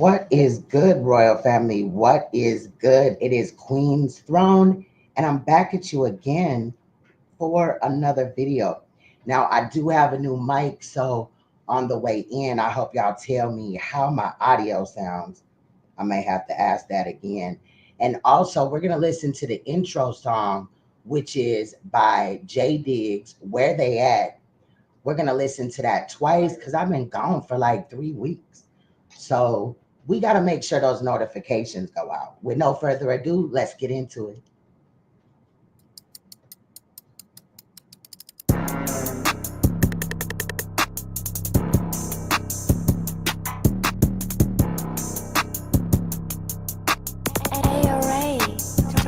What is good, royal family? What is good? It is Queen's Throne, and I'm back at you again for another video. Now, I do have a new mic, so on the way in, I hope y'all tell me how my audio sounds. I may have to ask that again. And also, we're going to listen to the intro song, which is by J Diggs, Where They At. We're going to listen to that twice because I've been gone for like 3 weeks. So we got to make sure those notifications go out. With no further ado, let's get into it.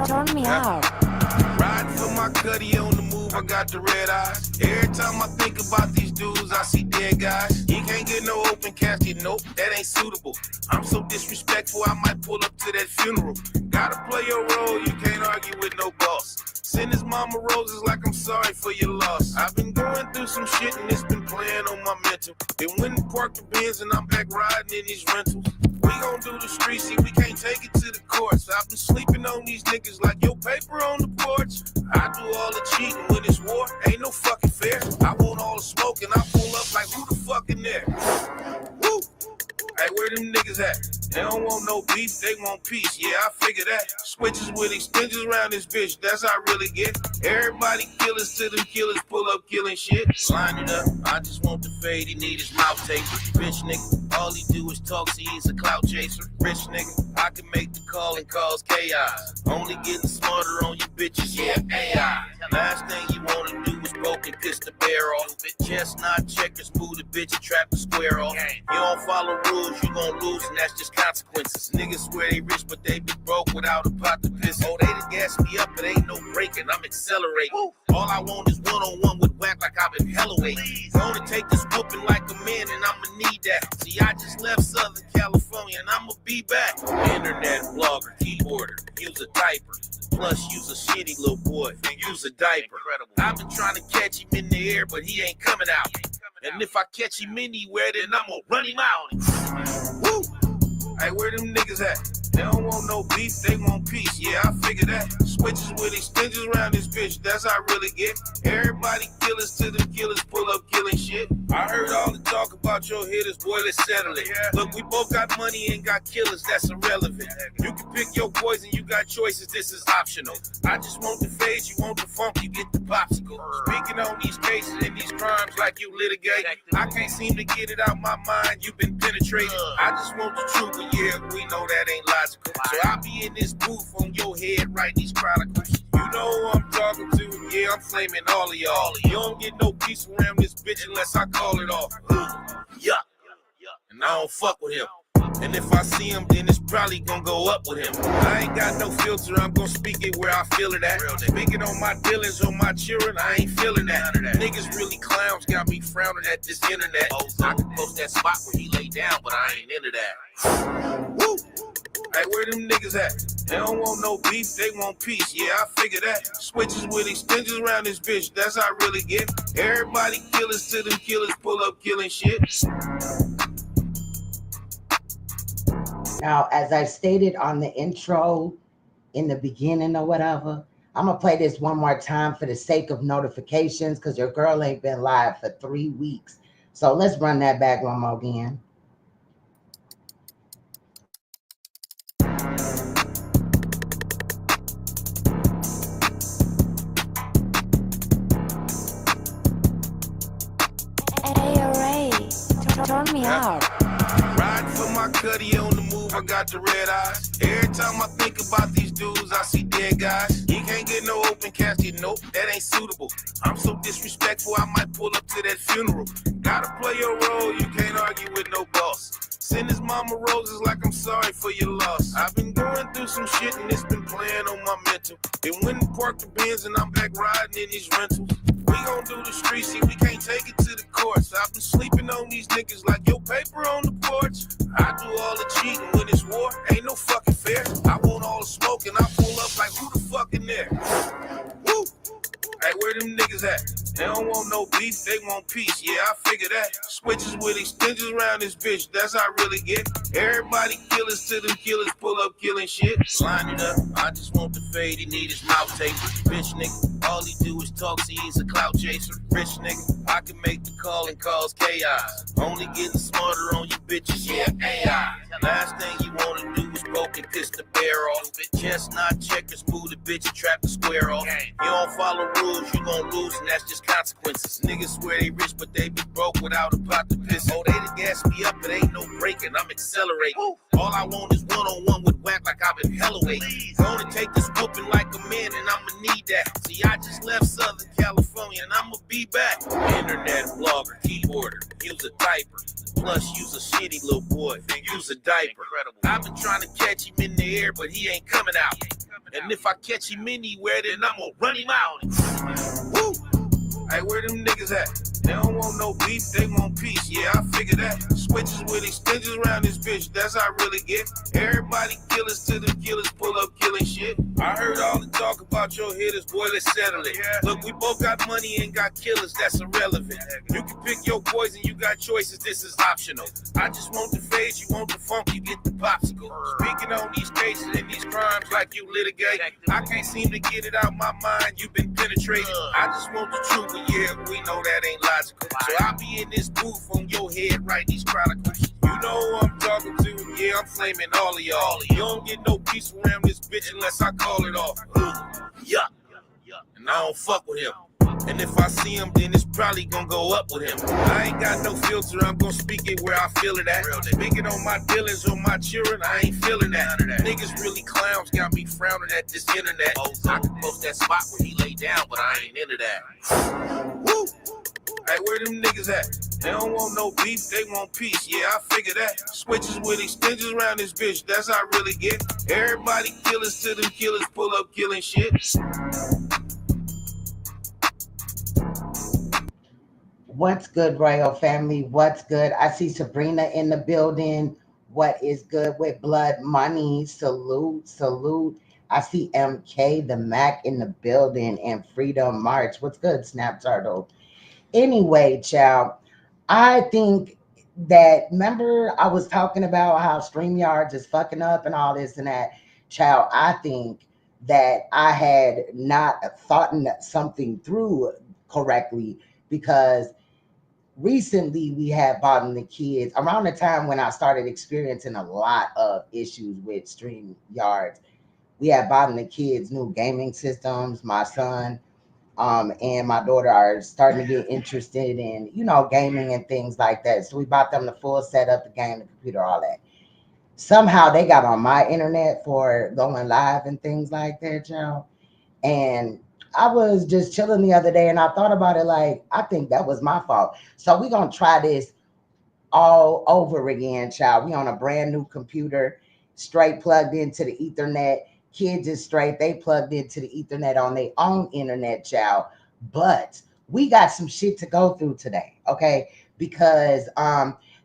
Turn me out. Riding for my cutty on the move, I got the red eyes. Every time I think about these dudes, I see dead guys. You can't get no open casket, nope, that ain't suitable. I'm so disrespectful, I might pull up to that funeral. Gotta play your role, you can't argue with no boss. Send his mama roses like I'm sorry for your loss. I've been going through some shit and it's been playing on my mental. Then went and parked the Benz and I'm back riding in these rentals. We gon' do the street, see, we can't take it to the courts. I've been sleeping on these niggas like your paper on the porch. I do all the cheating when it's war, ain't no fucking fair. I want all the smoke and I pull up like who the fuck in there? Woo! Hey, where them niggas at? They don't want no beef, they want peace. Yeah, I figure that. Switches with extensions around this bitch, that's how I really get. Everybody killers to them killers, pull up killing shit. Line it up, I just want the fade, he need his mouth tapered. Bitch nigga, all he do is talk, see he's a clout chaser. Rich nigga, I can make the call and cause chaos. Only getting smarter on you bitches, yeah, AI. Last thing you wanna do is poke and piss the bear off. Chestnut checkers, move the bitch and trap the square off. You don't follow rules, you gon' lose, and that's just consequences. Niggas swear they rich, but they be broke without a pot to piss. Oh, they done gas me up, but ain't no breaking, I'm accelerating. All I want is one-on-one with Wack like I've been hella waiting. Gonna take this whooping like a man, and I'ma need that. See, I just left Southern California, and I'ma be back. Internet blogger, keyboarder, use a diaper. Plus, use a shitty little boy, and use a diaper. I've been trying to catch him in the air, but he ain't coming out. And if I catch him anywhere, then I'm gonna run him out. Woo! Hey, where them niggas at? They don't want no beef, they want peace. Yeah, I figure that. Switches with extensions around this bitch, that's how I really get. Everybody killers to them killers, pull up killing shit. I heard all the talk about your hitters, boy, let's settle it. Look, we both got money and got killers, that's irrelevant. You can pick your poison, you got choices, this is optional. I just want the fade, you want the funk, you get the popsicle. Speaking on these cases and these crimes like you litigate, I can't seem to get it out my mind, you've been penetrated. I just want the truth, but yeah, we know that ain't logical. So I'll be in this booth on your head writing these chronicles. You know who I'm talking to, yeah, I'm flaming all of y'all. You don't get no peace around this bitch unless I call it off. Yeah, and I don't fuck with him. And if I see him, then it's probably gonna go up with him. I ain't got no filter, I'm gonna speak it where I feel it at. Speaking on my dealings, on my children, I ain't feeling that. Niggas really clowns, got me frowning at this internet. I can post that spot where he lay down, but I ain't into that. Woo! Hey, where them niggas at? They don't want no beef, they want peace. Yeah, I figure that. Switches with extensions around this bitch, that's how I really get. Everybody killers to them killers, pull up killing shit. Now, as I stated on the intro in the beginning or whatever, I'm going to play this one more time for the sake of notifications because your girl ain't been live for 3 weeks. So let's run that back one more again. Turn me out. Riding for my cutty on the move, I got the red eyes. Every time I think about these dudes, I see dead guys. You can't get no open casket, nope, that ain't suitable. I'm so disrespectful, I might pull up to that funeral. Gotta play your role, you can't argue with no boss. Send his mama roses like I'm sorry for your loss. I've been going through some shit and it's been playing on my mental. Then went and parked the Benz and I'm back riding in these rentals. We gon' do the street, see, we can't take it to the courts. I've been sleeping on these niggas like your paper on the porch. I do all the cheating when it's war, ain't no fucking fair. I want all the smoke and I pull up like who the fuck in there? Woo! Hey, where them niggas at? They don't want no beef, they want peace. Yeah, I figure that. Switches with extensions around this bitch, that's how I really get. Everybody killers to them killers pull up killing shit. Line it up, I just want the fade, he need his mouth tape. Bitch nigga, all he do is talk, see he's a clout chaser. Rich nigga, I can make the call and cause chaos. Only getting smarter on you bitches, yeah, AI. Last thing you wanna do is poke and piss the bear off. Chestnut checkers, move the bitch and trap the square off. You don't follow rules, you gon' lose, and that's just consequences. Niggas swear they rich, but they be broke without a pot to piss. Oh, they done gas me up, it ain't no breaking, I'm accelerating. All I want is one-on-one with Wack like I've been hella waiting. Gonna take this whooping like a man, and I'ma need that. See, I just left Southern California, and I'ma be back. Internet blogger, keyboarder, use a typer. Plus, use a shitty little boy, use a diaper. I've been trying to catch him in the air, but he ain't coming out. And if I catch him anywhere, then I'm gonna run him out. Woo! Hey, where them niggas at? They don't want no beef, they want peace. Yeah, I figure that. Switches with extensions around this bitch, that's how I really get. Everybody killers to them killers pull up killing shit. I heard all the talk about your hitters, boy, let's settle it. Look, we both got money and got killers, that's irrelevant. You can pick your poison, you got choices, this is optional. I just want the fade, you want the funk, you get the popsicle. Speaking on these cases and these crimes like you litigate, I can't seem to get it out my mind, you've been penetrated. I just want the truth, but yeah, we know that ain't logical. So I'll be in this booth on your head, write these chronicles. You know who I'm talking to, yeah, I'm flaming all of y'all. You don't get no peace around this bitch unless I call it off. Yeah, and I don't fuck with him. And if I see him, then it's probably gonna go up with him. I ain't got no filter, I'm gonna speak it where I feel it at. Speaking on my dealings on my children, I ain't feeling that. Niggas really clowns, got me frowning at this internet. I can post that spot where he lay down, but I ain't into that. Woo! Hey, where them niggas at? They don't want no beef, they want peace. Yeah, I figure that. Switches with extensions around this bitch, that's how I really get. Everybody killers to them killers pull up killing shit. What's good, Royal family? What's good? I see Sabrina in the building. What is good with Blood Money? Salute, salute. I see MK, the Mac in the building, and Freedom March. What's good, Snap Turtle? Anyway, child, I think that, remember I was talking about how StreamYards is fucking up and all this and that. Child, I think that I had not thought something through correctly, because recently we had bought in the kids around the time when I started experiencing a lot of issues with StreamYards. We had bought in the kids new gaming systems. My son and my daughter are starting to get interested in, gaming and things like that. So we bought them the full setup, the game, the computer, all that. Somehow they got on my internet for going live and things like that, y'all. And I was just chilling the other day and I thought about it, like, I think that was my fault. So we're going to try this all over again, child. We on a brand new computer, straight plugged into the Ethernet. Kids is straight, they plugged into the Ethernet on their own internet, child. But we got some shit to go through today, okay? Because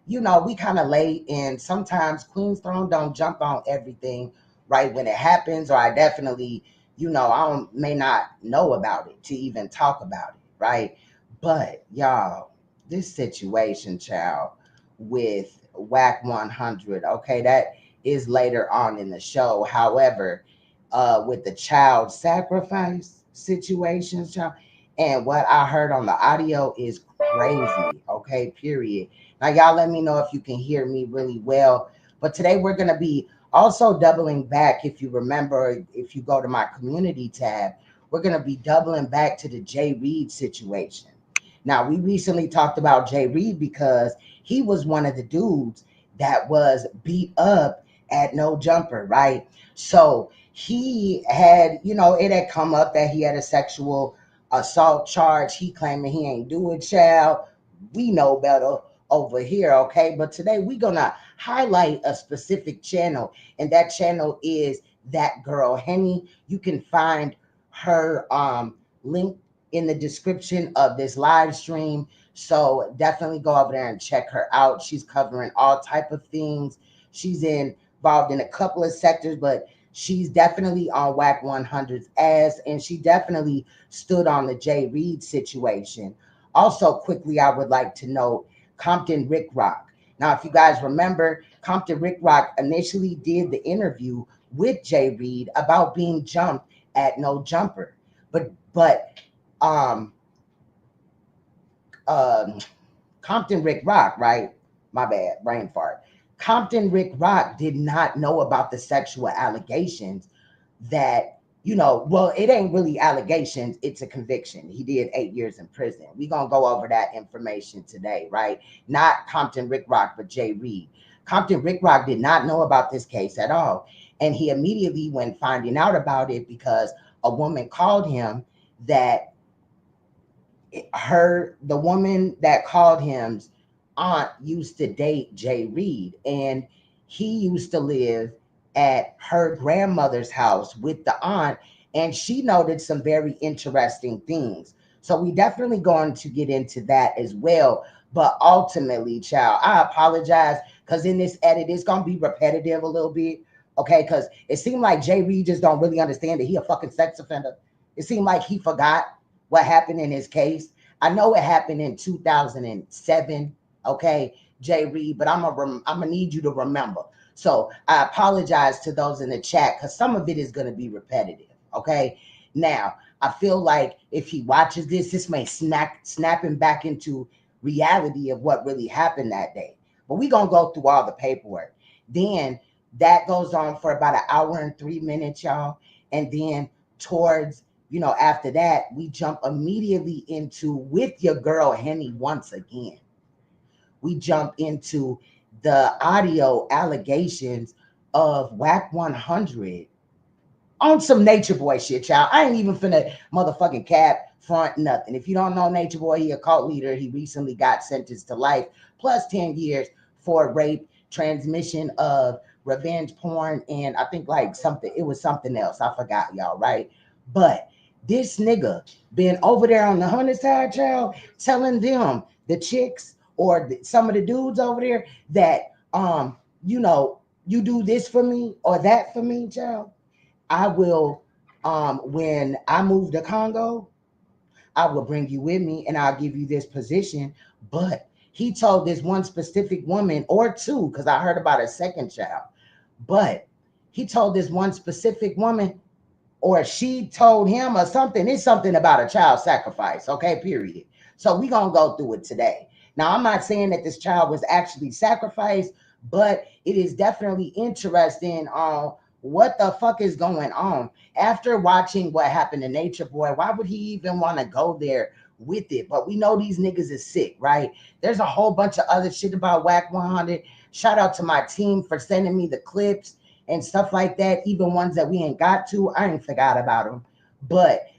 we kind of late, and sometimes Queen's Throne don't jump on everything right when it happens, or I definitely, may not know about it to even talk about it, right? But y'all, this situation, child, with Wack 100, okay, that is later on in the show. However, with the child sacrifice situations, child, and what I heard on the audio is crazy, okay, period. Now, y'all let me know if you can hear me really well. But today we're going to be also doubling back. If you remember, if you go to my community tab, we're going to be doubling back to the Jay Reed situation. Now, we recently talked about Jay Reed because he was one of the dudes that was beat up at No Jumper, right? So he had, it had come up that he had a sexual assault charge. He claiming he ain't do it, child. We know better over here, okay? But today we're gonna highlight a specific channel, and that channel is THATGIRLHENNY. You can find her link in the description of this live stream, so definitely go over there and check her out. She's covering all type of things. She's involved in a couple of sectors, but She's definitely on Wack 100's ass, and she definitely stood on the Jay Reed situation. Also, quickly, I would like to note Compton Rick Rock. Now, if you guys remember, Compton Rick Rock initially did the interview with Jay Reed about being jumped at No Jumper, but um um Compton Rick Rock, right? My bad, brain fart. Compton Rick Rock did not know about the sexual allegations that, well, it ain't really allegations, it's a conviction. He did 8 years in prison. We're going to go over that information today, right? Not Compton Rick Rock, but Jay Reed. Compton Rick Rock did not know about this case at all. And he immediately, when finding out about it, because a woman called him that the woman that called him's aunt used to date Jay Reed, and he used to live at her grandmother's house with the aunt, and she noted some very interesting things. So we definitely going to get into that as well. But ultimately, child, I apologize because in this edit it's gonna be repetitive a little bit. Okay, because it seemed like Jay Reed just don't really understand that he a fucking sex offender. It seemed like he forgot what happened in his case. I know it happened in 2007, okay, Jay Reed, but I'm gonna need you to remember. So I apologize to those in the chat because some of it is gonna be repetitive, okay? Now, I feel like if he watches this, this may snap him back into reality of what really happened that day. But we're gonna go through all the paperwork. Then that goes on for about 1 hour and 3 minutes, y'all. And then towards after that, we jump immediately into with your girl Henny once again. We jump into the audio allegations of Wack 100 on some Nature Boy shit, y'all. I ain't even finna motherfucking cap front nothing. If you don't know Nature Boy, he a cult leader. He recently got sentenced to life plus 10 years for rape, transmission of revenge porn, and I think like it was something else. I forgot, y'all, right? But this nigga been over there on the hunter side, child, telling them, the chicks or some of the dudes over there, that you do this for me or that for me, child. I will, when I move to Congo, I will bring you with me and I'll give you this position. But he told this one specific woman, or two, because I heard about a second child, but he told this one specific woman, or she told him, or something. It's something about a child sacrifice, okay, period. So we gonna go through it today. Now, I'm not saying that this child was actually sacrificed, but it is definitely interesting on what the fuck is going on. After watching what happened to Nature Boy, why would he even want to go there with it? But we know these niggas is sick, right? There's a whole bunch of other shit about Wack 100. Shout out to my team for sending me the clips and stuff like that. Even ones that we ain't got to, I ain't forgot about them. But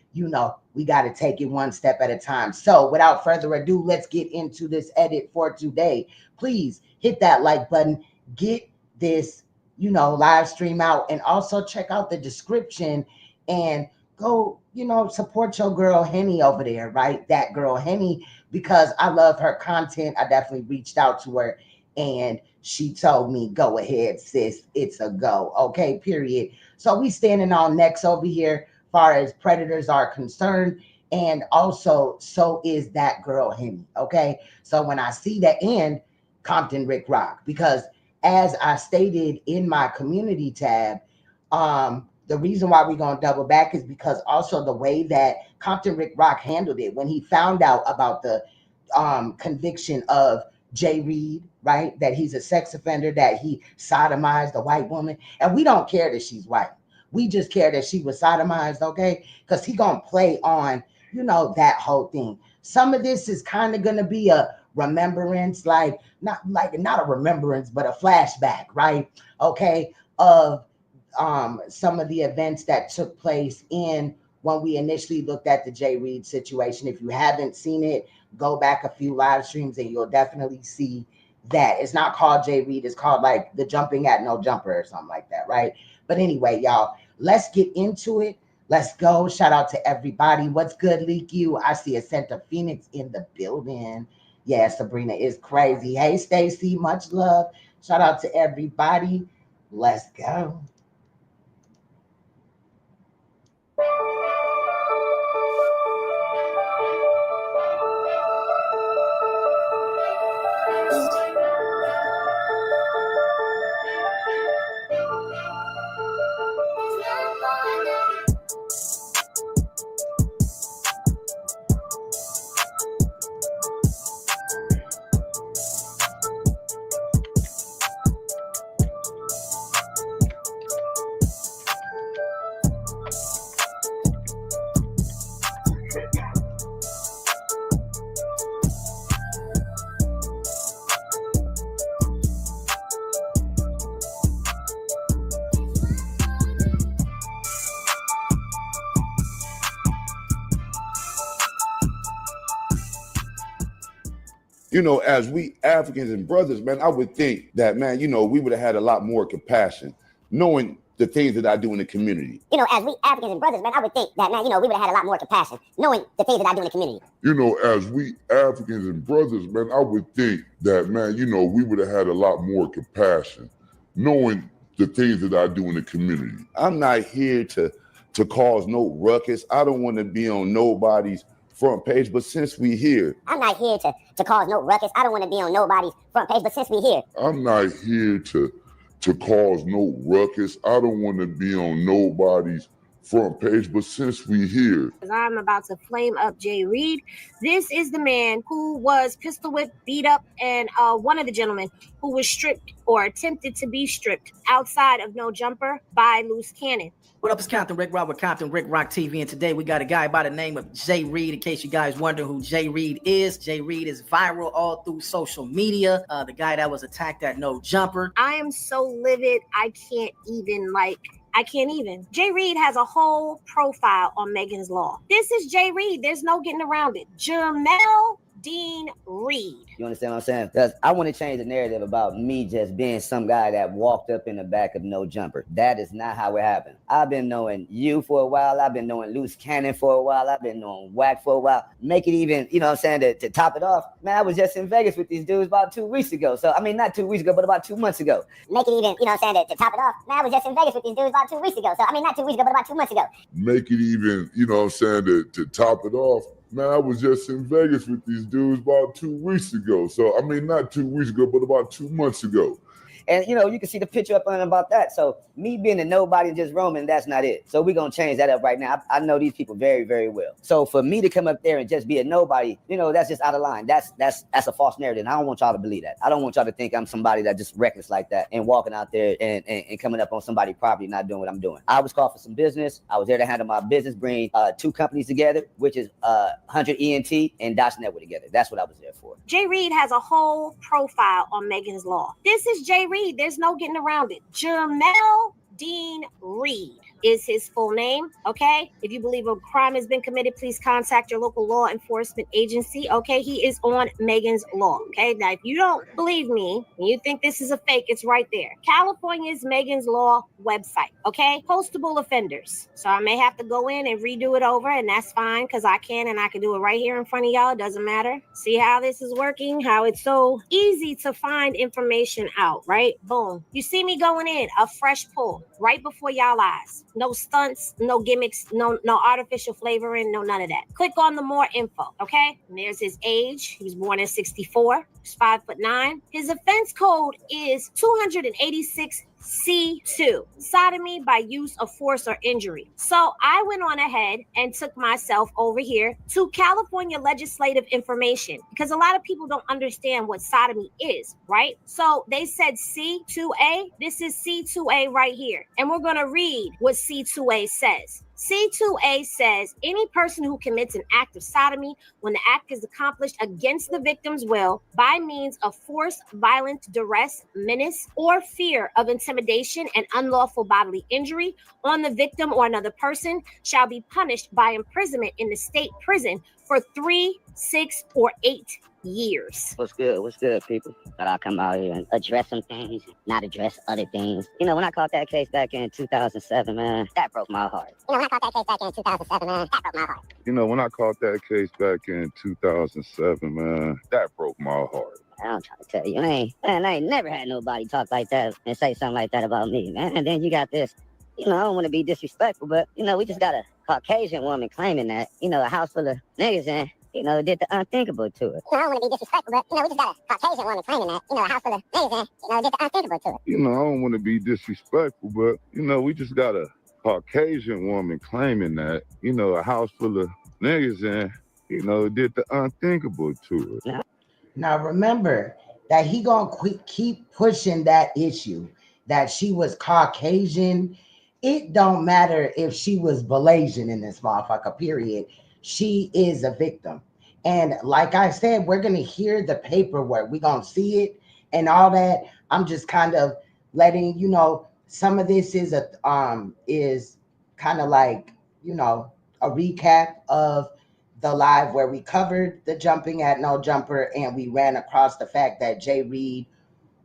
we got to take it one step at a time. So without further ado, let's get into this edit for today. Please hit that like button, get this live stream out, and also check out the description and go support your girl Henny over there, right? That girl Henny, because I love her content. I definitely reached out to her and she told me, go ahead, sis, it's a go. Okay, period. So we standing on next over here far as predators are concerned, and also so is that girl Henny. Okay, so when I see the end, Compton Rick Rock, because as I stated in my community tab, the reason why we're gonna double back is because also the way that Compton Rick Rock handled it when he found out about the conviction of Jay Reed, right? That he's a sex offender, that he sodomized a white woman. And we don't care that she's white. We just care that she was sodomized, okay? Because he gonna play on, that whole thing. Some of this is kind of gonna be a remembrance, not a remembrance, but a flashback, right? Okay, of some of the events that took place in when we initially looked at the Jay Reed situation. If you haven't seen it, go back a few live streams and you'll definitely see that. It's not called Jay Reed, it's called like the jumping at no jumper or something like that, right? But anyway, y'all, let's get into it. Let's go. Shout out to everybody. What's good, Leak You? I see a Center Phoenix in the building. Yeah, Sabrina is crazy. Hey, Stacy, much love. Shout out to everybody. Let's go. You know, as we Africans and brothers, man, I would think that, man, you know, we would have had a lot more compassion, knowing the things that I do in the community. You know, as we Africans and brothers, man, I would think that, man, you know, we would have had a lot more compassion, knowing the things that I do in the community. You know, as we Africans and brothers, man, I would think that, man, you know, we would have had a lot more compassion, knowing the things that I do in the community. I'm not here to cause no ruckus. I don't want to be on nobody's front page, but since we here. I'm not here to cause no ruckus. I don't want to be on nobody's front page, but since we here. I'm not here to cause no ruckus. I don't want to be on nobody's front page, but since we here. I'm about to flame up Jay Reed. This is the man who was pistol whipped, beat up, and one of the gentlemen who was stripped or attempted to be stripped outside of No Jumper by Loose Cannon. What up, it's Compton Rick Rock with Compton Rick Rock TV, and today we got a guy by the name of Jay Reed. In case you guys wonder who Jay Reed is is viral all through social media. The guy that was attacked at No Jumper. I am so livid, I can't even. Jay Reed has a whole profile on Megan's Law. This is Jay Reed. There's no getting around it. Jamel Dean Reed. You understand what I'm saying? Because I want to change the narrative about me just being some guy that walked up in the back of No Jumper. That is not how it happened. I've been knowing you for a while. I've been knowing Loose Cannon for a while. I've been knowing Wack for a while. Make it even, you know what I'm saying, to top it off. Man, I was just in Vegas with these dudes about 2 weeks ago. So, I mean, not 2 weeks ago, but about 2 months ago. Make it even, you know what I'm saying, to top it off. Man, I was just in Vegas with these dudes about 2 weeks ago. So, I mean, not 2 weeks ago, but about 2 months ago. Make it even, you know what I'm saying, to top it off. Man, I was just in Vegas with these dudes about 2 weeks ago. So, I mean, not 2 weeks ago, but about 2 months ago. And, you know, you can see the picture up on about that. So me being a nobody and just roaming, that's not it. So we're going to change that up right now. I know these people very, very well. So for me to come up there and just be a nobody, you know, that's just out of line. That's a false narrative. And I don't want y'all to believe that. I don't want y'all to think I'm somebody that just reckless like that and walking out there and coming up on somebody's property, not doing what I'm doing. I was called for some business. I was there to handle my business, bring 2 companies together, which is 100 ENT and Dots Network together. That's what I was there for. Jay Reed has a whole profile on Megan's Law. This is Jay Reed. There's no getting around it. Jamel Dean Reed is his full name, okay? If you believe a crime has been committed, please contact your local law enforcement agency, okay? He is on Megan's Law, okay? Now, if you don't believe me and you think this is a fake, it's right there. California's Megan's Law website, okay? Postable offenders. So I may have to go in and redo it over, and that's fine because I can, and I can do it right here in front of y'all. It doesn't matter. See how this is working? How it's so easy to find information out, right? Boom. You see me going in, a fresh pull right before y'all eyes. No stunts, no gimmicks, no artificial flavoring, no none of that. Click on the more info, okay? And there's his age. He was born in 64. He's 5'9". His offense code is 286 C2, sodomy by use of force or injury. So I went on ahead and took myself over here to California legislative information because a lot of people don't understand what sodomy is, right? So they said C2A. This is C2A right here. And we're going to read what C2A says. C2A says any person who commits an act of sodomy when the act is accomplished against the victim's will by means of force, violence, duress, menace, or fear of intimidation and unlawful bodily injury on the victim or another person shall be punished by imprisonment in the state prison for 3, 6, or 8 years. What's good? What's good, people? But I'll come out here and address some things, not address other things. You know, when I caught that case back in 2007, man, that broke my heart. You know, when I caught that case back in 2007, man, that broke my heart. You know, when I caught that case back in 2007, man, that broke my heart. I'm trying to tell you, I ain't never had nobody talk like that and say something like that about me, man. And then you got this, you know, I don't want to be disrespectful, but, you know, we just got a Caucasian woman claiming that, you know, a house full of niggas and, you know, did the unthinkable to it. You know, I don't want to be disrespectful, but, you know, we just got a Caucasian woman claiming that, you know, a house full of niggas and, you know, did the unthinkable to it. You know, I don't want to be disrespectful, but, you know, we just got a Caucasian woman claiming that, you know, a house full of niggas and, you know, did the unthinkable to it. Now, remember that he gonna keep pushing that issue that she was Caucasian. It don't matter if she was Malaysian in this motherfucker, period. She is a victim. And like I said, we're going to hear the paperwork. We're going to see it and all that. I'm just kind of letting you know, some of this is kind of like, you know, a recap of the live where we covered the jumping at No Jumper, and we ran across the fact that Jay Reed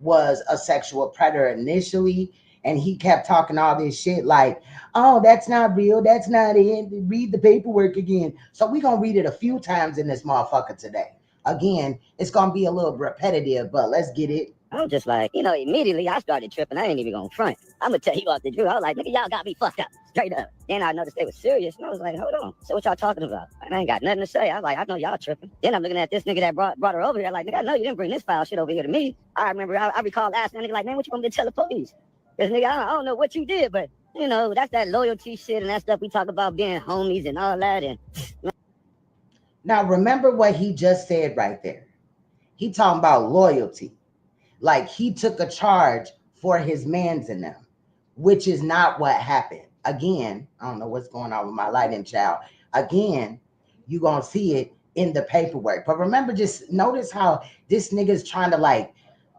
was a sexual predator initially, and he kept talking all this shit like, oh, that's not real, that's not it, read the paperwork again. So we're gonna read it a few times in this motherfucker today. Again, it's gonna be a little repetitive, but let's get it. I'm just like, immediately I started tripping. I ain't even gonna front. I'm gonna tell you off the drill. I was like, nigga, y'all got me fucked up. Straight up. Then I noticed they were serious, and I was like, hold on. So what y'all talking about? And I ain't got nothing to say. I was like, I know y'all tripping. Then I'm looking at this nigga that brought her over here. Like, nigga, I know you didn't bring this foul shit over here to me. I remember, I recall asking that nigga, like, man, what you want me to tell the police? Because, nigga, I don't know what you did, but, that's that loyalty shit and that stuff we talk about being homies and all that. And now, remember what he just said right there. He talking about loyalty. Like he took a charge for his mans in them, which is not what happened. Again, I don't know what's going on with my lighting, child. Again, you gonna see it in the paperwork. But remember, just notice how this nigga's trying to like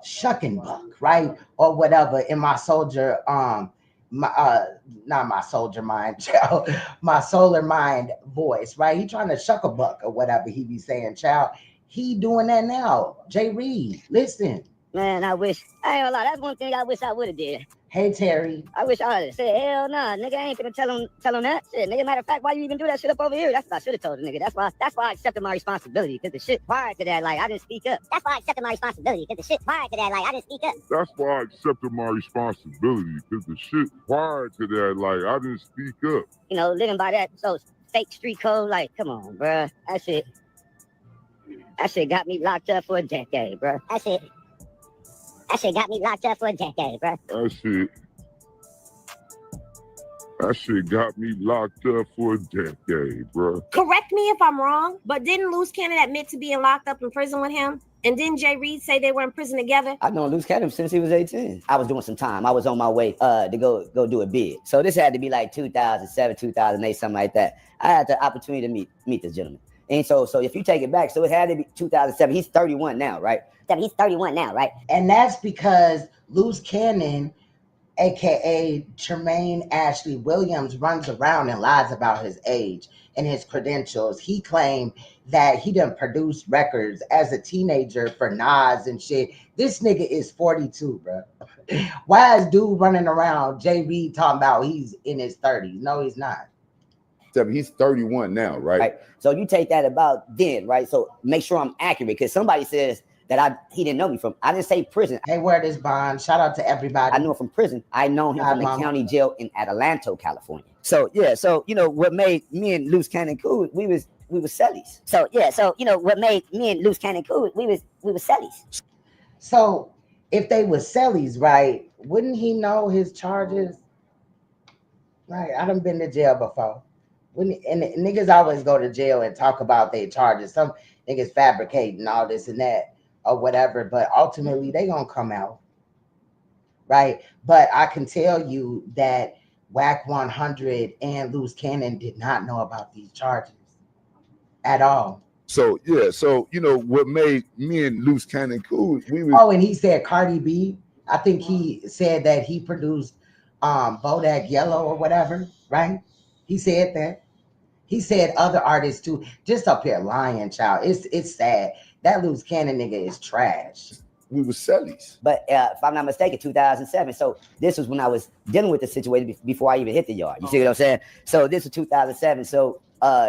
shuck and buck, right? Or whatever in my soldier, not my soldier mind, child, my solar mind voice, right? He trying to shuck a buck or whatever he be saying, child. He doing that now. Jay Reed, listen. man, I ain't gonna lie, that's one thing I wish I would have did. Hey, Terry. I wish I had said, hell nah, nigga, I ain't gonna tell him that shit. Nigga, matter of fact, why you even do that shit up over here? That's what I should have told the nigga. That's why I accepted my responsibility, because the shit prior to that, like, I didn't speak up. That's why I accepted my responsibility, because the shit prior to that, like, I didn't speak up. That's why I accepted my responsibility, because the shit prior to that, like, I didn't speak up. Living by that so fake street code, like, come on, bruh. That shit got me locked up for a decade, bruh. That shit got me locked up for a decade, bruh. That shit got me locked up for a decade, bro. Correct me if I'm wrong, but didn't Luce Cannon admit to being locked up in prison with him? And didn't Jay Reed say they were in prison together? I've known Luce Cannon since he was 18. I was doing some time. I was on my way to go do a bid. So this had to be like 2007, 2008, something like that. I had the opportunity to meet this gentleman. And so if you take it back, so it had to be 2007. He's 31 now, right? And that's because Luce Cannon, aka Tremaine Ashley Williams, runs around and lies about his age and his credentials. He claimed that he done produced records as a teenager for Nas and shit. This nigga is 42, bro. Why is dude running around Jay Reed talking about he's in his 30s? No, he's not. He's 31 now, right? So you take that about then, right? So make sure I'm accurate, because somebody says that he didn't know me from. I didn't say prison. Hey, where this bond? Shout out to everybody. I knew him from prison. I know him from the county jail in Adelanto, California. So yeah, so what made me and Luce Cannon cool? We was cellies. So yeah, so what made me and Luce Cannon cool? We was cellies. So if they were cellies, right? Wouldn't he know his charges? Right, I done been to jail before. And niggas always go to jail and talk about their charges. Some niggas fabricating all this and that or whatever, but ultimately they gonna come out, right? But I can tell you that Wack 100 and Luce Cannon did not know about these charges at all. So yeah, so what made me and Luce Cannon cool? And he said Cardi B. I think he said that he produced Bodak Yellow or whatever, right? He said that. He said other artists too. Just up here lying, child. It's sad. That Luce Cannon nigga is trash. We were cellies. But if I'm not mistaken, 2007. So this was when I was dealing with the situation before I even hit the yard. You see what I'm saying? So this was 2007. So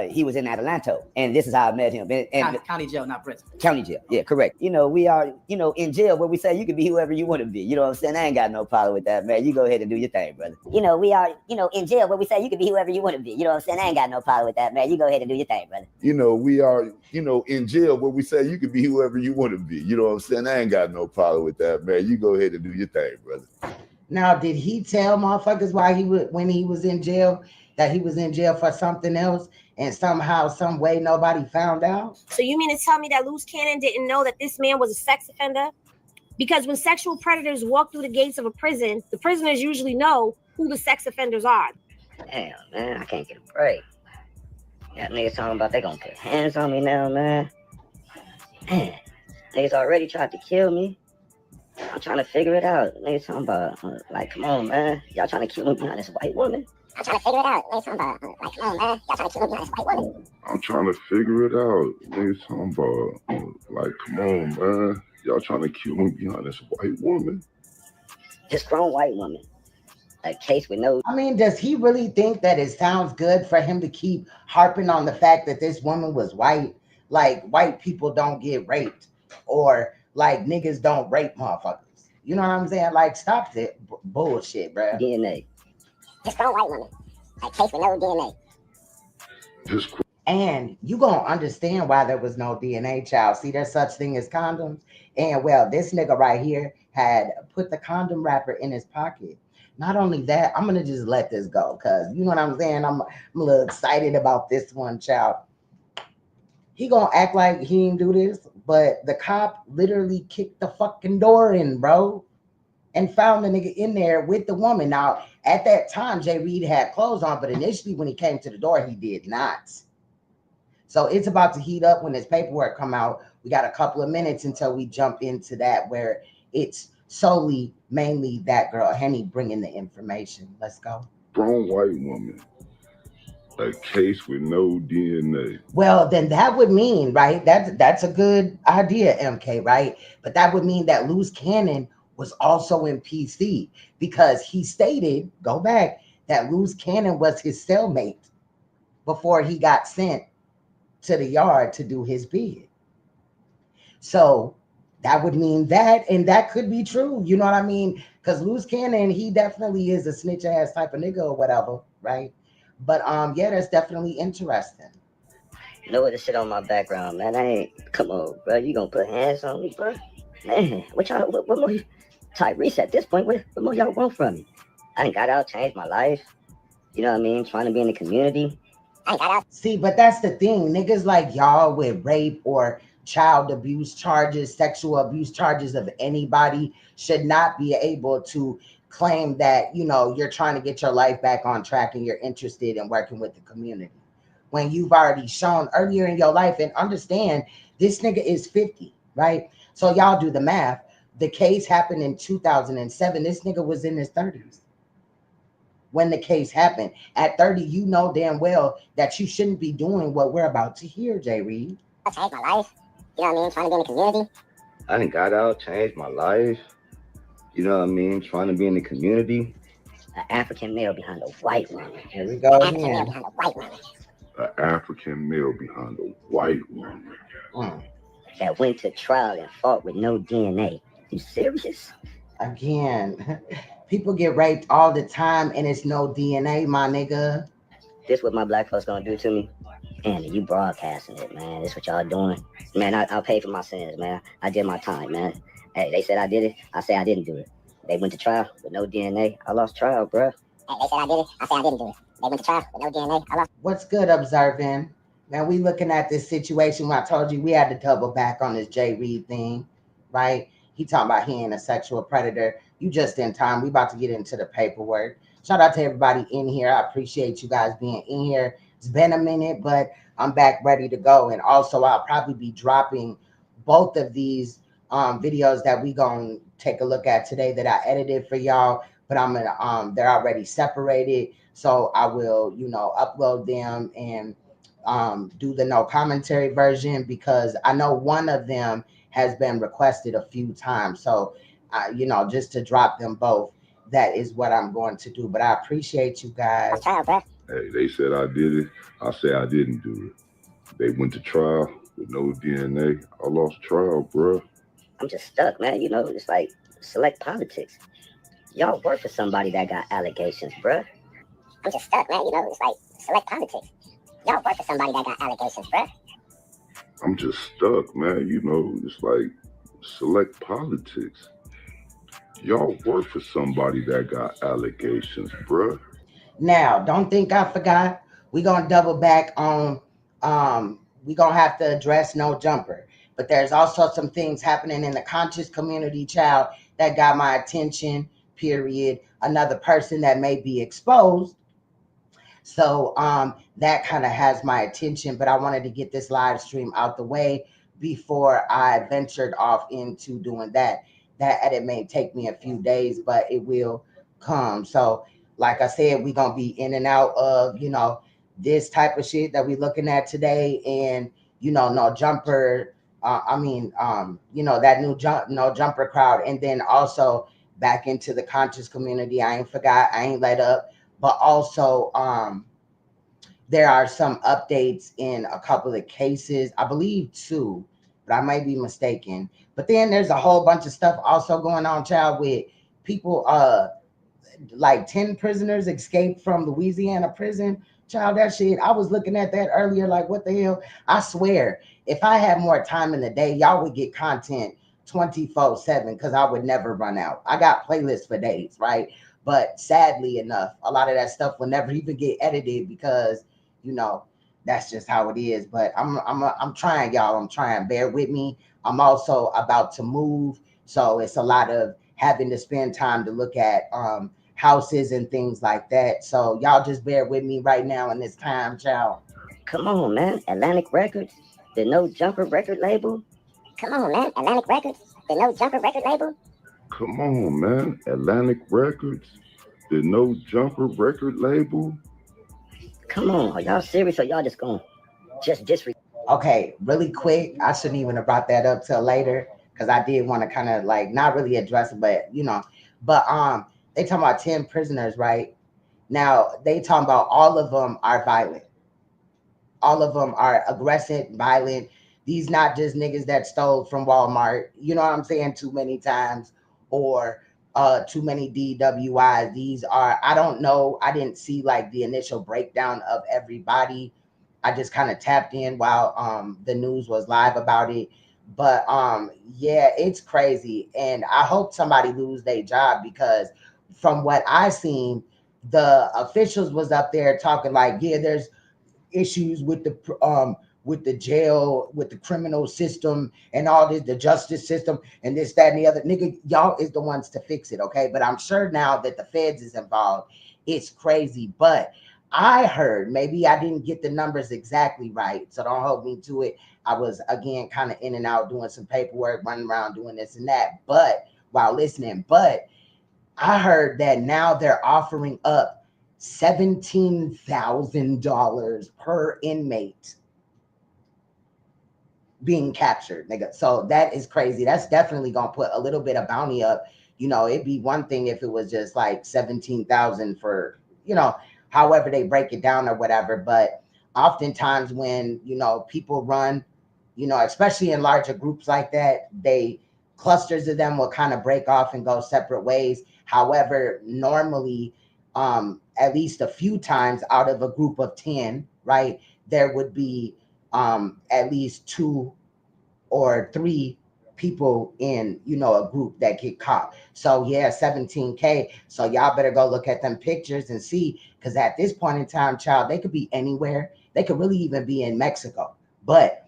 he was in Adelanto, and this is how I met him. And county jail, not prison. County jail, yeah, correct. We are, in jail where we say you can be whoever you want to be. You know what I'm saying? I ain't got no problem with that, man. You go ahead and do your thing, brother. We are, in jail where we say you can be whoever you want to be. You know what I'm saying? I ain't got no problem with that, man. You go ahead and do your thing, brother. We are, in jail where we say you can be whoever you want to be. You know what I'm saying? I ain't got no problem with that, man. You go ahead and do your thing, brother. Now, did he tell motherfuckers when he was in jail that he was in jail for something else, and somehow, some way, nobody found out? So you mean to tell me that Luce Cannon didn't know that this man was a sex offender? Because when sexual predators walk through the gates of a prison, the prisoners usually know who the sex offenders are. Damn, man, I can't get a break. Got niggas talking about they gonna put hands on me now, man. Man, niggas already tried to kill me. I'm trying to figure it out. Niggas talking about, like, come on, man. Y'all trying to kill me behind this white woman? I'm trying to figure it out. What are you talking about? Like, come on, man. Y'all trying to keep me behind this white woman. I'm trying to figure it out. Niggas talking about, like, come on, man. Y'all trying to kill me behind this white woman? This grown white woman. A case with no... I mean, does he really think that it sounds good for him to keep harping on the fact that this woman was white? Like, white people don't get raped, or like niggas don't rape motherfuckers. You know what I'm saying? Like, stop that bullshit, bro. DNA. This grown white woman. A case with no DNA. And you gonna understand why there was no DNA, child. See, there's such thing as condoms. And well, this nigga right here had put the condom wrapper in his pocket. Not only that, I'm gonna just let this go because you know what I'm saying. I'm a little excited about this one, child. He gonna act like he didn't do this, but the cop literally kicked the fucking door in, bro, and found the nigga in there with the woman. Now, at that time, Jay Reed had clothes on, but initially when he came to the door, he did not. So it's about to heat up when this paperwork come out. We got a couple of minutes until we jump into that, where it's solely, mainly that girl, Henny, bringing the information. Let's go. Grown white woman. A case with no DNA. Well, then that would mean, right? That's a good idea, MK, right? But that would mean that Loose Cannon was also in PC because he stated, go back, that Loose Cannon was his cellmate before he got sent to the yard to do his bid. So that would mean that, and that could be true. You know what I mean? Because Loose Cannon, he definitely is a snitch ass type of nigga or whatever, right? But yeah, that's definitely interesting. You know what to sit on my background, man. I ain't, come on, bro. You gonna put hands on me, bro? Man, what more you, Tyrese at this point, what more y'all want from me? I done got out, changed my life. You know what I mean? Trying to be in the community. I got out. See, but that's the thing. Niggas like y'all with rape or child abuse charges, sexual abuse charges of anybody should not be able to claim that, you know, you're trying to get your life back on track and you're interested in working with the community when you've already shown earlier in your life. And understand, this nigga is 50, right? So y'all do the math. The case happened in 2007. This nigga was in his 30s when the case happened. At 30, you know damn well that you shouldn't be doing what we're about to hear, Jay Reed. I changed my life. You know what I mean? Trying to be in the community. I done got out, changed my life. You know what I mean? Trying to be in the community. An African male behind a white woman. Here we go again. An African male behind a white woman. That went to trial and fought with no DNA. You serious? Again, people get raped all the time and it's no DNA, my nigga. This what my black folks gonna do to me? Man, you broadcasting it, man. This what y'all doing. Man, I'll pay for my sins, man. I did my time, man. Hey, they said I did it. I say I didn't do it. They went to trial with no DNA. I lost trial, bro. Hey, they said I did it. I say I didn't do it. They went to trial with no DNA. I lost. What's good, observing? Man, we looking at this situation where I told you we had to double back on this Jay Reed thing, right? He talking about he ain't a sexual predator. You just in time. We about to get into the paperwork. Shout out to everybody in here. I appreciate you guys being in here. It's been a minute, but I'm back ready to go. And also, I'll probably be dropping both of these videos that we gonna take a look at today that I edited for y'all. But I'm gonna they're already separated, so I will, you know, upload them and do the no commentary version because I know one of them has been requested a few times. So you know, just to drop them both, that is what I'm going to do. But I appreciate you guys. Hey, they said I did it. I say I didn't do it. They went to trial with no DNA. I lost trial, bro. I'm just stuck, man. You know, it's like select politics. Y'all work for somebody that got allegations, bruh. I'm just stuck, man. You know, it's like select politics. Y'all work for somebody that got allegations, bruh. I'm just stuck, man. You know, it's like select politics. Y'all work for somebody that got allegations, bruh. Now, don't think I forgot. We're going to double back on, we're going to have to address No Jumper. But there's also some things happening in the conscious community, child, that got my attention, period. Another person that may be exposed. So that kind of has my attention. But I wanted to get this live stream out the way before I ventured off into doing that. That edit may take me a few days, but it will come. So like I said, we gonna be in and out of, you know, this type of shit that we looking at today, and you know, no jumper. You know, that new no jumper crowd, and then also back into the conscious community. I ain't forgot, I ain't let up, but also there are some updates in a couple of cases, I believe 2, but I might be mistaken. But then there's a whole bunch of stuff also going on, child, with people, like 10 prisoners escaped from Louisiana prison. Child, that shit, I was looking at that earlier, like, what the hell? I swear, if I had more time in the day, y'all would get content 24/7, because I would never run out. I got playlists for days, right? But sadly enough, a lot of that stuff will never even get edited because, you know, that's just how it is. But I'm trying, y'all. I'm trying. Bear with me. I'm also about to move, so it's a lot of having to spend time to look at houses and things like that. So y'all just bear with me right now in this time, child. Come on, man. Atlantic Records, the No Jumper record label. Come on, man. Atlantic Records, the No Jumper record label. Come on, man. Atlantic Records, the No Jumper record label. Come on, are y'all serious or y'all just gonna just Okay, really quick. I shouldn't even have brought that up till later, because I did want to kind of like not really address it, but you know, but they talking about 10 prisoners, right? Now they talking about all of them are violent. All of them are aggressive, violent. These not just niggas that stole from Walmart, you know what I'm saying, too many times, or too many DWIs. These are, I don't know, I didn't see like the initial breakdown of everybody. I just kind of tapped in while the news was live about it. But yeah, it's crazy. And I hope somebody lose their job, because from what I seen, the officials was up there talking like, yeah, there's issues with the jail, with the criminal system and all this, the justice system and this, that, and the other. Nigga, y'all is the ones to fix it, okay? But I'm sure now that the feds is involved, it's crazy. But I heard, maybe I didn't get the numbers exactly right, so don't hold me to it. I was, again, kind of in and out doing some paperwork, running around doing this and that, but while listening. But I heard that now they're offering up $17,000 per inmate being captured, nigga. So that is crazy. That's definitely gonna put a little bit of bounty up. You know, it'd be one thing if it was just like 17,000 for, you know, however they break it down or whatever. But oftentimes when, you know, people run, you know, especially in larger groups like that, they clusters of them will kind of break off and go separate ways. However, normally, at least a few times out of a group of 10, right, there would be at least 2 or 3 people in, you know, a group that get caught. So yeah, 17K. So y'all better go look at them pictures and see, because at this point in time, child, they could be anywhere. They could really even be in Mexico. But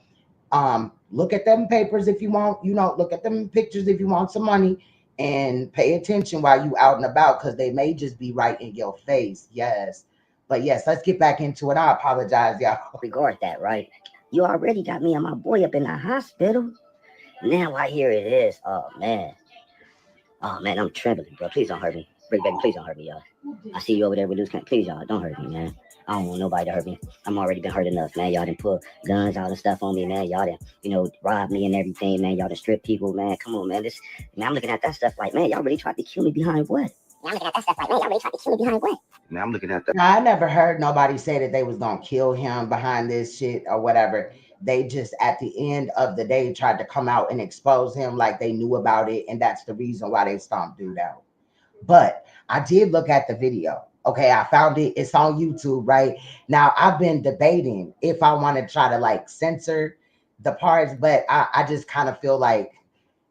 look at them papers if you want, you know, look at them pictures if you want some money, and pay attention while you out and about, because they may just be right in your face. Yes. But yes, let's get back into it. I apologize, y'all. regard that, right? You already got me and my boy up in the hospital. Now I hear it is. Oh man, I'm trembling, bro. Please don't hurt me. Big baby, please don't hurt me, y'all. I see you over there with Luce. Please, y'all, don't hurt me, man. I don't want nobody to hurt me. I'm already been hurt enough, man. Y'all done pull guns out and stuff on me, man. Y'all done, you know, rob me and everything, man. Y'all done strip people, man. Come on, man. Man, I'm looking at that stuff like, man, y'all really tried to kill me behind what? Man, I'm looking at that stuff like, man, y'all really tried to kill me behind what? Now I'm looking at that. Now, I never heard nobody say that they was gonna kill him behind this shit or whatever. They just at the end of the day tried to come out and expose him like they knew about it, and that's the reason why they stomped dude out. But I did look at the video. Okay, I found it. It's on YouTube right now. I've been debating if I want to try to like censor the parts, but I just kind of feel like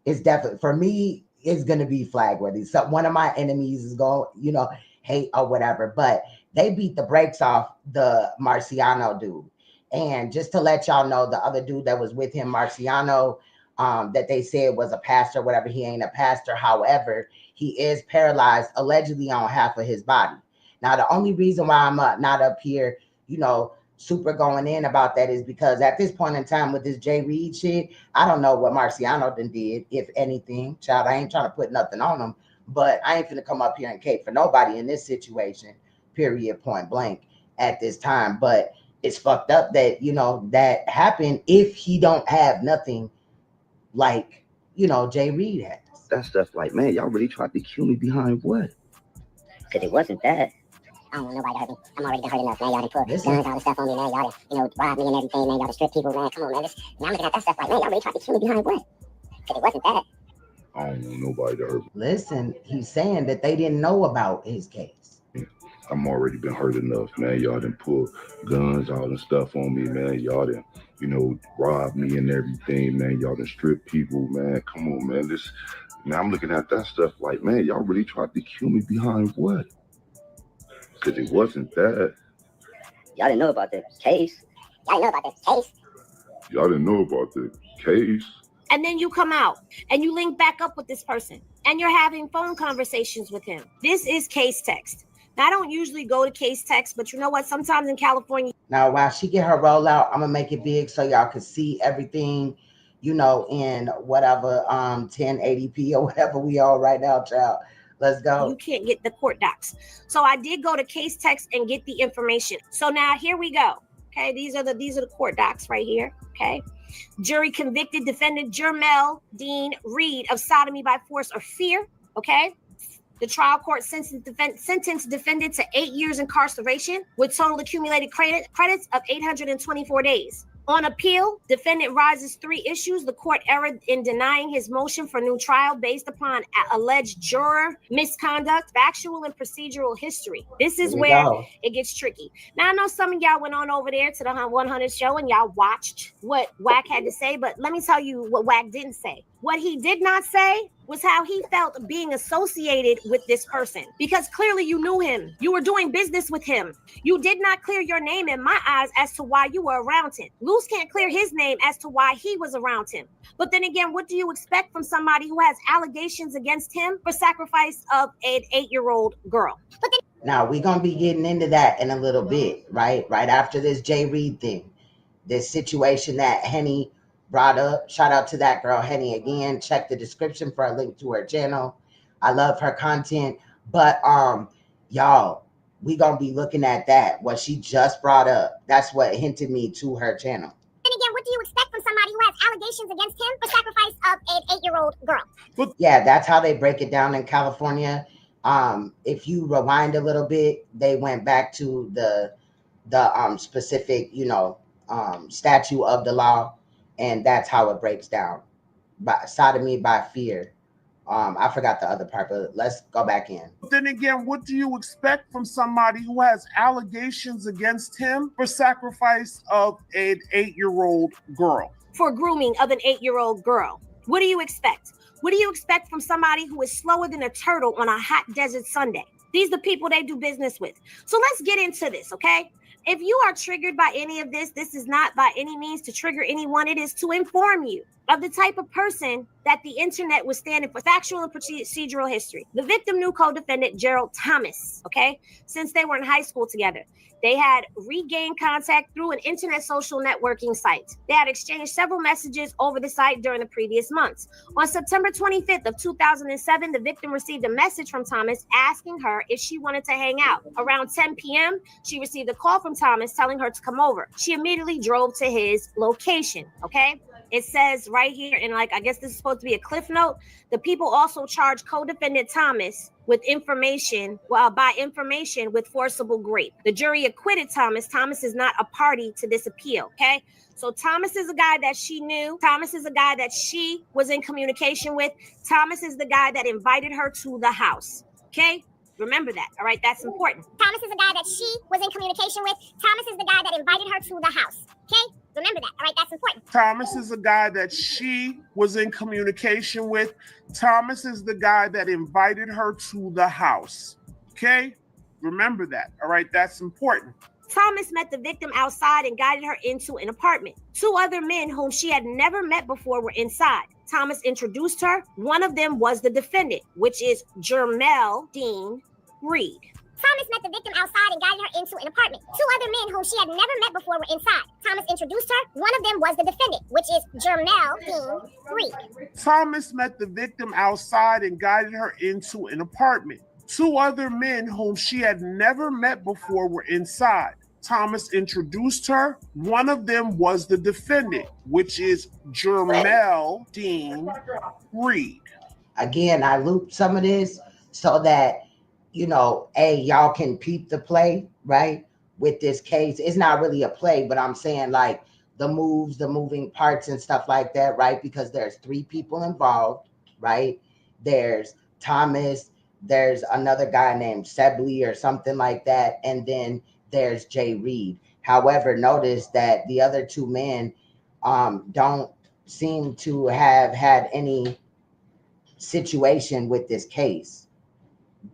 it's definitely, for me, it's gonna be flag worthy. So one of my enemies is going, you know, hate or whatever. But they beat the brakes off the Marciano dude. And just to let y'all know, the other dude that was with him, Marciano, that they said was a pastor, whatever, he ain't a pastor. However, he is paralyzed allegedly on half of his body. Now, the only reason why I'm not up here, you know, super going in about that is because at this point in time with this Jay Reed shit, I don't know what Marciano done did, if anything. Child, I ain't trying to put nothing on him. But I ain't finna come up here and cape for nobody in this situation, period, point blank, at this time. But it's fucked up that, you know, that happened if he don't have nothing like, you know, Jay Reed has. That stuff like, man, y'all really tried to kill me behind what? Because it wasn't that. I don't want nobody to hurt me. I'm already done hurt enough, man. Y'all done put guns, all this stuff on me, man. Y'all done, you know, rob me and everything, man. Y'all done strip people, man. Come on, man. And I'm looking at that stuff like, man, y'all really tried to kill me behind what? Because it wasn't that. I don't want nobody to hurt me. Listen, he's saying that they didn't know about his case. I'm already been hurt enough, man. Y'all done pull guns, all the stuff on me, man. Y'all done, you know, rob me and everything, man. Y'all done strip people, man. Come on, man. Man, I'm looking at that stuff like, man, y'all really tried to kill me behind what? Because it wasn't that. Y'all didn't know about the case. Y'all didn't know about this case. Y'all didn't know about the case. And then you come out and you link back up with this person and you're having phone conversations with him. This is case text. Now, I don't usually go to case text, but you know what? Sometimes in California. Now, while she get her rollout, I'm gonna make it big so y'all can see everything, you know, in whatever 1080p or whatever we are right now, child. Let's go. You can't get the court docs. So I did go to case text and get the information. So now here we go. Okay, these are the court docs right here. Okay. Jury convicted defendant Jermel Dean Reed of sodomy by force or fear. Okay. The trial court sentenced defendant to 8 years incarceration with total accumulated credits of 824 days. On appeal, defendant rises 3 issues. The court erred in denying his motion for new trial based upon alleged juror misconduct, factual and procedural history. This is where it gets tricky. Now, I know some of y'all went on over there to the 100 show and y'all watched what Wack had to say, but let me tell you what Wack didn't say. What he did not say was how he felt being associated with this person, because clearly you knew him. You were doing business with him. You did not clear your name in my eyes as to why you were around him. LUCE can't clear his name as to why he was around him. But then again, what do you expect from somebody who has allegations against him for sacrifice of an 8-year-old girl? Now, we're going to be getting into that in a little bit, right? Right after this Jay Reed thing, this situation that Henny brought up. Shout out to that girl, Henny, again. Check the description for a link to her channel. I love her content. But, y'all, we going to be looking at that, what she just brought up. That's what hinted me to her channel. And again, what do you expect from somebody who has allegations against him for sacrifice of an 8-year-old girl? Yeah, that's how they break it down in California. If you rewind a little bit, they went back to the specific, you know, statute of the law, and that's how it breaks down. By sodomy by fear. I forgot the other part, but let's go back in. But then again, what do you expect from somebody who has allegations against him for sacrifice of an 8-year-old girl? For grooming of an 8-year-old girl. What do you expect? What do you expect from somebody who is slower than a turtle on a hot desert Sunday? These are the people they do business with. So let's get into this, okay? If you are triggered by any of this, this is not by any means to trigger anyone. It is to inform you of the type of person that the internet was standing for, factual and procedural history. The victim knew co-defendant Gerald Thomas, okay, since they were in high school together. They had regained contact through an internet social networking site. They had exchanged several messages over the site during the previous months. On September 25th of 2007, the victim received a message from Thomas asking her if she wanted to hang out. Around 10 p.m., she received a call from Thomas telling her to come over. She immediately drove to his location, okay? It says right here, and like, I guess this is supposed to be a cliff note. The people also charged co-defendant Thomas with information, by information with forcible rape. The jury acquitted Thomas. Thomas is not a party to this appeal, okay? So Thomas is a guy that she knew. Thomas is a guy that she was in communication with. Thomas is the guy that invited her to the house, okay? Remember that, all right? That's important. Thomas is the guy that she was in communication with. Thomas is the guy that invited her to the house, okay? Remember that, all right? That's important. Thomas is a guy that she was in communication with. Thomas is the guy that invited her to the house, okay? Remember that, all right? That's important. Thomas met the victim outside and guided her into an apartment. 2 other men whom she had never met before were inside. Thomas introduced her. One of them was the defendant, which is Jermel Dean Reed. Thomas met the victim outside and guided her into an apartment. Two other men whom she had never met before were inside. Thomas introduced her. One of them was the defendant, which is Jermel Dean Reed. Thomas met the victim outside and guided her into an apartment. Two other men whom she had never met before were inside. Thomas introduced her. One of them was the defendant, which is Jermel Dean Reed. Again, I looped some of this so that, you know, y'all can peep the play, right? With this case, it's not really a play, but I'm saying like the moves, the moving parts and stuff like that, right? Because there's three people involved, right? There's Thomas, there's another guy named Sibley or something like that, and then there's Jay Reed. However, notice that the other two men don't seem to have had any situation with this case,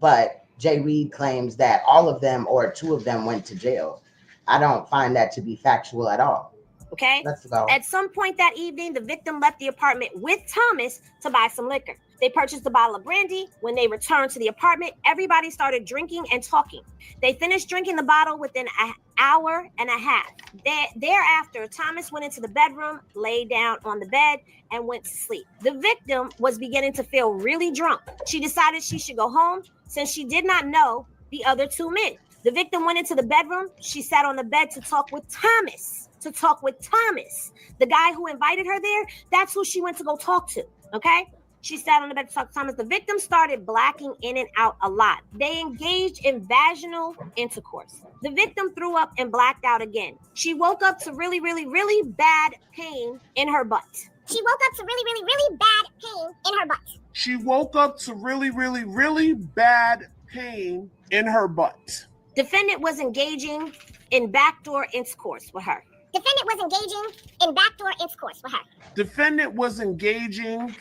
but Jay Reed claims that all of them or two of them went to jail. I don't find that to be factual at all. Okay. Let's go. At some point that evening, the victim left the apartment with Thomas to buy some liquor. They purchased a bottle of brandy. When they returned to the apartment, everybody started drinking and talking. They finished drinking the bottle within an hour and a half. Thereafter, Thomas went into the bedroom, laid down on the bed, and went to sleep. The victim was beginning to feel really drunk. She decided she should go home since she did not know the other two men. The victim went into the bedroom. She sat on the bed to talk with Thomas. The guy who invited her there, that's who she went to go talk to, okay? She sat on the bed to talk to Thomas. The victim started blacking in and out a lot. They engaged in vaginal intercourse. The victim threw up and blacked out again. She woke up to really, really, really bad pain in her butt. She woke up to really, really, really bad pain in her butt. She woke up to really, really, really bad pain in her butt. Defendant was engaging in backdoor intercourse with her. Defendant was engaging in backdoor intercourse with her. Defendant was engaging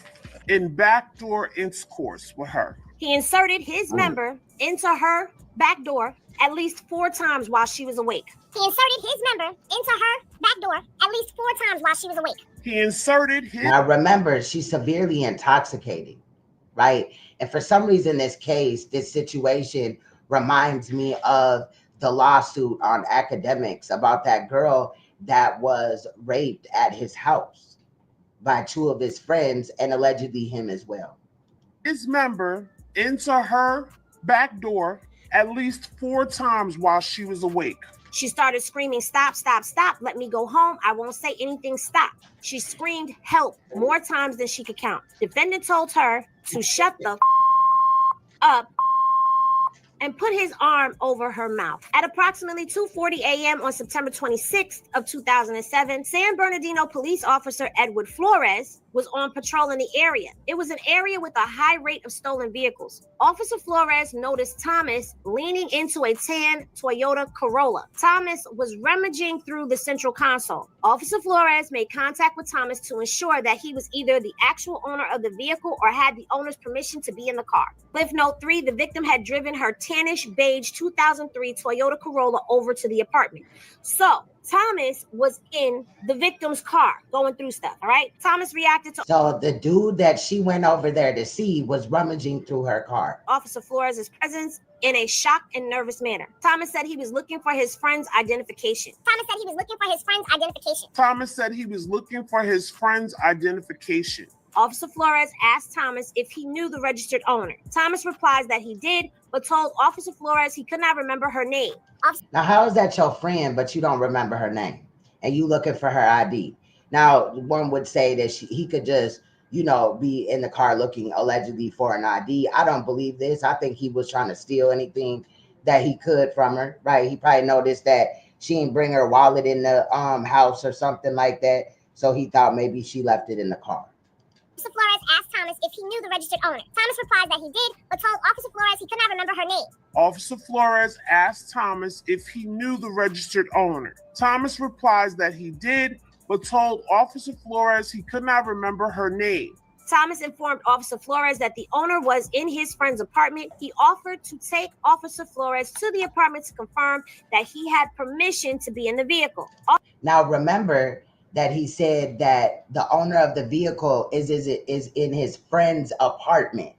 in backdoor intercourse with her. He inserted his member into her back door at least 4 times while she was awake. He inserted his member into her back door at least 4 times while she was awake. He inserted his... Now remember, she's severely intoxicated, right? And for some reason, this case, this situation reminds me of the lawsuit on academics about that girl that was raped at his house by 2 of his friends and allegedly him as well. His member into her back door at least 4 times while she was awake. She started screaming, "Stop, stop, stop. Let me go home. I won't say anything. Stop." She screamed help more times than she could count. Defendant told her to shut the up and put his arm over her mouth. At approximately 2:40 a.m. on September 26th of 2007, San Bernardino police officer Edward Flores was on patrol in the area. It was an area with a high rate of stolen vehicles. Officer Flores noticed Thomas leaning into a tan Toyota Corolla. Thomas was rummaging through the central console. Officer Flores made contact with Thomas to ensure that he was either the actual owner of the vehicle or had the owner's permission to be in the car. Cliff note 3, the victim had driven her tannish beige 2003 Toyota Corolla over to the apartment. So Thomas was in the victim's car going through stuff, all right? Thomas reacted to... So the dude that she went over there to see was rummaging through her car. Officer Flores' presence in a shocked and nervous manner. Thomas said he was looking for his friend's identification. Thomas said he was looking for his friend's identification. Thomas said he was looking for his friend's identification. Officer Flores asked Thomas if he knew the registered owner. Thomas replies that he did, but told Officer Flores he could not remember her name. Now, how is that your friend, but you don't remember her name and you looking for her ID? Now, one would say that he could just, you know, be in the car looking allegedly for an ID. I don't believe this. I think he was trying to steal anything that he could from her, right? He probably noticed that she didn't bring her wallet in the house or something like that. So he thought maybe she left it in the car. Officer Flores asked Thomas if he knew the registered owner. Thomas replies that he did, but told Officer Flores he could not remember her name. Officer Flores asked Thomas if he knew the registered owner. Thomas replies that he did, but told Officer Flores he could not remember her name. Thomas informed Officer Flores that the owner was in his friend's apartment. He offered to take Officer Flores to the apartment to confirm that he had permission to be in the vehicle. Now, remember that he said that the owner of the vehicle is in his friend's apartment.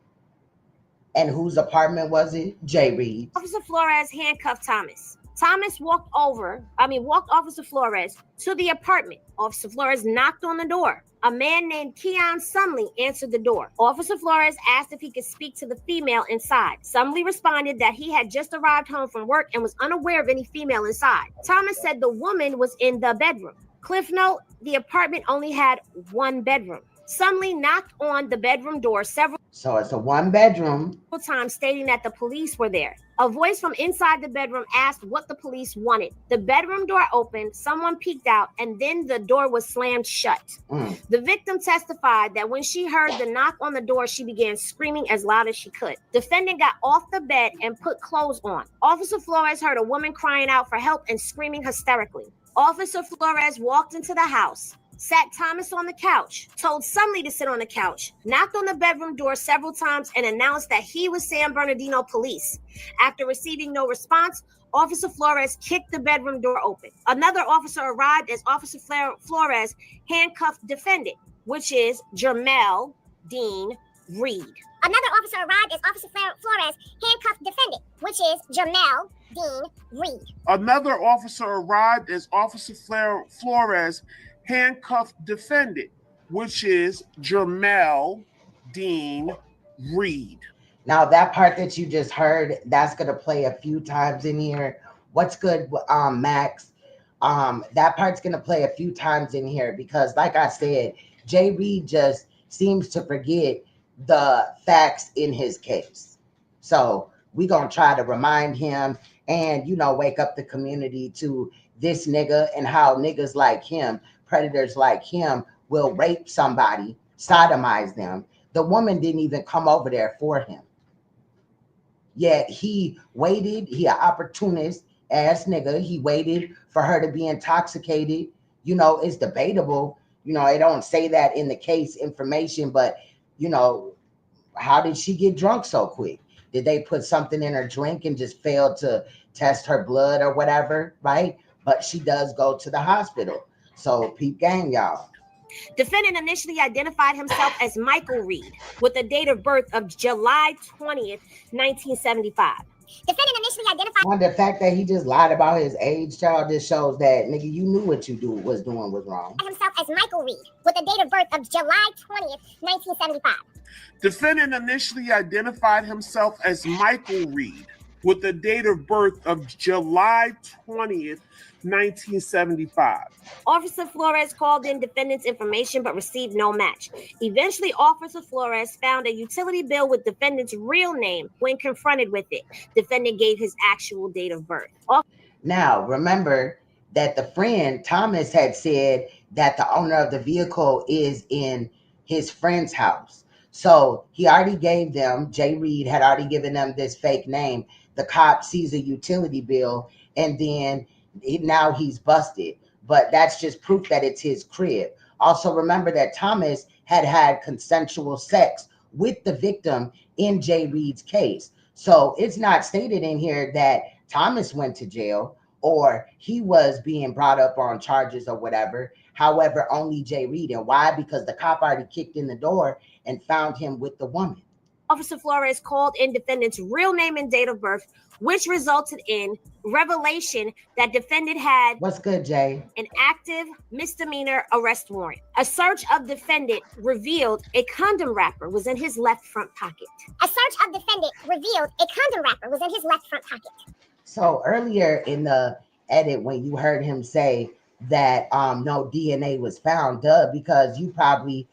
And whose apartment was it? Jay Reed. Officer Flores handcuffed Thomas. Thomas walked Officer Flores to the apartment. Officer Flores knocked on the door. A man named Keon Sumley answered the door. Officer Flores asked if he could speak to the female inside. Sumley responded that he had just arrived home from work and was unaware of any female inside. Thomas said the woman was in the bedroom. Cliff note, the apartment only had one bedroom. Sumley knocked on the bedroom door several So it's a one bedroom times, stating that the police were there. A voice from inside the bedroom asked what the police wanted. The bedroom door opened, someone peeked out, and then the door was slammed shut. The victim testified that when she heard the knock on the door, she began screaming as loud as she could. Defendant got off the bed and put clothes on. Officer Flores heard a woman crying out for help and screaming hysterically. Officer Flores walked into the house, sat Thomas on the couch, told Sumley to sit on the couch, knocked on the bedroom door several times, and announced that he was San Bernardino police. After receiving no response, Officer Flores kicked the bedroom door open. Another officer arrived as Officer Flores handcuffed defendant, which is Jermel Dean Reed. Another officer arrived as Officer Flores handcuffed defendant, which is Jermel Dean Reed. Another officer arrived as Officer Flores handcuffed defendant, which is Jermel Dean Reed. Now that part that you just heard, that's gonna play a few times in here. What's good, Max? That part's gonna play a few times in here because, like I said, Jay Reed just seems to forget the facts in his case. So we're gonna try to remind him and, you know, wake up the community to this nigga and how niggas like him, predators like him, will rape somebody, sodomize them. The woman didn't even come over there for him. Yet he waited. He an opportunist ass nigga. He waited for her to be intoxicated. You know, it's debatable. You know, they don't say that in the case information, but, you know, how did she get drunk so quick? Did they put something in her drink and just failed to test her blood or whatever, right? But she does go to the hospital. So peep gang, y'all. Defendant initially identified himself as Michael Reed with a date of birth of July 20th, 1975. Defendant initially identified Well, the fact that he just lied about his age, child, just shows that, nigga, you knew what you was doing was wrong. himself as Michael Reed with a date of birth of July 20th, 1975. Defendant initially identified himself as Michael Reed with a date of birth of July 20th, 1975. Officer Flores called in defendant's information but received no match. Eventually, Officer Flores found a utility bill with defendant's real name. When confronted with it, defendant gave his actual date of birth. Now, remember that the friend, Thomas, had said that the owner of the vehicle is in his friend's house. So he already gave them, Jay Reed had already given them this fake name. The cop sees a utility bill and then now he's busted. But that's just proof that it's his crib. Also remember that Thomas had consensual sex with the victim in Jay Reed's case. So it's not stated in here that Thomas went to jail or he was being brought up on charges or whatever. However, only Jay Reed. And why? Because the cop already kicked in the door and found him with the woman. Officer Flores called in defendant's real name and date of birth, which resulted in revelation that defendant had What's good, Jay? An active misdemeanor arrest warrant. A search of defendant revealed a condom wrapper was in his left front pocket. A search of defendant revealed a condom wrapper was in his left front pocket. So earlier in the edit, when you heard him say that no DNA was found, because you probably,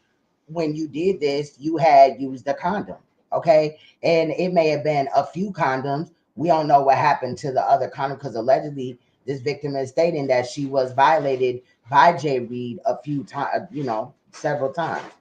when you did this, you had used a condom, okay? And it may have been a few condoms. We don't know what happened to the other condom because allegedly this victim is stating that she was violated by Jay Reed a few times, you know, several times,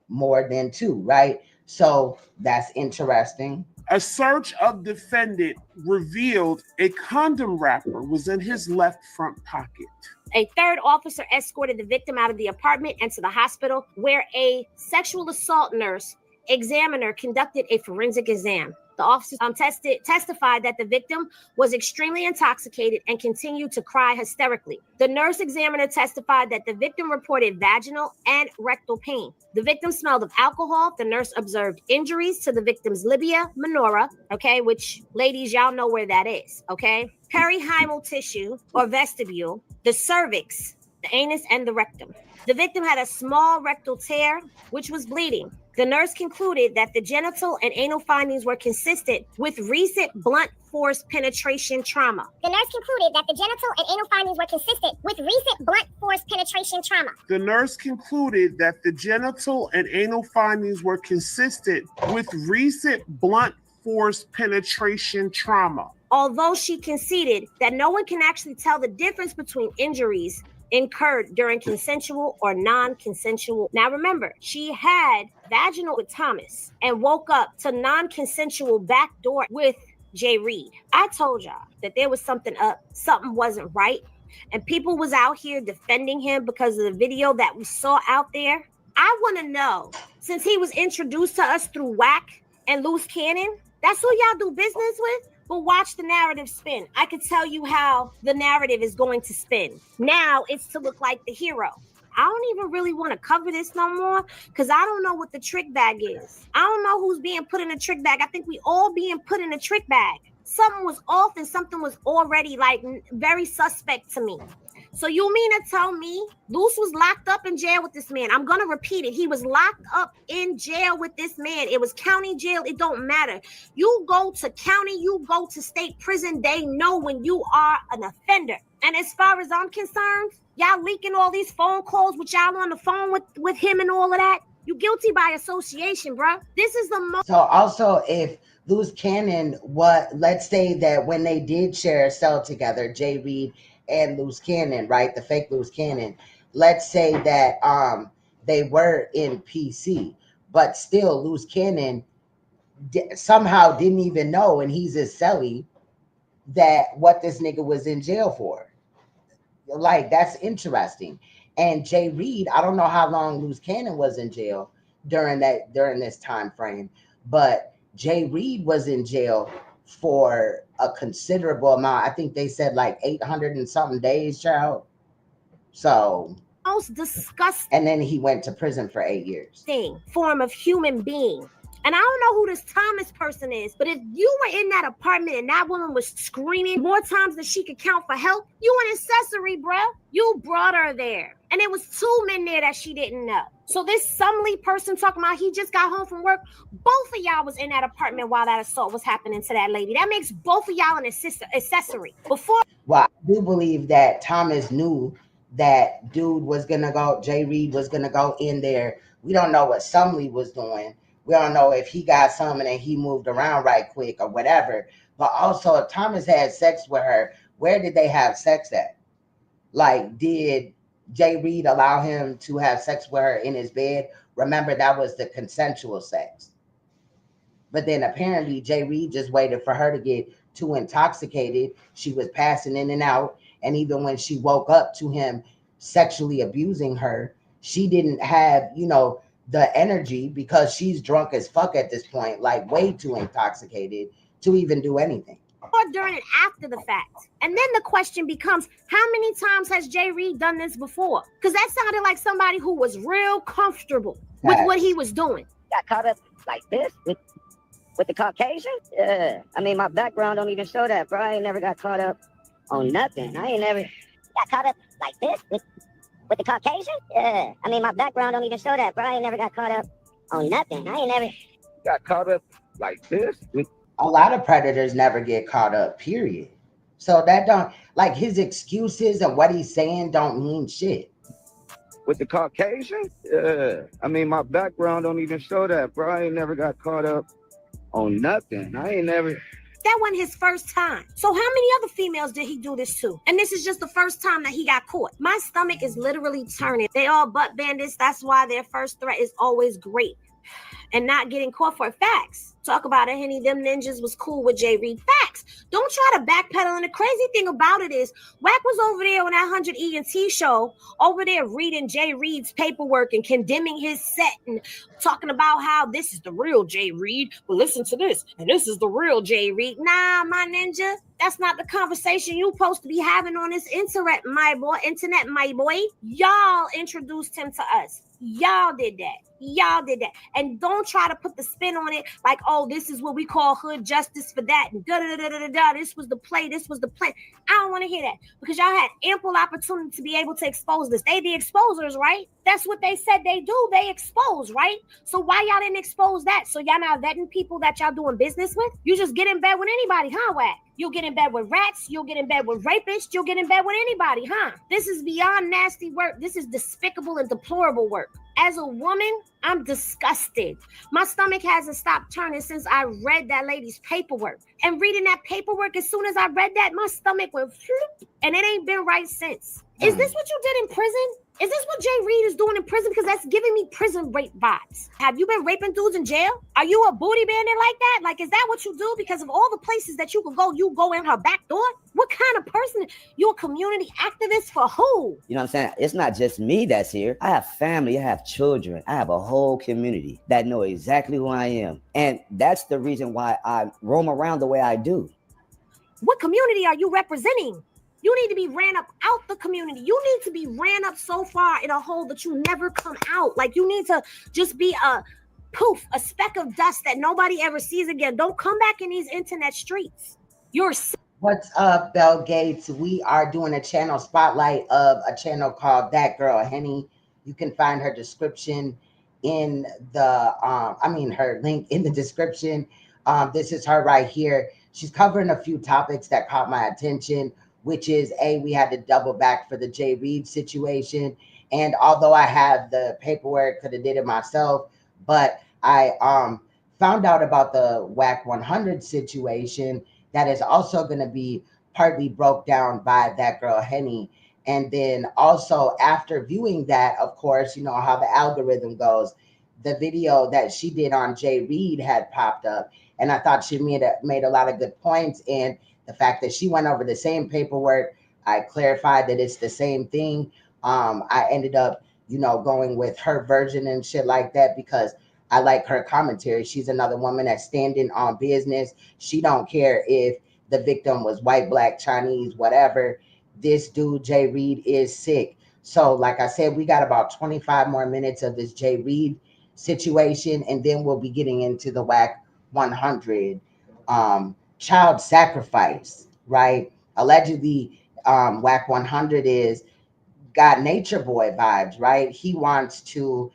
more than two, right? So that's interesting. A search of defendant revealed a condom wrapper was in his left front pocket. A third officer escorted the victim out of the apartment and to the hospital, where a sexual assault nurse examiner conducted a forensic exam. The officers testified that the victim was extremely intoxicated and continued to cry hysterically. The nurse examiner testified that the victim reported vaginal and rectal pain. The victim smelled of alcohol. The nurse observed injuries to the victim's labia minora, okay, which, ladies, y'all know where that is, okay? Perihymal tissue or vestibule, the cervix, the anus, and the rectum. The victim had a small rectal tear, which was bleeding. The nurse concluded that the genital and anal findings were consistent with recent blunt force penetration trauma. The nurse concluded that the genital and anal findings were consistent with recent blunt force penetration trauma. The nurse concluded that the genital and anal findings were consistent with recent blunt force penetration trauma. Although she conceded that no one can actually tell the difference between injuries incurred during consensual or non-consensual. Now remember, she had vaginal with Thomas and woke up to non-consensual backdoor with Jay Reed. I told y'all that there was something up, something wasn't right, and people was out here defending him because of the video that we saw out there. I want to know, since he was introduced to us through Wack and Loose Cannon, that's who y'all do business with? But watch the narrative spin. I can tell you how the narrative is going to spin. Now it's to look like the hero. I don't even really want to cover this no more because I don't know what the trick bag is. I don't know who's being put in a trick bag. I think we all being put in a trick bag. Something was off and something was already like very suspect to me. So you mean to tell me Luce was locked up in jail with this man? I'm going to repeat it. He was locked up in jail with this man. It was county jail. It don't matter. You go to county, you go to state prison. They know when you are an offender. And as far as I'm concerned, y'all leaking all these phone calls with y'all on the phone with him and all of that. You guilty by association, bro. This is the most. So also, if Loose Cannon, let's say that when they did share a cell together, Jay Reed and Loose Cannon, right? The fake Loose Cannon. Let's say that they were in PC, but still Loose Cannon somehow didn't even know, and he's a celly, that what this nigga was in jail for. Like, that's interesting. And Jay Reed, I don't know how long Loose Cannon was in jail during this time frame, but Jay Reed was in jail for a considerable amount. I think they said like 800 and something days, child. So most disgusting. And then he went to prison for 8 years. Form of human being. And I don't know who this Thomas person is, but if you were in that apartment and that woman was screaming more times than she could count for help, you an accessory, bruh. You brought her there. And it was 2 men there that she didn't know. So this Sumley person talking about he just got home from work, both of y'all was in that apartment while that assault was happening to that lady. That makes both of y'all an accessory. Well, I do believe that Thomas knew that dude was going to go, Jay Reed was going to go in there. We don't know what Sumley was doing. We don't know if he got something and he moved around right quick or whatever. But also, if Thomas had sex with her, where did they have sex at? Like, did Jay Reed allow him to have sex with her in his bed? Remember, that was the consensual sex. But then apparently Jay Reed just waited for her to get too intoxicated. She was passing in and out. And even when she woke up to him sexually abusing her, she didn't have, the energy, because she's drunk as fuck at this point, like way too intoxicated to even do anything. Or during and after the fact. And then the question becomes, how many times has Jay Reed done this before? Because that sounded like somebody who was real comfortable with what he was doing. Got caught up like this with the Caucasian? Yeah. I mean, my background don't even show that, bro. I ain't never got caught up on nothing. I ain't never got caught up like this with the Caucasian? Yeah. I mean, my background don't even show that, bro. I ain't never got caught up on nothing. I ain't never got caught up like this with. A lot of predators never get caught up, period. So that don't, like, his excuses and what he's saying don't mean shit. With the Caucasian? Yeah. I mean, my background don't even show that, bro. I ain't never got caught up on nothing. I ain't never. That wasn't his first time. So how many other females did he do this to? And this is just the first time that he got caught. My stomach is literally turning. They all butt bandits. That's why their first threat is always great. and not getting caught for facts. Talk about it, Henny. Them ninjas was cool with Jay Reed. Facts. Don't try to backpedal. And the crazy thing about it is, Wack was over there on that 100 E&T show, over there reading Jay Reed's paperwork and condemning his set and talking about how this is the real Jay Reed. But listen to this, and this is the real Jay Reed. Nah, my ninja, that's not the conversation you supposed to be having on this internet, my boy. Y'all introduced him to us. Y'all did that. Y'all did that. And don't try to put the spin on it like, oh, this is what we call hood justice for that. And da-da-da-da-da-da. This was the play. This was the plan. I don't want to hear that because y'all had ample opportunity to be able to expose this. They the exposers, right? That's what they said they do. They expose, right? So why y'all didn't expose that? So y'all not vetting people that y'all doing business with? You just get in bed with anybody, huh, Wack? You'll get in bed with rats. You'll get in bed with rapists. You'll get in bed with anybody, huh? This is beyond nasty work. This is despicable and deplorable work. As a woman, I'm disgusted. My stomach hasn't stopped turning since I read that lady's paperwork. And reading that paperwork, as soon as I read that, my stomach went floop, and it ain't been right since. Is this what you did in prison? Is this what Jay Reed is doing in prison? Because that's giving me prison rape vibes. Have you been raping dudes in jail? Are you a booty bandit like that? Like, is that what you do? Because of all the places that you could go, you go in her back door? What kind of person? You a community activist for who? You know what I'm saying? It's not just me that's here. I have family, I have children, I have a whole community that know exactly who I am. And that's the reason why I roam around the way I do. What community are you representing? You need to be ran up out the community. You need to be ran up so far in a hole that you never come out. Like, you need to just be a poof, a speck of dust that nobody ever sees again. Don't come back in these internet streets. You're What's up, Bell Gates? We are doing a channel spotlight of a channel called That Girl Henny. You can find her description in the, her link in the description. This is her right here. She's covering a few topics that caught my attention, which is we had to double back for the Jay Reed situation. And although I have the paperwork, could have did it myself, but I found out about the Wack 100 situation that is also going to be partly broke down by That Girl Henny. And then also after viewing that, of course, you know how the algorithm goes. The video that she did on Jay Reed had popped up, and I thought she made a lot of good points. And the fact that she went over the same paperwork, I clarified that it's the same thing. I ended up, going with her version and shit like that because I like her commentary. She's another woman that's standing on business. She don't care if the victim was white, black, Chinese, whatever. This dude, Jay Reed, is sick. So like I said, we got about 25 more minutes of this Jay Reed situation, and then we'll be getting into the Wack 100 child sacrifice, right? Allegedly, Wack 100 is got NATUREBOY vibes, right? He wants to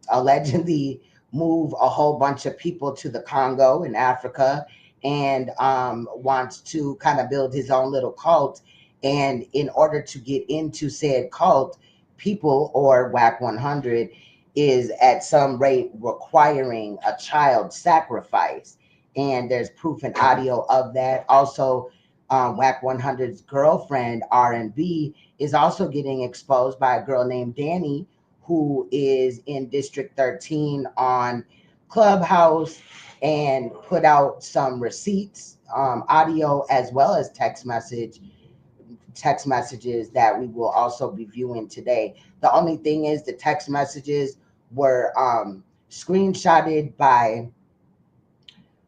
allegedly move a whole bunch of people to the Congo in Africa, and wants to kind of build his own little cult. And in order to get into said cult, people, or Wack 100, is at some rate requiring a child sacrifice. And there's proof and audio of that. Also, Wack 100's girlfriend, R&B, is also getting exposed by a girl named DANNI, who is in District 13 on Clubhouse, and put out some receipts, audio, as well as text messages that we will also be viewing today. The only thing is the text messages were screenshotted by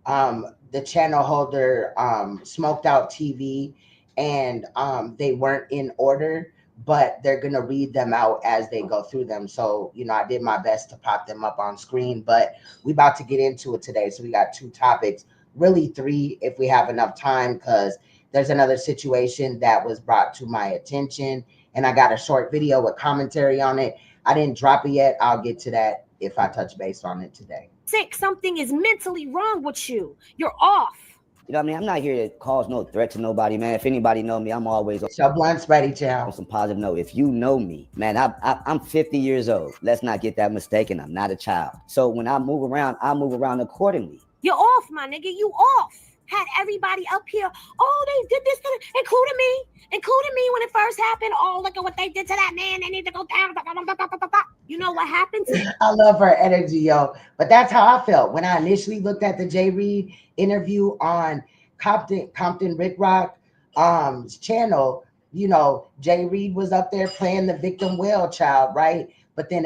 the channel holder, Smoked Out TV, and they weren't in order, but they're going to read them out as they go through them. So, I did my best to pop them up on screen, but we about to get into it today. So we got 2 topics, really 3 if we have enough time, because there's another situation that was brought to my attention, and I got a short video with commentary on it. I didn't drop it yet. I'll get to that if I touch base on it today. Sick. Something is mentally wrong with you. You're off. You know what I mean? I'm not here to cause no threat to nobody, man. If anybody know me, I'm always so blunt's ready, child. On some positive note. If you know me, man, I'm 50 years old. Let's not get that mistaken. I'm not a child. So when I move around accordingly. You're off, my nigga. You off. had everybody up here. Oh, they did this, including me when it first happened. Oh, look at what they did to that man. They need to go down. You know what happened to me? I love her energy, yo. But that's how I felt when I initially looked at the Jay Reed interview on Compton Rick Rock channel. You know, Jay Reed was up there playing the victim well child, right? But then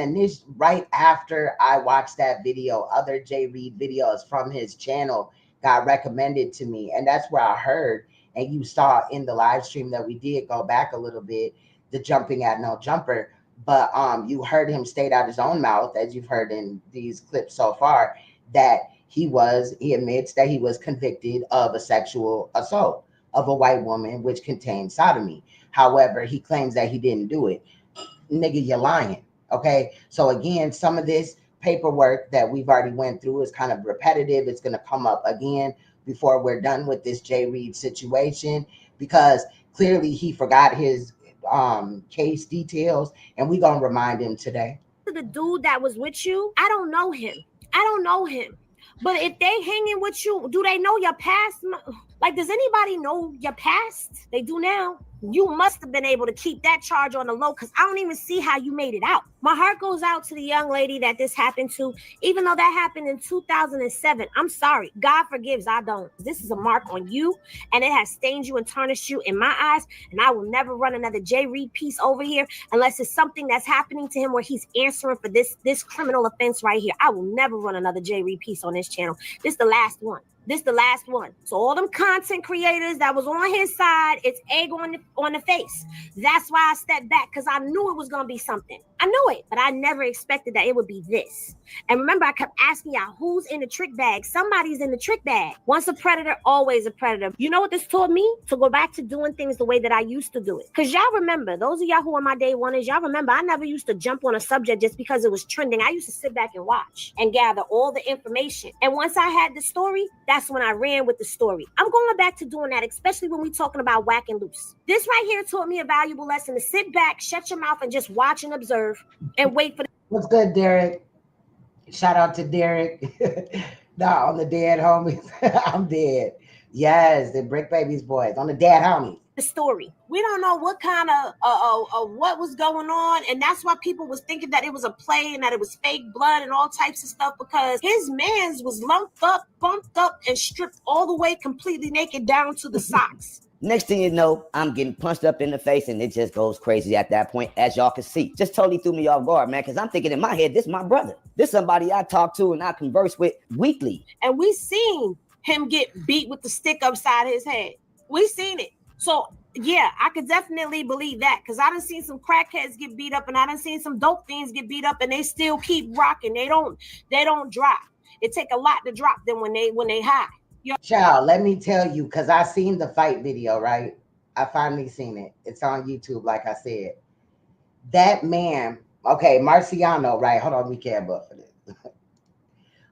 right after I watched that video, other Jay Reed videos from his channel got recommended to me. And that's where I heard, and you saw in the live stream that we did go back a little bit, the jumping at no jumper. But you heard him state out his own mouth, as you've heard in these clips so far, that he admits that he was convicted of a sexual assault of a white woman, which contained sodomy. However, he claims that he didn't do it. Nigga, you're lying. Okay. So again, some of this paperwork that we've already went through is kind of repetitive. It's going to come up again before we're done with this Jay Reed situation, because clearly he forgot his case details, and we're going to remind him today. The dude that was with you, I don't know him. But if they hanging with you, do they know your past? Like, does anybody know your past? They do now. You must have been able to keep that charge on the low, because I don't even see how you made it out. My heart goes out to the young lady that this happened to, even though that happened in 2007. I'm sorry. God forgives. I don't. This is a mark on you, and it has stained you and tarnished you in my eyes, and I will never run another Jay Reed piece over here unless it's something that's happening to him where he's answering for this criminal offense right here. I will never run another Jay Reed piece on this channel. This is the last one. So all them content creators that was on his side, it's egg on the face. That's why I stepped back, because I knew it was going to be something. I knew it, but I never expected that it would be this. And remember, I kept asking y'all, who's in the trick bag? Somebody's in the trick bag. Once a predator, always a predator. You know what this taught me? To go back to doing things the way that I used to do it. Because y'all remember, those of y'all who are my day oneers, y'all remember, I never used to jump on a subject just because it was trending. I used to sit back and watch and gather all the information. And once I had the story, that's when I ran with the story. I'm going back to doing that, especially when we're talking about Wack and LUCE. This right here taught me a valuable lesson to sit back, shut your mouth, and just watch and observe and wait for the— What's good, Derek? Shout out to Derek. Nah, on the dead homies. I'm dead. Yes, the Brick Babies boys on the dead homies. The story. We don't know what kind of what was going on, and that's why people was thinking that it was a play and that it was fake blood and all types of stuff, because his man's was lumped up, bumped up, and stripped all the way completely naked down to the socks. Next thing you know, I'm getting punched up in the face, and it just goes crazy at that point, as y'all can see. Just totally threw me off guard, man, because I'm thinking in my head, this is my brother. This is somebody I talk to and I converse with weekly. And we seen him get beat with the stick upside his head. We seen it. So, yeah, I could definitely believe that, because I done seen some crackheads get beat up, and I done seen some dope things get beat up, and they still keep rocking. They don't drop. It take a lot to drop them when they high. Child, let me tell you, because I seen the fight video, right? I finally seen it. It's on YouTube, like I said. That man, okay, Marciano, right? Hold on, we can't butt for this.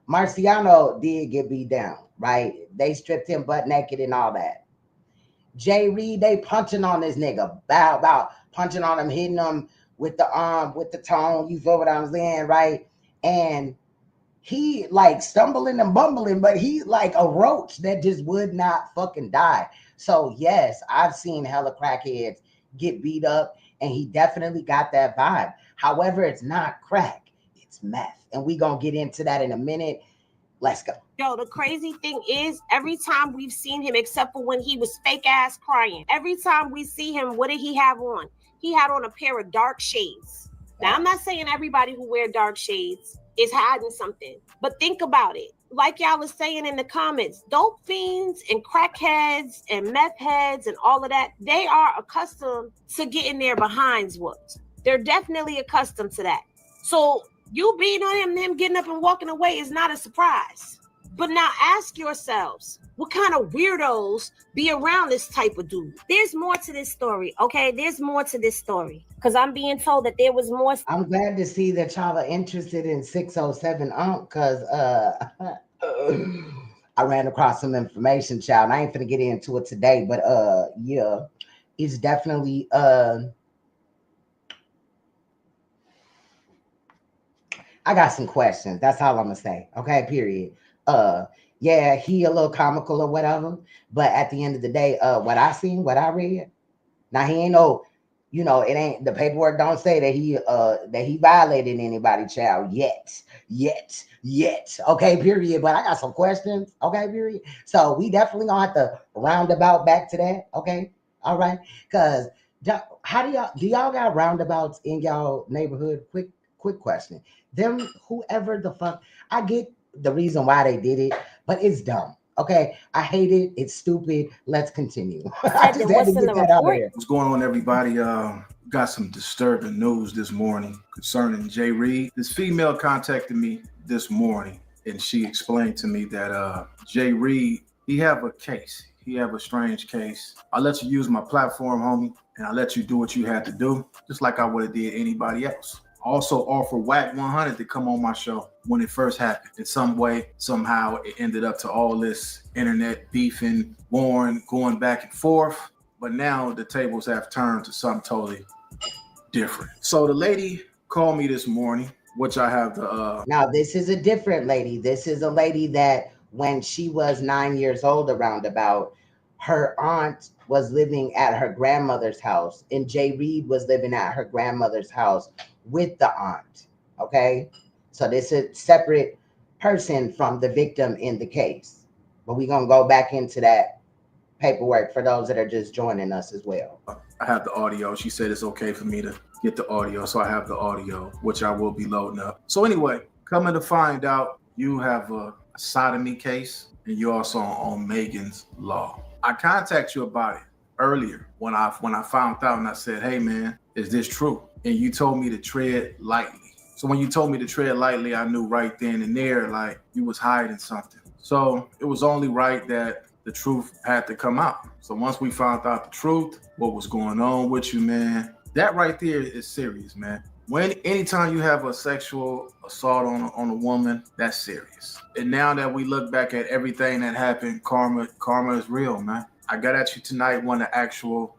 Marciano did get beat down, right? They stripped him butt naked and all that. Jay Reed, they punching on this nigga, bow, punching on him, hitting him with the arm, with the tone. You feel what I'm saying, right? And he like stumbling and bumbling, but he like a roach that just would not fucking die. So yes, I've seen hella crackheads get beat up, and he definitely got that vibe. However, it's not crack, it's meth. And we gonna get into that in a minute. Let's go. Yo, the crazy thing is, every time we've seen him, except for when he was fake ass crying, every time we see him, what did he have on? He had on a pair of dark shades. Now, I'm not saying everybody who wear dark shades is hiding something, but think about it. Like y'all was saying in the comments, dope fiends and crackheads and meth heads and all of that, they are accustomed to getting their behinds whooped. They're definitely accustomed to that. So you being on him getting up and walking away is not a surprise. But now ask yourselves, what kind of weirdos be around this type of dude? There's more to this story, okay? There's more to this story, because I'm being told that there was more. I'm glad to see that y'all are interested in 607 because I ran across some information, child. And I ain't finna get into it today, but yeah, it's definitely I got some questions. That's all I'm gonna say. Okay, period. Yeah, he a little comical or whatever. But at the end of the day, what I seen, what I read, now he ain't no, it ain't the paperwork don't say that he violated anybody, child, yet. Okay, period. But I got some questions. Okay, period. So we definitely gonna have to roundabout back to that. Okay, all right. Cause how do y'all got roundabouts in y'all neighborhood? Quick question. Them whoever the fuck, I get the reason why they did it, but it's dumb. Okay, I hate it. It's stupid. Let's continue. I Said just that had to what's in get the that out of report? here. What's going on, everybody? Got some disturbing news this morning concerning Jay Reed. This female contacted me this morning, and she explained to me that Jay Reed, he have a case. He have a strange case. I'll let you use my platform, homie, and I'll let you do what you had to do, just like I would have did anybody else. I also offer Wack 100 to come on my show when it first happened. In some way, somehow, it ended up to all this internet beefing, warring, going back and forth. But now the tables have turned to something totally different. So the lady called me this morning, which I have the Now, this is a different lady. This is a lady that when she was 9 years old, around about, her aunt was living at her grandmother's house, and Jay Reed was living at her grandmother's house with the aunt. Okay. So this is a separate person from the victim in the case. But we're going to go back into that paperwork for those that are just joining us as well. I have the audio. She said it's okay for me to get the audio, so I have the audio, which I will be loading up. So anyway, coming to find out, you have a sodomy case, and you're also on Megan's Law. I contacted you about it earlier when I found out, and I said, hey man, is this true? And you told me to tread lightly. So when you told me to tread lightly, I knew right then and there, like you was hiding something. So it was only right that the truth had to come out. So once we found out the truth, what was going on with you, man, that right there is serious, man. Anytime you have a sexual assault on a woman, that's serious. And now that we look back at everything that happened, karma is real, man. I got at you tonight when the actual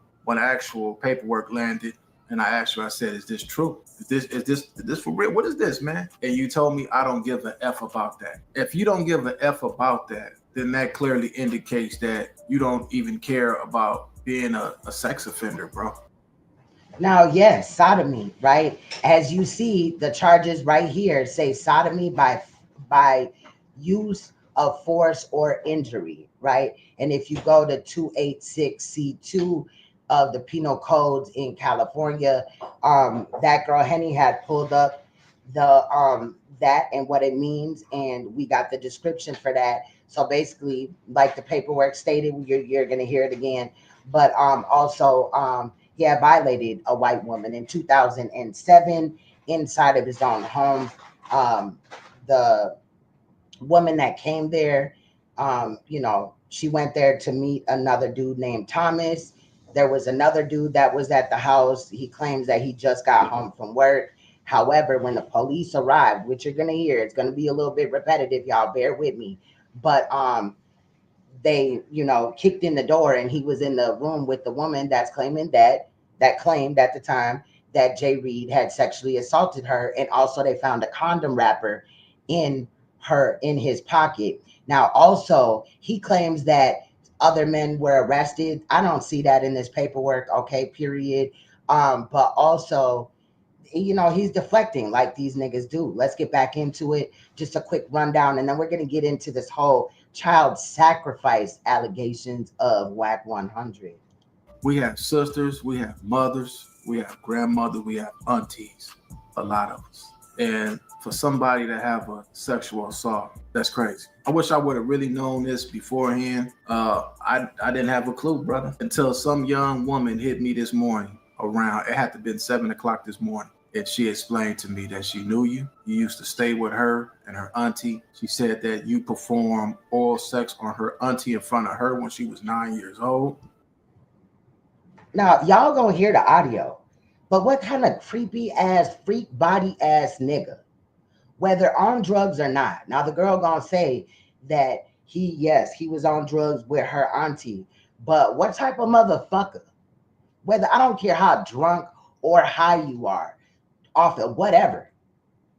paperwork landed, and I asked you, I said, is this true? Is this for real? What is this, man? And you told me I don't give an F about that. If you don't give an F about that, then that clearly indicates that you don't even care about being a sex offender, bro. Now, yes, sodomy, right? As you see, the charges right here say sodomy by use of force or injury, right? And if you go to 286C2 of the penal codes in California, that girl Henny had pulled up the that and what it means, and we got the description for that. So basically, like the paperwork stated, you're gonna hear it again, but also yeah, violated a white woman in 2007 inside of his own home. The woman that came there, she went there to meet another dude named Thomas. There was another dude that was at the house. He claims that he just got home from work. However, when the police arrived, which you're going to hear, it's going to be a little bit repetitive, y'all, bear with me. But they, kicked in the door, and he was in the room with the woman that's claiming that claimed at the time that Jay Reed had sexually assaulted her. And also they found a condom wrapper in his pocket. Now, also, he claims that other men were arrested. I don't see that in this paperwork. Okay, period. But also, he's deflecting like these niggas do. Let's get back into it. Just a quick rundown, and then we're going to get into this whole child sacrifice allegations of Wack 100. We have sisters, we have mothers, we have grandmothers, we have aunties, a lot of us. And for somebody to have a sexual assault, that's crazy. I wish I would have really known this beforehand. I didn't have a clue, brother, until some young woman hit me this morning around, it had to have been 7 o'clock this morning. And she explained to me that she knew you. You used to stay with her and her auntie. She said that you performed oral sex on her auntie in front of her when she was 9 years old. Now, y'all gonna hear the audio, but what kind of creepy ass, freak body ass nigga, whether on drugs or not. Now, the girl gonna say that he was on drugs with her auntie, but what type of motherfucker, whether, I don't care how drunk or high you are, off of whatever,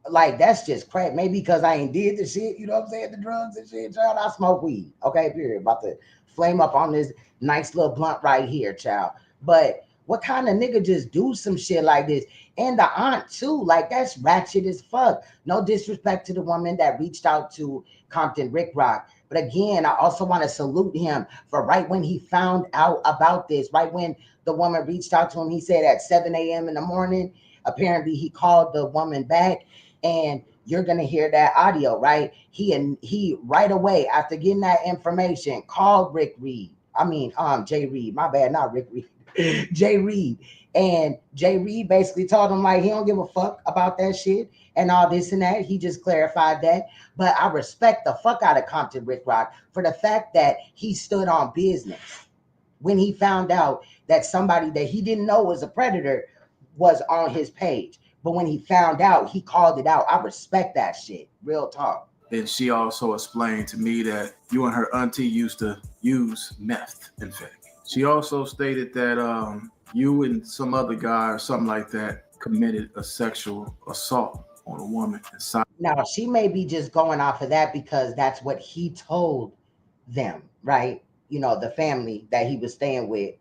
Like, that's just crap. Maybe because I ain't did the shit, you know what I'm saying? The drugs and shit, child. I smoke weed. Okay, period. About to flame up on this nice little blunt right here, child. But what kind of nigga just do some shit like this? And the aunt too, like that's ratchet as fuck. No disrespect to the woman that reached out to Compton Rick Rock. But again, I also want to salute him for right when he found out about this, right when the woman reached out to him, he said at 7 a.m. in the morning, apparently he called the woman back, and you're going to hear that audio, right? He right away after getting that information called Rick Reed. I mean, Jay Reed, my bad, not Rick Reed. Jay Reed. And Jay Reed basically told him like he don't give a fuck about that shit and all this and that. He just clarified that. But I respect the fuck out of Compton Rick Rock for the fact that he stood on business when he found out that somebody that he didn't know was a predator was on his page. But when he found out, he called it out. I respect that shit. Real talk. And she also explained to me that you and her auntie used to use meth, in fact. She also stated that you and some other guy or something like that committed a sexual assault on a woman inside. Now, she may be just going off of that because that's what he told them, right? You know, the family that he was staying with,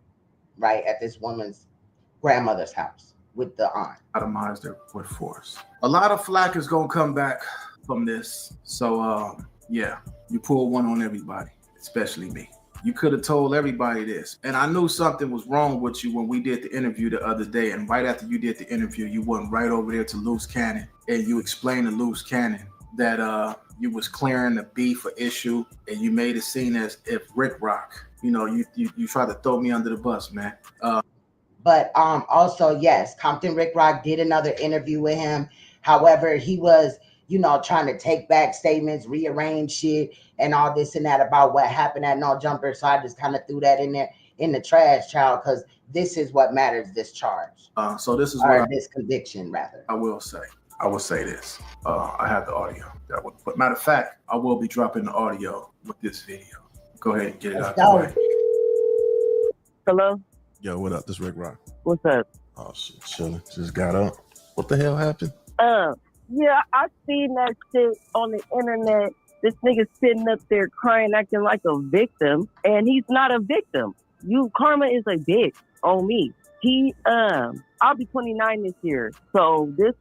right, at this woman's grandmother's house with the aunt. Atomized her with force. A lot of flack is going to come back from this. So, yeah, you pull one on everybody, especially me. You could have told everybody this. And I knew something was wrong with you when we did the interview the other day. And right after you did the interview, you went right over there to Loose Cannon. And you explained to Loose Cannon that you was clearing the beef or issue. And you made it seem as if Rick Rock, you know, you tried to throw me under the bus, man. But also, yes, Compton Rick Rock did another interview with him. However, he was, you know, trying to take back statements, rearrange shit, and all this and that about what happened at No Jumper. So I just kind of threw that in there in the trash, child, because this is what matters, this charge. So this is or this conviction, rather. I will say this. I have the audio. But matter of fact, I will be dropping the audio with this video. Go ahead and get it out the way. Hello? Yo, what up? This Rick Rock. What's up? Oh, shit, chilling. Just got up. What the hell happened? Yeah, I seen that shit on the internet. This nigga sitting up there crying, acting like a victim, and he's not a victim. Karma is a bitch on me. I'll be 29 this year. So this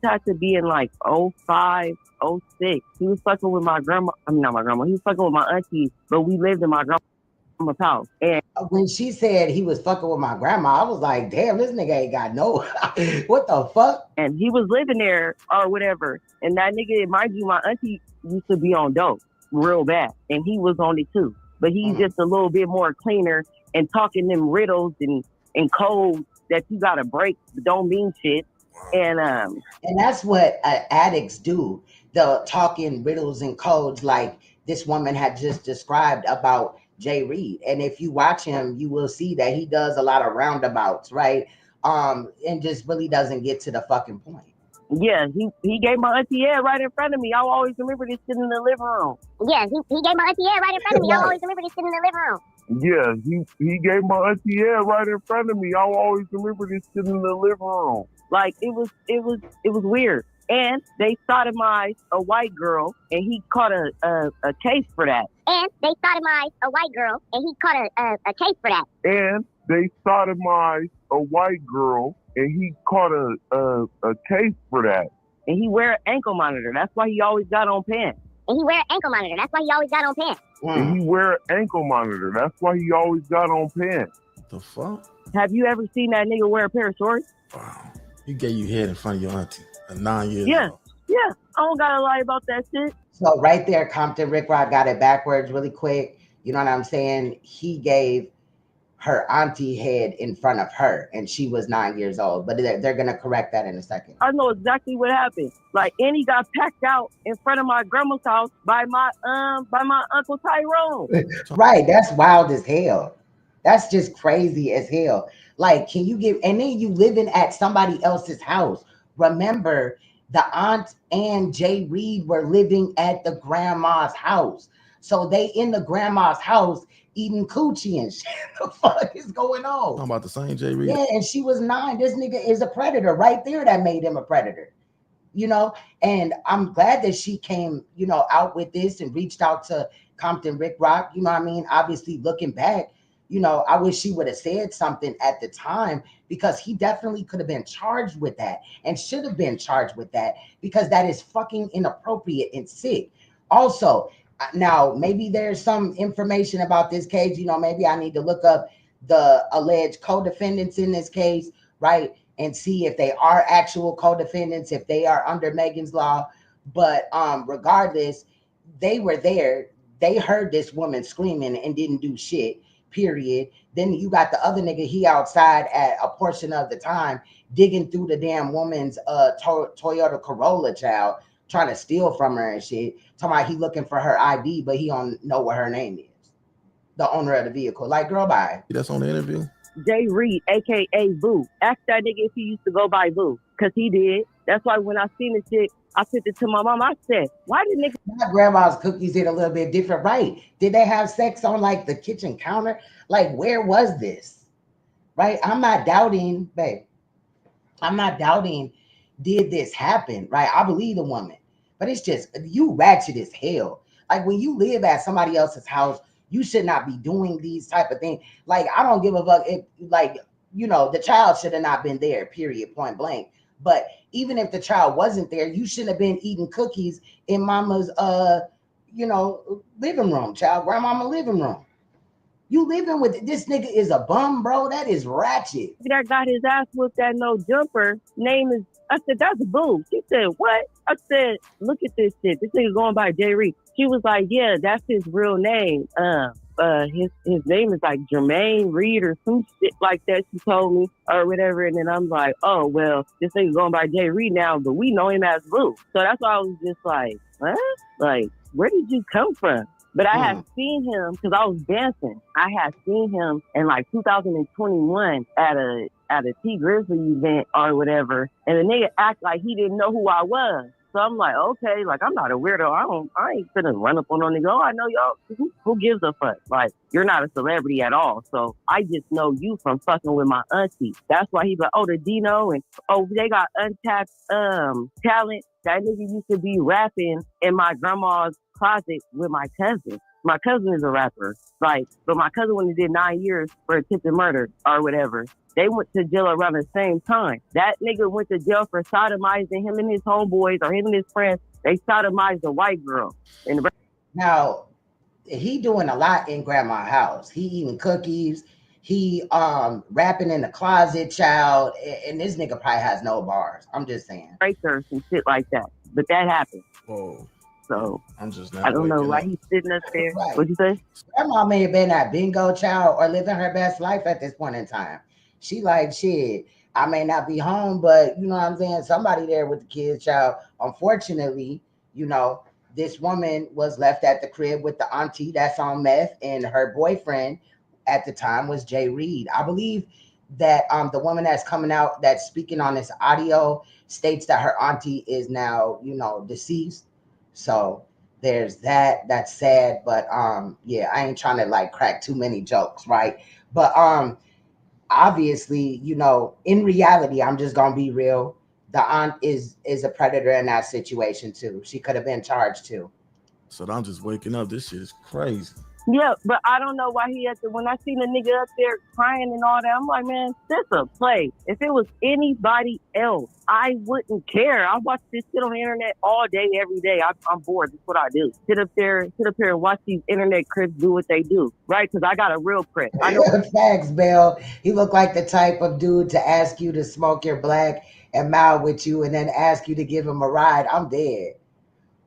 had to be in like 05, 06. He was fucking with my grandma. I mean, not my grandma. He was fucking with my auntie, but we lived in my grandma's house. And when she said he was fucking with my grandma, I was like, damn, this nigga ain't got no, what the fuck? And he was living there or whatever. And that nigga, mind you, my auntie used to be on dope real bad. And he was on it too. But he's just a little bit more cleaner and talking them riddles and codes that you gotta break, but don't mean shit. And that's what addicts do. The talking riddles and codes like this woman had just described about Jay Reed. And if you watch him, you will see that he does a lot of roundabouts, right? And just really doesn't get to the fucking point. Yeah, he gave my auntie head right in front of me. I'll always remember this shit in the living room. Yeah, he gave my auntie head right in front of me. I'll always remember this shit in the living room. Yeah, he gave my auntie head right in front of me. I'll always remember this shit in the living room. Like it was weird. And they sodomized a white girl, and he caught a case for that. And they sodomized a white girl, and he caught a case for that. And they sodomized a white girl, and he caught a case for that. And he wear an ankle monitor. That's why he always got on pants. And he wear an ankle monitor. That's why he always got on pants. And he wear an ankle monitor. That's why he always got on pants. What the fuck? Have you ever seen that nigga wear a pair of shorts? Wow. He gave you head in front of your auntie at 9 years old. Yeah. I don't gotta lie about that shit. So right there, Compton Rick Rock got it backwards really quick. You know what I'm saying? He gave her auntie head in front of her, and she was 9 years old. But they're gonna correct that in a second. I know exactly what happened. Like, and he got packed out in front of my grandma's house by my Uncle Tyrone. Right, that's wild as hell. That's just crazy as hell. Like, can you give? And then you living at somebody else's house. Remember, the aunt and Jay Reed were living at the grandma's house. So they in the grandma's house eating coochie and shit. The fuck is going on? Talking about the same Jay Reed. Yeah, and she was 9. This nigga is a predator right there that made him a predator. you know, and I'm glad that she came, you know, out with this and reached out to Compton Rick Rock, you know what I mean? Obviously, looking back, you know, I wish she would have said something at the time, because he definitely could have been charged with that and should have been charged with that, because that is fucking inappropriate and sick. Also, now maybe there's some information about this case, you know, maybe I need to look up the alleged co-defendants in this case, right? And see if they are actual co-defendants, if they are under Megan's law. But regardless, they were there. They heard this woman screaming and didn't do shit, period. Then you got the other nigga, he outside at a portion of the time, digging through the damn woman's Toyota Corolla, child, trying to steal from her and shit. Talking about he looking for her ID, but he don't know what her name is. The owner of the vehicle. Like, girl, bye. That's on the interview. Jay Reed, aka Boo. Ask that nigga if he used to go by Boo, because he did. That's why when I seen the shit, I sent it to my mom. I said, why did nigga... My grandma's cookies hit a little bit different, right? Did they have sex on like the kitchen counter? Like, where was this? Right? I'm not doubting, babe. I'm not doubting, did this happen? Right? I believe the woman. But it's just, you ratchet as hell. Like, when you live at somebody else's house, you should not be doing these type of things. Like, I don't give a fuck if, like, you know, the child should have not been there, period, point blank. But even if the child wasn't there, you shouldn't have been eating cookies in mama's, you know, living room, child, grandmama living room. You living with this nigga is a bum, bro. That is ratchet. That got his ass whooped at no jumper. Name is, I said, that's Boo. She said, what? I said, look at this shit. This nigga going by Jay Reed. She was like, yeah, that's his real name. His name is like Jermaine Reed or some shit like that, she told me, or whatever. And then I'm like, oh, well, this nigga going by Jay Reed now, but we know him as Boo. So that's why I was just like, what? Like, where did you come from? But I had seen him, because I was dancing. I had seen him in like 2021 at a T Grizzly event or whatever. And the nigga act like he didn't know who I was. So I'm like, okay, like, I'm not a weirdo. I ain't finna run up on no nigga. Oh, I know y'all. Who gives a fuck? Like, you're not a celebrity at all. So I just know you from fucking with my auntie. That's why he's like, oh, the Dino, and oh, they got untapped talent. That nigga used to be rapping in my grandma's closet with my cousin. My cousin is a rapper. Like, but my cousin, when he did 9 years for attempted murder or whatever, they went to jail around the same time. That nigga went to jail for sodomizing him and his homeboys, or him and his friends. They sodomized a white girl. Now, he doing a lot in grandma's house. He eating cookies. He rapping in the closet, child. And this nigga probably has no bars. I'm just saying. Breakers and shit like that. But that happened. Whoa. So I'm just I don't know why he's sitting up there. Right. What'd you say? Grandma may have been at bingo, child, or living her best life at this point in time. She like, shit, I may not be home, but you know what I'm saying? Somebody there with the kids, child. Unfortunately, you know, this woman was left at the crib with the auntie that's on meth, and her boyfriend at the time was Jay Reed. I believe that the woman that's coming out, that's speaking on this audio, states that her auntie is now, you know, deceased. So there's that. That's sad. But yeah, I ain't trying to like crack too many jokes, right? But obviously, you know, in reality, I'm just gonna be real. The aunt is a predator in that situation too. She could have been charged too. So I'm just waking up. This shit is crazy. Yeah, but I don't know why he had to. When I seen the nigga up there crying and all that, I'm like, man, this a play. If it was anybody else, I wouldn't care. I watch this shit on the internet all day, every day. I'm bored. That's what I do. Sit up there and watch these internet crips do what they do, right? Because I got a real crip. I know. Facts, Bill. He looked like the type of dude to ask you to smoke your black and mild with you, and then ask you to give him a ride. I'm dead.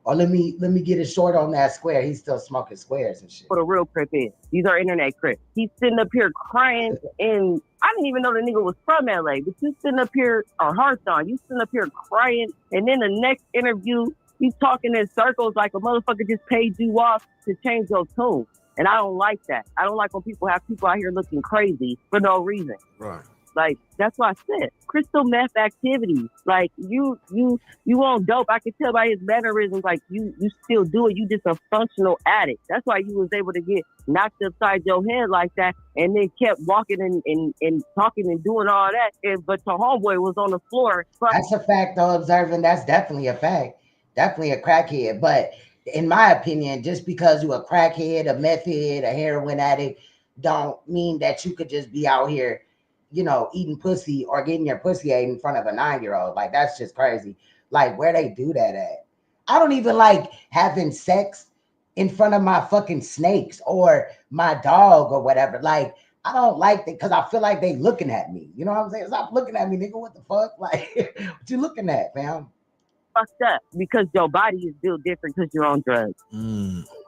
Or let me get a short on that square. He's still smoking squares and shit. What a real crip is. These are internet crips. He's sitting up here crying, and I didn't even know the nigga was from LA, but you sitting up here, or Hearthstone, you sitting up here crying, and then the next interview, you talking in circles like a motherfucker just paid you off to change your tune. And I don't like that. I don't like when people have people out here looking crazy for no reason. Right. Like, that's why I said crystal meth activity. Like, you on dope. I can tell by his mannerisms. Like, you still do it. You just a functional addict. That's why you was able to get knocked upside your head like that, and then kept walking and talking and doing all that. But the homeboy was on the floor. That's a fact, though. Observing, that's definitely a fact. Definitely a crackhead. But in my opinion, just because you a crackhead, a meth head, a heroin addict, don't mean that you could just be out here, you know, eating pussy or getting your pussy ate in front of a 9-year-old. Like, that's just crazy. Like, where they do that at? I don't even like having sex in front of my fucking snakes or my dog or whatever. Like, I don't like that because I feel like they looking at me. You know what I'm saying? Stop looking at me, nigga. What the fuck? Like, what you looking at, fam? Fucked up because your body is built different because you're on drugs.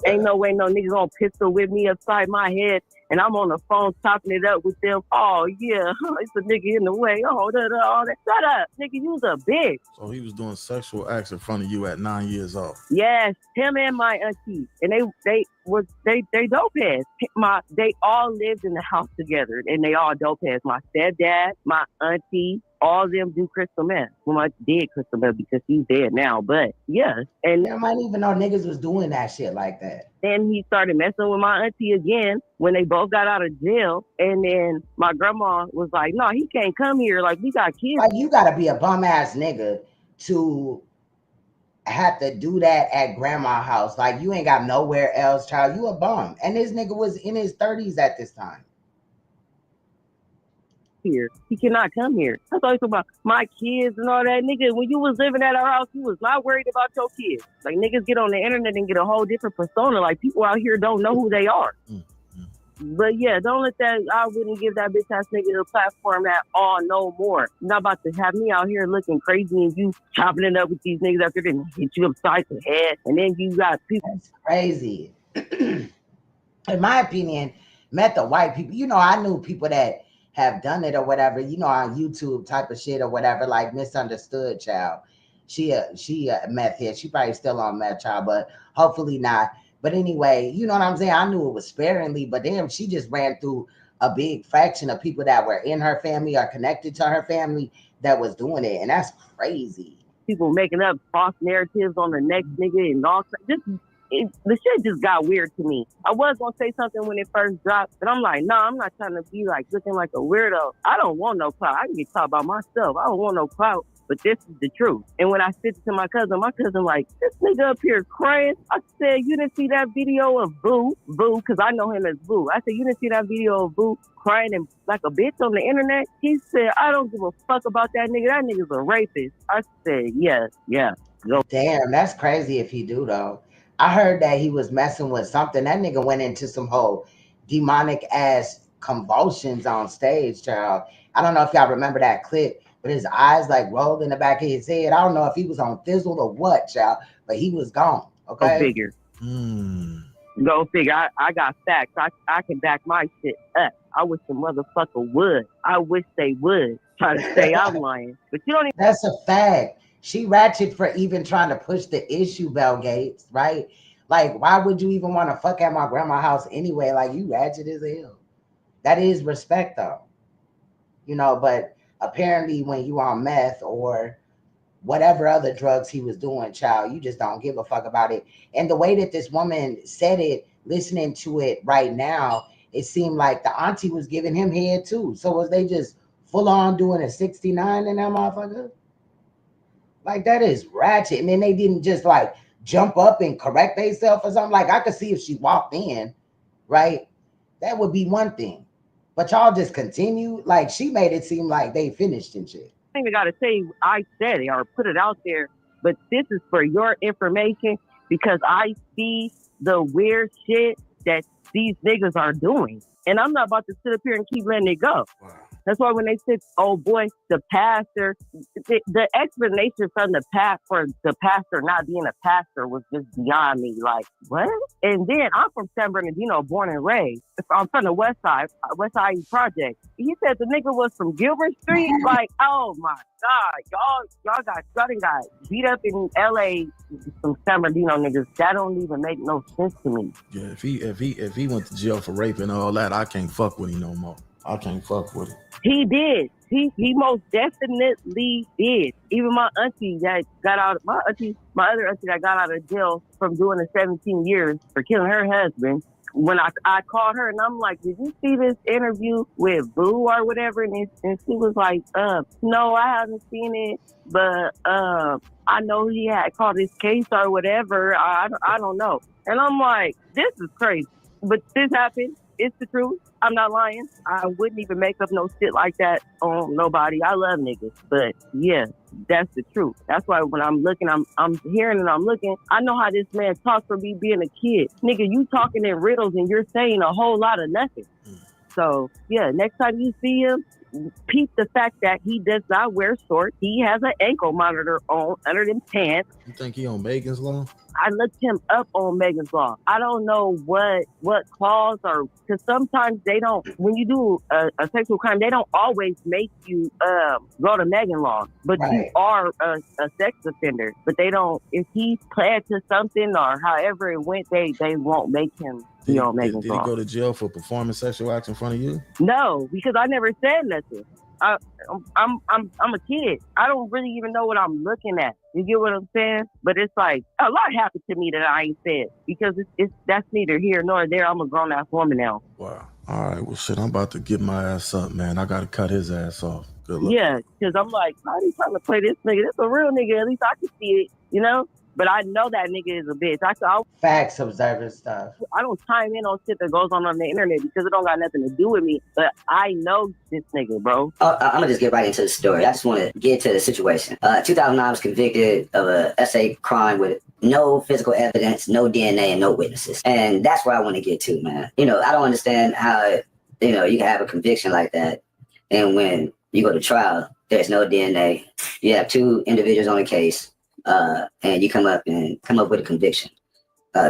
Ain't no way no nigga gonna pistol with me upside my head and I'm on the phone chopping it up with them. Oh yeah, it's a nigga in the way. Oh, all that. Shut up, nigga. You's a bitch. So he was doing sexual acts in front of you at 9 years old. Yes, him and my auntie, and they dope heads. They all lived in the house together, and they all dope heads. My stepdad, my auntie. All of them do crystal meth. Well, I did crystal meth because he's dead now, but yes. And I might even know niggas was doing that shit like that. Then he started messing with my auntie again when they both got out of jail. And then my grandma was like, no, he can't come here. Like, we got kids. Like, you gotta be a bum ass nigga to have to do that at grandma's house. Like, you ain't got nowhere else, child. You a bum. And this nigga was in his 30s at this time. Here, he cannot come here. That's all he's talking about. My kids and all that, nigga. When you was living at our house, you was not worried about your kids. Like, niggas get on the internet and get a whole different persona. Like, people out here don't know who they are. But yeah, don't let that. I wouldn't give that bitch ass nigga the platform at all, no more. You're not about to have me out here looking crazy and you chopping it up with these niggas after they hit you upside the head, and then you got people. That's crazy. In my opinion, met the white people. You know, I knew people that have done it or whatever, you know, on YouTube type of shit or whatever, like Misunderstood child. She a meth head. She probably still on meth, child, but hopefully not. But anyway, you know what I'm saying? I knew it was sparingly, but damn, she just ran through a big fraction of people that were in her family or connected to her family that was doing it. And that's crazy. People making up false narratives on the next nigga and all. The shit just got weird to me. I was gonna say something when it first dropped, but I'm like, nah, I'm not trying to be like looking like a weirdo. I don't want no clout. I can get taught about myself. I don't want no clout, but this is the truth. And when I said it to my cousin like, this nigga up here crying. I said, you didn't see that video of Boo, because I know him as Boo. I said, you didn't see that video of Boo crying and like a bitch on the internet? He said, I don't give a fuck about that nigga. That nigga's a rapist. I said, yeah. Go. Damn, that's crazy if he do though. I heard that he was messing with something. That nigga went into some whole demonic ass convulsions on stage, child. I don't know if y'all remember that clip, but his eyes like rolled in the back of his head. I don't know if he was on Thizzle or what, child, but he was gone. Okay. Go figure. Go figure. I got facts. I can back my shit up. I wish the motherfucker would. I wish they would try to say I'm lying, but you don't even. That's a fact. She ratchet for even trying to push the issue, Bell Gates, right? Like, why would you even want to fuck at my grandma's house anyway? Like, you ratchet as hell. That is respect, though. You know, but apparently when you on meth or whatever other drugs he was doing, child, you just don't give a fuck about it. And the way that this woman said it, listening to it right now, it seemed like the auntie was giving him head too. So was they just full on doing a 69 in that motherfucker? Like, that is ratchet. And then they didn't just like jump up and correct themselves or something. Like, I could see if she walked in, right? That would be one thing. But y'all just continue. Like, she made it seem like they finished and shit. I ain't got to say I said it or put it out there, but this is for your information because I see the weird shit that these niggas are doing. And I'm not about to sit up here and keep letting it go. Wow. That's why when they said, oh boy, the pastor, the explanation from the pastor not being a pastor was just beyond me. Like, what? And then I'm from San Bernardino, born and raised. I'm from the West Side Project. He said the nigga was from Gilbert Street. Like, oh my God, y'all done got beat up in LA from San Bernardino niggas. That don't even make no sense to me. Yeah, if he went to jail for rape and all that, I can't fuck with him no more. I can't fuck with it. He did. He most definitely did. Even my auntie that got out, my other auntie that got out of jail from doing the 17 years for killing her husband. When I called her and I'm like, did you see this interview with Boo or whatever? And she was like, no, I haven't seen it, but I know he had caught his case or whatever. I don't know. And I'm like, this is crazy. But this happened. It's the truth. I'm not lying. I wouldn't even make up no shit like that on nobody. I love niggas. But yeah, that's the truth. That's why when I'm looking, I'm hearing and I'm looking, I know how this man talks from me being a kid. Nigga, you talking in riddles and you're saying a whole lot of nothing. So yeah, next time you see him, peep the fact that he does not wear shorts. He has an ankle monitor on under them pants. You think he on Megan's Law? I looked him up on Megan's Law. I don't know what clause or because sometimes they don't. When you do a sexual crime, they don't always make you go to Megan Law, but you are a sex offender. But they don't. If he pled to something or however it went, they won't make him. Did he go to jail for performing sexual acts in front of you? No, because I never said nothing. I'm a kid. I don't really even know what I'm looking at. You get what I'm saying? But it's like a lot happened to me that I ain't said because that's neither here nor there. I'm a grown ass woman now. Wow. All right. Well, shit. I'm about to get my ass up, man. I gotta cut his ass off. Good luck. Yeah, because I'm like, how are you trying to play this nigga? This a real nigga. At least I can see it, you know. But I know that nigga is a bitch. Facts, observing stuff. I don't chime in on shit that goes on the internet because it don't got nothing to do with me. But I know this nigga, bro. I'm gonna just get right into the story. I just want to get to the situation. 2009 was convicted of a SA crime with no physical evidence, no DNA, and no witnesses. And that's where I want to get to, man. You know, I don't understand how, you know, you can have a conviction like that. And when you go to trial, there's no DNA. You have two individuals on the case. And you come up with a conviction.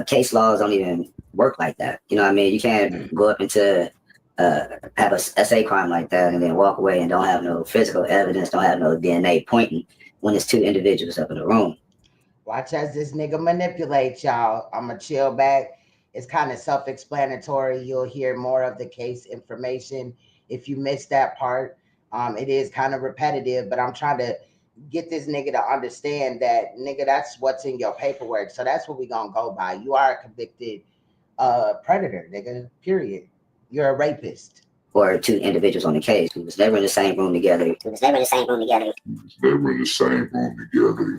Case laws don't even work like that. You know what I mean? You can't go up into have a SA crime like that and then walk away and don't have no physical evidence, don't have no DNA pointing when it's two individuals up in the room. Watch as this nigga manipulate y'all. I'ma chill back. It's kind of self-explanatory. You'll hear more of the case information if you missed that part. It is kind of repetitive, but I'm trying to get this nigga to understand that, nigga, that's what's in your paperwork. So that's what we gonna go by. You are a convicted predator, nigga, period. You're a rapist. Or two individuals on the case who was never in the same room together.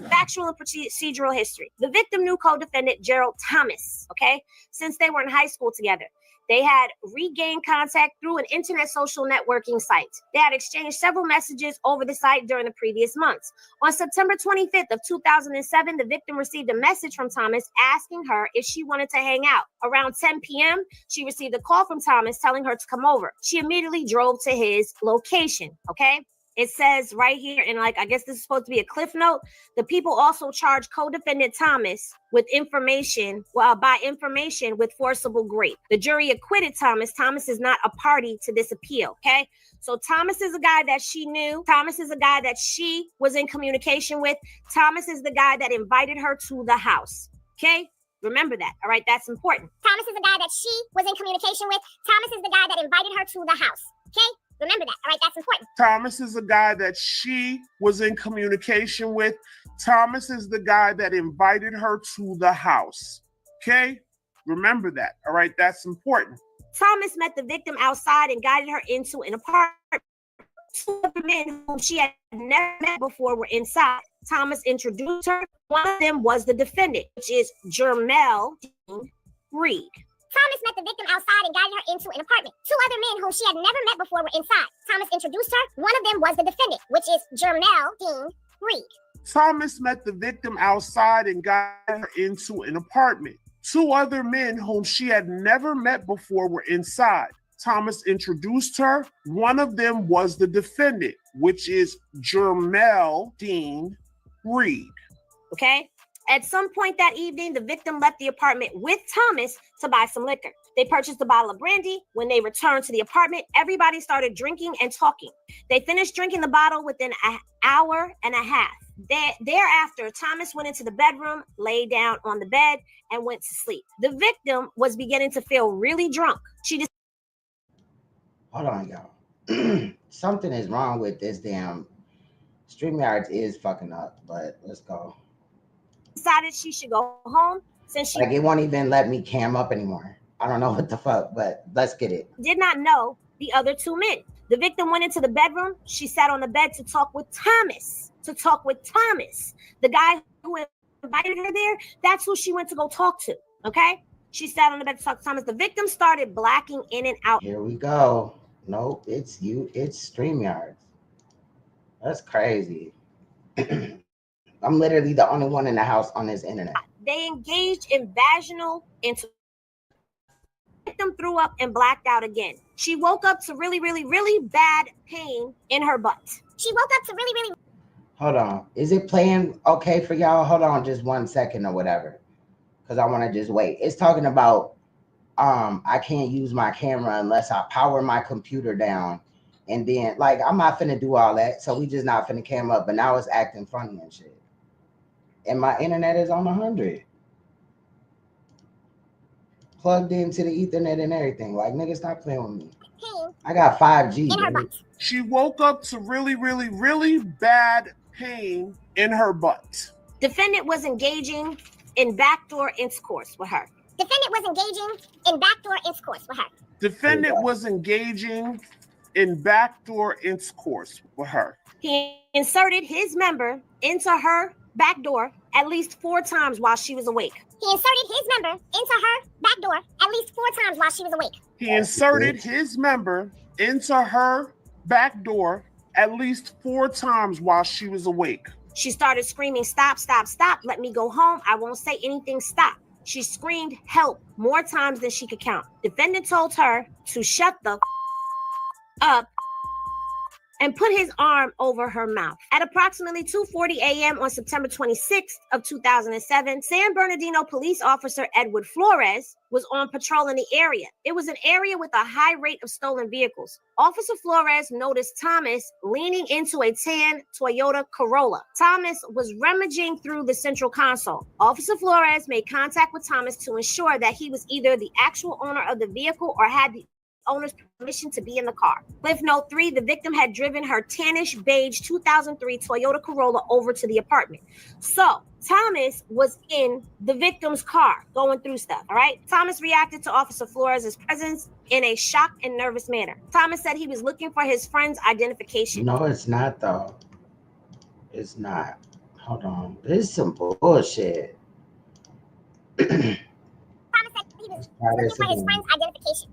Factual and procedural history. The victim knew co-defendant Gerald Thomas, okay, since they were in high school together. They had regained contact through an internet social networking site. They had exchanged several messages over the site during the previous months. On September 25th of 2007, the victim received a message from Thomas asking her if she wanted to hang out. Around 10 p.m., she received a call from Thomas telling her to come over. She immediately drove to his location, okay? It says right here, and like, I guess this is supposed to be a cliff note. The people also charged co-defendant Thomas with information, by information with forcible rape. The jury acquitted Thomas. Thomas is not a party to this appeal, okay? So Thomas is a guy that she knew. Thomas is a guy that she was in communication with. Thomas is the guy that invited her to the house, okay? Remember that, all right? That's important. Thomas is the guy that she was in communication with. Thomas is the guy that invited her to the house, okay? Remember that, all right? That's important. Thomas is a guy that she was in communication with. Thomas is the guy that invited her to the house, okay? Remember that, all right? That's important. Thomas met the victim outside and guided her into an apartment. Two other men whom she had never met before were inside. Thomas introduced her. One of them was the defendant, which is Jermel Reed. Thomas met the victim outside and guided her into an apartment. Two other men whom she had never met before were inside. Thomas introduced her. One of them was the defendant, which is Jermel Reed. Thomas met the victim outside and guided her into an apartment. Two other men whom she had never met before were inside. Thomas introduced her. One of them was the defendant, which is Jermel Reed. Okay? At some point that evening, the victim left the apartment with Thomas to buy some liquor. They purchased a bottle of brandy. When they returned to the apartment, everybody started drinking and talking. They finished drinking the bottle within an hour and a half. Thereafter, Thomas went into the bedroom, lay down on the bed, and went to sleep. The victim was beginning to feel really drunk. Hold on, y'all. Something is wrong with this damn StreamYards is fucking up, but let's go. Decided she should go home since she Like it won't even let me cam up anymore. I don't know what the fuck, but let's get it. did not know the other two men. The victim went into the bedroom. She sat on the bed to talk with Thomas. The guy who invited her there, that's who she went to go talk to. Okay? She sat on the bed to talk to Thomas. The victim started blacking in and out. Here we go. Nope, it's StreamYards. That's crazy. I'm literally the only one in the house on this internet. They engaged in vaginal intercourse. The victim threw up and blacked out again. She woke up to really, really, really bad pain in her butt. Hold on. Is it playing okay for y'all? Hold on just 1 second or whatever. Because I want to just wait. It's talking about I can't use my camera unless I power my computer down. And then, like, I'm not finna do all that. So we just not finna cam up. But now it's acting funny and shit. And my internet is on 100. Plugged into the Ethernet and everything. Like, nigga, stop playing with me. I got 5G. Baby. She woke up to really, really, really bad pain in her butt. Defendant was engaging in backdoor intercourse with her. Defendant was engaging in backdoor intercourse with her. He inserted his member into her backdoor at least 4 times while she was awake. He inserted his member into her backdoor at least 4 times while she was awake. He inserted his member into her backdoor at least 4 times while she was awake. She started screaming, "Stop, stop, stop. Let me go home. I won't say anything. Stop." She screamed help more times than she could count. Defendant told her to shut the up and put his arm over her mouth. At approximately 2:40 a.m. on September 26th of 2007, San Bernardino police officer Edward Flores was on patrol in the area. It was an area with a high rate of stolen vehicles. Officer Flores noticed Thomas leaning into a tan Toyota Corolla. Thomas was rummaging through the central console. Officer Flores made contact with Thomas to ensure that he was either the actual owner of the vehicle or had the owner's permission to be in the car. Cliff note 3, the victim had driven her tannish beige 2003 Toyota Corolla over to the apartment. So Thomas was in the victim's car going through stuff, all right? Thomas reacted to Officer Flores' presence in a shocked and nervous manner. Thomas said he was looking for his friend's identification. No, it's not, though. It's not. Hold on. This is some bullshit.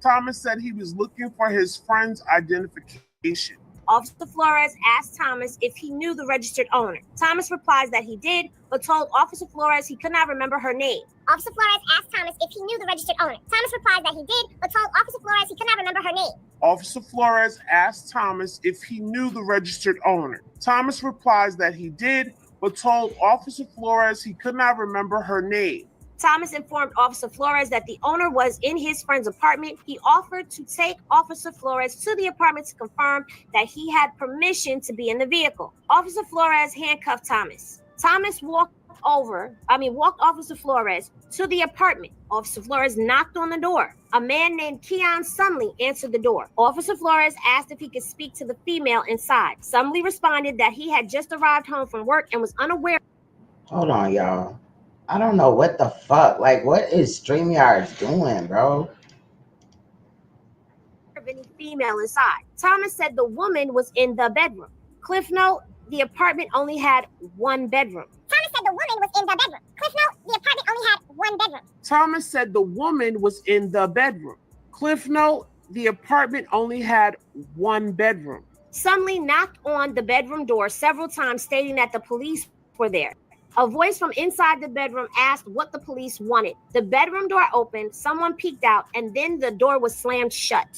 Thomas said he was looking for his friend's identification. Officer Flores asked Thomas if he knew the registered owner. Thomas replies that he did, but told Officer Flores he could not remember her name. Officer Flores asked Thomas if he knew the registered owner. Thomas replies that he did, but told Officer Flores he could not remember her name. Officer Flores asked Thomas if he knew the registered owner. Thomas replies that he did, but told Officer Flores he could not remember her name. Thomas informed Officer Flores that the owner was in his friend's apartment. He offered to take Officer Flores to the apartment to confirm that he had permission to be in the vehicle. Officer Flores handcuffed Thomas. Thomas walked Officer Flores to the apartment. Officer Flores knocked on the door. A man named Keon Sumley answered the door. Officer Flores asked if he could speak to the female inside. Sumley responded that he had just arrived home from work and was unaware. Hold on, y'all. I don't know what the fuck. Like, what is StreamYards doing, bro? Any female inside. Thomas said the woman was in the bedroom. Cliff note, the apartment only had 1 bedroom. Thomas said the woman was in the bedroom. Cliff note, the apartment only had 1 bedroom. Thomas said the woman was in the bedroom. Cliff note, the apartment only had 1 bedroom. Sumley knocked on the bedroom door several times, stating that the police were there. A voice from inside the bedroom asked what the police wanted. The bedroom door opened, someone peeked out, and then the door was slammed shut.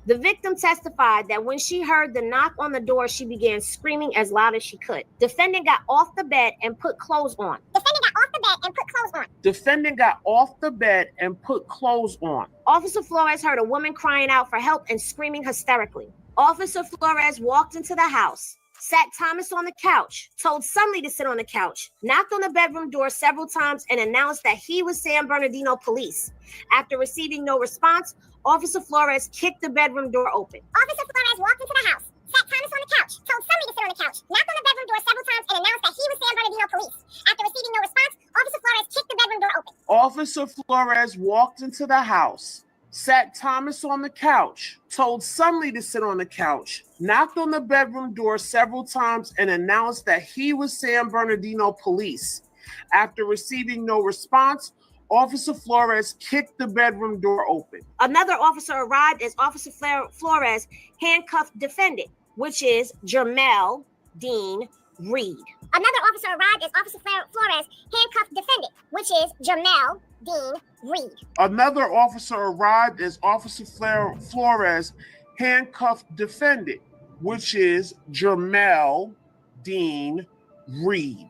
The victim testified that when she heard the knock on the door, she began screaming as loud as she could. Defendant got off the bed and put clothes on. Defendant got off the bed and put clothes on. Officer Flores heard a woman crying out for help and screaming hysterically. Officer Flores walked into the house, sat Thomas on the couch, told Sumley to sit on the couch, knocked on the bedroom door several times, and announced that he was San Bernardino police. After receiving no response, Officer Flores kicked the bedroom door open. Officer Flores Flores walked into the house, sat Thomas on the couch, told somebody to sit on the couch, knocked on the bedroom door several times, and announced that he was San Bernardino police. After receiving no response, Officer Flores kicked the bedroom door open. Officer Flores walked into the house, sat Thomas on the couch, told somebody to sit on the couch, knocked on the bedroom door several times, and announced that he was San Bernardino police. After receiving no response, Officer Flores kicked the bedroom door open. Another officer arrived as Officer Flores handcuffed defendant, which is Jermel Dean Reed. Another officer arrived as Officer Flores handcuffed defendant, which is Jermel Dean Reed. Another officer arrived as Officer Flores handcuffed defendant, which is Jermel Dean Reed.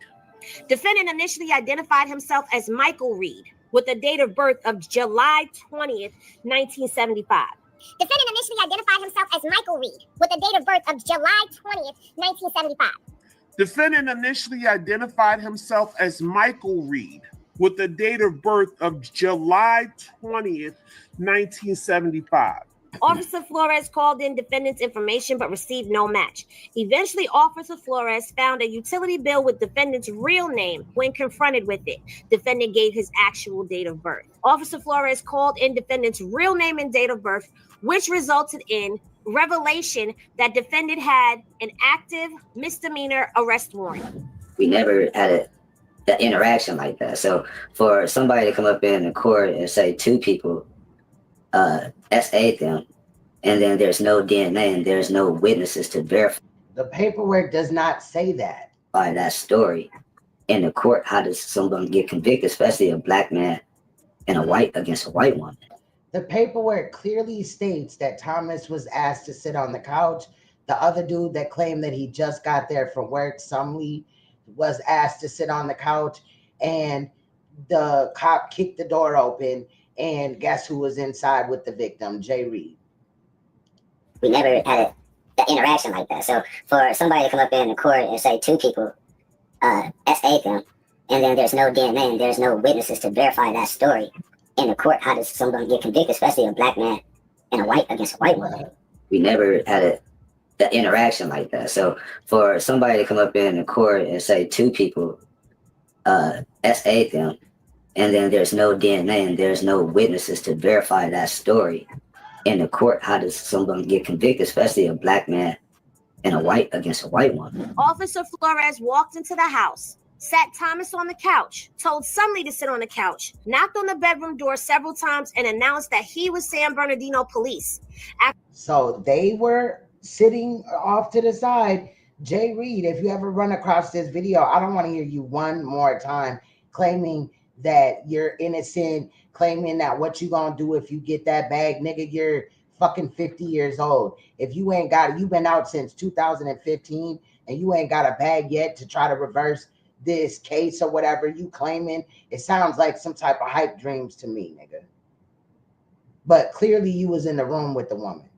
Defendant initially identified himself as Michael Reed with a date of birth of July 20th, 1975. Defendant initially identified himself as Michael Reed with a date of birth of July 20th, 1975. Defendant initially identified himself as Michael Reed with the date of birth of July 20th, 1975. Officer Flores called in defendant's information but received no match. Eventually, Officer Flores found a utility bill with defendant's real name. When confronted with it, defendant gave his actual date of birth. Officer Flores called in defendant's real name and date of birth, which resulted in revelation that defendant had an active misdemeanor arrest warrant. We never had an interaction like that. So for somebody to come up in the court and say two people SA'd them, and then there's no DNA and there's no witnesses to verify. The paperwork does not say that. By that story in the court, how does someone get convicted, especially a black man and a white against a white woman? The paperwork clearly states that Thomas was asked to sit on the couch. The other dude that claimed that he just got there from work, Sumley, was asked to sit on the couch, and the cop kicked the door open. And guess who was inside with the victim? Jay Reed. We never had an interaction like that. So for somebody to come up in the court and say two people SA'd them, and then there's no DNA and there's no witnesses to verify that story in the court, how does someone get convicted, especially a black man and a white against a white woman? We never had an interaction like that. So for somebody to come up in the court and say two people SA'd them, and then there's no DNA and there's no witnesses to verify that story in the court, how does someone get convicted, especially a black man and a white against a white woman? Officer Flores walked into the house, sat Thomas on the couch, told somebody to sit on the couch, knocked on the bedroom door several times, and announced that he was San Bernardino police. So they were sitting off to the side. Jay Reed, if you ever run across this video, I don't want to hear you one more time claiming that you're innocent, claiming that what you gonna do if you get that bag, nigga, you're fucking 50 years old. If you ain't got it, you've been out since 2015 and you ain't got a bag yet to try to reverse this case or whatever you claiming, it sounds like some type of hype dreams to me, nigga. But clearly you was in the room with the woman.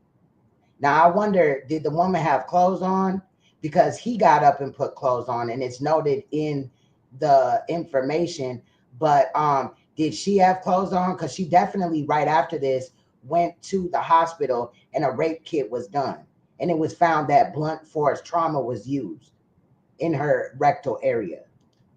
Now I wonder, did the woman have clothes on? Because he got up and put clothes on, and it's noted in the information. But did she have clothes on? Because she definitely right after this went to the hospital and a rape kit was done. And it was found that blunt force trauma was used in her rectal area.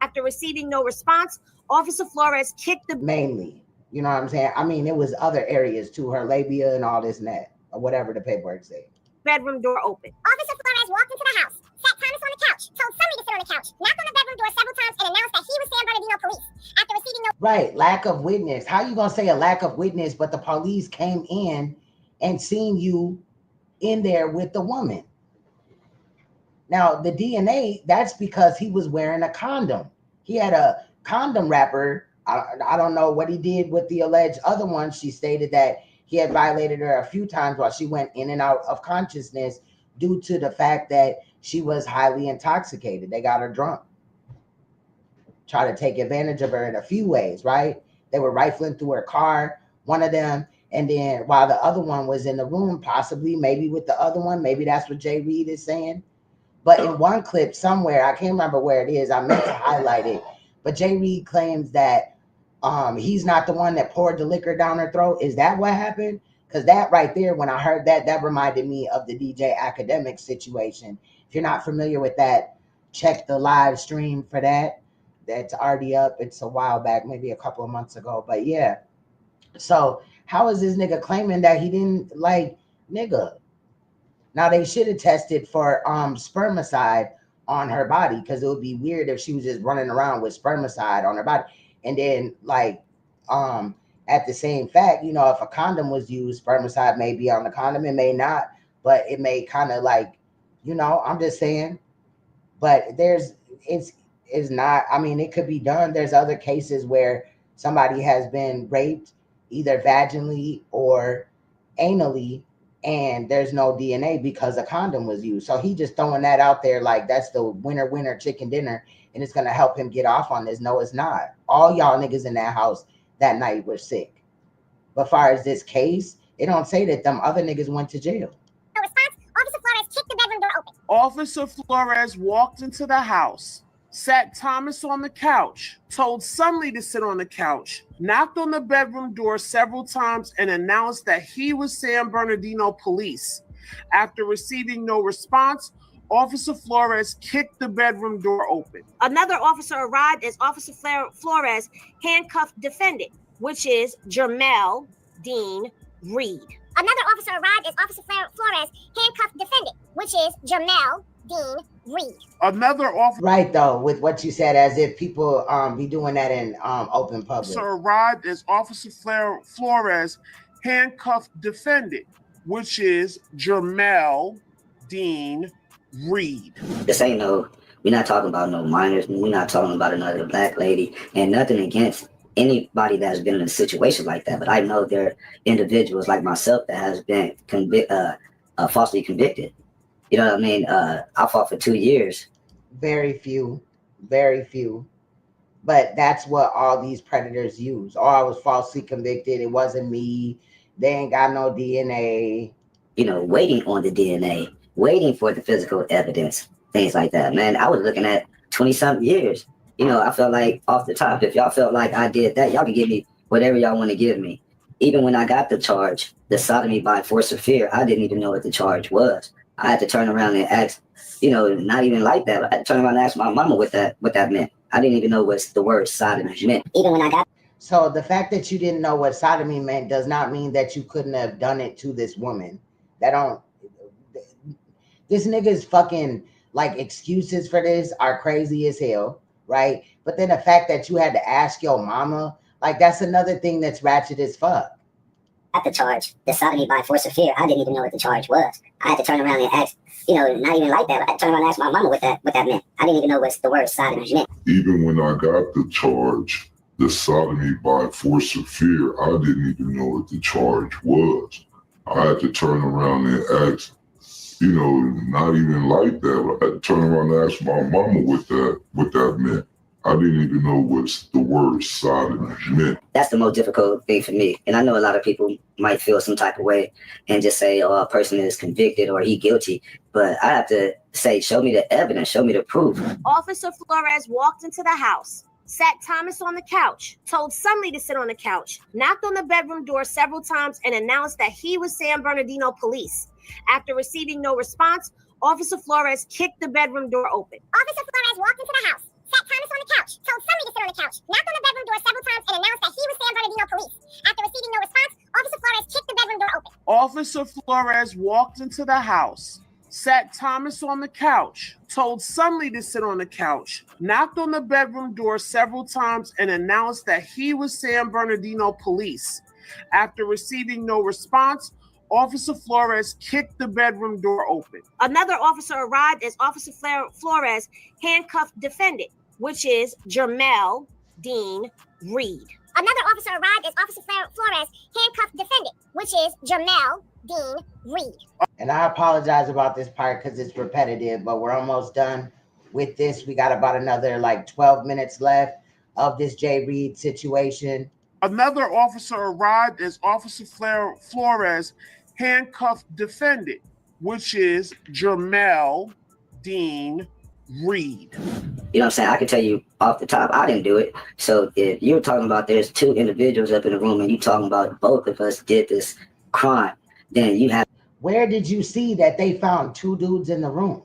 After receiving no response, Officer Flores kicked the... Mainly, you know what I'm saying? I mean, it was other areas too, her labia and all this and that, or whatever the paperwork said. Bedroom door open. Officer Flores walked into the house, sat Thomas on the couch, told somebody to sit on the couch, knocked on the bedroom door several times, and announced that he was San Bernardino police. After receiving no... Right, lack of witness. How you gonna say a lack of witness, but the police came in and seen you in there with the woman? Now, the DNA, that's because he was wearing a condom. He had a condom wrapper. I don't know what he did with the alleged other one. She stated that he had violated her a few times while she went in and out of consciousness due to the fact that she was highly intoxicated. They got her drunk. Try to take advantage of her in a few ways, right? They were rifling through her car, one of them, and then while the other one was in the room, possibly, maybe with the other one, maybe that's what Jay Reed is saying. But in one clip somewhere, I can't remember where it is, I meant to highlight it, but Jay Reed claims that he's not the one that poured the liquor down her throat. Is that what happened? Because that right there, when I heard that, that reminded me of the DJ Academic situation. If you're not familiar with that, check the live stream for that. That's already up. It's a while back, maybe a couple of months ago. But yeah. So how is this nigga claiming that he didn't like nigga? Now they should have tested for spermicide on her body, because it would be weird if she was just running around with spermicide on her body. And then like at the same fact, you know, if a condom was used, spermicide may be on the condom, it may not, but it may kind of like, you know, I'm just saying. But it's not, I mean, it could be done. There's other cases where somebody has been raped either vaginally or anally, and there's no DNA because a condom was used. So he just throwing that out there like that's the winner chicken dinner, and it's gonna help him get off on this. No, it's not. All y'all niggas in that house that night were sick. But far as this case, it don't say that them other niggas went to jail. No response. Officer Flores kicked the bedroom door open. Officer Flores walked into the house, sat Thomas on the couch, told Sunley to sit on the couch, knocked on the bedroom door several times, and announced that he was San Bernardino police. After receiving no response, Officer Flores kicked the bedroom door open. Another officer arrived as Officer Flores handcuffed defendant, which is Jermel Dean Reed. Another officer arrived as Officer Flores handcuffed defendant, which is Jermel Dean Reed. Another officer, right though, with what you said, as if people be doing that in open public. Arrived as Officer Flores handcuffed defendant, which is Jermel Dean Reed. This ain't no, we're not talking about no minors. We're not talking about another black lady, and nothing against anybody that's been in a situation like that. But I know there are individuals like myself that has been falsely convicted. You know what I mean? I fought for 2 years. Very few. But that's what all these predators use. Oh, I was falsely convicted. It wasn't me. They ain't got no DNA. You know, waiting on the DNA, waiting for the physical evidence, things like that. Man, I was looking at 20-something years. You know, I felt like off the top, if y'all felt like I did that, y'all can give me whatever y'all want to give me. Even when I got the charge, the sodomy by force or fear, I didn't even know what the charge was. I had to turn around and ask, you know, not even like that. I had to turn around and ask my mama what that meant. I didn't even know what the word sodomy meant. Even when I got. So the fact that you didn't know what sodomy meant does not mean that you couldn't have done it to this woman. This nigga's fucking like excuses for this are crazy as hell, right? But then the fact that you had to ask your mama, like that's another thing that's ratchet as fuck. At the charge, the sodomy by force or fear, I didn't even know what the charge was. I had to turn around and ask, you know, not even like that. I had to turn around and ask my mama what that meant. I didn't even know what the word sodomy meant. Even when I got the charge, the sodomy by force or fear, I didn't even know what the charge was. I had to turn around and ask, you know, not even like that. I had to turn around and ask my mama what that meant. I didn't even know what the word sodomy meant. That's the most difficult thing for me. And I know a lot of people might feel some type of way and just say, oh, a person is convicted or he guilty. But I have to say, show me the evidence, show me the proof. Officer Flores walked into the house, sat Thomas on the couch, told Sunley to sit on the couch, knocked on the bedroom door several times, and announced that he was San Bernardino police. After receiving no response, Officer Flores kicked the bedroom door open. Officer Flores walked into the house, sat Thomas on the couch, told Sunley to sit on the couch, knocked on the bedroom door several times, and announced that he was San Bernardino police. After receiving no response, Officer Flores kicked the bedroom door open. Officer Flores walked into the house, sat Thomas on the couch, told Sunley to sit on the couch, knocked on the bedroom door several times, and announced that he was San Bernardino police. After receiving no response, Officer Flores kicked the bedroom door open. Another officer arrived as Officer Flores handcuffed defendant, which is Jermel Dean Reed. Another officer arrived as Officer Flores handcuffed defendant, which is Jermel Dean Reed. And I apologize about this part because it's repetitive, but we're almost done with this. We got about another like 12 minutes left of this J. Reed situation. Another officer arrived as Officer Flores handcuffed defendant, which is Jermel Dean Reed. You know what I'm saying? I can tell you off the top, I didn't do it. So if you're talking about there's two individuals up in the room and you're talking about both of us did this crime, then you have. Where did you see that they found 2 dudes in the room?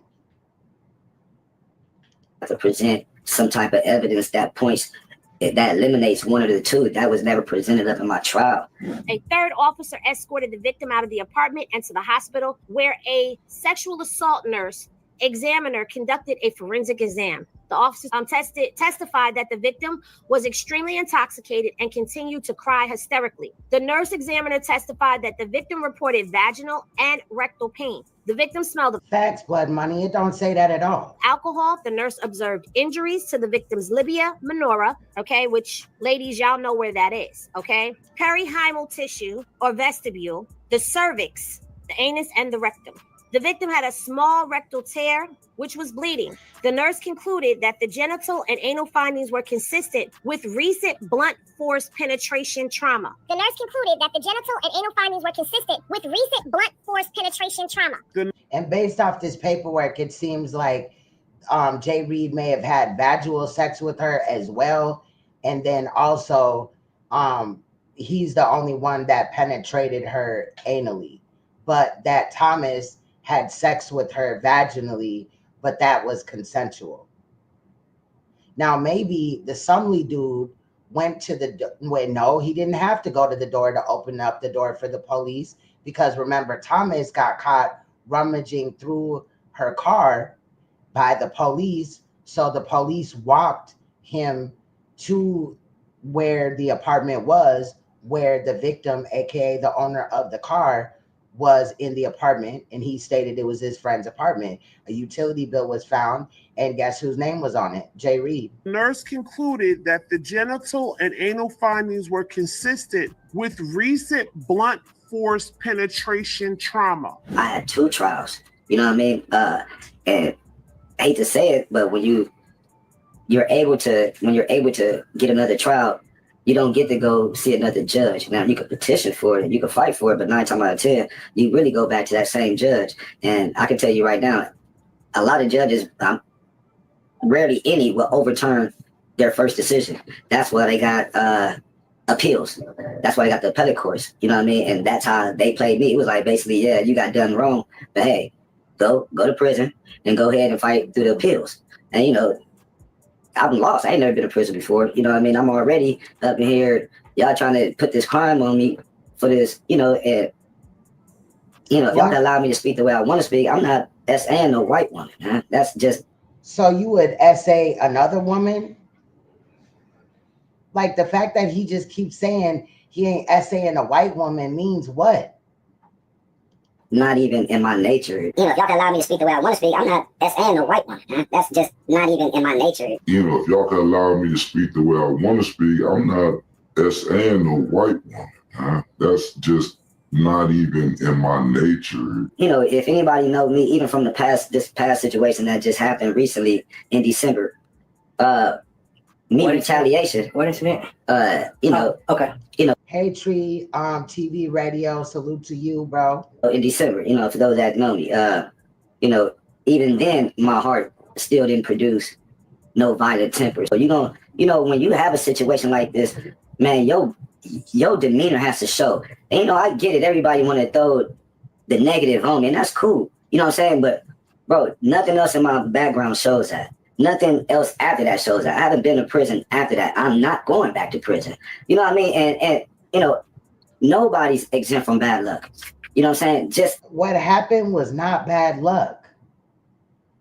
To present some type of evidence that points, that eliminates one of the two. That was never presented up in my trial. A third officer escorted the victim out of the apartment and to the hospital, where a sexual assault nurse examiner conducted a forensic exam. The officers testified that the victim was extremely intoxicated and continued to cry hysterically. The nurse examiner testified that the victim reported vaginal and rectal pain. The victim smelled of Facts, blood money. It don't say that at all. alcohol. The nurse observed injuries to the victim's labia minora, okay, which, ladies, y'all know where that is, okay? Perihymal tissue or vestibule, the cervix, the anus, and the rectum. The victim had a small rectal tear, which was bleeding. The nurse concluded that the genital and anal findings were consistent with recent blunt force penetration trauma. The nurse concluded that the genital and anal findings were consistent with recent blunt force penetration trauma. And based off this paperwork, it seems like Jay Reed may have had vaginal sex with her as well. And then also, he's the only one that penetrated her anally. But that Thomas had sex with her vaginally, but that was consensual. Now, maybe the Sumley dude went to the, well, no, he didn't have to go to the door to open up the door for the police, because remember, Thomas got caught rummaging through her car by the police. So the police walked him to where the apartment was, where the victim, aka the owner of the car, was in the apartment, and he stated it was his friend's apartment. A utility bill was found, and guess whose name was on it? Jay Reed. Nurse concluded that the genital and anal findings were consistent with recent blunt force penetration trauma. I had 2 trials, you know what I mean? And I hate to say it, but when you're able to get another trial, you don't get to go see another judge. Now, you could petition for it, you could fight for it, but 9 times out of 10, you really go back to that same judge. And I can tell you right now, a lot of judges, rarely any, will overturn their first decision. That's why they got appeals. That's why they got the appellate courts. You know what I mean? And that's how they played me. It was like, basically, yeah, you got done wrong, but hey, go to prison and go ahead and fight through the appeals. And, you know, I've lost. I ain't never been to prison before. You know what I mean? I'm already up in here. Y'all trying to put this crime on me for this, you know, and, you know, if y'all allow me to speak the way I want to speak, I'm not S.A. no white woman. Huh? That's just. So you would S.A. another woman? Like, the fact that he just keeps saying he ain't S.A.ing a white woman means what? Not even in my nature. You know, if y'all can allow me to speak the way I want to speak, I'm not S.A.ing no white woman. Huh? That's just not even in my nature. You know, if y'all can allow me to speak the way I want to speak, I'm not S.A.ing no white woman. Huh? That's just not even in my nature. You know, if anybody knows me, even from this past situation that just happened recently in December, retaliation. What is it? You know, okay. You know. Hey Tree, TV radio, salute to you, bro. In December, you know, for those that know me, you know, even then my heart still didn't produce no violent temper. So you know, when you have a situation like this, man, your demeanor has to show. And, you know, I get it. Everybody want to throw the negative on me, and that's cool. You know what I'm saying? But bro, nothing else in my background shows that. Nothing else after that shows that. I haven't been to prison after that. I'm not going back to prison. You know what I mean? And you know, nobody's exempt from bad luck. You know what I'm saying? Just what happened was not bad luck.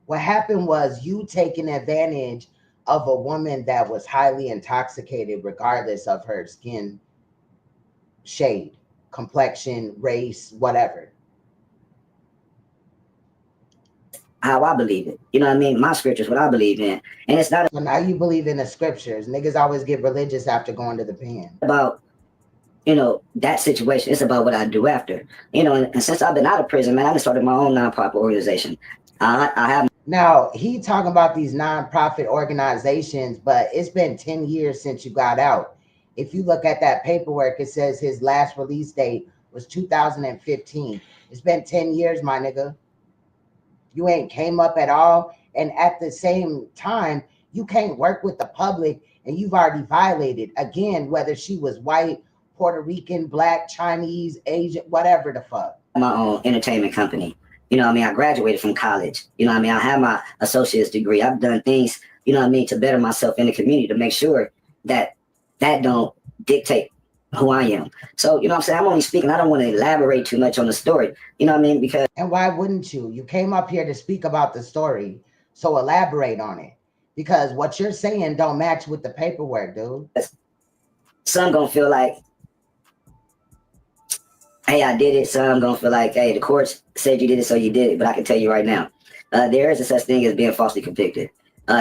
What happened was you taking advantage of a woman that was highly intoxicated, regardless of her skin shade, complexion, race, whatever. How I believe it. You know what I mean? My scriptures, what I believe in. And it's not. So now you believe in the scriptures. Niggas always get religious after going to the pen. About, you know, that situation. It's about what I do after. You know, and since I've been out of prison, man, I just started my own nonprofit organization. I have. Now, he talking about these nonprofit organizations, but it's been 10 years since you got out. If you look at that paperwork, it says his last release date was 2015. It's been 10 years, my nigga. You ain't came up at all. And at the same time, you can't work with the public, and you've already violated, again, whether she was white, Puerto Rican, Black, Chinese, Asian, whatever the fuck. My own entertainment company. You know what I mean? I graduated from college. You know what I mean? I have my associate's degree. I've done things, you know what I mean, to better myself in the community, to make sure that that don't dictate who I am. So, you know what I'm saying? I'm only speaking. I don't want to elaborate too much on the story. You know what I mean? Because. And why wouldn't you? You came up here to speak about the story. So elaborate on it. Because what you're saying don't match with the paperwork, dude. Some gonna feel like, hey, I did it. Some gonna feel like, hey, the courts said you did it, so you did it. But I can tell you right now, there is a such thing as being falsely convicted.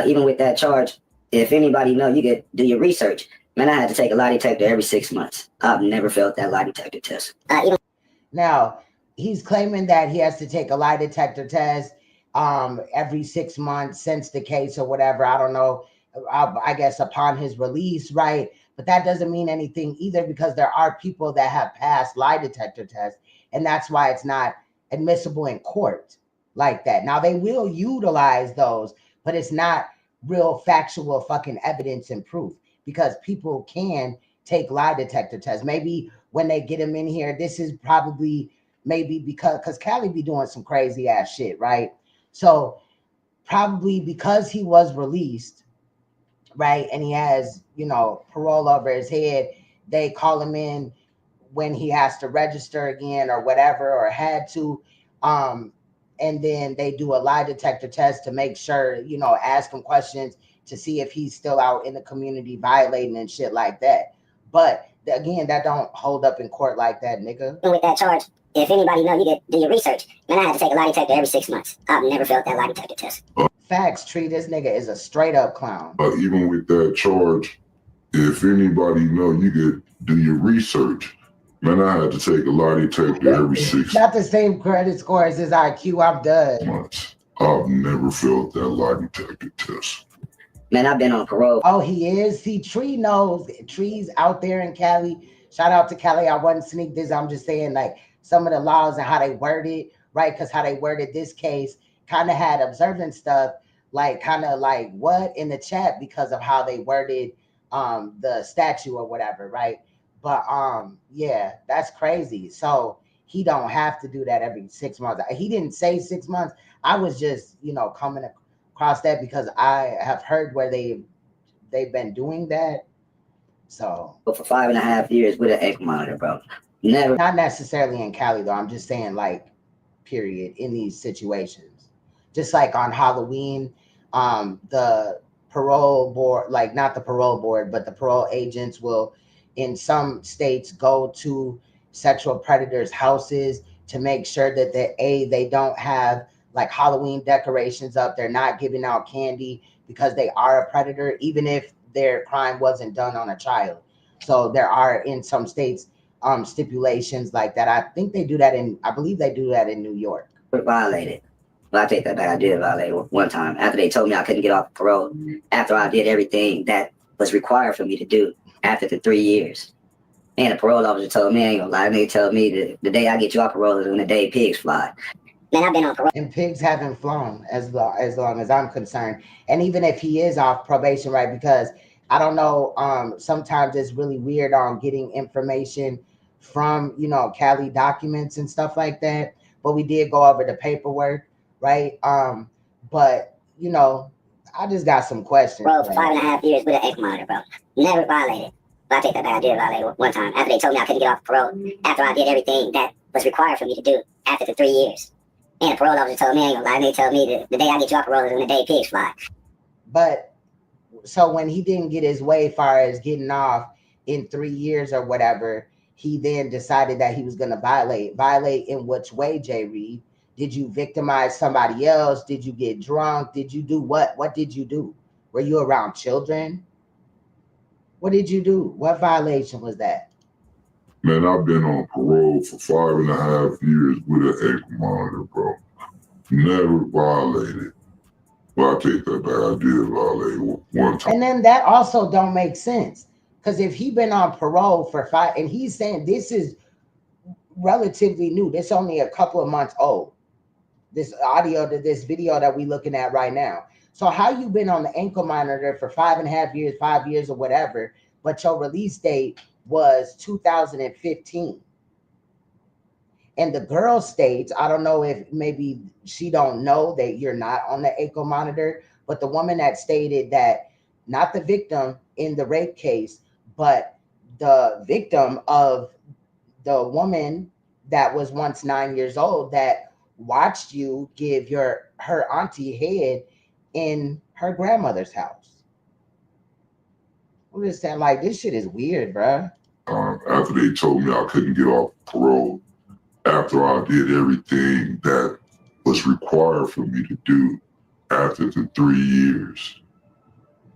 Even with that charge, if anybody know, you could do your research. Man, I had to take a lie detector every 6 months. I've never failed that lie detector test. Now, he's claiming that he has to take a lie detector test every 6 months since the case or whatever. I don't know. I guess upon his release, right? But that doesn't mean anything either, because there are people that have passed lie detector tests, and that's why it's not admissible in court like that. Now, they will utilize those, but it's not real factual fucking evidence and proof, because people can take lie detector tests. Maybe when they get him in here, this is probably maybe because Cali be doing some crazy ass shit, right? So probably because he was released, right, and he has, you know, parole over his head, they call him in when he has to register again or whatever, or had to, and then they do a lie detector test to make sure, you know, ask him questions to see if he's still out in the community violating and shit like that. But again, that don't hold up in court like that, nigga. With that charge, if anybody know, you could do your research. Man, I had to take a lie detector every 6 months. I've never failed that lie detector test. Facts, Tree. This nigga is a straight up clown. Even with that charge, if anybody know, you could do your research. Man, I had to take a lie detector every 6 Not the same credit score as his IQ. I'm done. months. I've never failed that lie detector test. Man, I've been on parole. Oh, he is? See, Tree knows. Tree's out there in Cali. Shout out to Cali. I wasn't sneak this. I'm just saying, like, some of the laws and how they worded, right? Because how they worded this case kind of had observant stuff, like, kind of like what in the chat, because of how they worded the statute or whatever, right? But yeah, that's crazy. So he don't have to do that every 6 months. He didn't say 6 months. I was just, you know, coming across that because I have heard where they've been doing that. So for 5.5 years with an ECMO monitor, bro. Never. Not necessarily in Cali though. I'm just saying, like, period, in these situations. Just like on Halloween, the parole board, like not the parole board, but the parole agents will, in some states, go to sexual predators' houses to make sure that they don't have like Halloween decorations up. They're not giving out candy because they are a predator, even if their crime wasn't done on a child. So there are in some states stipulations like that. I think they do that I believe they do that in New York. Violated. Well, I take that back. I did violate one time after they told me I couldn't get off parole after I did everything that was required for me to do after the 3 years. And the parole officer told me, I ain't gonna lie, they told me the day I get you off parole is when the day pigs fly. Man, I've been on parole. And pigs haven't flown as long as I'm concerned. And even if he is off probation, right? Because I don't know, sometimes it's really weird on getting information from, you know, Cali documents and stuff like that. But we did go over the paperwork, right? But, you know, I just got some questions. Bro, for 5.5 years with an ECMO monitor, bro. Never violated. But I take that back. I did violate one time after they told me I couldn't get off parole after I did everything that was required for me to do after the 3 years. And the parole officer told me, I ain't gonna lie, they told me the day I get you off parole is when the day pigs fly. But so when he didn't get his way as far as getting off in 3 years or whatever, he then decided that he was going to violate. Violate in which way, Jay Reed? Did you victimize somebody else? Did you get drunk? Did you do what? What did you do? Were you around children? What did you do? What violation was that? Man, I've been on parole for 5.5 years with an ECMO monitor, bro. Never violated. Well, I take that back. I did violate one time. And then that also don't make sense. Because if he been on parole for 5, and he's saying this is relatively new, this only a couple of months old, this audio, this video that we looking at right now. So how you been on the ankle monitor for 5.5 years, 5 years or whatever, but your release date was 2015. And the girl states, I don't know if maybe she don't know that you're not on the ACO monitor, but the woman that stated that not the victim in the rape case, but the victim of the woman that was once 9 years old that watched you give her auntie head in her grandmother's house. I'm just saying, like, this shit is weird, bruh. After they told me I couldn't get off parole, after I did everything that was required for me to do after the 3 years.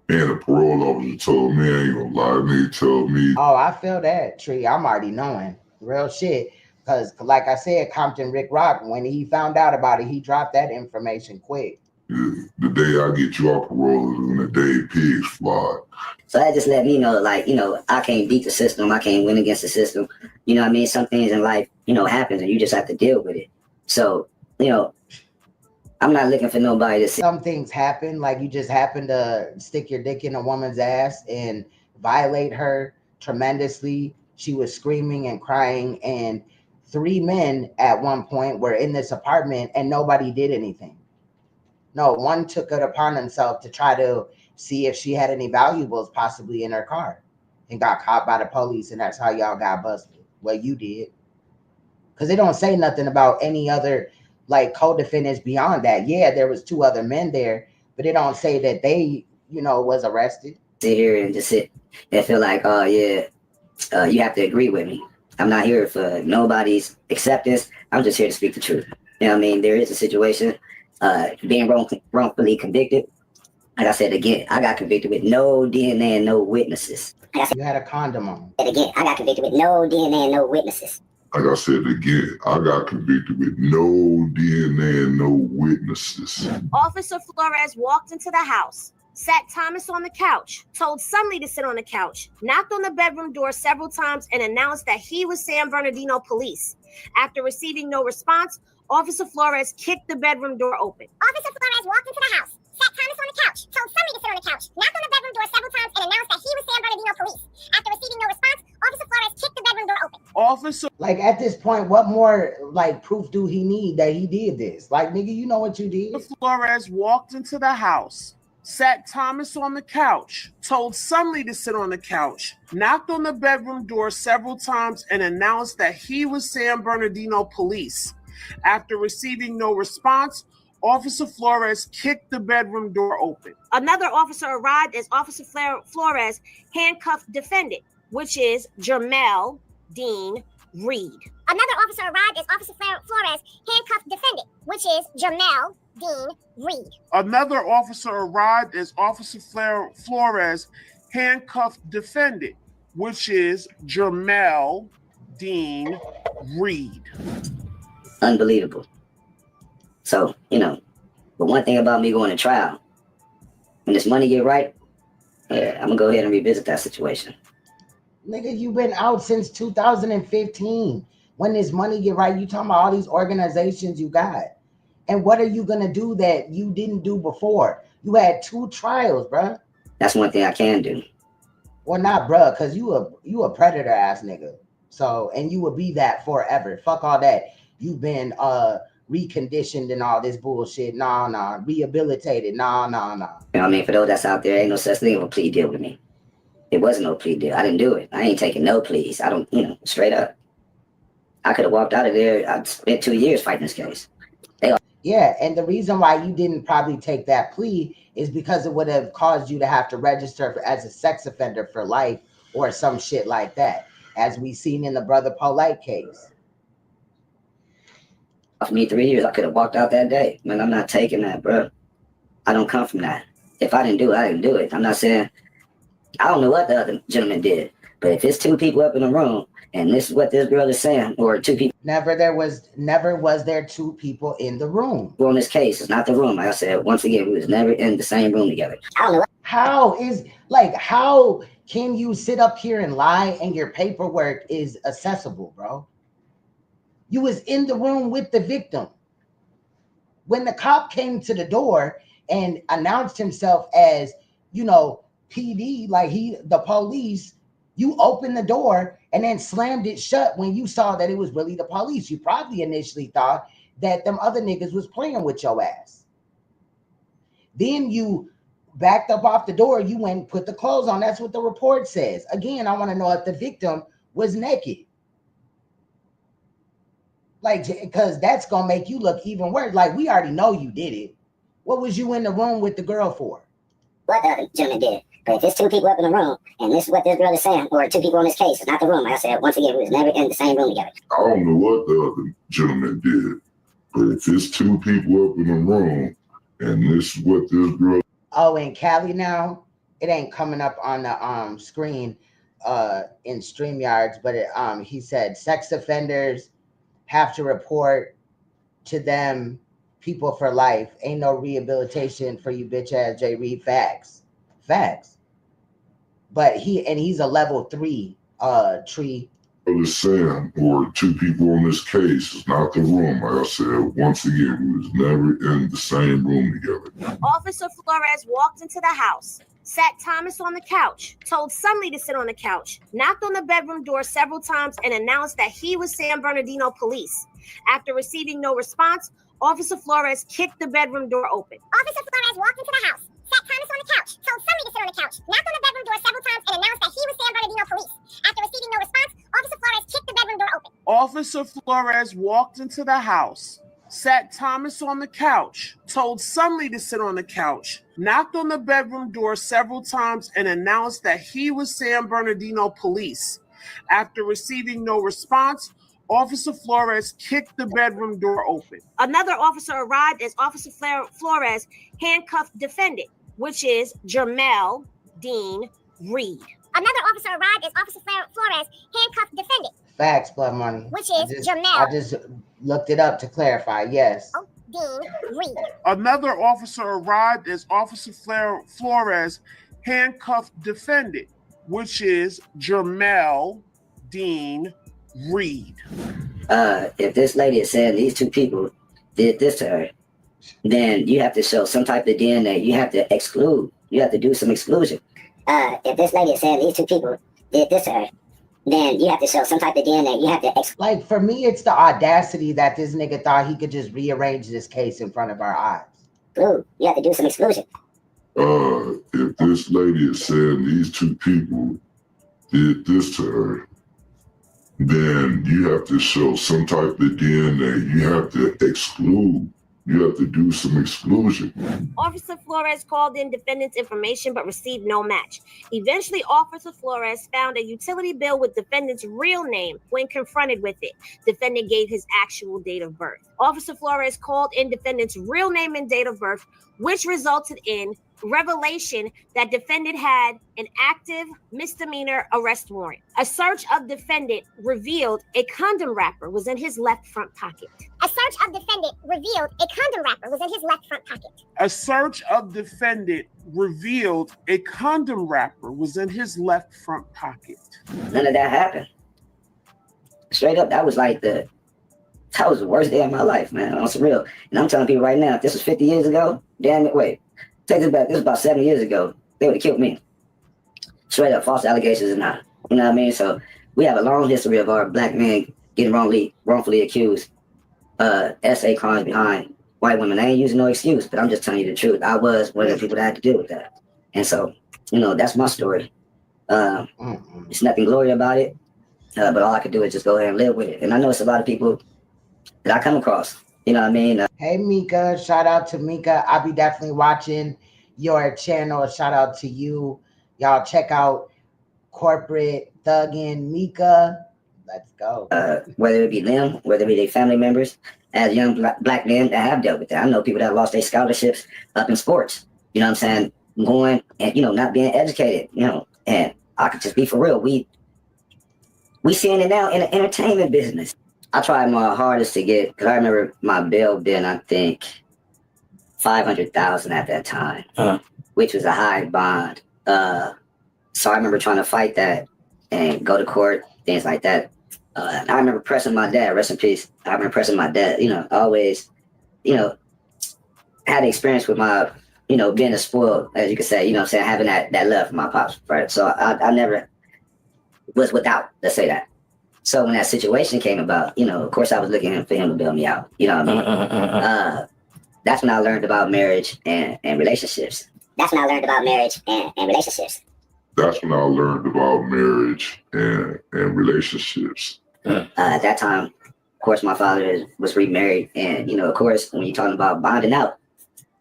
And the parole officer told me, I ain't gonna lie, they told me. Oh, I feel that, Tree. I'm already knowing. Real shit. Because, like I said, Compton Rick Rock, when he found out about it, he dropped that information quick. The day I get you off parole is when the day pigs fly. So that just let me know, like, you know, I can't beat the system. I can't win against the system. You know what I mean? Some things in life, you know, happens and you just have to deal with it. So, you know, I'm not looking for nobody to see. Some things happen, like you just happen to stick your dick in a woman's ass and violate her tremendously. She was screaming and crying, and 3 men at one point were in this apartment and nobody did anything. No, one took it upon himself to try to see if she had any valuables possibly in her car and got caught by the police, and that's how y'all got busted. Well, you did. Because they don't say nothing about any other like co-defendants beyond that. Yeah, there was 2 other men there, but they don't say that they, you know, was arrested. Sit here and just sit and feel like, oh yeah, you have to agree with me. I'm not here for nobody's acceptance. I'm just here to speak the truth. You know what I mean? There is a situation, being wrongfully convicted. Like I said again, I got convicted with no DNA and no witnesses. You had a condom on. And again, I got convicted with no DNA and no witnesses. Like I said again, I got convicted with no DNA and no witnesses. Officer Flores walked into the house, sat Thomas on the couch, told Sunley to sit on the couch, knocked on the bedroom door several times, and announced that he was San Bernardino police. After receiving no response, Officer Flores kicked the bedroom door open. Officer Flores walked into the house, sat Thomas on the couch, told somebody to sit on the couch, knocked on the bedroom door several times, and announced that he was San Bernardino police. After receiving no response, Officer Flores kicked the bedroom door open. Officer, like at this point, what more like proof do he need that he did this? Like, nigga, you know what you did. Flores walked into the house, sat Thomas on the couch, told Sunley to sit on the couch, knocked on the bedroom door several times, and announced that he was San Bernardino police. After receiving no response, Officer Flores kicked the bedroom door open. Another officer arrived as Officer Flores handcuffed defendant, which is Jermel Dean Reed. Another officer arrived as Officer Flores handcuffed defendant, which is Jermel Dean Reed. Another officer arrived as Officer Flores handcuffed defendant, which is Jermel Dean Reed. Unbelievable. So, you know, but one thing about me going to trial, when this money get right, I'm gonna go ahead and revisit that situation. Nigga, you've been out since 2015. When this money get right, you talking about all these organizations you got. And what are you gonna do that you didn't do before? You had 2 trials, bruh. That's one thing I can do. Well, not bruh, because you a predator ass nigga. So, and you will be that forever. Fuck all that. You've been reconditioned and all this bullshit. Nah. Rehabilitated. Nah. You know what I mean? For those that's out there, ain't no such thing of a plea deal with me. It wasn't no plea deal. I didn't do it. I ain't taking no pleas. I don't, you know, straight up. I could have walked out of there. I spent 2 years fighting this case. Yeah, and the reason why you didn't probably take that plea is because it would have caused you to have to register as a sex offender for life or some shit like that, as we seen in the Brother Polite case. For me, 3 years, I could have walked out that day. Man, I'm not taking that, bro. I don't come from that. If I didn't do it, I didn't do it. I'm not saying, I don't know what the other gentleman did, but if it's 2 people up in the room, and this is what this girl is saying, or 2 people. Never was there 2 people in the room. Well, in this case, it's not the room. Like I said, once again, we was never in the same room together. I don't know. How can you sit up here and lie and your paperwork is accessible, bro? You was in the room with the victim. When the cop came to the door and announced himself as, you know, PD, like the police, You opened the door and then slammed it shut when you saw that it was really the police. You probably initially thought that them other niggas was playing with your ass. Then you backed up off the door. You went and put the clothes on. That's what the report says. Again, I want to know if the victim was naked. Like, because that's going to make you look even worse. Like, we already know you did it. What was you in the room with the girl for? What the other gentleman did. But if there's two people up in the room, and this is what this girl is saying, or two people in this case, it's not the room. Like I said, once again, we was never in the same room together. I don't know what the other gentleman did, but if it's two people up in the room, and this is what this girl... Oh, in Cali now, it ain't coming up on the screen in StreamYards, but it, he said sex offenders have to report to them, people for life. Ain't no rehabilitation for you bitch ass J. Reed. Facts. But he's a level 3 tree. I was saying, or two people in this case, it's not the room. Like I said, once again, we was never in the same room together. Officer Flores walked into the house, sat Thomas on the couch, told Sunley to sit on the couch, knocked on the bedroom door several times, and announced that he was San Bernardino police. After receiving no response, Officer Flores kicked the bedroom door open. Officer Flores walked into the house, sat Thomas on the couch, told somebody to sit on the couch, knocked on the bedroom door several times, and announced that he was San Bernardino police. After receiving no response, Officer Flores kicked the bedroom door open. Officer Flores walked into the house, sat Thomas on the couch, told Sunley to sit on the couch, knocked on the bedroom door several times, and announced that he was San Bernardino police. After receiving no response, Officer Flores kicked the bedroom door open. Another officer arrived as Officer Flores handcuffed defendant, which is Jermel Dean Reed. Another officer arrived as Officer Flores handcuffed defendant. Facts, Blood Money. Which is Jermel. I just looked it up to clarify. Yes. Dean Reed. Another officer arrived as Officer Flores handcuffed defendant, which is Jermel Dean Reed. If this lady is saying these two people did this to her, then you have to show some type of DNA. You have to exclude. You have to do some exclusion. If this lady is saying these two people did this to her, then you have to show some type of DNA. You have to Like, for me, it's the audacity that this nigga thought he could just rearrange this case in front of our eyes. exclude. You have to do some exclusion. If this lady is saying these two people did this to her, then you have to show some type of DNA. You have to exclude. You have to do some exclusion. Officer Flores called in defendant's information but received no match. Eventually, Officer Flores found a utility bill with defendant's real name. When confronted with it, defendant gave his actual date of birth. Officer Flores called in defendant's real name and date of birth, which resulted in revelation that defendant had an active misdemeanor arrest warrant. A search of defendant revealed a condom wrapper was in his left front pocket. A search of defendant revealed a condom wrapper was in his left front pocket. A search of defendant revealed a condom wrapper was in his left front pocket. None of that happened. Straight up, that was the worst day of my life, man. On some real. And I'm telling people right now, if this was 50 years ago, damn it, wait. Take this back. This was about 7 years ago. They would have killed me. Straight up, false allegations and not. You know what I mean? So we have a long history of our black men getting wrongfully accused. SA crimes behind white women. I ain't using no excuse, but I'm just telling you the truth. I was one of the people that had to deal with that. And so, that's my story. It's nothing glory about it. But all I could do is just go ahead and live with it. And I know it's a lot of people that I come across. You know what I mean? Hey, Mika. Shout out to Mika. I'll be definitely watching your channel. Shout out to you. Y'all check out Corporate Thuggin' Mika. Let's go. Whether it be them, whether it be their family members, as young black men that have dealt with that. I know people that lost their scholarships up in sports. You know what I'm saying? Going and, not being educated, and I could just be for real. We seeing it now in the entertainment business. I tried my hardest to get, because I remember my bail being, I think, $500,000 at that time, which was a high bond. So I remember trying to fight that and go to court, things like that. I remember pressing my dad, rest in peace. I remember pressing my dad, always, had the experience with my, being a spoiled, as you could say, having that love for my pops, right? So I never was without, let's say that. So when that situation came about, you know, of course I was looking for him to bail me out. You know what I mean? That's when I learned about marriage and relationships. That's when I learned about marriage and relationships. That's when I learned about marriage and relationships. At that time, of course, my father was remarried. And, you know, of course, when you're talking about bonding out,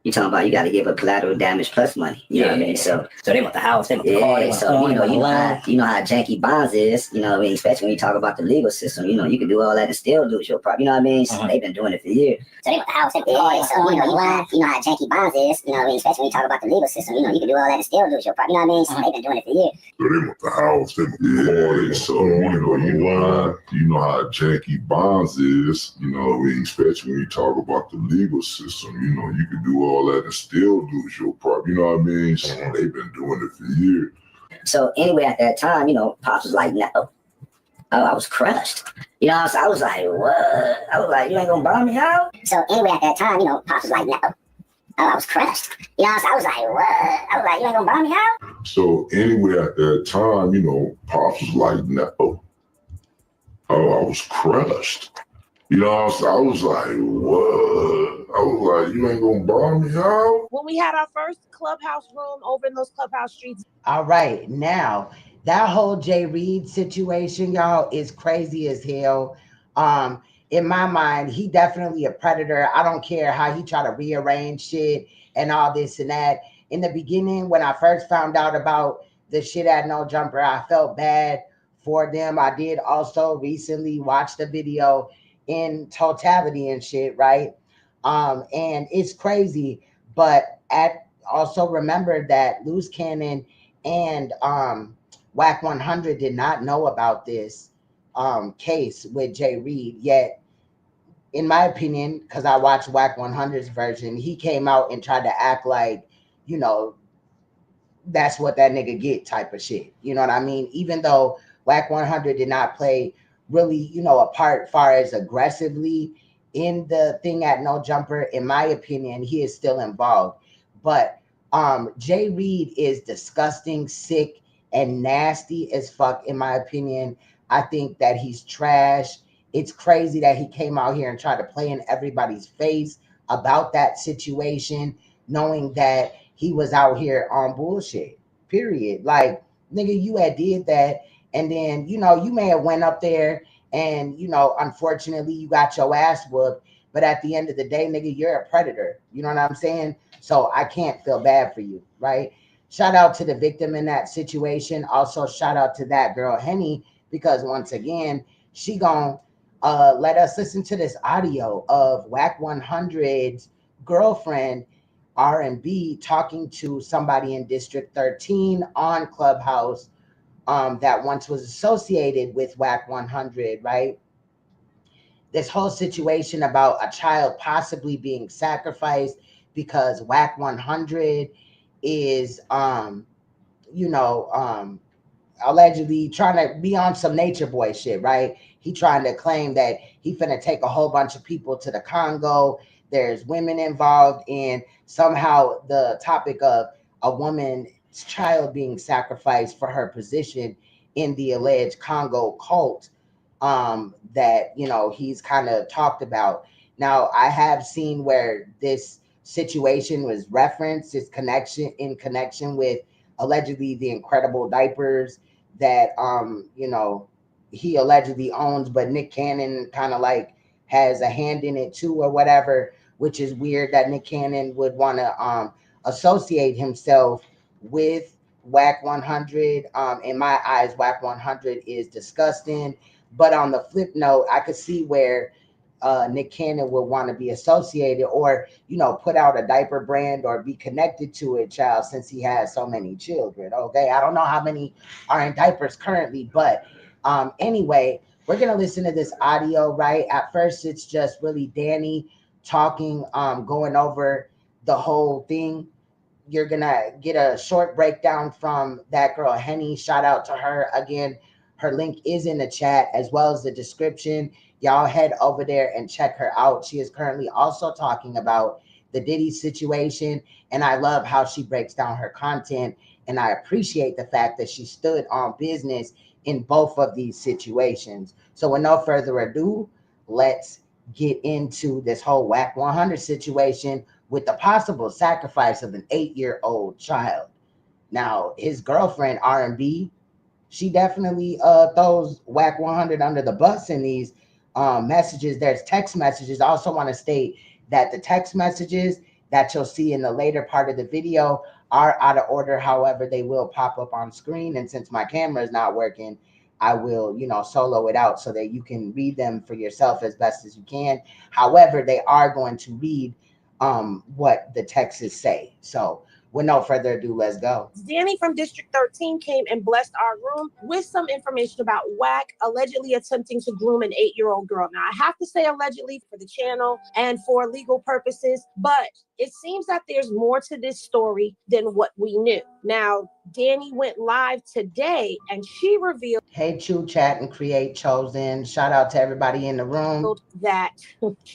you're talking about you got to give up collateral damage plus money. You know what I mean? So they want the house, they want the car, they want the phone, you know, they want you know how janky bonds is. You know what I mean? Especially when you talk about the legal system. You know, you can do all that and still lose your property. You know what I mean? So they've been doing it for years. So they want the house, they want the car, so you know how janky bonds is. You know what I mean? Especially when you talk about the legal system. You know, you can do all that and still lose your property. You know what I mean? So they've been doing it for years. So they want the house, they want the car, so you know how janky bonds is. You know what I mean? Especially when you talk about the legal system. You know, you can do all that and still lose your property. You know what I mean? So they've been doing it for years. So anyway, at that time, you know, Pops was like, no. Oh, I was crushed. You know, so I was like, what? I was like, you ain't gonna buy me out? So anyway, at that time, you know, Pops was like, no. Oh, I was crushed. You know, so I was like, what? I was like, you ain't gonna buy me out? So anyway, at that time, you know, Pops was like, no. Oh, I was crushed. You know, so I was like, what? I was like, you ain't gonna buy me out? When we had our first clubhouse room over in those clubhouse streets. All right, now that whole Jay Reed situation, y'all, is crazy as hell. In my mind, he definitely a predator. I don't care how he try to rearrange shit and all this and that. In the beginning, when I first found out about the shit at No Jumper, I felt bad for them. I did also recently watch the video in totality and shit, right? And it's crazy, but also remember that Loose Cannon and Wack 100 did not know about this case with Jay Reed yet. In my opinion, because I watched Wack 100's version, he came out and tried to act like, you know, that's what that nigga get type of shit. You know what I mean? Even though Wack 100 did not play really, you know, a part far as aggressively in the thing at No Jumper, in my opinion, he is still involved. But Jay Reed is disgusting, sick, and nasty as fuck, in my opinion. I think that he's trash. It's crazy that he came out here and tried to play in everybody's face about that situation, knowing that he was out here on bullshit, period. Like, nigga, you had did that. And then, you know, you may have went up there and, you know, unfortunately you got your ass whooped. But at the end of the day, nigga, you're a predator. You know what I'm saying? So I can't feel bad for you, right? Shout out to the victim in that situation. Also, shout out to that girl, Henny, because once again, she gon' let us listen to this audio of Wack 100's girlfriend, R&B, talking to somebody in District 13 on Clubhouse that once was associated with Wack 100, right? This whole situation about a child possibly being sacrificed because Wack 100 is, you know, allegedly trying to be on some nature boy shit, right? He trying to claim that he finna take a whole bunch of people to the Congo. There's women involved, and somehow the topic of a woman's child being sacrificed for her position in the alleged Congo cult that, you know, he's kind of talked about. Now, I have seen where this situation was referenced, this connection in connection with allegedly the incredible diapers that you know, he allegedly owns, but Nick Cannon kind of like has a hand in it too or whatever, which is weird that Nick Cannon would want to associate himself with Wack 100. In my eyes, Wack 100 is disgusting. But on the flip note, I could see where Nick Cannon would want to be associated or, you know, put out a diaper brand or be connected to it, child, since he has so many children. Okay, I don't know how many are in diapers currently, but anyway, we're gonna listen to this audio, right? At first, it's just really Danny talking, going over the whole thing. You're gonna get a short breakdown from that girl Henny. Shout out to her again. Her link is in the chat as well as the description. Y'all head over there and check her out. She is currently also talking about the Diddy situation, and I love how she breaks down her content, and I appreciate the fact that she stood on business in both of these situations. So with no further ado, let's get into this whole Wack 100 situation with the possible sacrifice of an 8-year-old child. Now, his girlfriend, R&B, she definitely throws Wack 100 under the bus in these messages. There's text messages. I also want to state that the text messages that you'll see in the later part of the video are out of order. However, they will pop up on screen. And since my camera is not working, I will, solo it out so that you can read them for yourself as best as you can. However, they are going to read what the texts say. So with no further ado, let's go. Danny from District 13 came and blessed our room with some information about Wack allegedly attempting to groom an 8-year-old girl. Now, I have to say allegedly for the channel and for legal purposes, but it seems that there's more to this story than what we knew. Now, Danny went live today and she revealed... Hey, Chew Chat and Create Chosen. Shout out to everybody in the room. That...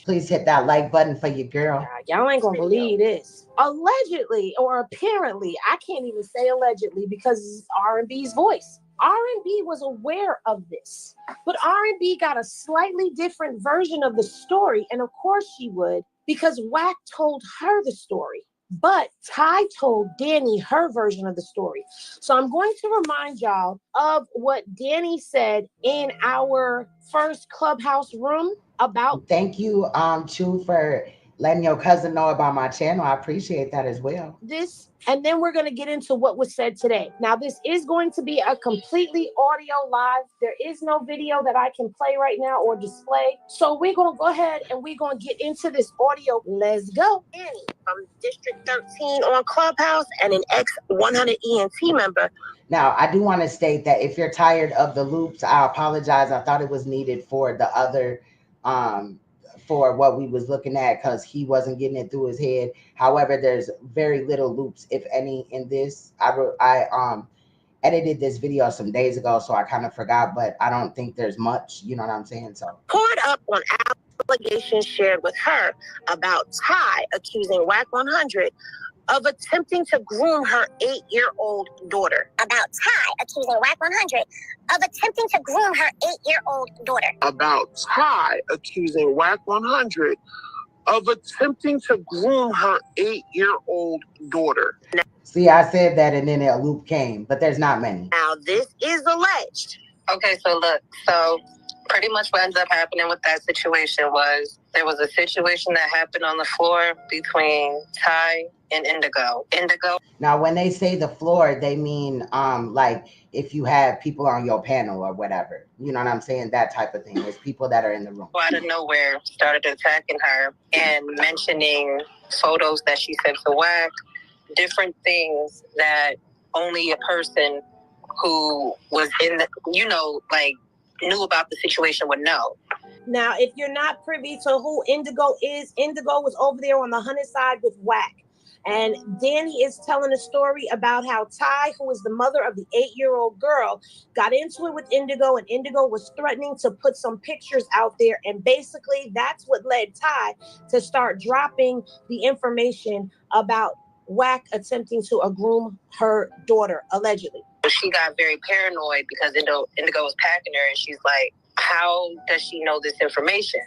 Please hit that like button for your girl. Y'all ain't gonna believe this. Allegedly, or apparently, I can't even say allegedly because it's R&B's voice. R&B was aware of this, but R&B got a slightly different version of the story, and of course she would, because Wack told her the story. But Ty told Danny her version of the story. So I'm going to remind y'all of what Danny said in our first Clubhouse room about... Thank you, Chew, for letting your cousin know about my channel. I appreciate that as well. This, and then we're going to get into what was said today. Now, this is going to be a completely audio live. There is no video that I can play right now or display. So we're going to go ahead and we're going to get into this audio. Let's go. Annie from District 13 on Clubhouse and an ex-100 ENT member. Now, I do want to state that if you're tired of the loops, I apologize. I thought it was needed for the other for what we was looking at because he wasn't getting it through his head. However, there's very little loops, if any, in this. I edited this video some days ago, so I kind of forgot, but I don't think there's much, you know what I'm saying? So poured up on allegations shared with her about Ty accusing Wack 100 of attempting to groom her 8-year-old daughter. About Ty accusing Wack 100 of attempting to groom her 8-year-old daughter. About Ty accusing Wack 100 of attempting to groom her 8-year-old daughter. See, I said that and then a loop came, but there's not many. Now, this is alleged. Okay, so look, pretty much what ended up happening with that situation was there was a situation that happened on the floor between Ty and Indigo. Now, when they say the floor, they mean like if you have people on your panel or whatever. You know what I'm saying? That type of thing. There's people that are in the room. Out of nowhere, started attacking her and mentioning photos that she sent to Wack, different things that only a person who was in the, knew about the situation would know. Now, if you're not privy to who Indigo is, Indigo was over there on the Hunted side with Wack. And Danny is telling a story about how Ty, who is the mother of the 8-year-old girl, got into it with Indigo, and Indigo was threatening to put some pictures out there. And basically, that's what led Ty to start dropping the information about Wack attempting to groom her daughter, allegedly. She got very paranoid because Indigo was packing her, and she's like, how does she know this information?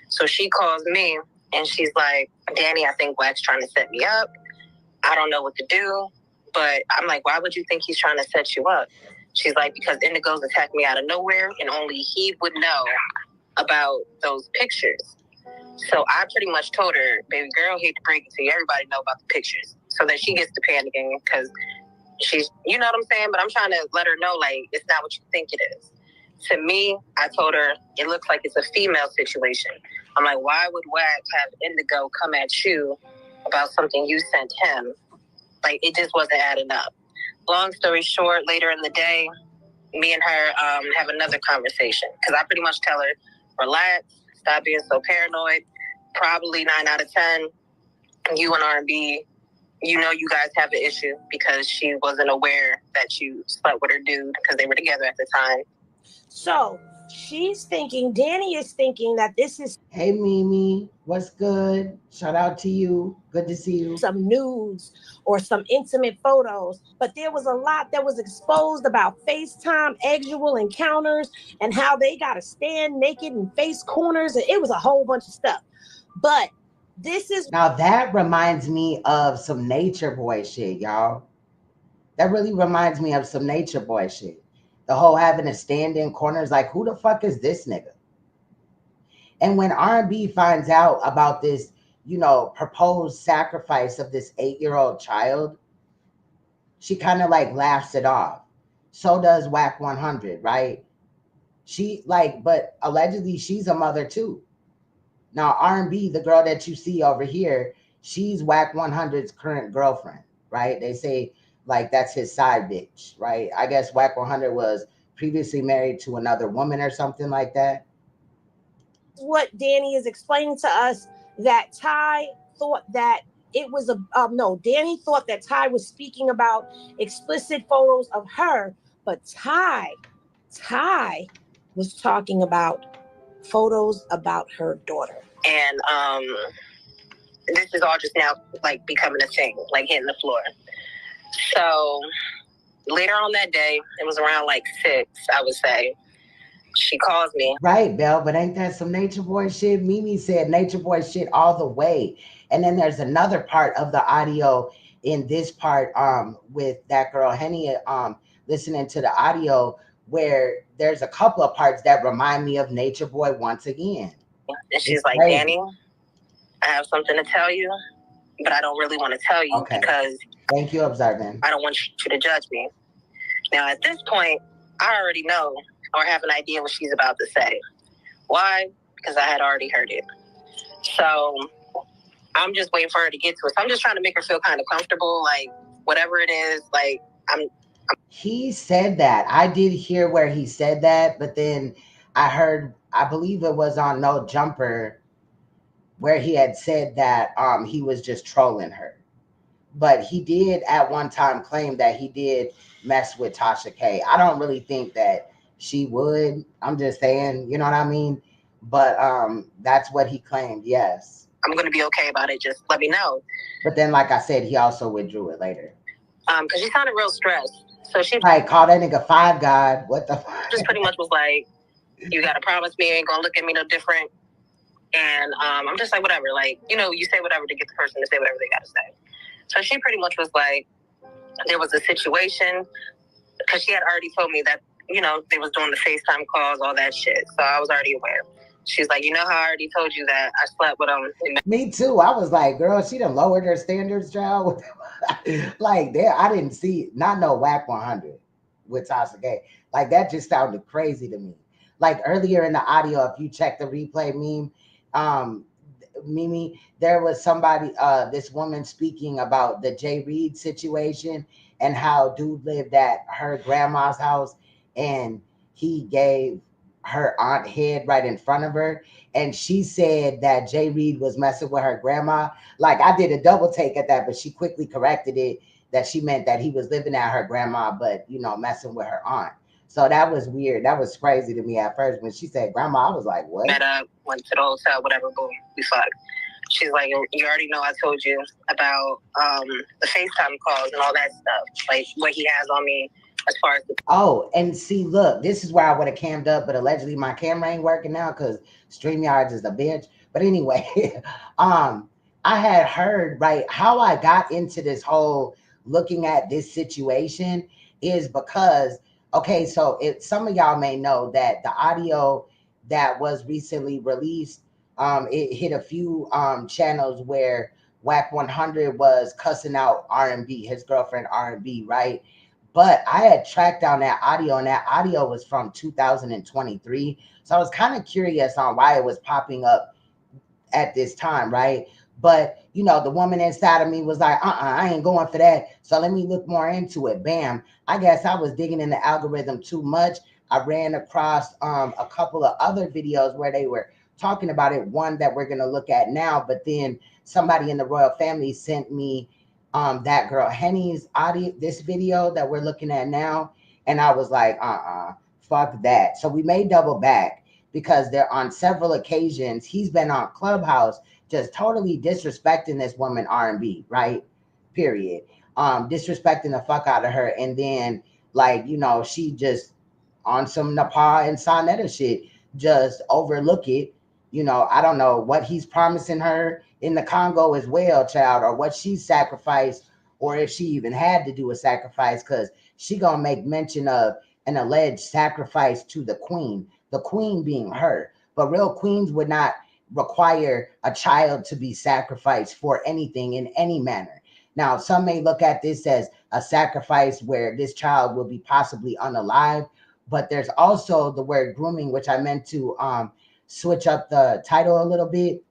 So she calls me, and she's like, Danny, I think Wack's trying to set me up. I don't know what to do. But I'm like, why would you think he's trying to set you up? She's like, because Indigo's attacked me out of nowhere, and only he would know about those pictures. So I pretty much told her, baby girl, hate to break it to you, everybody know about the pictures. So that she gets to panicking because she's, you know what I'm saying? But I'm trying to let her know, like, it's not what you think it is. To me, I told her, it looks like it's a female situation. I'm like, why would Wack have Indigo come at you about something you sent him? Like, it just wasn't adding up. Long story short, later in the day, me and her have another conversation. Because I pretty much tell her, relax, stop being so paranoid. Probably 9 out of 10, you and R&B, you know you guys have an issue because she wasn't aware that you slept with her dude because they were together at the time. So, she's thinking, Danny is thinking that this is. Hey, Mimi, what's good? Shout out to you. Good to see you. Some nudes or some intimate photos, but there was a lot that was exposed about FaceTime actual encounters and how they got to stand naked and face corners, and it was a whole bunch of stuff. But this is now that reminds me of some Nature Boy shit, y'all. That really reminds me of some Nature Boy shit. The whole having to stand in corners, like who the fuck is this nigga? And when R&B finds out about this, you know, proposed sacrifice of this 8-year-old child, she kind of like laughs it off. So does Wack 100, right? She like, but allegedly she's a mother too. Now R&B, the girl that you see over here, she's Wack 100's current girlfriend, right? They say like that's his side bitch, right? I guess Wack 100 was previously married to another woman or something like that. What Danny is explaining to us, that Ty thought that it was no, Danny thought that Ty was speaking about explicit photos of her, but Ty was talking about photos about her daughter. And this is all just now like becoming a thing, like hitting the floor. So later on that day, it was around like 6, I would say, she calls me. Right, Belle, but ain't that some Nature Boy shit? Mimi said Nature Boy shit all the way. And then there's another part of the audio in this part with that girl Henny listening to the audio where there's a couple of parts that remind me of Nature Boy once again. And she's like, crazy. Danny, I have something to tell you, but I don't really want to tell you because thank you, observing. I don't want you to judge me. Now at this point, I already know or have an idea what she's about to say. Why? Because I had already heard it. So I'm just waiting for her to get to it. So I'm just trying to make her feel kind of comfortable, like whatever it is, like He said that. I did hear where he said that, but then I heard, I believe it was on No Jumper, where he had said that he was just trolling her. But he did at one time claim that he did mess with Tasha K. I don't really think that she would. I'm just saying, you know what I mean? But that's what he claimed, yes. I'm going to be okay about it. Just let me know. But then, like I said, he also withdrew it later. Because she sounded real stressed. So she like called that nigga Five God. What the fuck? Just pretty much was like, you got to promise me you ain't going to look at me no different. And I'm just like, whatever. Like, you know, you say whatever to get the person to say whatever they got to say. So she pretty much was like, there was a situation, because she had already told me that, you know, they was doing the FaceTime calls, all that shit. So I was already aware. She's like, you know how I already told you that I slept with him? Me too. I was like, girl, she done lowered her standards, child. Like, there, I didn't see, not no Wack 100 with Tasha K. Like, that just sounded crazy to me. Like, earlier in the audio, if you check the replay Mimi, there was somebody, this woman speaking about the Jay Reed situation and how dude lived at her grandma's house and he gave her aunt head right in front of her. And she said that Jay Reed was messing with her grandma. Like, I did a double take at that, but she quickly corrected it that she meant that he was living at her grandma, but, you know, messing with her aunt. So that was weird. That was crazy to me at first. When she said grandma, I was like, what? Met up, went to the hotel, whatever, boom, we fucked. She's like, you already know I told you about the FaceTime calls and all that stuff, like what he has on me as far as oh, and see, look, this is where I would have cammed up, but allegedly my camera ain't working now because StreamYard is a bitch. But anyway, I had heard, right, how I got into this whole looking at this situation is because, okay, so some of y'all may know that the audio that was recently released, it hit a few channels where Wack 100 was cussing out R&B, his girlfriend R&B, right? But I had tracked down that audio, and that audio was from 2023. So I was kind of curious on why it was popping up at this time, right? But, you know, the woman inside of me was like, I ain't going for that. So let me look more into it. Bam. I guess I was digging in the algorithm too much. I ran across a couple of other videos where they were talking about it. One that we're going to look at now, but then somebody in the royal family sent me that girl Henny's audio, this video that we're looking at now. And I was like, fuck that. So we may double back because there on several occasions he's been on Clubhouse just totally disrespecting this woman R&B, right? Period. Disrespecting the fuck out of her, and then like, you know, she just on some Nepal and Sonetta shit, just overlook it. You know, I don't know what he's promising her in the Congo as well, child, or what she sacrificed, or if she even had to do a sacrifice, because she gonna make mention of an alleged sacrifice to the queen being her. But real queens would not require a child to be sacrificed for anything in any manner. Now, some may look at this as a sacrifice where this child will be possibly unalive, but there's also the word grooming, which I meant to switch up the title a little bit,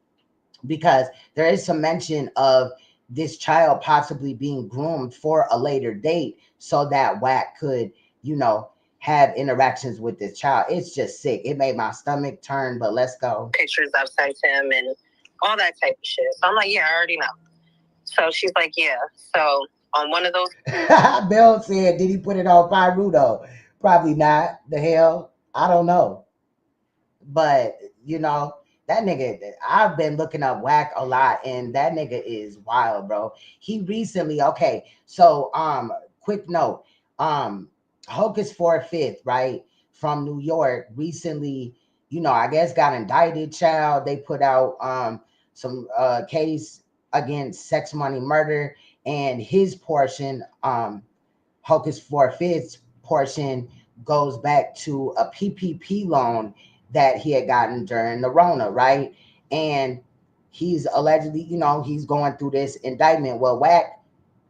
because there is some mention of this child possibly being groomed for a later date so that Wack could, you know, have interactions with this child. It's just sick. It made my stomach turn, but let's go. Pictures I've sent him and all that type of shit. So I'm like, yeah, I already know. So she's like, yeah. So on one of those. Bill said, did he put it on Pyru though? Probably not. The hell? I don't know. But, you know, that nigga, I've been looking up Wack a lot, and that nigga is wild, bro. He recently, okay, so quick note, Hocus for a Fifth, right, from New York, recently, you know, I guess got indicted, child. They put out some case against Sex Money Murder, and his portion, Hocus for a Fifth's portion, goes back to a PPP loan that he had gotten during the Rona, right? And he's allegedly, you know, he's going through this indictment. Well, Wack,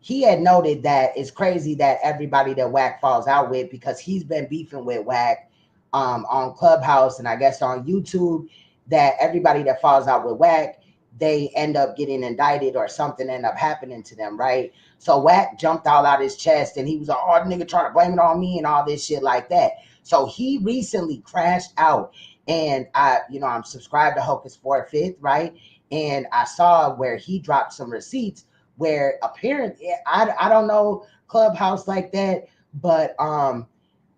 he had noted that it's crazy that everybody that Wack falls out with, because he's been beefing with Wack on Clubhouse and I guess on YouTube, that everybody that falls out with Wack, they end up getting indicted or something end up happening to them, right? So Wack jumped all out his chest and he was like, oh, the nigga trying to blame it on me and all this shit like that. So he recently crashed out, and I'm subscribed to Hocus for a Fifth, right? And I saw where he dropped some receipts where apparently, I don't know Clubhouse like that, but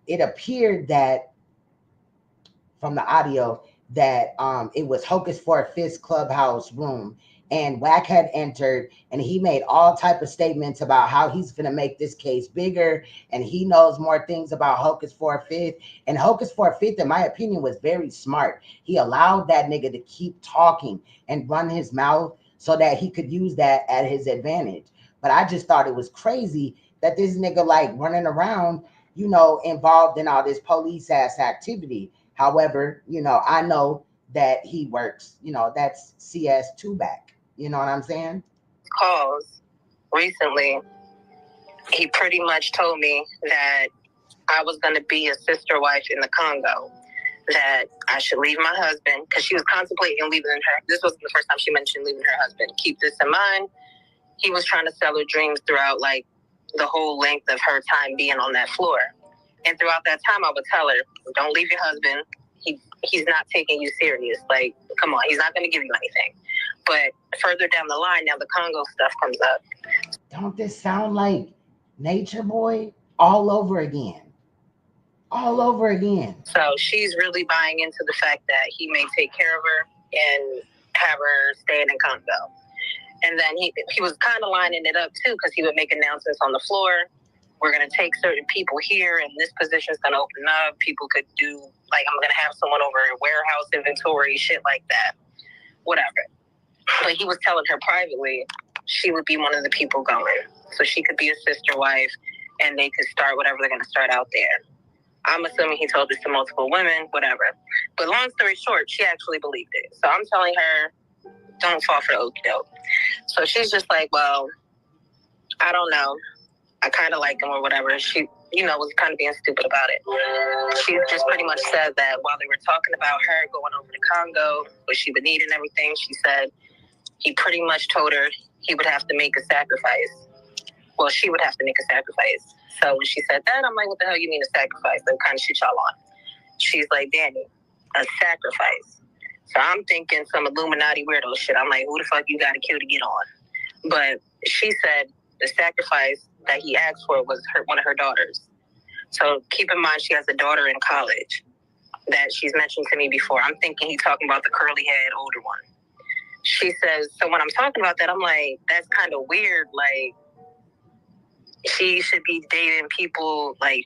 it appeared that from the audio that it was Hocus for a Fifth Clubhouse room, and Wack had entered, and he made all type of statements about how he's gonna make this case bigger, and he knows more things about Hocus for a Fifth. And Hocus for a Fifth, in my opinion, was very smart. He allowed that nigga to keep talking and run his mouth so that he could use that at his advantage. But I just thought it was crazy that this nigga like running around, you know, involved in all this police ass activity. However, you know, I know that he works, you know, that's CS2 back. You know what I'm saying? Calls recently, he pretty much told me that I was going to be a sister wife in the Congo, that I should leave my husband, because she was contemplating leaving her. This wasn't the first time she mentioned leaving her husband. Keep this in mind. He was trying to sell her dreams throughout, like, the whole length of her time being on that floor. And throughout that time, I would tell her, don't leave your husband. He's not taking you serious. Like, come on, he's not going to give you anything. But further down the line, now the Congo stuff comes up. Don't this sound like Nature Boy all over again? All over again. So she's really buying into the fact that he may take care of her and have her staying in Congo. And then he was kind of lining it up, too, because he would make announcements on the floor. We're going to take certain people here, and this position is going to open up. People could do, like, I'm going to have someone over in warehouse inventory, shit like that. Whatever. But he was telling her privately she would be one of the people going. So she could be a sister wife, and they could start whatever they're going to start out there. I'm assuming he told this to multiple women, whatever. But long story short, she actually believed it. So I'm telling her, don't fall for the okie doke. So she's just like, well, I don't know. I kind of like him or whatever. She, you know, was kind of being stupid about it. She just pretty much said that while they were talking about her going over to Congo, what she would need and everything, she said he pretty much told her he would have to make a sacrifice. Well, she would have to make a sacrifice. So when she said that, I'm like, what the hell you mean a sacrifice? Like, what kind of shit y'all on? She's like, Danny, a sacrifice. So I'm thinking some Illuminati weirdo shit. I'm like, who the fuck you got to kill to get on? But she said the sacrifice that he asked for was one of her daughters. So keep in mind she has a daughter in college that she's mentioned to me before. I'm thinking he's talking about the curly head older one. She says, so when I'm talking about that, I'm like, that's kind of weird. Like, she should be dating people. Like,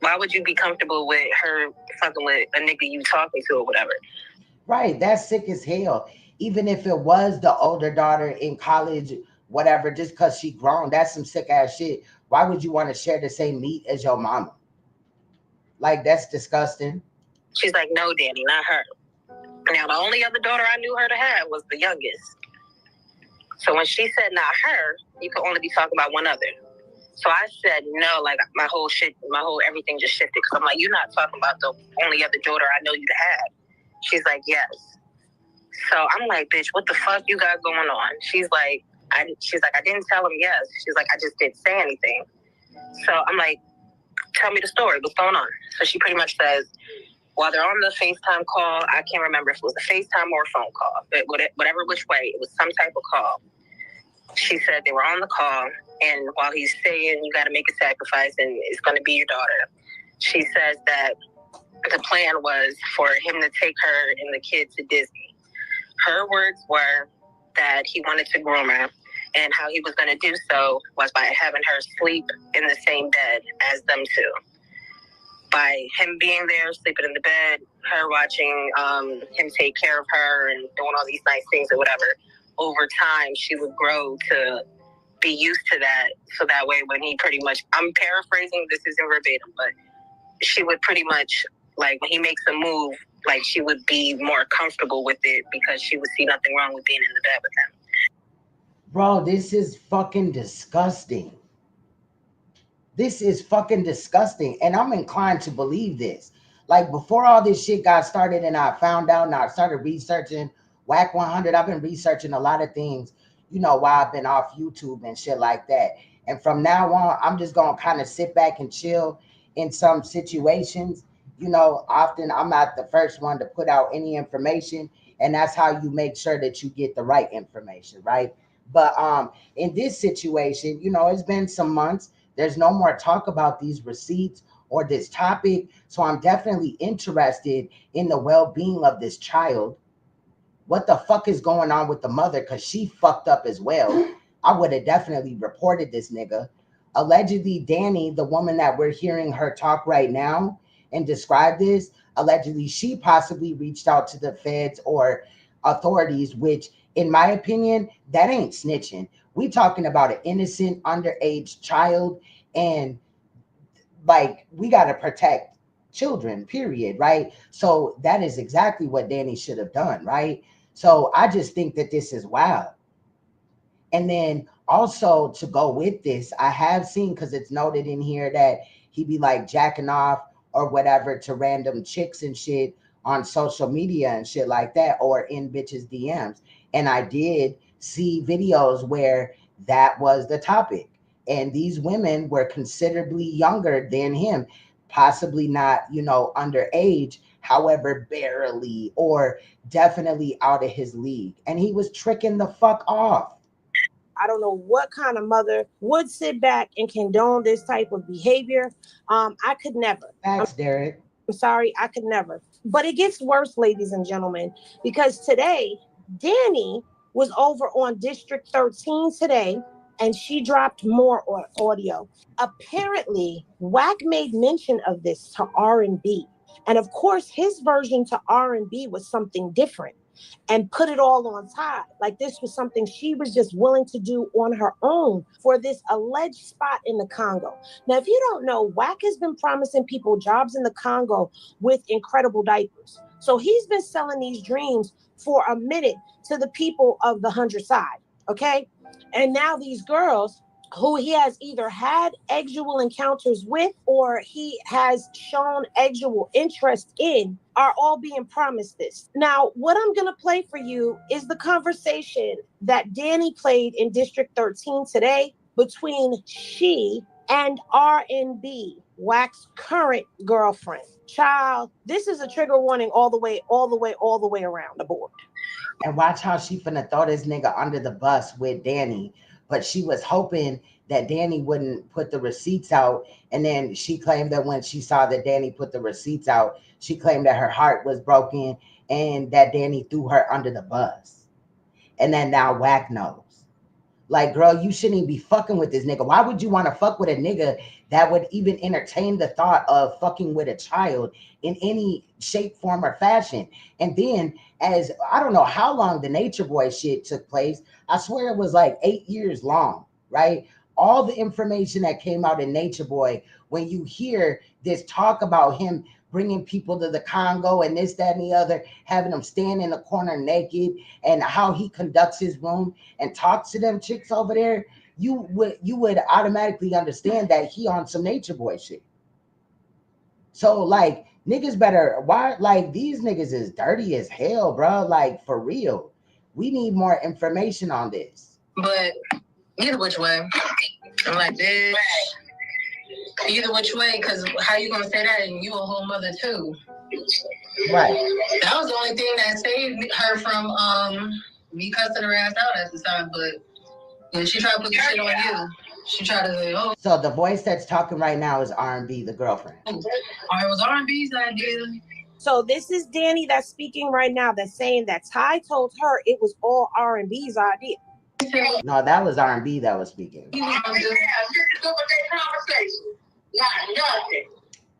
why would you be comfortable with her fucking with a nigga you talking to or whatever? Right, that's sick as hell. Even if it was the older daughter in college, whatever, just because she grown, that's some sick ass shit. Why would you want to share the same meat as your mama? Like, that's disgusting. She's like, no, Danny, not her. Now, the only other daughter I knew her to have was the youngest. So when she said not her, you could only be talking about one other. So I said no, like my whole everything just shifted. Because I'm like, you're not talking about the only other daughter I know you to have. She's like, yes. So I'm like, bitch, what the fuck you got going on? She's like, I didn't tell him yes. She's like, I just didn't say anything. So I'm like, tell me the story. What's going on? So she pretty much says, while they're on the FaceTime call, I can't remember if it was a FaceTime or a phone call, but whatever which way, it was some type of call. She said they were on the call, and while he's saying you got to make a sacrifice and it's going to be your daughter, she says that the plan was for him to take her and the kid to Disney. Her words were that he wanted to groom her, and how he was going to do so was by having her sleep in the same bed as them two. By him being there, sleeping in the bed, her watching him take care of her and doing all these nice things or whatever, over time she would grow to be used to that. So that way when he pretty much, I'm paraphrasing, this isn't verbatim, but she would pretty much, like when he makes a move, like she would be more comfortable with it because she would see nothing wrong with being in the bed with him. Bro, this is fucking disgusting. This is fucking disgusting. And I'm inclined to believe this. Like, before all this shit got started and I found out and I started researching Wack 100, I've been researching a lot of things, you know, while I've been off YouTube and shit like that. And from now on, I'm just going to kind of sit back and chill in some situations. You know, often I'm not the first one to put out any information. And that's how you make sure that you get the right information, right? But in this situation, you know, it's been some months. There's no more talk about these receipts or this topic. So I'm definitely interested in the well-being of this child. What the fuck is going on with the mother? Because she fucked up as well. I would have definitely reported this nigga. Allegedly, Danny, the woman that we're hearing her talk right now and describe this, allegedly she possibly reached out to the feds or authorities, which in my opinion, that ain't snitching. We talking about an innocent underage child, and like, we got to protect children, period, right? So that is exactly what Danny should have done, right? So I just think that this is wild. And then also to go with this, I have seen, because it's noted in here that he be like jacking off or whatever to random chicks and shit on social media and shit like that, or in bitches' DMs. And I did see videos where that was the topic. And these women were considerably younger than him, possibly not, you know, underage, however, barely, or definitely out of his league. And he was tricking the fuck off. I don't know what kind of mother would sit back and condone this type of behavior. I could never. Thanks, Derek. I'm sorry, I could never. But it gets worse, ladies and gentlemen, because today, Danny was over on District 13 today, and she dropped more audio. Apparently, Wack made mention of this to R&B. And of course, his version to R&B was something different, and put it all on top. Like this was something she was just willing to do on her own for this alleged spot in the Congo. Now, if you don't know, Wack has been promising people jobs in the Congo with incredible diapers. So he's been selling these dreams for a minute to the people of the 100 side, okay? And now these girls who he has either had sexual encounters with or he has shown sexual interest in are all being promised this. Now, what I'm going to play for you is the conversation that Danny played in District 13 today between she and R&B, Wack's current girlfriend. Child, this is a trigger warning all the way around the board. And watch how she finna throw this nigga under the bus with Danny but she was hoping that Danny wouldn't put the receipts out. And then she claimed that when she saw that Danny put the receipts out, she claimed that her heart was broken and that Danny threw her under the bus. And then now Wack knows. Like, girl, you shouldn't even be fucking with this nigga. Why would you want to fuck with a nigga that would even entertain the thought of fucking with a child in any shape, form, or fashion? And then, as I don't know how long the Nature Boy shit took place, I swear it was like 8 years long, right? All the information that came out in Nature Boy, when you hear this talk about him bringing people to the Congo and this, that, and the other, having them stand in the corner naked, and how he conducts his room and talks to them chicks over there, you would automatically understand that he on some Nature Boy shit. So like, niggas better, why, like, these niggas is dirty as hell, bro. Like, for real. We need more information on this. But either which way, I'm like, bitch. Either which way, because how you gonna say that and you a whole mother too? Right. That was the only thing that saved her from me cussing her ass out at the time. But when she tried to put the shit on you, she tried to say, oh. So the voice that's talking right now is R&B, the girlfriend. It was R&B's idea. So this is Danny that's speaking right now, that's saying that Ty told her it was all R&B's idea. No, that was R&B that was speaking.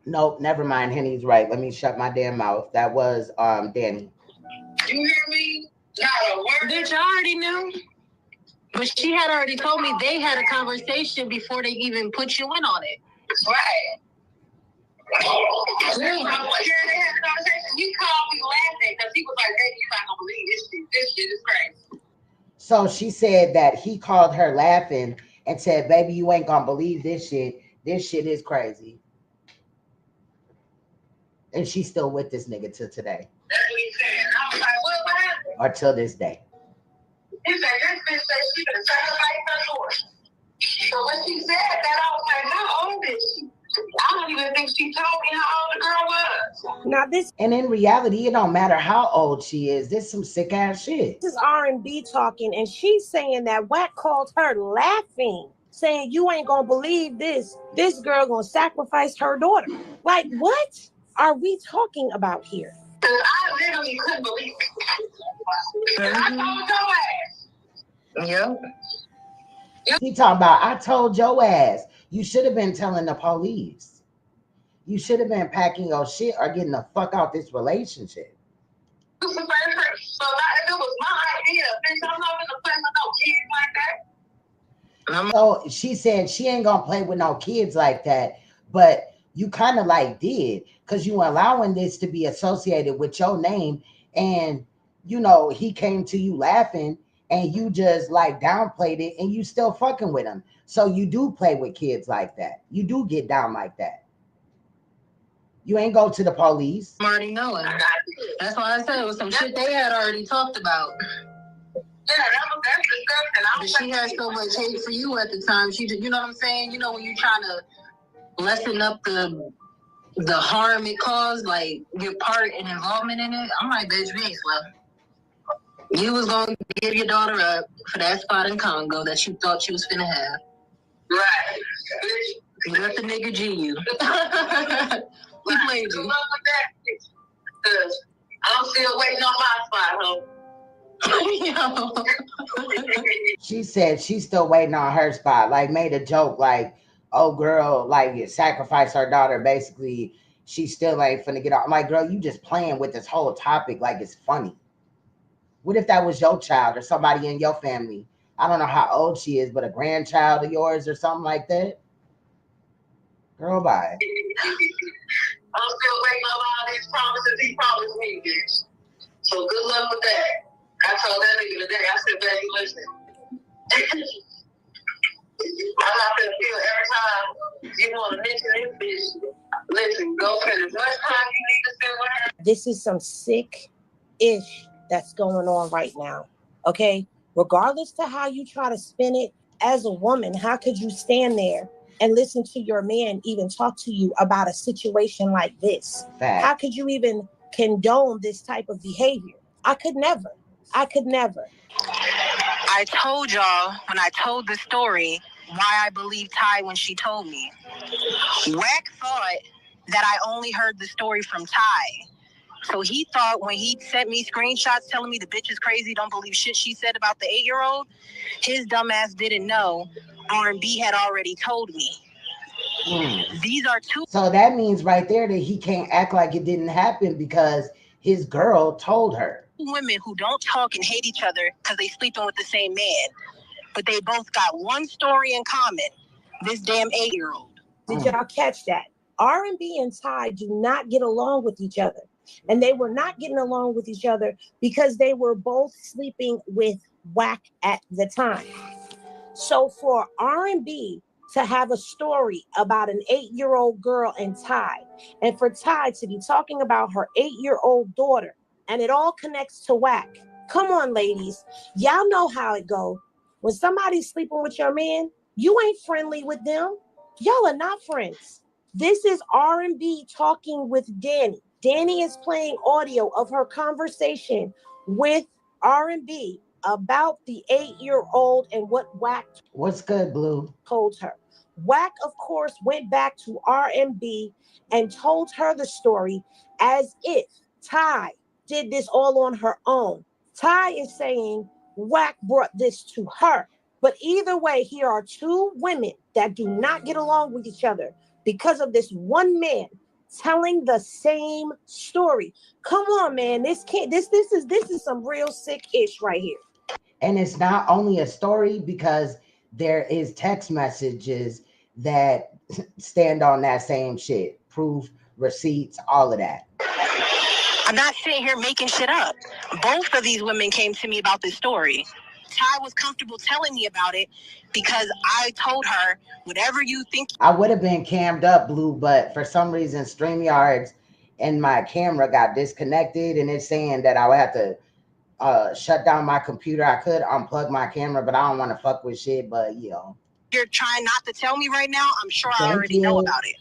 Nope, never mind. Henny's right. Let me shut my damn mouth. That was Danny. You hear me? Not a word. Bitch, I already knew. But she had already told me they had a conversation before they even put you in on it. Right. They had a conversation. He called me laughing because he was like, "Baby, you're not gonna believe this shit. This shit is crazy." So she said that he called her laughing and said, "Baby, you ain't gonna believe this shit. This shit is crazy." And she's still with this nigga till today. That's what he said. I was like, what happened? Or till this day. He said, this bitch said she could sacrifice her daughter. So when she said that, I was like, how old is she? I don't even think she told me how old the girl was. Now this, and in reality, it don't matter how old she is. This is some sick ass shit. This is R&B talking, and she's saying that Wack called her laughing, saying you ain't gonna believe this. This girl gonna sacrifice her daughter. Like, what are we talking about here? I literally couldn't believe it. And I told your ass. Yep. He talking about, I told your ass. You should have been telling the police. You should have been packing your shit or getting the fuck out this relationship. So if it was my idea, bitch, I'm not gonna play with no kids like that. So she said she ain't gonna play with no kids like that, but you kind of like did, because you allowing this to be associated with your name, and you know he came to you laughing and you just like downplayed it and you still fucking with him. So you do play with kids like that. You do get down like that. You ain't go to the police. I'm already knowing. That's why I said it was some shit they had already talked about. Yeah, that's disgusting. But she had so much hate for you at the time. She did, you know what I'm saying? You know, when you're trying to lessen up the harm it caused, like your part and involvement in it. I'm like, bitch, we ain't slow. You was gonna give your daughter up for that spot in Congo that you thought you was finna have. Right. You let the nigga G you. He played you. I'm still waiting on my spot, ho. She said she's still waiting on her spot. Like, made a joke like, oh girl, like sacrifice her daughter. Basically, she still ain't finna get out. I'm like, girl, you just playing with this whole topic like it's funny. What if that was your child or somebody in your family? I don't know how old she is, but a grandchild of yours or something like that? Girl, bye. I'm still waiting on all these promises he promised me, bitch. So good luck with that. I told that nigga today, I said, baby, listen. I'm not gonna feel every time you want to mention this bitch. Listen, go spend as much time you need to spend with her. This is some sick-ish that's going on right now, okay? Regardless to how you try to spin it, as a woman, how could you stand there and listen to your man even talk to you about a situation like this? Fact. How could you even condone this type of behavior? I could never. I I told y'all when I told the story why I believed Ty when she told me. Wack thought that I only heard the story from Ty. So he thought when he sent me screenshots telling me the bitch is crazy, don't believe shit she said about the 8-year-old, his dumbass didn't know R&B had already told me. These are two. So that means right there that he can't act like it didn't happen because his girl told her. Women who don't talk and hate each other because they sleeping with the same man, but they both got one story in common. This damn 8-year-old. Did y'all catch that? R&B and Ty do not get along with each other. And they were not getting along with each other because they were both sleeping with Wack at the time. So for R&B to have a story about an 8-year-old girl and Ty, and for Ty to be talking about her 8-year-old daughter, and it all connects to Wack. Come on, ladies. Y'all know how it go. When somebody's sleeping with your man, you ain't friendly with them. Y'all are not friends. This is R&B talking with Danny. Danny is playing audio of her conversation with R&B about the 8-year-old and what Wack. What's good, Blue? Told her. Wack, of course, went back to R&B and told her the story as if Ty did this all on her own. Ty is saying Wack brought this to her. But either way, here are two women that do not get along with each other because of this one man telling the same story. Come on, man. This is some real sick ish right here. And it's not only a story because there is text messages that stand on that same shit. Proof, receipts, all of that. I'm not sitting here making shit up. Both of these women came to me about this story. Ty was comfortable telling me about it because I told her, whatever you think. I would have been cammed up, Blue, but for some reason, StreamYards and my camera got disconnected, and it's saying that I would have to shut down my computer. I could unplug my camera, but I don't want to fuck with shit, but you know. You're trying not to tell me right now. I'm sure I already know about it.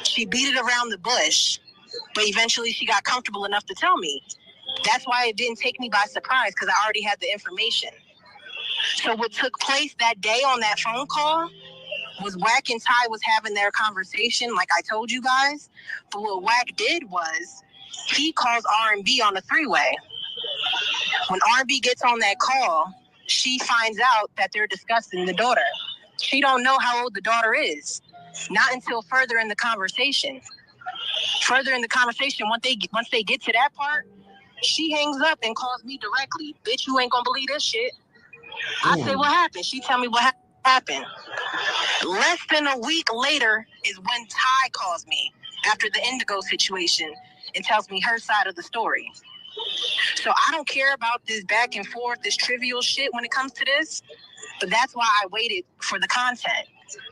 She beat it around the bush, but eventually she got comfortable enough to tell me. That's why it didn't take me by surprise, because I already had the information. So what took place that day on that phone call was Wack and Ty was having their conversation, like I told you guys. But what Wack did was he calls R&B on a 3-way. When R&B gets on that call, she finds out that they're discussing the daughter. She don't know how old the daughter is. Not until further in the conversation. Further in the conversation, once they get to that part, she hangs up and calls me directly. Bitch, you ain't gonna believe this shit. I say, what happened? She tell me what happened. Less than a week later is when Ty calls me after the Indigo situation and tells me her side of the story. So I don't care about this back and forth, this trivial shit when it comes to this, but that's why I waited for the content,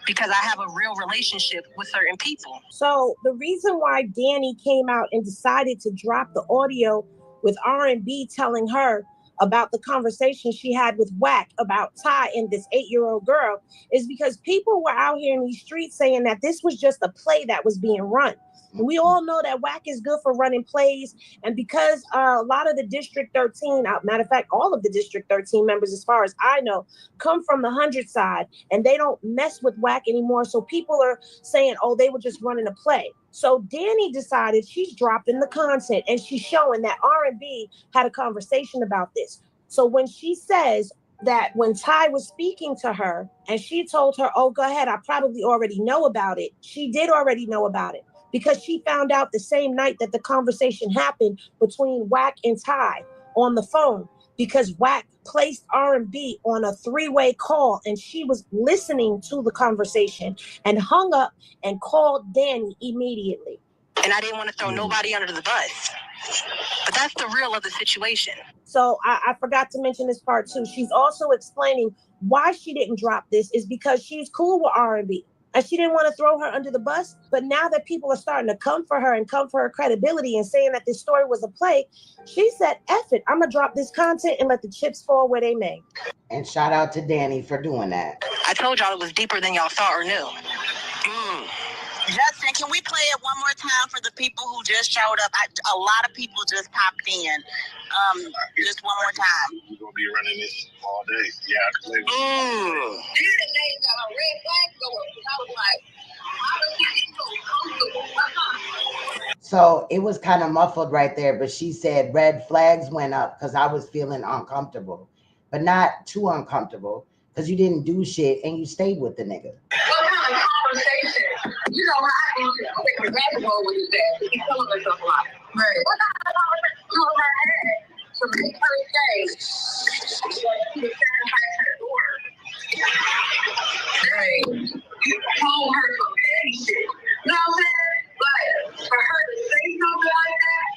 because I have a real relationship with certain people. So the reason why Danny came out and decided to drop the audio with R&B telling her about the conversation she had with Wack about Ty and this 8-year-old girl is because people were out here in these streets saying that this was just a play that was being run. And we all know that Wack is good for running plays. And because a lot of the District 13, matter of fact, all of the District 13 members, as far as I know, come from the 100 side and they don't mess with Wack anymore. So people are saying, oh, they were just running a play. So Danny decided she's dropping the content and she's showing that R&B had a conversation about this. So when she says that when Ty was speaking to her and she told her, oh, go ahead, I probably already know about it. She did already know about it, because she found out the same night that the conversation happened between Wack and Ty on the phone, because Wack placed R&B on a 3-way call and she was listening to the conversation and hung up and called Danny immediately. And I didn't want to throw nobody under the bus. But that's the real of the situation. So I forgot to mention this part too. She's also explaining why she didn't drop this is because she's cool with R&B. And she didn't want to throw her under the bus. But now that people are starting to come for her and come for her credibility and saying that this story was a play, she said, F it, I'm going to drop this content and let the chips fall where they may. And shout out to Danny for doing that. I told y'all it was deeper than y'all thought or knew. Justin, can we play it one more time for the people who just showed up? A lot of people just popped in. Just one more time. We're gonna be running this all day. Yeah, So it was kind of muffled right there, but she said red flags went up because I was feeling uncomfortable, but not too uncomfortable because you didn't do shit and you stayed with the nigga. What kind of conversation? You know, I think the rabbit hole with his dad. He's telling herself a lot. Right. What kind of conversation you and her had to make her say she was sacrificing her daughter? Right. You told her some petty shit. You know what I'm saying? But for her to say something like that,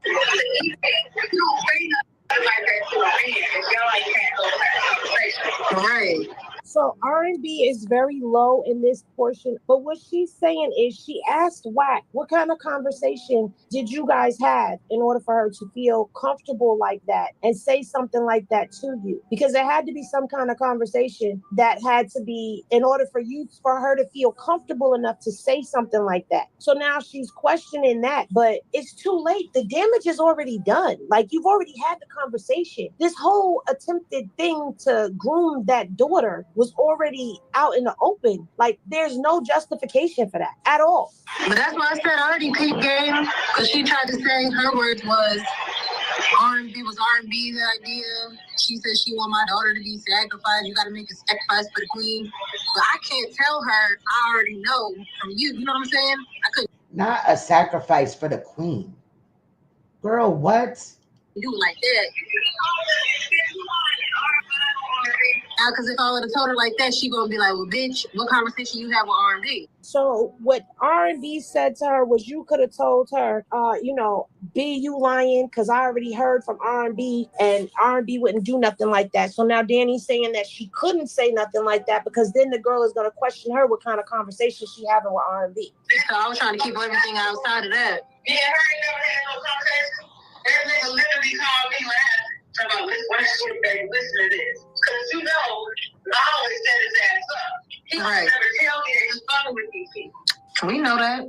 you don't say nothing like that to a man if y'all ain't had those kind of conversations. Right. So R&B is very low in this portion, but what she's saying is she asked Wack, what kind of conversation did you guys have in order for her to feel comfortable like that and say something like that to you? Because there had to be some kind of conversation that had to be in order for her to feel comfortable enough to say something like that. So now she's questioning that, but it's too late. The damage is already done. Like, you've already had the conversation. This whole attempted thing to groom that daughter was already out in the open. Like, there's no justification for that at all. But that's why I said I already peeped game, because she tried to say her words was R&B's idea. She said she want my daughter to be sacrificed. You got to make a sacrifice for the queen. But I can't tell her. I already know from you. You know what I'm saying? I couldn't. Not a sacrifice for the queen. Girl, what? Do like that. Now, because if I would have told her like that, she gonna be like, well, bitch, what conversation you have with R&B? So what R&B said to her was, you could have told her, B, you lying, because I already heard from R&B, and R&B wouldn't do nothing like that. So now Danny's saying that she couldn't say nothing like that because then the girl is going to question her what kind of conversation she having with R&B. So I was trying to keep everything outside of that. Yeah, her ain't never had no conversation. That nigga literally called me laughing. Talking about, listen to this. Because you know, I always set his ass up. He would never tell me that he's fucking with these people. We know that.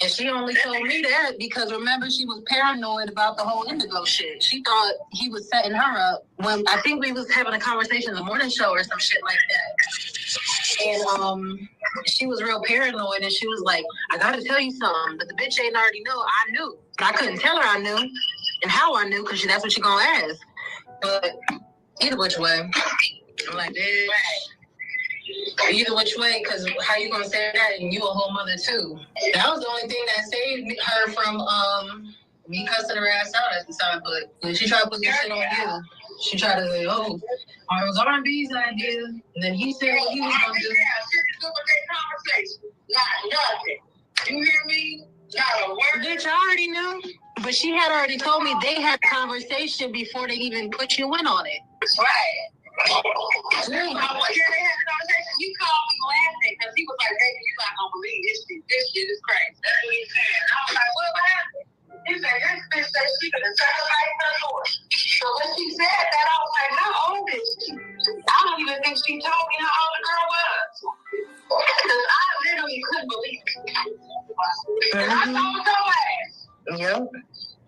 And she only told me that because, remember, she was paranoid about the whole Indigo shit. She thought he was setting her up when I think we was having a conversation in the morning show or some shit like that. And she was real paranoid and she was like, I gotta tell you something, but the bitch ain't already know. I knew. But I couldn't tell her I knew and how I knew because that's what she gonna ask. But either which way, I'm like, bitch. Either which way, because how you gonna say that and you a whole mother too? That was the only thing that saved her from me cussing her ass out at the time. But when she tried to put this shit on you, she tried to say, oh, it was R&B's idea. And then he said what he was gonna do. Not nothing. You hear me? Not a word. Bitch, I already knew. But she had already told me they had a conversation before they even put you in on it. Right. I was here, they had a conversation. You called me laughing because he was like, baby, you're not gonna believe this shit. This shit is crazy. That's what he said. I was like, what happened? He said, this bitch said she could have sacrificed her daughter. So when she said that, I was like, how old is she? I don't even think she told me how old the girl was. Because I literally couldn't believe it. And I told your ass. Yep.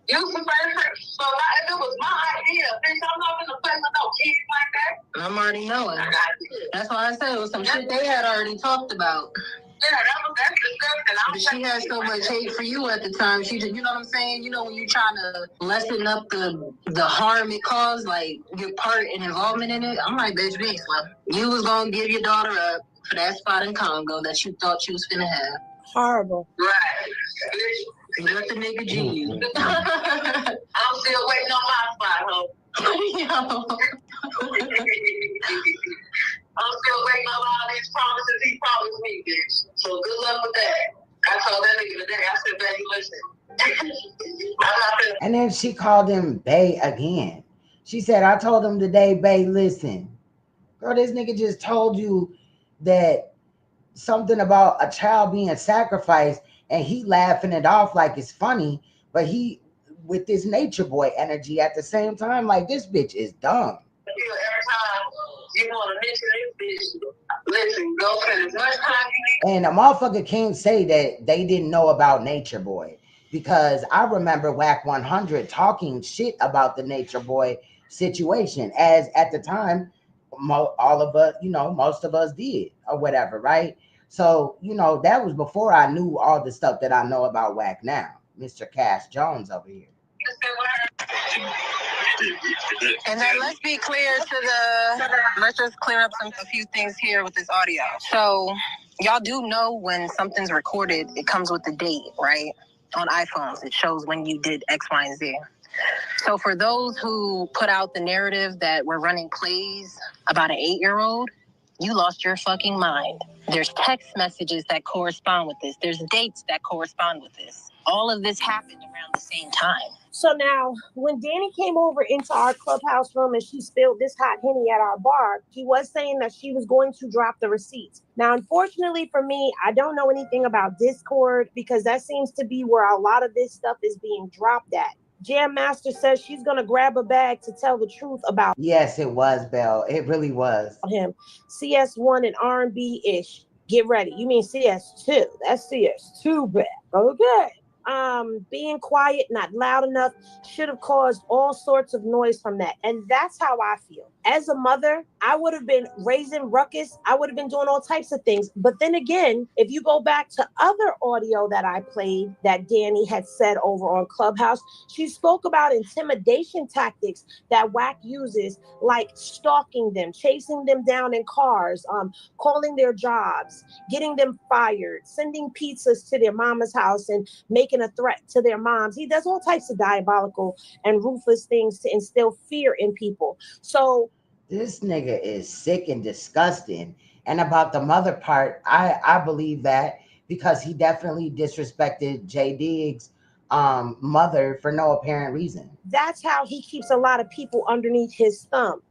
You was the first person. So if it was my idea, bitch, I'm not gonna play with no kids like that. I'm already knowing. That's why I said it was some shit they had already talked about. Yeah, that's disgusting. But she had so much hate for you at the time. She just, you know what I'm saying? You know when you're trying to lessen up the harm it caused, like your part and involvement in it. I'm like, bitch, be slow. You was gonna give your daughter up for that spot in Congo that you thought you was finna have. Horrible. Right. Let the nigga G you. I'm still waiting on my spot, ho. I'm still waiting on all these promises he promised me, bitch. So good luck with that. I told that nigga today, I said, baby, listen. And then she called him Bae again. She said, I told him today, Bae, listen. Girl, this nigga just told you that something about a child being sacrificed and he laughing it off like it's funny, but he with this nature boy energy at the same time, like this bitch is dumb. Every time you want to mention this bitch, Listen, go spend as much time you need. And a motherfucker can't say that they didn't know about Nature Boy, because I remember Wack 100 talking shit about the Nature Boy situation, as at the time, all of us, most of us did or whatever, right? So, that was before I knew all the stuff that I know about Wack now. Mr. Cash Jones over here. And then let's be clear let's just clear up a few things here with this audio. So y'all do know when something's recorded, it comes with the date, right? On iPhones, it shows when you did X, Y, and Z. So for those who put out the narrative that we're running plays about an 8-year-old, you lost your fucking mind. There's text messages that correspond with this. There's dates that correspond with this. All of this happened around the same time. So now, when Danny came over into our clubhouse room and she spilled this hot Henny at our bar, she was saying that she was going to drop the receipts. Now, unfortunately for me, I don't know anything about Discord, because that seems to be where a lot of this stuff is being dropped at. Jam Master says she's going to grab a bag to tell the truth about. Yes, it was, Belle. It really was. Him. CS1 and R&B-ish. Get ready. You mean CS2. That's CS2 back. Okay. Being quiet, not loud enough, should have caused all sorts of noise from that. And that's how I feel. As a mother, I would have been raising ruckus. I would have been doing all types of things. But then again, if you go back to other audio that I played that Danny had said over on Clubhouse, she spoke about intimidation tactics that Wack uses, like stalking them, chasing them down in cars, calling their jobs, getting them fired, sending pizzas to their mama's house and making a threat to their moms. He does all types of diabolical and ruthless things to instill fear in people. So this nigga is sick and disgusting. And about the mother part, I believe that, because he definitely disrespected J Diggs' mother for no apparent reason. That's how he keeps a lot of people underneath his thumb.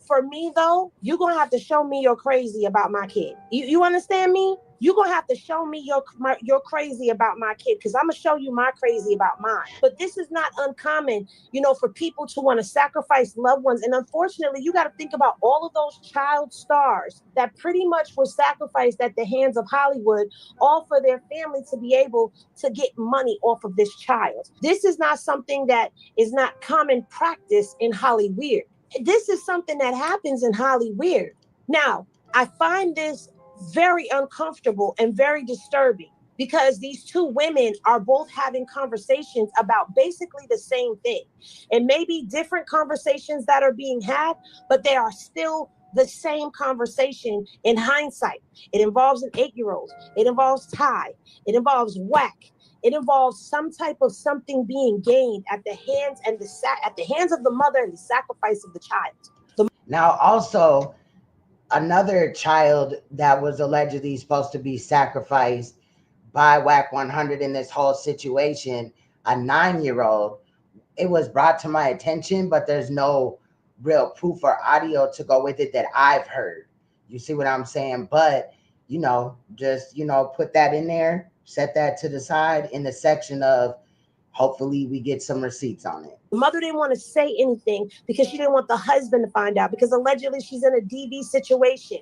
For me though, you're gonna have to show me you're crazy about my kid. You understand me? You're gonna have to show me you're crazy about my kid, because I'm gonna show you my crazy about mine. But this is not uncommon, for people to want to sacrifice loved ones. And unfortunately, you got to think about all of those child stars that pretty much were sacrificed at the hands of Hollywood, all for their family to be able to get money off of this child. This is not something that is not common practice in Hollywood. This is something that happens in Hollywood. Now, I find this very uncomfortable and very disturbing, because these two women are both having conversations about basically the same thing. It may be different conversations that are being had, but they are still the same conversation in hindsight. It involves an 8-year-old. It involves Ty. It involves Wack. It involves some type of something being gained at the hands of the mother and the sacrifice of the child. Now, also, another child that was allegedly supposed to be sacrificed by Wack 100 in this whole situation, a 9-year-old, it was brought to my attention, but there's no real proof or audio to go with it that I've heard. You see what I'm saying? But, just, put that in there, set that to the side in the section of hopefully we get some receipts on it. The mother didn't want to say anything because she didn't want the husband to find out, because allegedly she's in a DV situation.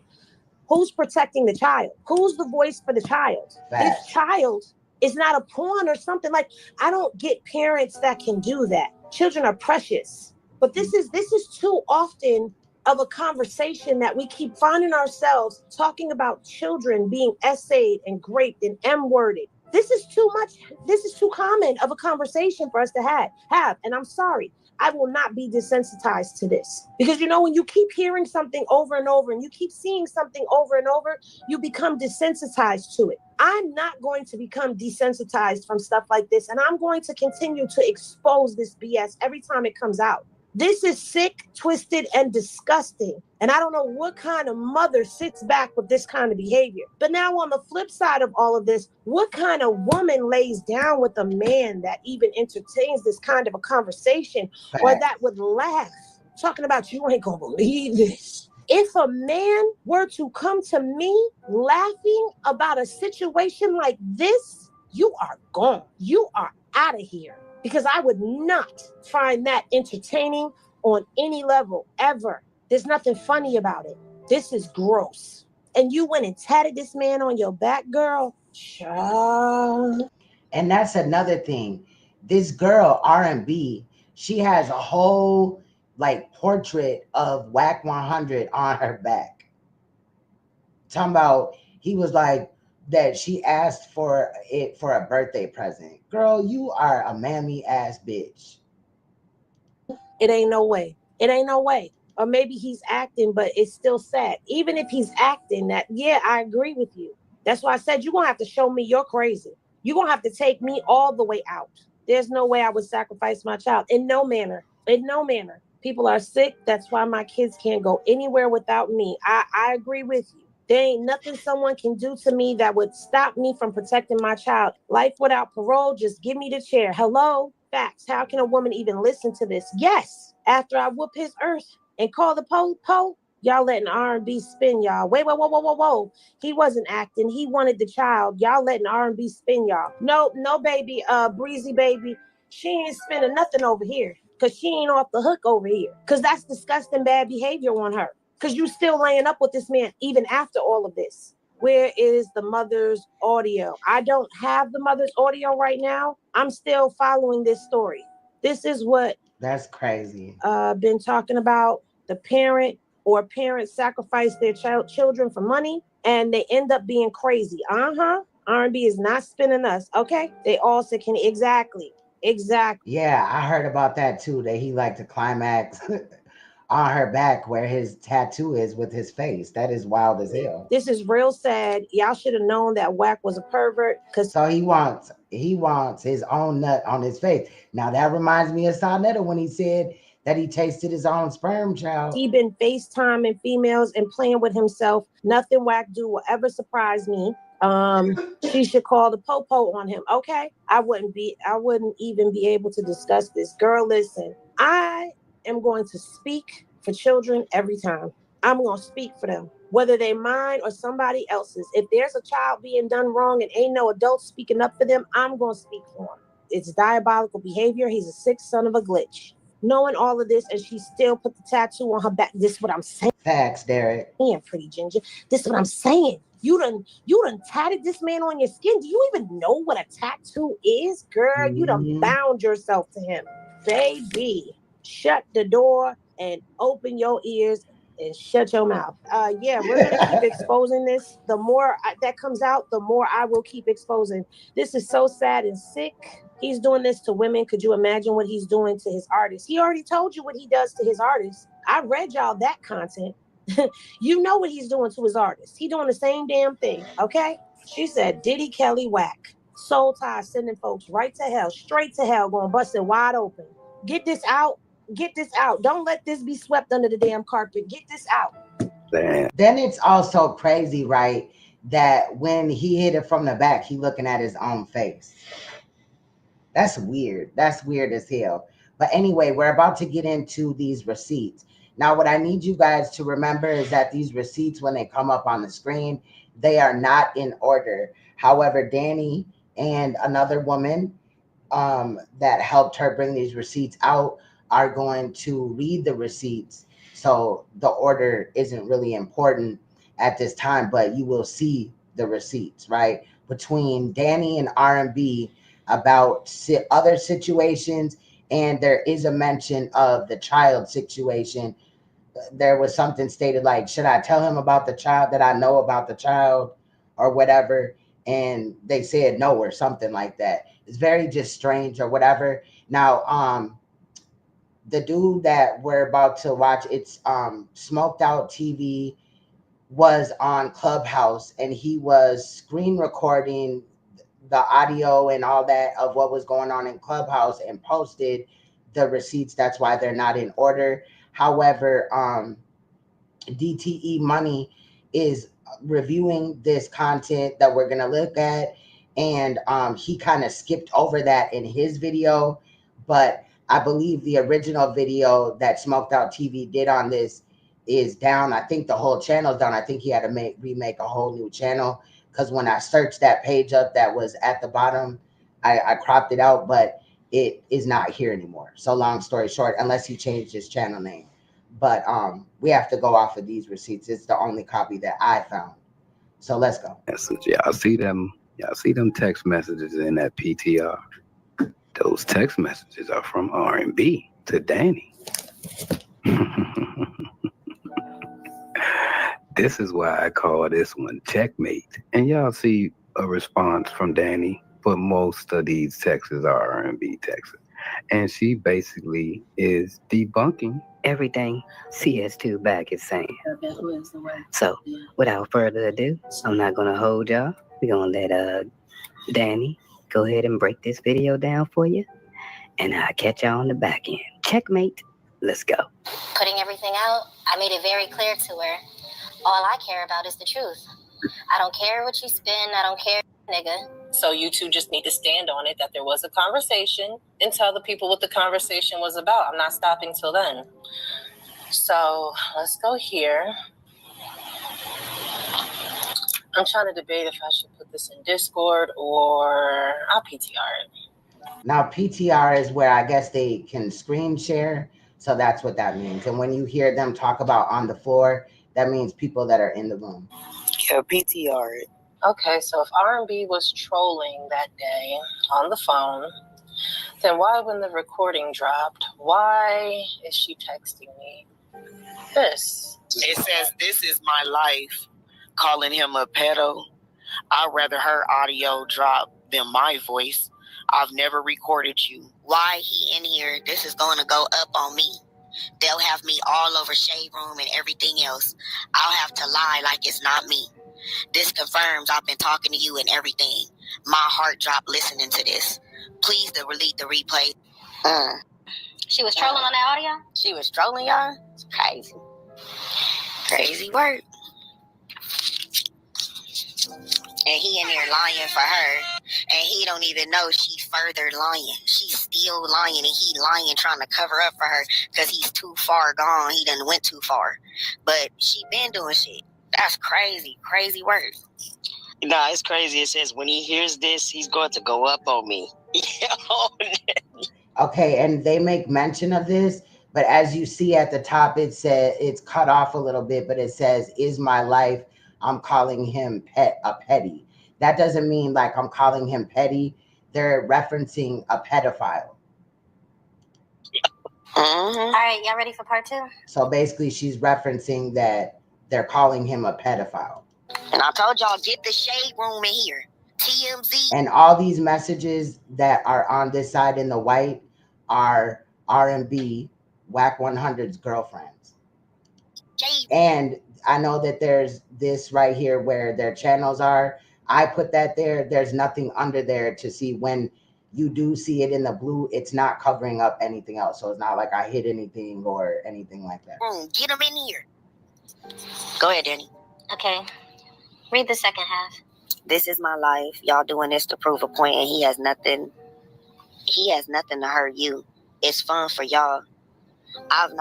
Who's protecting the child? Who's the voice for the child? This child is not a pawn or something. Like, I don't get parents that can do that. Children are precious. But this is too often of a conversation that we keep finding ourselves talking about children being essayed and raped and M-worded. This is too much. This is too common of a conversation for us to have. And I'm sorry, I will not be desensitized to this. Because when you keep hearing something over and over and you keep seeing something over and over, you become desensitized to it. I'm not going to become desensitized from stuff like this. And I'm going to continue to expose this BS every time it comes out. This is sick, twisted, and disgusting. And I don't know what kind of mother sits back with this kind of behavior. But now on the flip side of all of this, what kind of woman lays down with a man that even entertains this kind of a conversation, or that would laugh, talking about, you ain't gonna believe this? If a man were to come to me laughing about a situation like this, you are gone. You are out of here. Because I would not find that entertaining on any level, ever. There's nothing funny about it. This is gross. And you went and tatted this man on your back, girl. Child. And that's another thing. This girl, R&B, she has a whole like portrait of Wack 100 on her back. Talking about he was like that she asked for it for a birthday present. Girl, you are a mammy ass bitch. It ain't no way. It ain't no way. Or maybe he's acting, but it's still sad. Even if he's acting, that, yeah, I agree with you. That's why I said you're going to have to show me you're crazy. You're going to have to take me all the way out. There's no way I would sacrifice my child. In no manner. In no manner. People are sick. That's why my kids can't go anywhere without me. I agree with you. There ain't nothing someone can do to me that would stop me from protecting my child. Life without parole, just give me the chair. Hello? Facts. How can a woman even listen to this? Yes. After I whoop his earth and call the po, y'all letting R&B spin y'all. Wait, whoa. He wasn't acting. He wanted the child. Y'all letting R&B spin y'all. No, baby, Breezy baby. She ain't spinning nothing over here. Because she ain't off the hook over here. Because that's disgusting bad behavior on her. Because you still laying up with this man even after all of this. Where is the mother's audio? I don't have the mother's audio right now. I'm still following this story. This is what that's crazy. Been talking about. The parent or parents sacrifice their children for money and they end up being crazy. R&B is not spinning us. Okay. They all say exactly. Yeah, I heard about that too. That he liked to climax on her back where his tattoo is with his face. That is wild as hell. This is real sad. Y'all should have known that Wack was a pervert. So he wants his own nut on his face. Now that reminds me of Sonetta when he said that he tasted his own sperm, child. He been FaceTiming females and playing with himself. Nothing Wack do will ever surprise me. She should call the popo on him. Okay. I wouldn't even be able to discuss this. Girl, listen, I am going to speak for children every time. I'm going to speak for them, whether they mine or somebody else's. If there's a child being done wrong and ain't no adult speaking up for them, I'm going to speak for him. It's diabolical behavior. He's a sick son of a glitch. Knowing all of this, and she still put the tattoo on her back. This is what I'm saying. Facts, Derek. Yeah, pretty ginger. This is what I'm saying. You done tatted this man on your skin. Do you even know what a tattoo is, girl? You done bound yourself to him. Baby, shut the door and open your ears and shut your mouth. Yeah, we're gonna keep exposing this. The more that comes out, the more I will keep exposing. This is so sad and sick. He's doing this to women. Could you imagine what he's doing to his artists? He already told you what he does to his artists. I read y'all that content. You know what he's doing to his artists. He doing the same damn thing, okay? She said, Diddy, Kelly, Wack. Soul Tie sending folks right to hell, straight to hell, going busted wide open. Get this out. Get this out. Don't let this be swept under the damn carpet. Get this out. Damn. Then it's also crazy, right, that when he hit it from the back, he looking at his own face. That's weird. That's weird as hell. But anyway, we're about to get into these receipts. Now, what I need you guys to remember is that these receipts, when they come up on the screen, they are not in order. However, Danny and another woman that helped her bring these receipts out are going to read the receipts. So the order isn't really important at this time, but you will see the receipts, right? Between Danny and R&B about other situations, and there is a mention of the child situation. There was something stated like, should I tell him about the child, that I know about the child or whatever? And they said no or something like that. It's very just strange or whatever. Now, the dude that we're about to watch, it's Smoked Out TV, was on Clubhouse, and he was screen recording the audio and all that of what was going on in Clubhouse and posted the receipts. That's why they're not in order. However, DTE Money is reviewing this content that we're going to look at, and he kind of skipped over that in his video, but I believe the original video that Smoked Out TV did on this is down. I think the whole channel's down. I think he had to remake a whole new channel, because when I searched that page up that was at the bottom, I cropped it out, but it is not here anymore. So long story short, unless he changed his channel name. But we have to go off of these receipts. It's the only copy that I found. So let's go. Y'all see them text messages in that PTR. Those text messages are from R&B to Danny. This is why I call this one checkmate. And y'all see a response from Danny, but most of these texts are R&B texts. And she basically is debunking everything CS2 back is saying. So without further ado, I'm not gonna hold y'all. We're gonna let Danny go ahead and break this video down for you. And I'll catch y'all on the back end. Checkmate. Let's go. Putting everything out, I made it very clear to her. All I care about is the truth. I don't care what you spin. I don't care, nigga. So you two just need to stand on it that there was a conversation and tell the people what the conversation was about. I'm not stopping till then. So let's go here. I'm trying to debate if I should put this in Discord or I'll PTR it. Now PTR is where I guess they can screen share. So that's what that means. And when you hear them talk about on the floor, that means people that are in the room. Yeah, PTR it. Okay, so if R&B was trolling that day on the phone, then why, when the recording dropped, why is she texting me this? It says, "This is my life," calling him a pedo. I'd rather her audio drop than my voice. I've never recorded you. Why he in here? This is going to go up on me. They'll have me all over Shade Room and everything else. I'll have to lie like it's not me. This confirms I've been talking to you and everything. My heart dropped listening to this. Please delete the replay. She was trolling on that audio? She was trolling y'all? It's crazy. Crazy work. And he in there lying for her. And he don't even know she's further lying. She's still lying, and he lying, trying to cover up for her because he's too far gone. He done went too far. But she been doing shit. That's crazy. Crazy work. Nah, it's crazy. It says when he hears this, he's going to go up on me. Okay, and they make mention of this, but as you see at the top, it says it's cut off a little bit, but it says, "Is my life." I'm calling him a petty. That doesn't mean like I'm calling him petty. They're referencing a pedophile. All right, y'all ready for part 2? So basically she's referencing that they're calling him a pedophile. And I told y'all, get the Shade Room in here. TMZ. And all these messages that are on this side in the white are R&B, Wack 100's girlfriends. And I know that there's this right here where their channels are. I put that there. There's nothing under there to see. When you do see it in the blue, it's not covering up anything else. So it's not like I hid anything or anything like that. Get them in here. Go ahead, Danny. Okay. Read the second half. This is my life. Y'all doing this to prove a point, and he has nothing to hurt you. It's fun for y'all. I've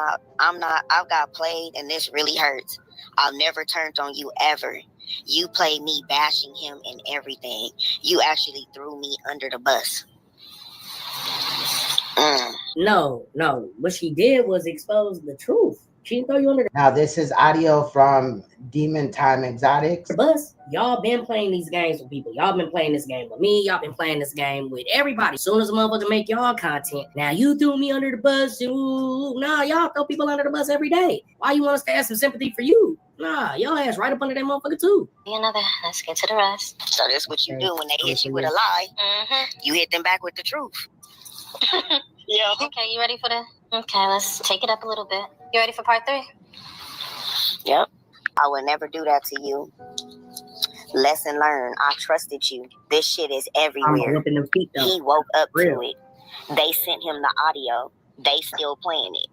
got played, and this really hurts. I've never turned on you ever. You played me bashing him and everything. You actually threw me under the bus. No. What she did was expose the truth. She didn't throw you under the Now, this is audio from Demon Time Exotics. bus. Y'all been playing these games with people. Y'all been playing this game with me. Y'all been playing this game with everybody. As soon as a motherfucker make y'all content, now you threw me under the bus. Ooh, nah, y'all throw people under the bus every day. Why you want us to have some sympathy for you? Nah, y'all ass right up under that motherfucker too. Let's get to the rest. So that's what you do when they hit you with a lie. You hit them back with the truth. Yeah. Okay, you ready for the... Okay, let's take it up a little bit. You ready for part 3? Yep. I would never do that to you. Lesson learned. I trusted you. This shit is everywhere. Whipping them feet, though. He woke up Real. to it. They sent him the audio. They still playing it.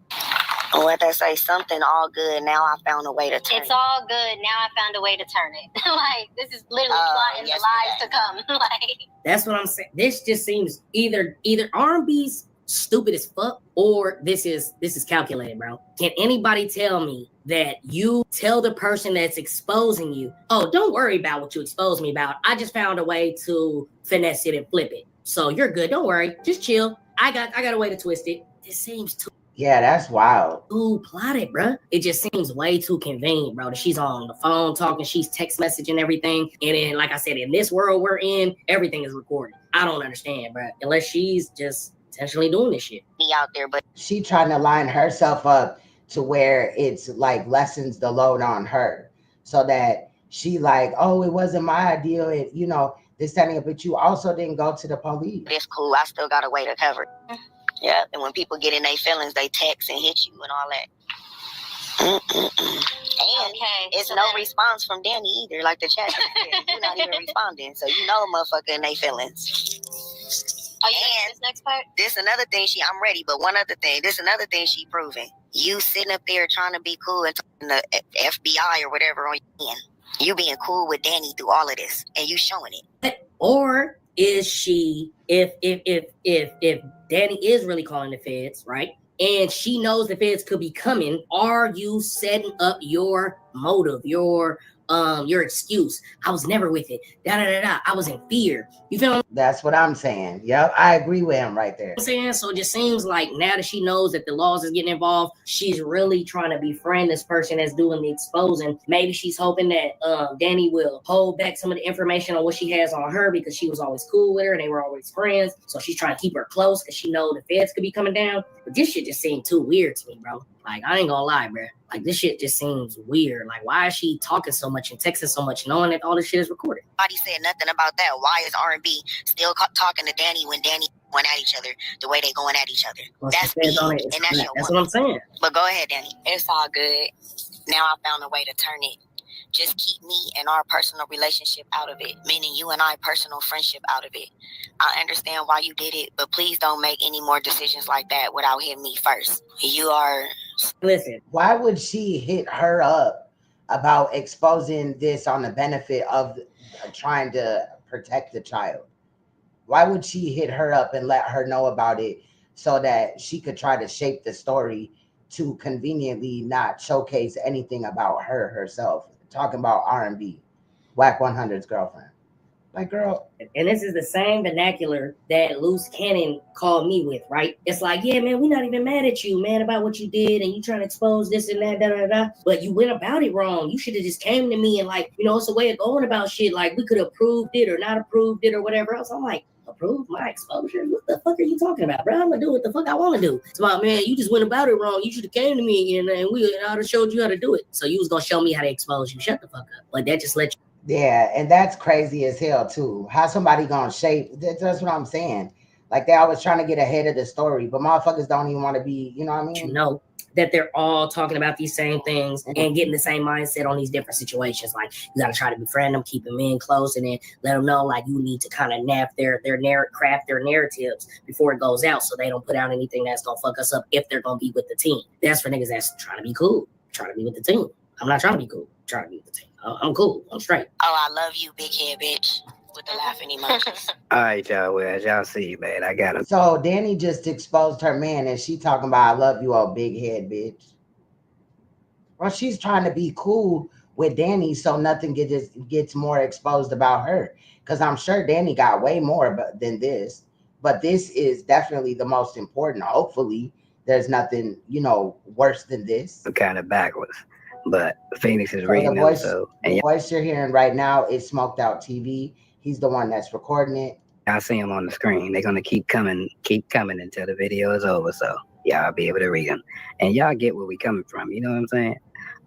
What they say, something all good. Now I found a way to turn It's all good. Now I found a way to turn it. Like, this is literally plotting the lies to come. Like, That's what I'm saying. This just seems either R&B's stupid as fuck, or this is calculated, bro. Can anybody tell me that you tell the person that's exposing you, oh, don't worry about what you exposed me about. I just found a way to finesse it and flip it. So you're good. Don't worry. Just chill. I got a way to twist it. This seems too... Yeah, that's wild. Who plotted, bruh? It just seems way too convenient, bro. That she's on the phone talking, she's text messaging everything. And then, like I said, in this world we're in, everything is recorded. I don't understand, bruh. Unless she's just intentionally doing this shit. Be out there, but She trying to line herself up to where it's like lessens the load on her. So that she like, oh, it wasn't my idea. It, you know, this, that, and the other, but you also didn't go to the police. it's cool. I still got a way to cover it. Yeah, and when people get in their feelings, they text and hit you and all that. And it's no response from Danny either. Like the chat, you're not even responding, so you know a motherfucker in their feelings. Oh, yeah, this next part? This another thing I'm ready, but one other thing. This another thing she proving. You sitting up there trying to be cool and talking to the FBI or whatever on your end. You being cool with Danny through all of this, and you showing it. Or is she, if Danny is really calling the feds, right? And she knows the feds could be coming, are you setting up your motive, your excuse? I was never with it. I was in fear. You feel me? That's what I'm saying. Yep, I agree with him right there. I'm saying, so it just seems like now that she knows that the laws is getting involved, she's really trying to befriend this person that's doing the exposing. Maybe she's hoping that Danny will hold back some of the information on what she has on her because she was always cool with her and they were always friends. So she's trying to keep her close because she know the feds could be coming down. But this shit just seemed too weird to me, bro. Like, I ain't gonna lie, bro. Like, this shit just seems weird. Like, why is she talking so much and texting so much knowing that all this shit is recorded? Nobody said nothing about that. Why is R&B still talking to Danny when Danny went at each other the way they going at each other? Well, that's big, and that's your That's woman. what I'm saying. But go ahead, Danny. It's all good. Now I found a way to turn it. Just keep me and our personal relationship out of it, meaning you and I personal friendship out of it. I understand why you did it, but please don't make any more decisions like that without hitting me first. You are... Listen. Why would she hit her up about exposing this on the benefit of trying to protect the child? Why would she hit her up and let her know about it so that she could try to shape the story to conveniently not showcase anything about her herself? Talking about R&B, Wack 100's girlfriend. Like, girl. And this is the same vernacular that Luce Cannon called me with, right? It's like, yeah, man, we're not even mad at you, man, about what you did, and you trying to expose this and that, but you went about it wrong. You should have just came to me and like, you know, it's a way of going about shit. Like, we could have approved it or not approved it or whatever else. I'm like, approve my exposure? What the fuck are you talking about, bro? I'm gonna do what the fuck I want to do. It's about, man, you just went about it wrong. You should have came to me and I'd have showed you how to do it. So you was gonna show me how to expose you. Shut the fuck up. But that just let you. Yeah, and that's crazy as hell too. How somebody gonna shape? That's what I'm saying. Like, they always trying to get ahead of the story, but motherfuckers don't even want to be, you know what I mean? You know that they're all talking about these same things and getting the same mindset on these different situations. Like, you gotta try to befriend them, keep them in close, and then let them know like you need to kind of craft their narratives before it goes out, so they don't put out anything that's gonna fuck us up if they're gonna be with the team. That's for niggas that's trying to be cool, trying to be with the team. I'm not trying to be cool, I'm trying to be with the team. I'm cool, I'm straight. Oh, I love you, big head bitch. With the laughing emojis. All right, y'all. Well, as y'all see, man, I got him. So Danny just exposed her man, and she talking about, I love you, old big head bitch. Well, she's trying to be cool with Danny so nothing gets more exposed about her. Because I'm sure Danny got way more than this. But this is definitely the most important. Hopefully, there's nothing, you know, worse than this. Kind of backwards. But Phoenix is So reading the them, voice, so... the voice you're hearing right now is Smoked Out TV. He's the one that's recording it. I see them on the screen. They're gonna keep coming until the video is over. So y'all be able to read them, and y'all get where we coming from. You know what I'm saying?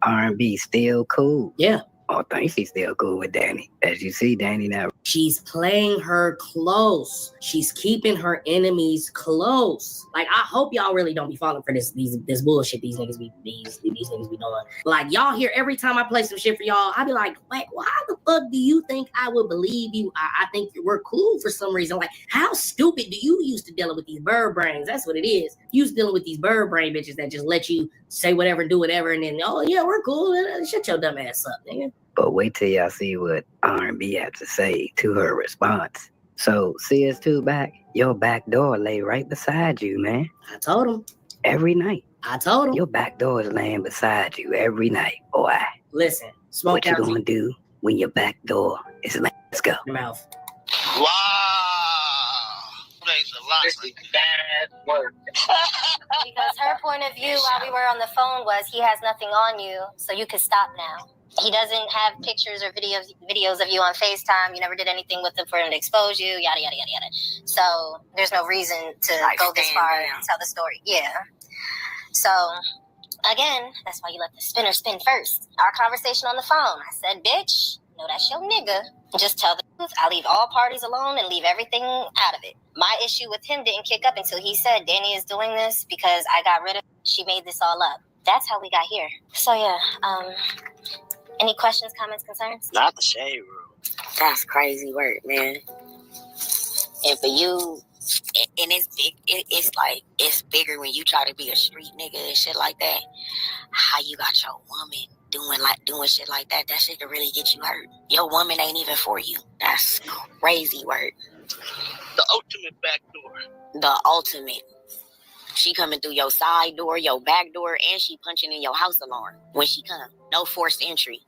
R&B still cool. Yeah. I think she's still cool with Danny. As you see, Danny now. She's playing her close. She's keeping her enemies close. Like, I hope y'all really don't be falling for this bullshit these niggas be doing. Like, y'all hear every time I play some shit for y'all, I be like, why the fuck do you think I would believe you? I think we're cool for some reason. Like, how stupid do you used to dealing with these bird brains? That's what it is. You used to dealing with these bird brain bitches that just let you say whatever and do whatever, and then, oh yeah, we're cool. Shut your dumb ass up, nigga. But wait till y'all see what R&B had to say to her response. So, CS2 back, your back door lay right beside you, man. I told him. Every night. I told him. Your back door is laying beside you every night, boy. Listen, what you gonna do when your back door is laying? Let's go. Your mouth. Wow. explains a lot. This is bad work. Because her point of view while we were on the phone was he has nothing on you, so you can stop now. He doesn't have pictures or videos of you on FaceTime. You never did anything with him for him to expose you, yada, yada, yada, yada. So there's no reason to go this far and tell the story. Yeah. So, again, that's why you let the spinner spin first. Our conversation on the phone, I said, bitch, no, that's your nigga. Just tell the truth. I leave all parties alone and leave everything out of it. My issue with him didn't kick up until he said, Danny is doing this because I got rid of it. She made this all up. That's how we got here. So, yeah, any questions, comments, concerns? Not the shade room. That's crazy work, man. And for you, and it's big. It's like it's bigger when you try to be a street nigga and shit like that. How you got your woman doing shit like that? That shit could really get you hurt. Your woman ain't even for you. That's crazy work. The ultimate backdoor. The ultimate. She coming through your side door, your back door, and she punching in your house alarm when she come. No forced entry.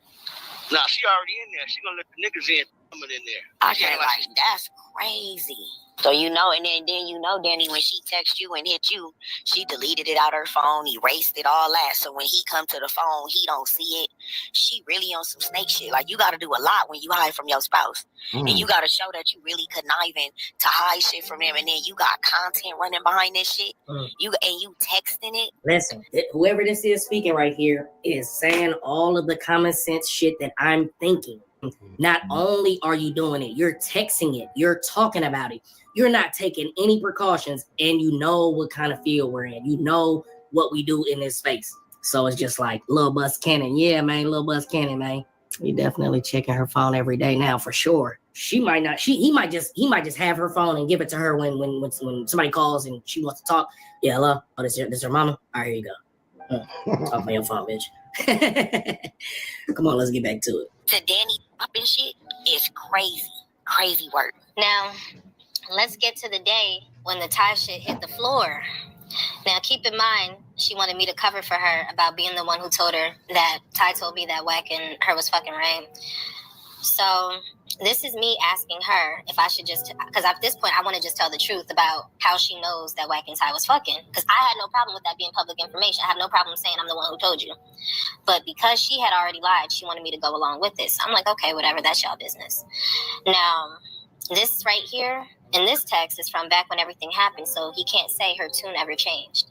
Nah, she already in there. She gonna let the niggas in coming in there. I can't like that's crazy. So you know, and then you know, Danny, when she texted you and hit you, she deleted it out her phone, erased it, all that. So when he come to the phone, he don't see it. She really on some snake shit. Like you gotta do a lot when you hide from your spouse. And you gotta show that you really conniving to hide shit from him. And then you got content running behind this shit. You texting it. Listen, whoever this is speaking right here is saying all of the common sense shit that I'm thinking. Not only are you doing it, you're texting it, you're talking about it. You're not taking any precautions, and you know what kind of field we're in. You know what we do in this space. So it's just like Lil Bus Cannon. Yeah, man, Lil Bus Cannon, man. You definitely checking her phone every day now for sure. She might not. He might just have her phone and give it to her when somebody calls and she wants to talk. Yeah, hello. Oh, this her mama. All right, here you go. Talk on your phone, bitch. Come on, let's get back to it. To Danny popping shit is crazy work. Now, let's get to the day when the Ty shit hit the floor. Now, keep in mind, she wanted me to cover for her about being the one who told her that Ty told me that Wack and her was fucking, right? So this is me asking her if I should just, because at this point, I want to just tell the truth about how she knows that Wack and Ty was fucking. Because I had no problem with that being public information. I have no problem saying I'm the one who told you. But because she had already lied, she wanted me to go along with this. I'm like, okay, whatever, that's y'all business. Now, this right here in this text is from back when everything happened, so he can't say her tune ever changed.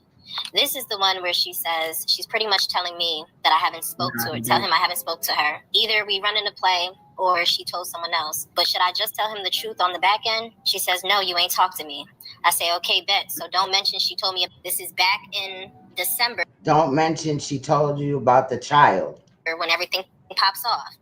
This is the one where she says, she's pretty much telling me that I haven't spoke to her. Tell him I haven't spoke to her. Either we run into play or she told someone else. But should I just tell him the truth on the back end? She says, no, you ain't talked to me. I say, okay, bet. So don't mention she told me. This is back in December. Don't mention she told you about the child. When everything pops off.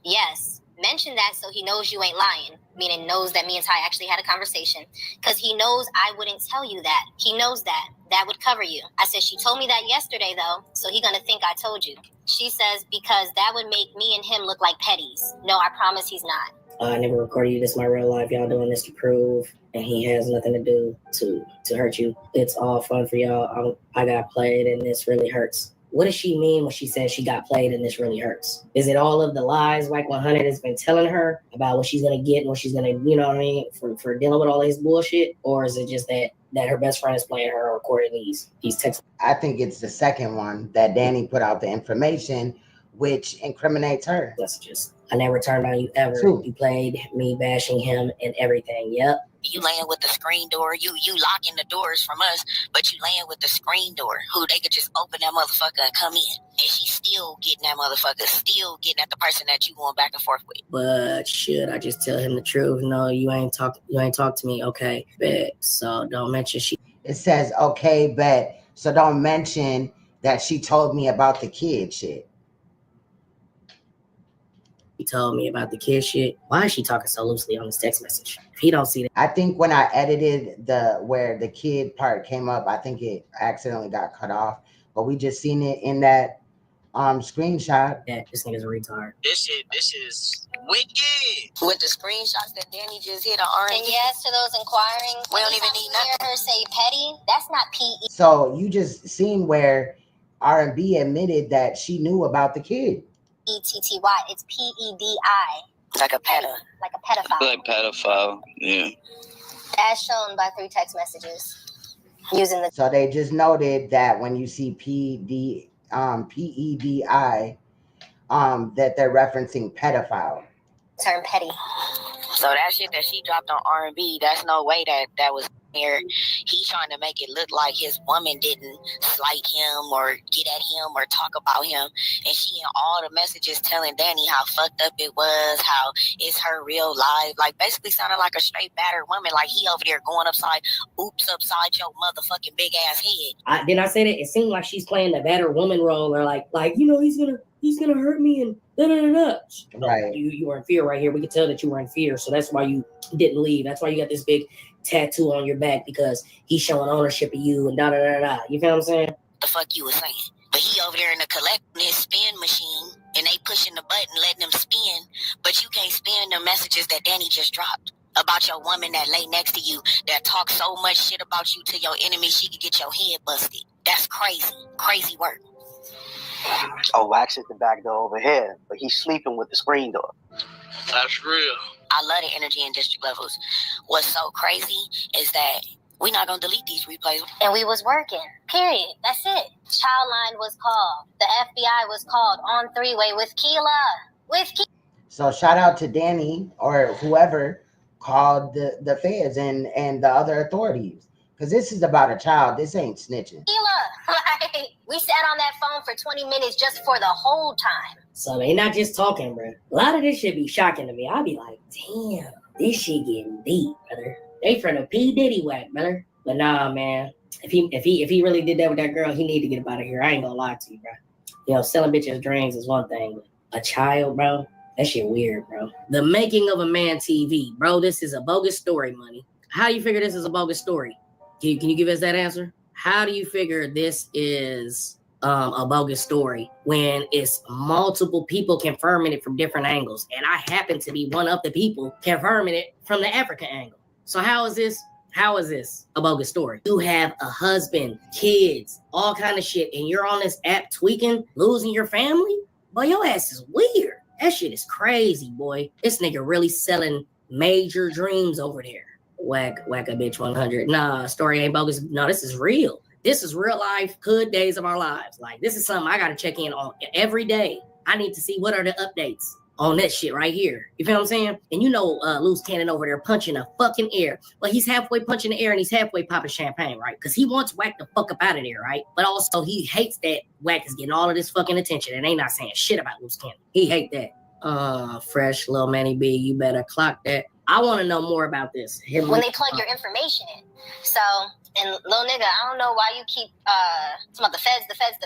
Yes. Mention that so he knows you ain't lying, meaning knows that me and Ty actually had a conversation, because he knows I wouldn't tell you that. He knows that. That would cover you. I said, she told me that yesterday, though, so he gonna think I told you. She says, because that would make me and him look like petties. No, I promise he's not. I never recorded you. This is my real life. Y'all doing this to prove, and he has nothing to do to hurt you. It's all fun for y'all. I got played, and this really hurts. What does she mean when she says she got played and this really hurts? Is it all of the lies Wack 100 has been telling her about what she's going to get and what she's going to, you know what I mean, for dealing with all his bullshit? Or is it just that her best friend is playing her or recording these texts? I think it's the second one that Danny put out the information, which incriminates her. That's just, I never turned on you ever. True. You played me bashing him and everything. Yep. You laying with the screen door. You locking the doors from us, but you laying with the screen door. Who they could just open that motherfucker and come in. And she's still getting that motherfucker, still getting at the person that you going back and forth with. But should I just tell him the truth? No, you ain't talk to me. Okay, bet. So don't mention she. It says, okay, bet. So don't mention that she told me about the kid shit. He told me about the kid shit. Why is she talking so loosely on this text message? If he don't see that. I think when I edited where the kid part came up, I think it accidentally got cut off. But we just seen it in that screenshot. Yeah, this nigga's a retard. This is wicked. With the screenshots that Danny just hit on. And yes, to those inquiring, we don't even need nothing. Hear her say petty. That's not PE. So you just seen where R&B admitted that she knew about the kid. E-T-T-Y. It's P-E-D-I. Like a pedo. Like a pedophile. Like pedophile, yeah. As shown by 3 text messages using the. So they just noted that when you see PEDI, that they're referencing pedophile. Term petty. So that shit that she dropped on R&B, that's no way that was there. He trying to make it look like his woman didn't slight him or get at him or talk about him. And she in all the messages telling Danny how fucked up it was, how it's her real life. Like basically sounding like a straight battered woman. Like he over there going upside your motherfucking big ass head. Didn't I say that? It seemed like she's playing the battered woman role, or like he's gonna hurt me and da-da-da-da. Right. You were in fear right here. We could tell that you were in fear, so that's why you didn't leave. That's why you got this big tattoo on your back, because he's showing ownership of you and da-da-da-da. You feel what I'm saying? The fuck you was saying. But he over there in the collecting his spin machine and they pushing the button, letting him spin. But you can't spin the messages that Danny just dropped about your woman that lay next to you, that talks so much shit about you to your enemy she could get your head busted. That's crazy. Crazy work. Oh, Wack's at the back door over here, but he's sleeping with the screen door. That's real. I love the energy in district levels. What's so crazy is that we're not going to delete these replays. And we was working. Period. That's it. Childline was called. The FBI was called on 3-way with Keela. So shout out to Danny or whoever called the feds and the other authorities. Because this is about a child. This ain't snitching. Keela. Like, we sat on that phone for 20 minutes just for the whole time. So they not just talking, bro. A lot of this shit be shocking to me. I'll be like, damn, this shit getting deep, brother. They from the P. Diddy Wack, brother. But nah, man. If he really did that with that girl, he need to get up out of here. I ain't gonna lie to you, bro. You know, selling bitches dreams is one thing. But a child, bro, that shit weird, bro. The Making of a Man TV, bro. This is a bogus story, money. How do you figure this is a bogus story? Can you give us that answer? How do you figure this is a bogus story when it's multiple people confirming it from different angles? And I happen to be one of the people confirming it from the African angle. So how is this a bogus story? You have a husband, kids, all kind of shit, and you're on this app tweaking, losing your family? Boy, your ass is weird. That shit is crazy, boy. This nigga really selling major dreams over there. Wack a bitch 100. Nah, story ain't bogus. No, this is real. This is real life, good days of our lives. Like, this is something I got to check in on every day. I need to see what are the updates on that shit right here. You feel what I'm saying? And you know Loose Cannon over there punching the fucking air. Well, he's halfway punching the air and he's halfway popping champagne, right? Because he wants Wack the fuck up out of there, right? But also he hates that Wack is getting all of this fucking attention and they not saying shit about Loose Cannon. He hate that. Fresh little Manny B, you better clock that. I want to know more about this. When they plug your information in. So, and little nigga, I don't know why you keep talking about the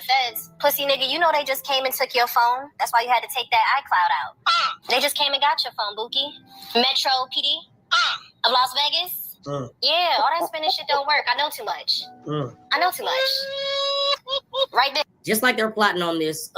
feds. Pussy nigga, you know they just came and took your phone. That's why you had to take that iCloud out. They just came and got your phone, Bookie. Metro PD of Las Vegas. Yeah, all that spinning shit don't work. I know too much. I know too much. Right there. Just like they're plotting on this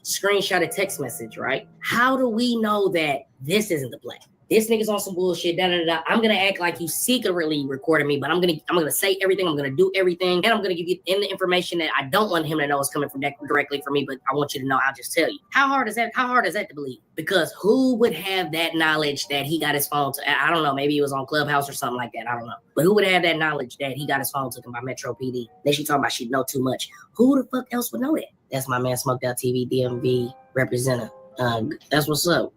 screenshotted text message, right? How do we know that this isn't the play? This nigga's on some bullshit, da-da-da-da. I'm gonna act like you secretly recorded me, but I'm gonna say everything, I'm gonna do everything, and I'm gonna give you in the information that I don't want him to know is coming from directly from me, but I want you to know, I'll just tell you. How hard is that to believe? Because who would have that knowledge that he got his phone to, I don't know, maybe he was on Clubhouse or something like that, I don't know. But who would have that knowledge that he got his phone taken by Metro PD? Then she talking about she know too much. Who the fuck else would know that? That's my man, Smoked Out TV, DMV representative. That's what's up,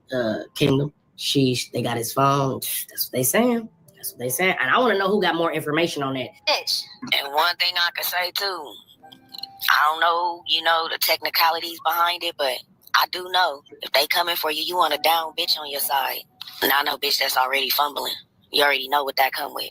Kingdom. They got his phone. That's what they saying. And I want to know who got more information on that. Bitch. And one thing I can say too, I don't know, the technicalities behind it, but I do know if they coming for you, you want a down bitch on your side. And I know bitch that's already fumbling. You already know what that come with.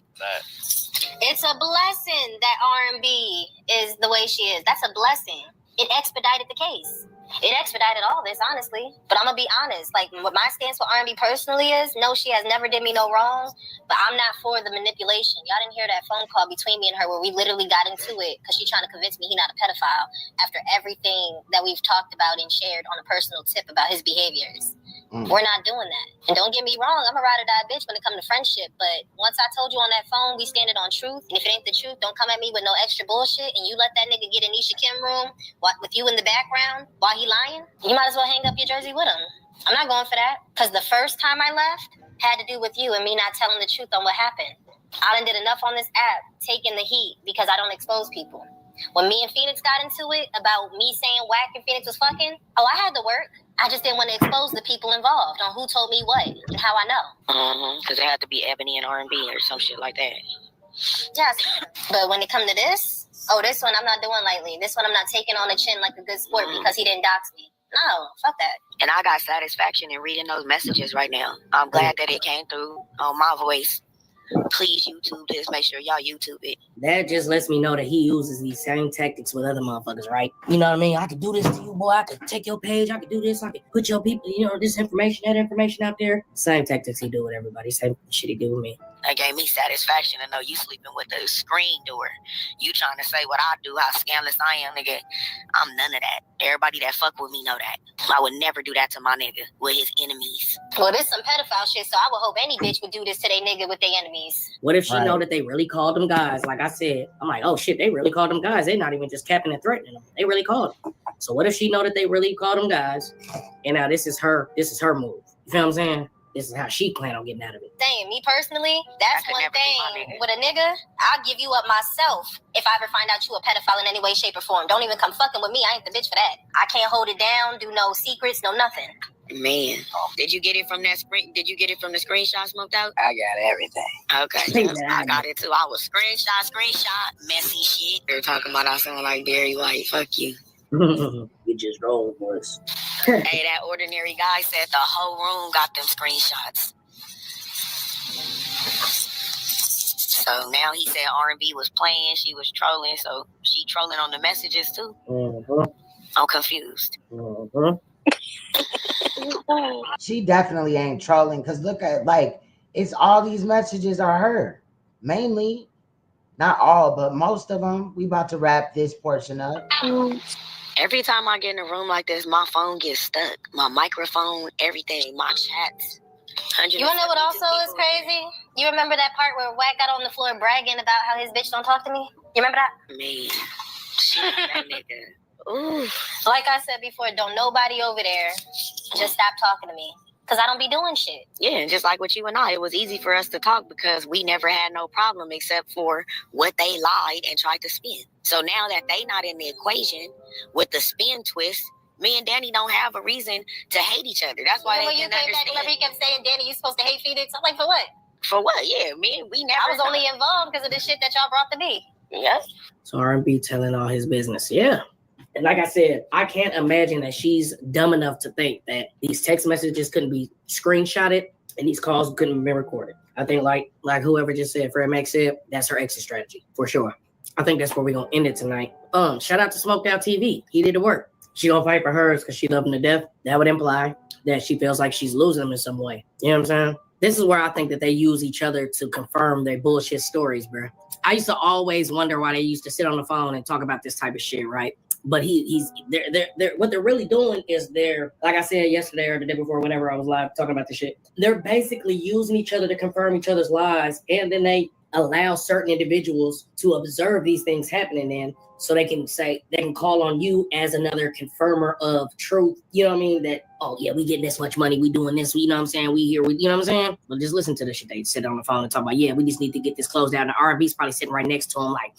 It's a blessing that R&B is the way she is. That's a blessing. It expedited the case. It expedited all this, honestly. But I'm going to be honest. Like, what my stance for R&B personally is, no, she has never did me no wrong, but I'm not for the manipulation. Y'all didn't hear that phone call between me and her where we literally got into it because she's trying to convince me he's not a pedophile after everything that we've talked about and shared on a personal tip about his behaviors. We're not doing that. And don't get me wrong, I'm a ride or die bitch when it comes to friendship. But once I told you on that phone, we standing on truth. And if it ain't the truth, don't come at me with no extra bullshit. And you let that nigga get in Nisha Kim room with you in the background while he lying, you might as well hang up your jersey with him. I'm not going for that. Because the first time I left had to do with you and me not telling the truth on what happened. I done did enough on this app, taking the heat because I don't expose people. When me and Phoenix got into it about me saying Wack and Phoenix was fucking, I had to work. I just didn't want to expose the people involved on who told me what and how I know. Because it had to be Ebony and R&B or some shit like that. Yes, but when it come to this, this one I'm not doing lightly. This one I'm not taking on the chin like a good sport because he didn't dox me. No, fuck that. And I got satisfaction in reading those messages right now. I'm glad that it came through on my voice. Please YouTube this. Make sure y'all YouTube it. That just lets me know that he uses these same tactics with other motherfuckers, right? You know what I mean? I could do this to you, boy. I could take your page. I could do this. I could put your people, this information, that information out there. Same tactics he do with everybody. Same shit he do with me. That gave me satisfaction to know you sleeping with the screen door. You trying to say what I do, how scandalous I am, nigga. I'm none of that. Everybody that fuck with me know that. I would never do that to my nigga with his enemies. Well, this some pedophile shit, so I would hope any bitch would do this to their nigga with their enemies. What if she know that they really called them guys? Like I said, I'm like, oh shit, they really called them guys. They're not even just capping and threatening them. They really called them. So what if she know that they really called them guys? And now this is her move. You feel what I'm saying? This is how she plan on getting out of it. Saying me personally, that's one thing. With a nigga, I'll give you up myself if I ever find out you a pedophile in any way, shape, or form. Don't even come fucking with me. I ain't the bitch for that. I can't hold it down, do no secrets, no nothing. Man, did you get it from that Did you get it from the screenshot smoked out? I got everything. Okay, I got it too. I was screenshot, messy shit. They're talking about I sound like Barry White. Fuck you. You just roll with us. Hey, that ordinary guy said the whole room got them screenshots. So now he said R&B was playing, she was trolling, so she trolling on the messages too. I'm confused. She definitely ain't trolling because look at it's all these messages are her. Mainly, not all, but most of them. We about to wrap this portion up. Every time I get in a room like this, my phone gets stuck. My microphone, everything, my chats. You wanna know what also is crazy? You remember that part where Wack got on the floor bragging about how his bitch don't talk to me? You remember that? Man, shit, that nigga. Ooh. Like I said before, don't nobody over there just stop talking to me. Because I don't be doing shit. Yeah, just like with you and I, it was easy for us to talk because we never had no problem except for what they lied and tried to spin. So now that they not in the equation with the spin twist, me and Danny don't have a reason to hate each other. That's why they didn't understand. Remember you kept saying, Danny, you supposed to hate Phoenix? I'm like, for what? For what? Yeah, we never. I was only involved because of the shit that y'all brought to me. Yes. So R&B telling all his business. Yeah. And like I said, I can't imagine that she's dumb enough to think that these text messages couldn't be screenshotted and these calls couldn't be recorded. I think like whoever just said, Fred Max said, that's her exit strategy for sure. I think that's where we're going to end it tonight. Shout out to Smoked Out TV. He did the work. She don't fight for hers because she loved him to death. That would imply that she feels like she's losing him in some way. You know what I'm saying? This is where I think that they use each other to confirm their bullshit stories, bro. I used to always wonder why they used to sit on the phone and talk about this type of shit, right? But they're what they're really doing is they're, like I said yesterday or the day before, whenever I was live talking about this shit, they're basically using each other to confirm each other's lies, and then they allow certain individuals to observe these things happening in, so they can call on you as another confirmer of truth. You know what I mean? That, oh yeah, we getting this much money, we doing this, you know what I'm saying? We here, you know what I'm saying? Well, just listen to this shit. They sit on the phone and talk about, yeah, we just need to get this closed out. And the R&B's probably sitting right next to him like,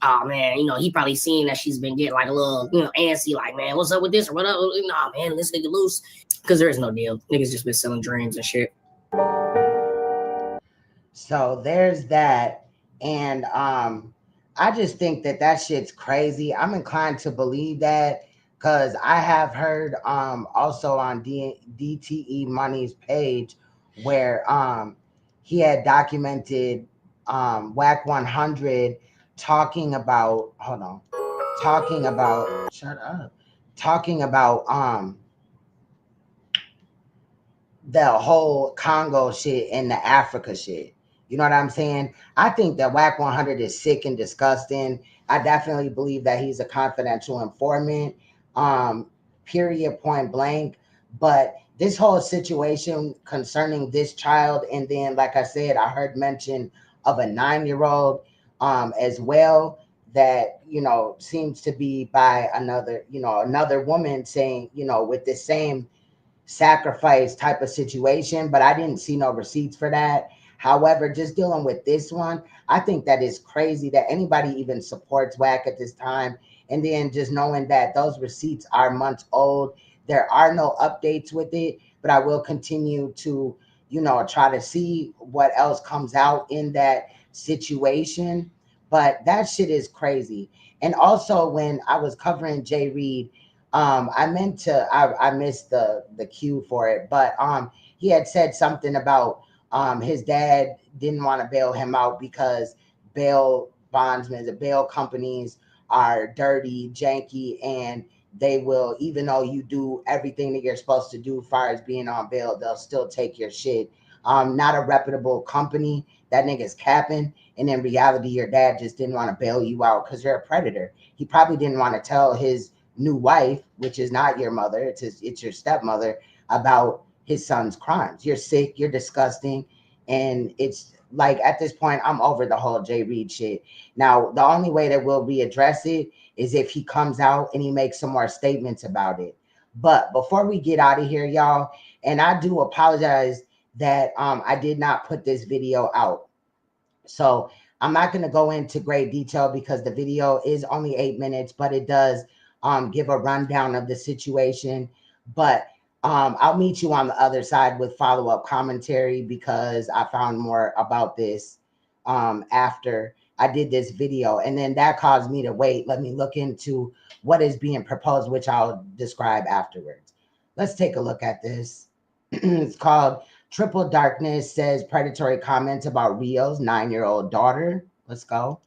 oh man, he probably seen that she's been getting like a little, antsy, like, man, what's up with this or what up? Nah, man, this nigga loose. Because there is no deal. Niggas just been selling dreams and shit. So there's that. And I just think that shit's crazy. I'm inclined to believe that because I have heard also on DTE Money's page where he had documented Wack 100 talking about the whole Congo shit and the Africa shit. You know what I'm saying? I think that Wack 100 is sick and disgusting. I definitely believe that he's a confidential informant, period, point blank. But this whole situation concerning this child, and then, like I said, I heard mention of a 9-year-old as well, that, seems to be by another woman saying, with the same sacrifice type of situation, but I didn't see no receipts for that. However, just dealing with this one, I think that is crazy that anybody even supports Wack at this time. And then just knowing that those receipts are months old, there are no updates with it, but I will continue to, you know, try to see what else comes out in that situation. But that shit is crazy. And also when I was covering Jay Reed, I missed the cue for it, but he had said something about his dad didn't want to bail him out because bail bondsmen, the bail companies are dirty, janky, and they will, even though you do everything that you're supposed to do as far as being on bail, they'll still take your shit. Not a reputable company. That nigga's capping. And in reality, your dad just didn't want to bail you out because you're a predator. He probably didn't want to tell his new wife, which is not your mother, it's your stepmother, about his son's crimes. You're sick, you're disgusting. And it's like, at this point, I'm over the whole Jay Reed shit. Now, the only way that we'll readdress it is if he comes out and he makes some more statements about it. But before we get out of here, y'all, and I do apologize that I did not put this video out. So I'm not going to go into great detail because the video is only 8 minutes, but it does give a rundown of the situation. But I'll meet you on the other side with follow-up commentary because I found more about this after I did this video. And then that caused me to wait. Let me look into what is being proposed, which I'll describe afterwards. Let's take a look at this. It's called Triple Darkness Says Predatory Comments About Rio's 9-year-old daughter. Let's go.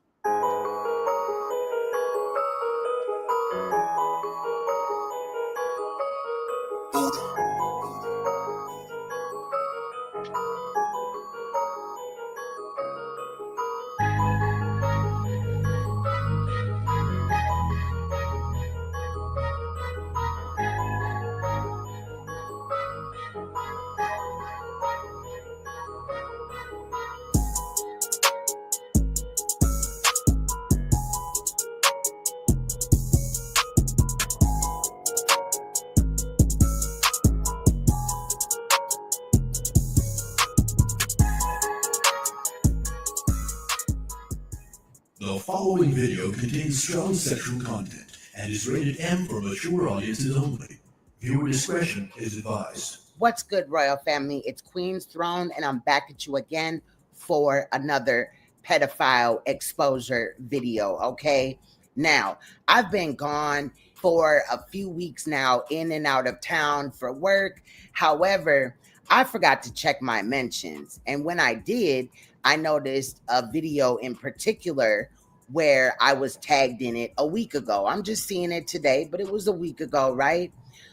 The following video contains strong sexual content and is rated M for mature audiences only. Viewer discretion is advised. What's good, Royal Family? It's Queen's Throne, and I'm back at you again for another pedophile exposure video, okay? Now, I've been gone for a few weeks now, in and out of town for work. However, I forgot to check my mentions, and when I did, I noticed a video in particular where I was tagged in it a week ago. I'm just seeing it today, but it was a week ago, right?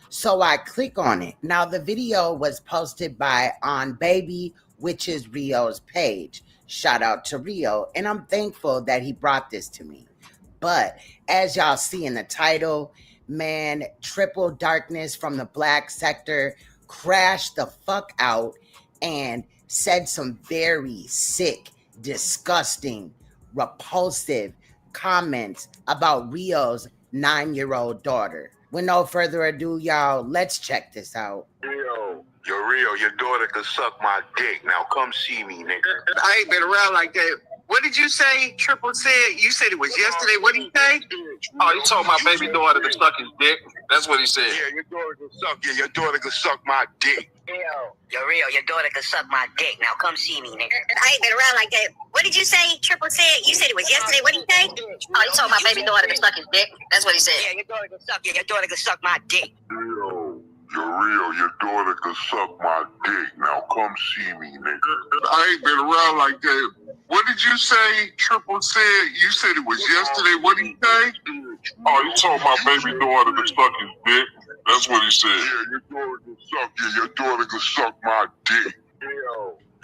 So I click on it. Now, the video was posted by On Baby, which is Rio's page. Shout out to Rio, and I'm thankful that he brought this to me. But as y'all see in the title, man, Triple Darkness from the Black sector crashed the fuck out and said some very sick, disgusting, repulsive comments about Rio's 9-year-old daughter. With no further ado, y'all, let's check this out. Rio, your daughter could suck my dick. Now come see me, nigga. I ain't been around like that. What did you say? Triple said? You said it was yesterday. What did he say? Oh, he told my baby daughter to suck his dick. That's what he said. Yeah, your daughter could suck. Yeah, your daughter could suck my dick. Rio, your daughter could suck my dick. Now come see me, nigga. I ain't been around like that. What did you say? Triple said? You said it was yesterday. What did he say? Oh, he told my baby daughter to suck his dick. That's what he said. Yeah, your daughter could suck. Yeah, your daughter could suck my dick. Rio, your daughter could suck my dick. Now come see me, nigga. I ain't been around like that. What did you say? Triple said? You said it was yesterday. What did he say? Oh, he told my baby daughter to suck his dick. That's what he said. Yeah, your daughter could suck. Yeah, your daughter could suck my dick.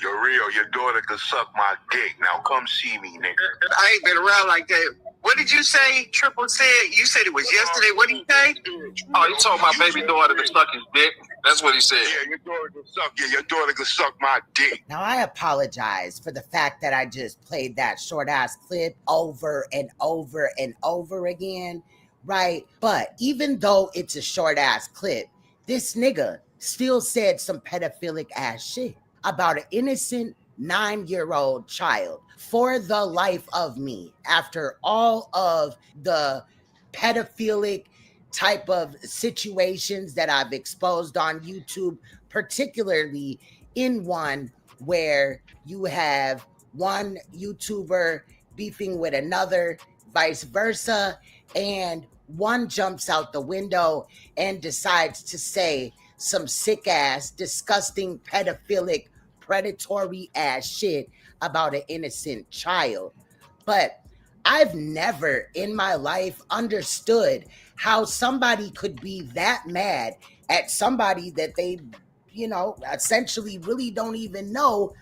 Rio, your daughter could suck my dick. Now come see me, nigga. I ain't been around like that. What did you say? Triple said? You said it was yesterday. What did he say? Oh, he told my baby daughter to suck his dick. That's what he said. Yeah, your daughter could suck. Yeah, your daughter could suck my dick. Now, I apologize for the fact that I just played that short-ass clip over and over and over again, right? But even though it's a short-ass clip, this nigga still said some pedophilic-ass shit about an innocent 9-year-old child. For the life of me, after all of the pedophilic type of situations that I've exposed on YouTube, particularly in one where you have one YouTuber beefing with another, vice versa, and one jumps out the window and decides to say some sick ass, disgusting, pedophilic, predatory ass shit about an innocent child. But I've never in my life understood how somebody could be that mad at somebody that they, you know, essentially really don't even know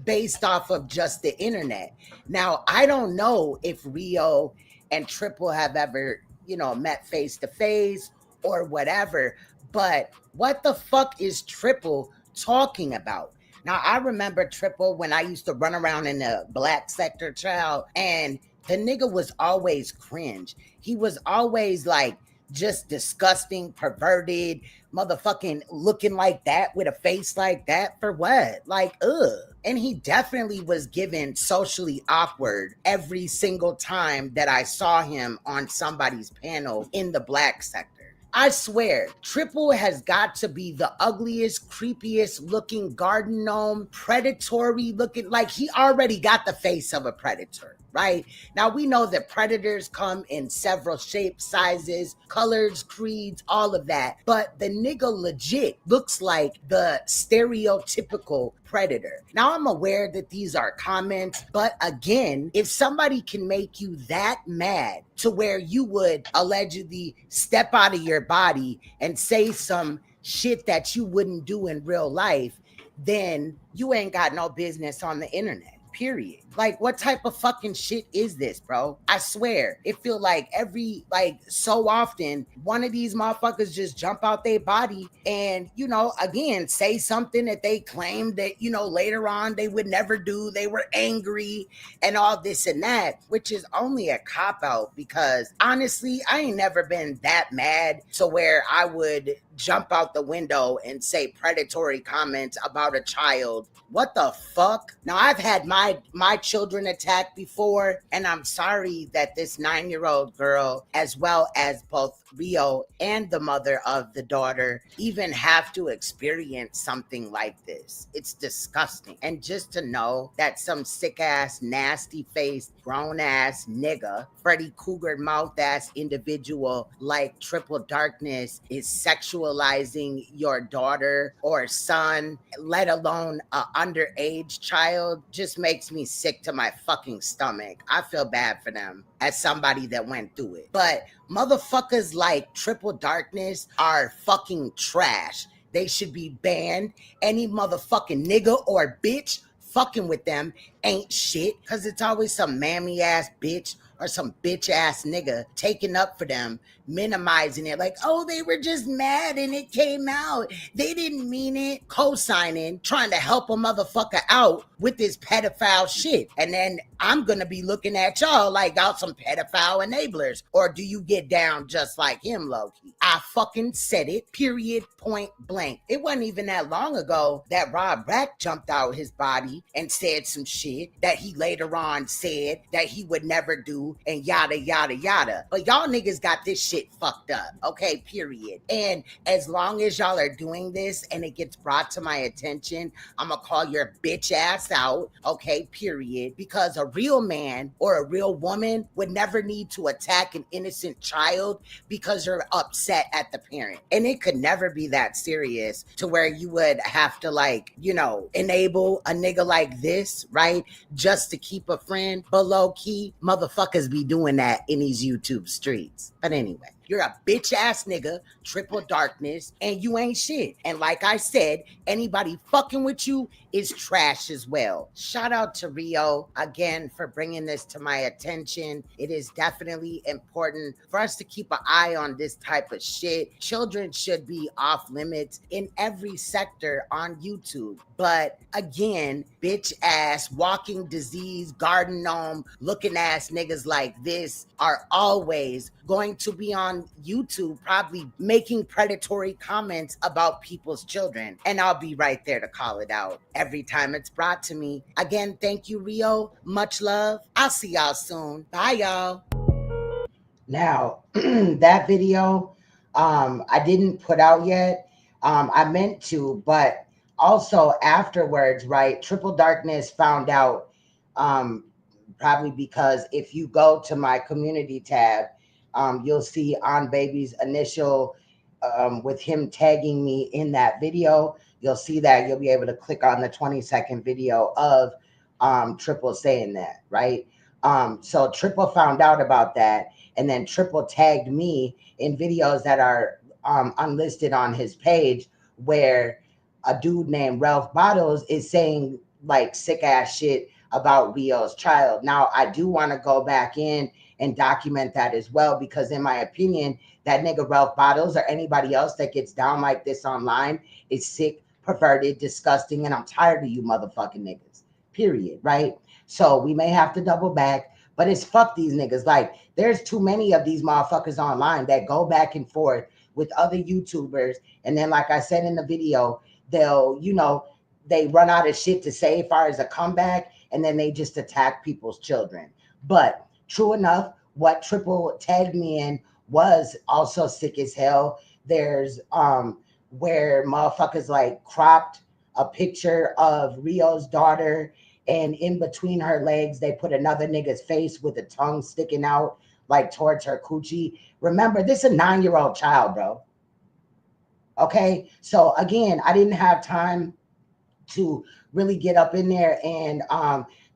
based off of just the internet. Now, I don't know if Rio and Triple have ever, you know, met face to face or whatever, but what the fuck is Triple talking about? Now, I remember Triple when I used to run around in the black sector, child, and the nigga was always cringe. He was always like just disgusting, perverted, motherfucking looking like that with a face like that for what? Like, ugh. And he definitely was given socially awkward every single time that I saw him on somebody's panel in the black sector. I swear, Triple has got to be the ugliest, creepiest looking garden gnome, predatory looking, like he already got the face of a predator, right? Now we know that predators come in several shapes, sizes, colors, creeds, all of that. But the nigga legit looks like the stereotypical predator. Now I'm aware that these are comments, but again, if somebody can make you that mad to where you would allegedly step out of your body and say some shit that you wouldn't do in real life, then you ain't got no business on the internet. Period. Like, what type of fucking shit is this, bro? I swear, it feel like so often, one of these motherfuckers just jump out their body and, you know, again, say something that they claim that, you know, later on they would never do. They were angry and all this and that, which is only a cop-out because, honestly, I ain't never been that mad to where I would jump out the window and say predatory comments about a child. What the fuck? Now, I've had my children attacked before, and I'm sorry that this 9-year-old girl, as well as both Rio and the mother of the daughter, even have to experience something like this. It's disgusting. And just to know that some sick-ass, nasty-faced, grown-ass nigga, Freddy Cougar mouth-ass individual like Triple Darkness is sexualizing your daughter or son, let alone an underage child, just makes me sick to my fucking stomach. I feel bad for them as somebody that went through it. But motherfuckers like Triple Darkness are fucking trash. They should be banned. Any motherfucking nigga or bitch fucking with them ain't shit, because it's always some mammy ass bitch or some bitch ass nigga taking up for them, minimizing it like, oh, they were just mad and it came out. They didn't mean it. Co-signing, trying to help a motherfucker out with this pedophile shit. And then I'm going to be looking at y'all like y'all some pedophile enablers. Or do you get down just like him, low-key? I fucking said it, period, point blank. It wasn't even that long ago that Wack jumped out his body and said some shit that he later on said that he would never do and yada, yada, yada. But y'all niggas got this shit fucked up, okay, period. And as long as y'all are doing this and it gets brought to my attention, I'm gonna call your bitch ass out, okay, period. Because a real man or a real woman would never need to attack an innocent child because you're upset at the parent. And it could never be that serious to where you would have to, like, you know, enable a nigga like this, right? Just to keep a friend. But low key, motherfuckers be doing that in these YouTube streets. But anyway, you're a bitch ass nigga, Triple Darkness, and you ain't shit. And like I said, anybody fucking with you is trash as well. Shout out to Rio again for bringing this to my attention. It is definitely important for us to keep an eye on this type of shit. Children should be off limits in every sector on YouTube. But again, bitch ass, walking disease, garden gnome, looking ass niggas like this are always going to be on on YouTube probably making predatory comments about people's children. And I'll be right there to call it out every time it's brought to me. Again, thank you, Rio. Much love. I'll see y'all soon. Bye, y'all. Now, that video, I didn't put out yet. I meant to, but also afterwards, right, Triple Darkness found out, probably because if you go to my community tab, you'll see On Baby's initial, with him tagging me in that video. You'll see that. You'll be able to click on the 20-second video of Triple saying that, right? So Triple found out about that, and then Triple tagged me in videos that are unlisted on his page, where a dude named Ralph Bottles is saying like sick ass shit about Rio's child. Now, I do want to go back in and document that as well, because in my opinion, that nigga Ralph Bottles or anybody else that gets down like this online is sick, perverted, disgusting, and I'm tired of you motherfucking niggas, period, right? So we may have to double back, but it's fuck these niggas. Like, there's too many of these motherfuckers online that go back and forth with other YouTubers, and then like I said in the video, they'll, you know, they run out of shit to say as far as a comeback, and then they just attack people's children. But true enough, what Triple tagged me in was also sick as hell. There's where motherfuckers like cropped a picture of Rio's daughter, and in between her legs, they put another nigga's face with a tongue sticking out like towards her coochie. Remember, this is a 9-year-old child, bro. Okay, so again, I didn't have time to really get up in there and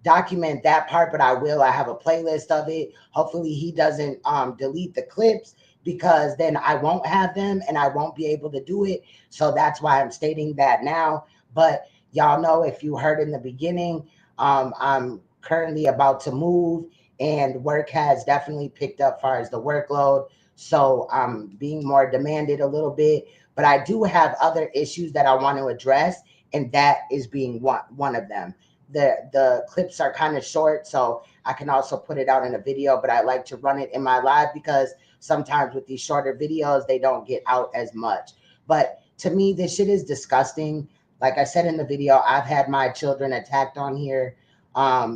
document that part, but I will. I have a playlist of it. Hopefully he doesn't delete the clips, because then I won't have them and I won't be able to do it. So that's why I'm stating that now. But y'all know, if you heard in the beginning, I'm currently about to move, and work has definitely picked up as far as the workload. So I'm being more demanded a little bit, but I do have other issues that I want to address, and that is being one of them. The clips are kind of short, so I can also put it out in a video, but I like to run it in my live, because sometimes with these shorter videos, they don't get out as much. But to me, this shit is disgusting. Like I said in the video, I've had my children attacked on here,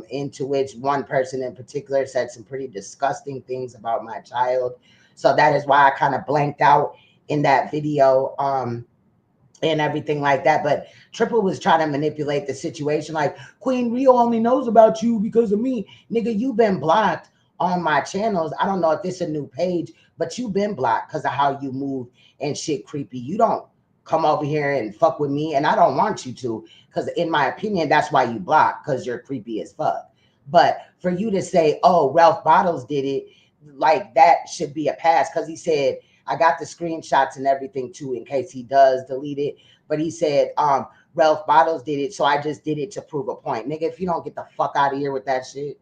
into which one person in particular said some pretty disgusting things about my child. So that is why I kind of blanked out in that video, and everything like that. But Triple was trying to manipulate the situation, like, Queen Rio only knows about you because of me. Nigga, you've been blocked on my channels. I don't know if it's a new page, but you've been blocked because of how you move and shit creepy. You don't come over here and fuck with me, and I don't want you to, because in my opinion, that's why you block, because you're creepy as fuck. But for you to say, oh, Ralph Bottles did it, like, that should be a pass, because he said, I got the screenshots and everything too, in case he does delete it. But he said, Ralph Bottles did it, so I just did it to prove a point. Nigga, if you don't get the fuck out of here with that shit,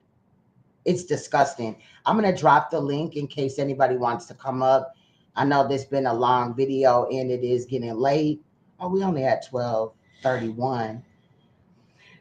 it's disgusting. I'm going to drop the link in case anybody wants to come up. I know this been a long video and it is getting late. Oh, we only at 12:31.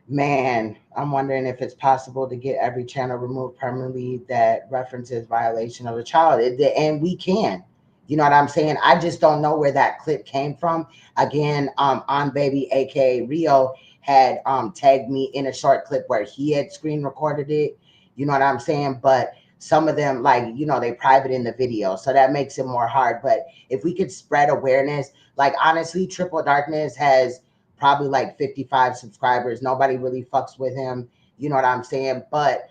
Man, I'm wondering if it's possible to get every channel removed permanently that references violation of a child. And we can. You know what I'm saying? I just don't know where that clip came from. Again, On Baby, aka Rio, had tagged me in a short clip where he had screen recorded it. You know what I'm saying? But some of them, like, you know, they private in the video, so that makes it more hard. But if we could spread awareness, like, honestly, Triple Darkness has probably like 55 subscribers. Nobody really fucks with him. You know what I'm saying? But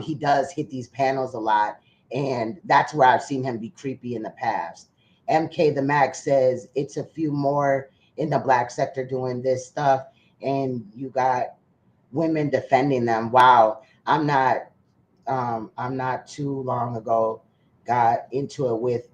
he does hit these panels a lot. And that's where I've seen him be creepy in the past. MK the Max says it's a few more in the black sector doing this stuff, and you got women defending them. Wow. I'm not too long ago got into it with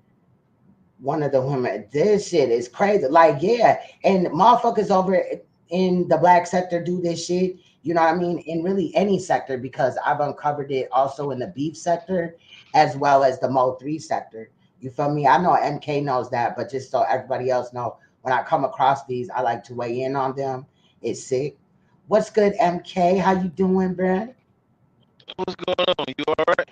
one of the women. This shit is crazy. Like, yeah. And motherfuckers over in the black sector do this shit. You know what I mean? In really any sector, because I've uncovered it also in the beef sector, as well as the Mo3 sector. You feel me? I know MK knows that, but just so everybody else know, when I come across these, I like to weigh in on them. It's sick. What's good, MK? How you doing, bruh? What's going on? You all right?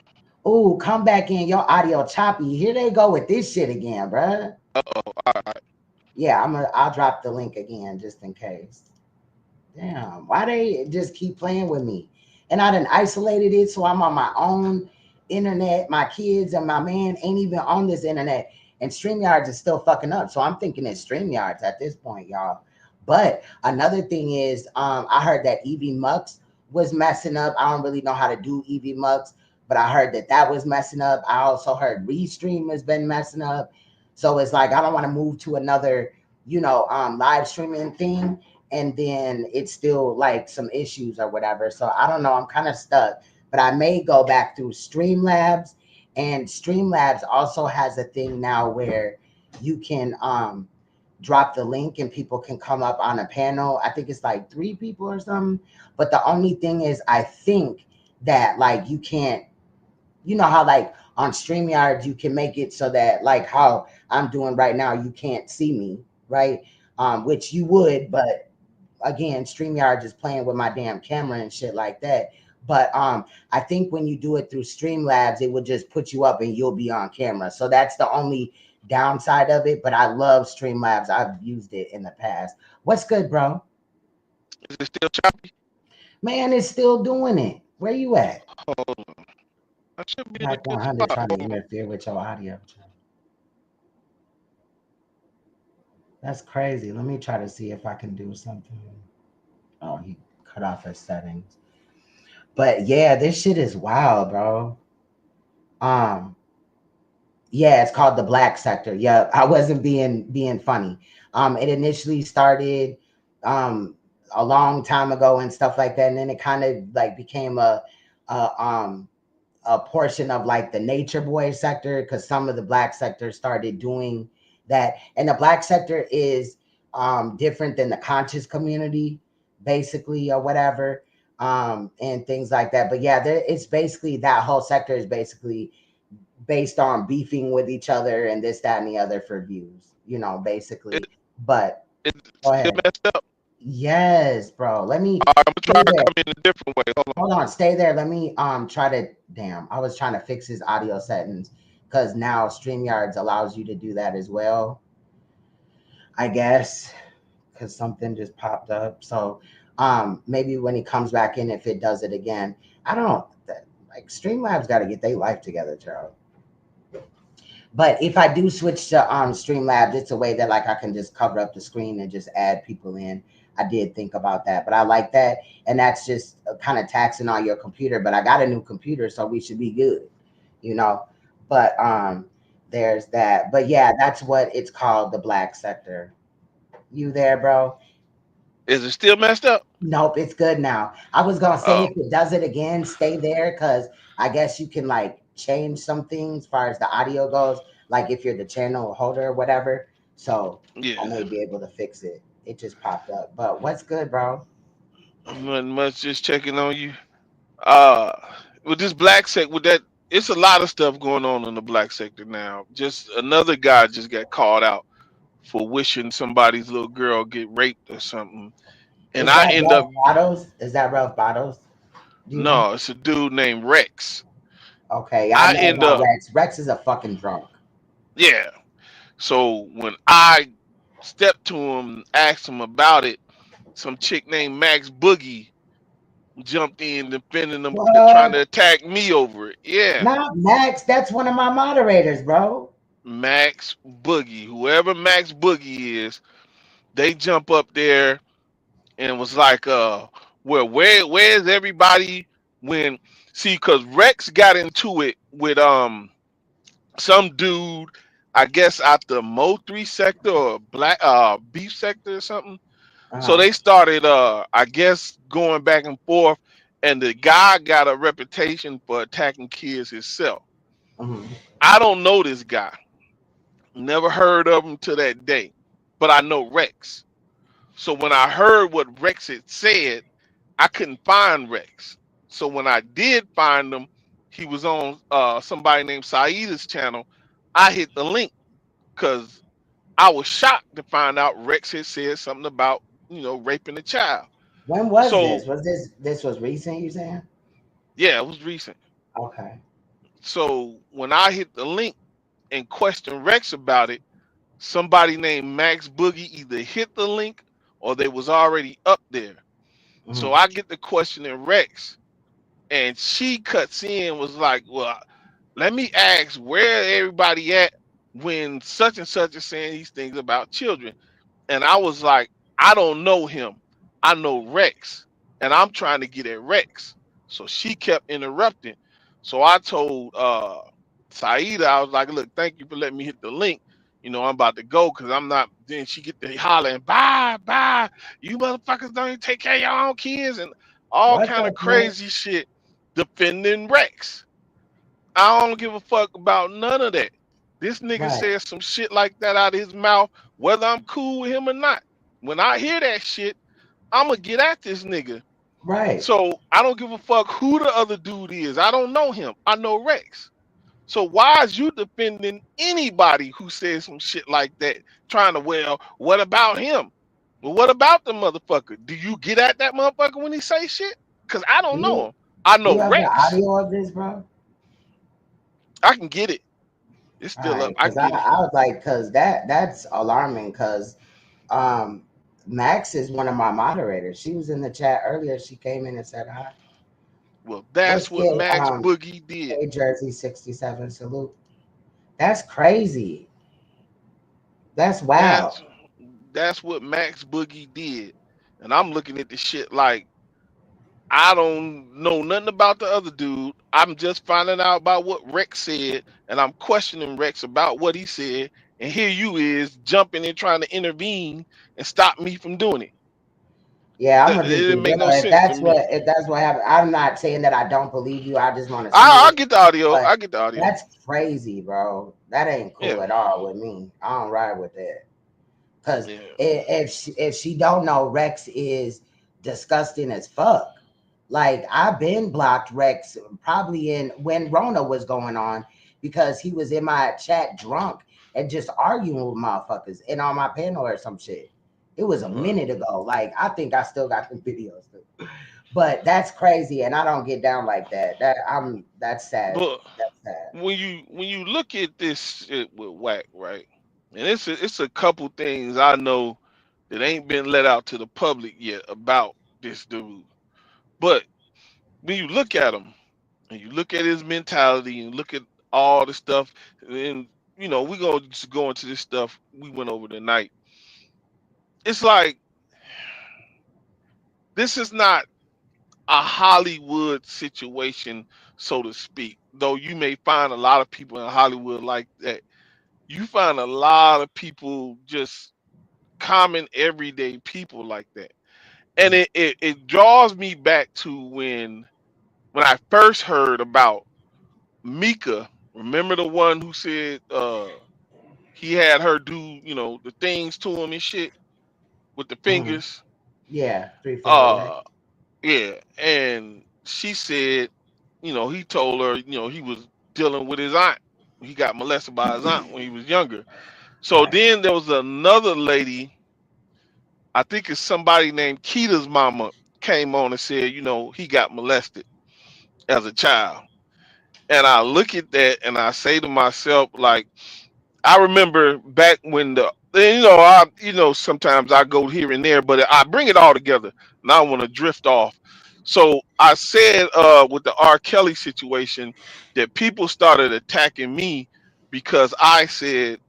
Ooh, come back in. Your audio choppy. Here they go with this shit again, bruh. Uh-oh. All right. Yeah, I'll drop the link again just in case. Damn, why they just keep playing with me? And I done isolated it, so I'm on my own internet. My kids and my man ain't even on this internet. And StreamYards is still fucking up. So I'm thinking it's StreamYards at this point, y'all. But another thing is, I heard that EV Mux was messing up. I don't really know how to do EV Mux, but I heard that was messing up. I also heard Restream has been messing up. So it's like I don't want to move to another, live streaming thing, and then it's still like some issues or whatever. So I don't know. I'm kind of stuck, but I may go back through Streamlabs, and Streamlabs also has a thing now where you can drop the link and people can come up on a panel. I think it's like 3 people or something. But the only thing is, I think that like you can't, how like on StreamYard you can make it so that like how I'm doing right now, you can't see me, right? Which you would, but again, StreamYard just playing with my damn camera and shit like that. But I think when you do it through Streamlabs, it will just put you up and you'll be on camera. So that's the only downside of it. But I love Streamlabs. I've used it in the past. What's good, bro? Is it still choppy? Man, it's still doing it. Where you at? Hold on. I should be in a Like good 100 spot. trying to interfere with your audio. That's crazy. Let me try to see if I can do something. Oh, he cut off his settings. But yeah, this shit is wild, bro. Yeah, it's called the Black Sector. Yeah, I wasn't being funny. It initially started a long time ago and stuff like that, and then it kind of like became a portion of like the Nature Boy sector, because some of the Black sector started doing that. And the Black sector is different than the conscious community, basically, or whatever, and things like that. But yeah, it's basically that whole sector is basically based on beefing with each other and this, that, and the other for views, basically. But go ahead. Messed up. Yes, bro. Let me. I'm gonna try to come in a different way. Hold on, stay there. Let me try to. Damn, I was trying to fix his audio settings because now StreamYards allows you to do that as well, I guess, because something just popped up. So maybe when he comes back in, if it does it again, I don't like Streamlabs got to get their life together, Charles. But if I do switch to Streamlabs, it's a way that like I can just cover up the screen and just add people in. I did think about that, but I like that. And that's just kind of taxing on your computer. But I got a new computer, so we should be good, But there's that. But yeah, that's what it's called, the Black Sector. You there, bro? Is it still messed up? Nope, it's good now. I was gonna say if it does it again, stay there, because I guess you can like change some things as far as the audio goes, like if you're the channel holder or whatever. So yeah, I may be able to fix it. It just popped up. But what's good, bro? Nothing much, just checking on you. With this Black sector, with that, it's a lot of stuff going on in the Black sector now. Just another guy just got called out for wishing somebody's little girl get raped or something. And I end up. Is that Ralph Bottles? No, it's a dude named Rex. Okay, I know about Rex. Rex is a fucking drunk. Yeah. So when I stepped to him and asked him about it, some chick named Max Boogie jumped in defending him, trying to attack me over it. Yeah. Not Max. That's one of my moderators, bro. Max Boogie. Whoever Max Boogie is, they jump up there and was like, where's everybody when because Rex got into it with some dude, I guess out the Mo 3 sector or Black Beef sector or something. So they started I guess going back and forth, and the guy got a reputation for attacking kids himself. I don't know this guy. Never heard of him to that day. But I know Rex. So when I heard what Rex had said, I couldn't find Rex. So when I did find him, he was on somebody named Saida's channel. I hit the link because I was shocked to find out Rex had said something about, raping a child. When was this? Was this was recent, you saying? Yeah, it was recent. Okay. So when I hit the link and questioned Rex about it, somebody named Max Boogie either hit the link or they was already up there. So I get the questioning Rex, and she cuts in, was like, well, let me ask where everybody at when such and such is saying these things about children. And I was like, I don't know him. I know Rex. And I'm trying to get at Rex. So she kept interrupting. So I told Saida, I was like, look, thank you for letting me hit the link. You know, I'm about to go because I'm not. Then she get to hollering, bye, bye. You motherfuckers don't even take care of your own kids and all What kind the of fuck? crazy shit defending Rex. I don't give a fuck about none of that. This nigga Right. says some shit like that out of his mouth, whether I'm cool with him or not. When I hear that shit, I'ma get at this nigga. Right. So I don't give a fuck who the other dude is. I don't know him. I know Rex. So why is you defending anybody who says some shit like that? Trying to, well, what about him? Well, what about the motherfucker? Do you get at that motherfucker when he say shit? Cause I Do don't know you him. I do you know have the Rex. audio of this, bro? I can get it. It's All still up. right, I because can I, get it. I was like, because that's alarming. Because um, Max is one of my moderators. She was in the chat earlier. She came in and said hi. Well, Let's that's what get Max Boogie did. Hey Jersey 67 salute. That's crazy. That's wild. That's that's what Max Boogie did. And I'm looking at the shit like I don't know nothing about the other dude. I'm just finding out about what Rex said, and I'm questioning Rex about what he said. And here you is jumping and trying to intervene and stop me from doing it. Yeah, I'm That gonna it just be didn't make real. no sense to me. If that's what happened, I'm not saying that I don't believe you. I just want to see I it. get the audio. But I get the audio. that's crazy, bro. That ain't cool Yeah, at all with me. I don't ride with that. Cause yeah. if she don't know, Rex is disgusting as fuck. Like I've been blocked Rex probably in when Rona was going on because he was in my chat drunk and just arguing with motherfuckers and on my panel or some shit. It was a Right. minute ago. Like I think I still got the videos. But that's crazy, and I don't get down like that. That's sad. But That's sad. when you look at this shit with Wack, right? And it's a couple things I know that ain't been let out to the public yet about this dude. But when you look at him and you look at his mentality and look at all the stuff, and we're gonna just go into this stuff we went over tonight. It's like this is not a Hollywood situation, so to speak. Though you may find a lot of people in Hollywood like that. You find a lot of people just common everyday people like that. And it draws me back to when I first heard about Mika. Remember the one who said he had her do, the things to him and shit with the Mhm. fingers. Yeah, 3 finger leg. Uh yeah. And she said, he told her, he was dealing with his aunt. He got molested by his aunt when he was younger. So Right. then there was another lady, I think it's somebody named Keita's mama, came on and said, he got molested as a child. And I look at that and I say to myself, like, I remember back when sometimes I go here and there, but I bring it all together and I want to drift off. So I said with the R. Kelly situation that people started attacking me because I said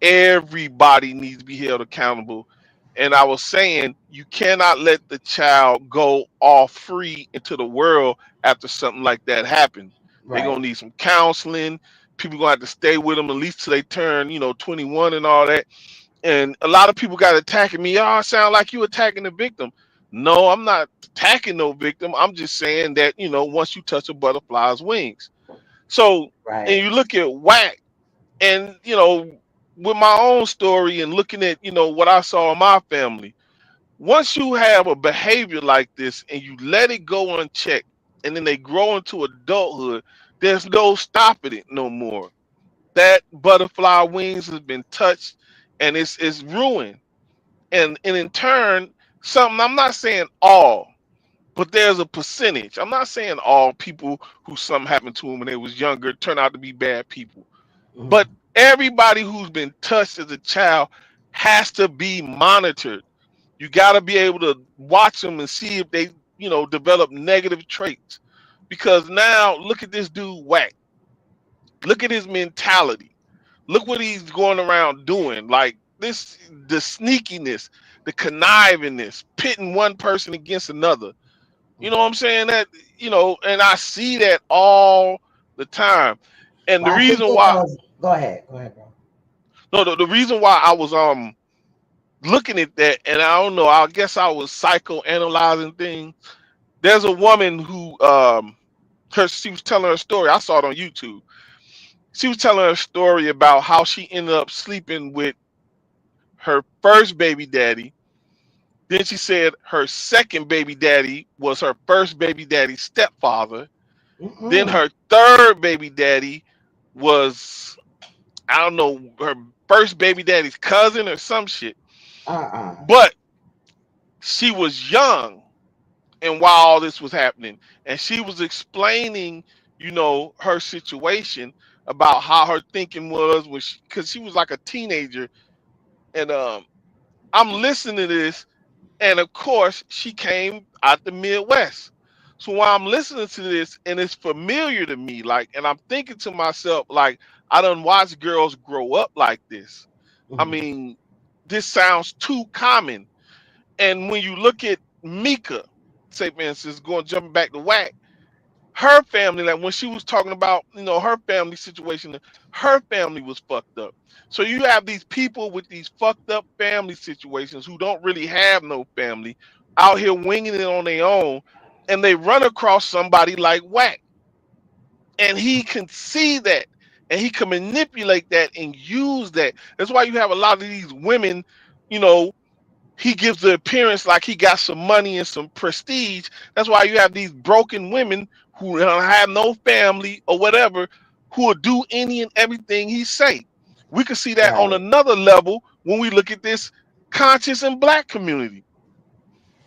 everybody needs to be held accountable. And I was saying you cannot let the child go all free into the world after something like that happened. They're Right. gonna need some counseling. People gonna have to stay with them at least till they turn, 21 and all that. And a lot of people got attacking me. Oh, it sound like you attacking the victim. No, I'm not attacking no victim. I'm just saying that, once you touch a butterfly's wings. So, and Right. you look at Wack and with my own story and looking at what I saw in my family, once you have a behavior like this and you let it go unchecked and then they grow into adulthood, there's no stopping it no more. That butterfly wings has been touched and it's ruined. And in turn, something, I'm not saying all, but there's a percentage. I'm not saying all people who something happened to them when they was younger turn out to be bad people, but everybody who's been touched as a child has to be monitored. You got to be able to watch them and see if they, develop negative traits. Because now look at this dude Wack. Look at his mentality. Look what he's going around doing. Like this, the sneakiness, the connivingness, pitting one person against another. You know what I'm saying? That, and I see that all the time. And Well, the I think reason it why, goes. Go ahead, bro. no, the reason why I was looking at that, and I don't know, I guess I was psychoanalyzing things. There's a woman who she was telling her story. I saw it on YouTube. She was telling her story about how she ended up sleeping with her first baby daddy. Then she said her second baby daddy was her first baby daddy's stepfather. Then her third baby daddy was, I don't know, her first baby daddy's cousin or some shit. But she was young, and while all this was happening, and she was explaining, her situation about how her thinking was when because she was like a teenager, and I'm listening to this, and of course she came out the Midwest. So while I'm listening to this, and it's familiar to me, like, and I'm thinking to myself, like, I done watched girls grow up like this. I mean, this sounds too common. And when you look at Mika, say for instance, jumping back to Wack, her family, like when she was talking about, her family situation, her family was fucked up. So you have these people with these fucked up family situations who don't really have no family out here winging it on their own, and they run across somebody like Wack, and he can see that, and he can manipulate that and use that. That's why you have a lot of these women, you know, he gives the appearance like he got some money and some prestige. That's why you have these broken women who don't have no family or whatever, who will do any and everything he say. We can see that on another level when we look at this conscious and black community.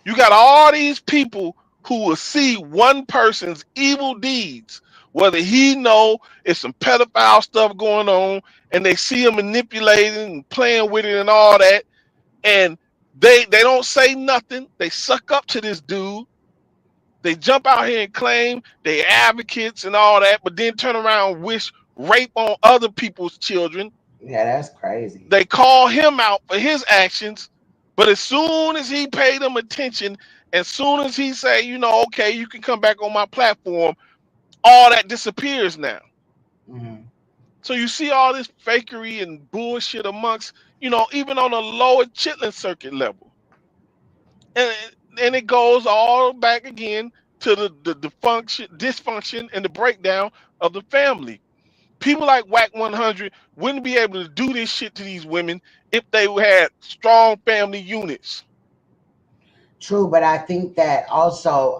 You got all these people who will see one person's evil deeds, whether he know it's some pedophile stuff going on, and they see him manipulating and playing with it and all that, and they don't say nothing. They suck up to this dude. They jump out here and claim they advocates and all that, but then turn around and wish rape on other people's children. Yeah, that's crazy. They call him out for his actions, but as soon as he paid them attention, as soon as he say, okay, you can come back on my platform, all that disappears now. So you see all this fakery and bullshit amongst, even on a lower chitlin circuit level. And it goes all back again to the dysfunction and the breakdown of the family. People like Wack 100 wouldn't be able to do this shit to these women if they had strong family units. True, but I think that also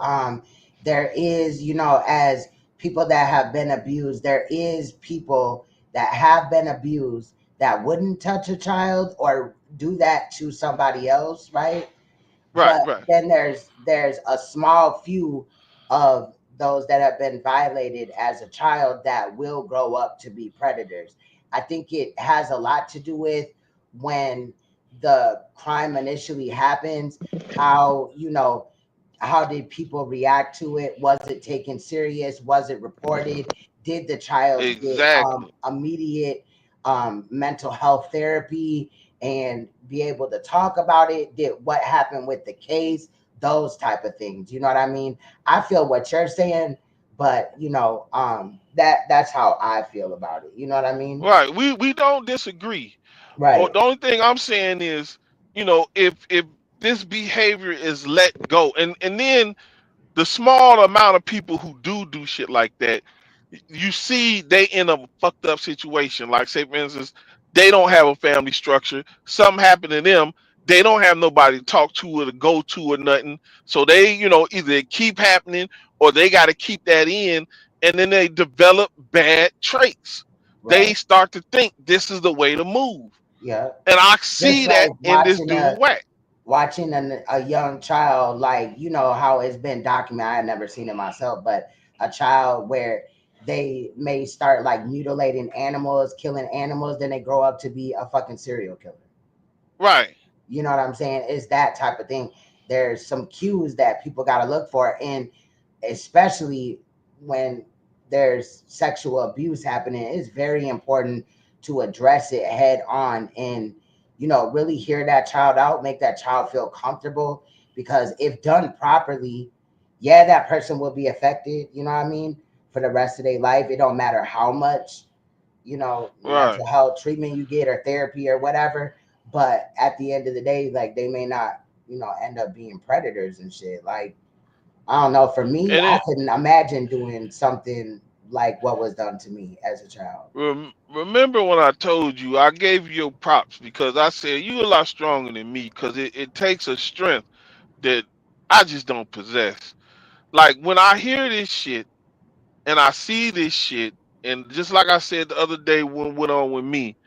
there is, as people that have been abused, there is people that have been abused that wouldn't touch a child or do that to somebody else, right? Right, But right. then there's a small few of those that have been violated as a child that will grow up to be predators. I think it has a lot to do with when the crime initially happens, how how did people react to it? Was it taken serious? Was it reported? Did the child get Exactly. immediate mental health therapy and be able to talk about it? Did what happened with the case? Those type of things. You know what I mean? I feel what you're saying, but that's how I feel about it. You know what I mean? Right. We don't disagree. Or Right. the only thing I'm saying is, if this behavior is let go, and then the small amount of people who do shit like that, you see they in a fucked up situation. Like, say for instance, they don't have a family structure. Something happened to them. They don't have nobody to talk to or to go to or nothing. So they, either it keep happening or they got to keep that in, and then they develop bad traits. They Right. start to think this is the way to move. Yeah. And I Just see that like in this watching dude Wack. watching a young child, like, you know how it's been documented. I had never seen it myself, but a child where they may start like mutilating animals, killing animals, then they grow up to be a fucking serial killer. Right. You know what I'm saying? It's that type of thing. There's some cues that people got to look for, and especially when there's sexual abuse happening, it's very important to address it head on and, you know, really hear that child out, make that child feel comfortable, because if done properly, yeah, that person will be affected, you know what I mean, for the rest of their life. It don't matter how much, you know, Right. mental health treatment you get or therapy or whatever, but at the end of the day, like, they may not, you know, end up being predators and shit. Like, I don't know. For me, And I it couldn't imagine doing something like what was done to me as a child. remember when I told you I gave you your props because I said you a lot stronger than me because it takes a strength that I just don't possess. Like when I hear this shit and I see this shit, and just like I said the other day when went on with me,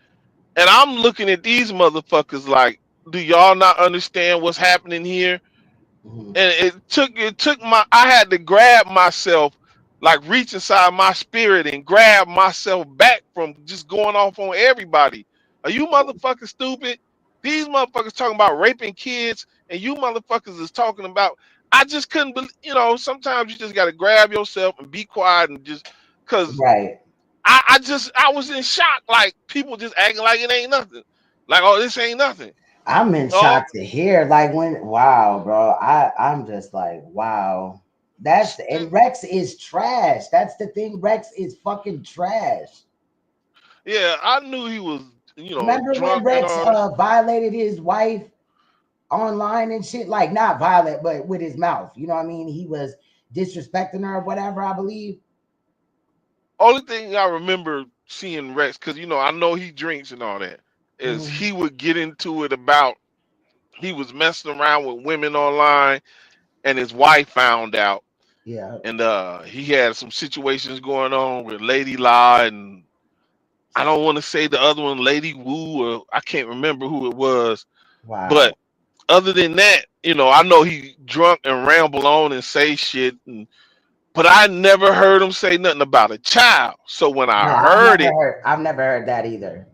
and I'm looking at these motherfuckers like, do y'all not understand what's happening here? Mhm. And it took my I had to grab myself, like reach inside my spirit and grab myself back from just going off on everybody. Are you motherfuckers stupid? These motherfuckers talking about raping kids and you motherfuckers is talking about, I just couldn't believe, you know, sometimes you just got to grab yourself and be quiet and just cuz Right. I was in shock, like people just acting like it ain't nothing. Like, oh, this ain't nothing. I'm in Oh, shock to hear, like, when, wow, bro. I'm just like, wow. And Rex is trash. That's the thing. Rex is fucking trash. yeah, I knew he was, you know, Remember when drunk and Rex all that. violated his wife online and shit? Like, not violent, but with his mouth. You know what I mean? He was disrespecting her or whatever, I believe. Only thing I remember seeing Rex, because you know I know he drinks and all that, is Mhm. he would get into it about he was messing around with women online, and his wife found out, Yeah. and he had some situations going on with Lady La, and I don't want to say the other one, Lady Wu, or I can't remember who it was, but Wow. other than that, you know, I know he drunk and ramble on and say shit, but I never heard him say nothing about a child. So when No, I heard it, I've never heard that either.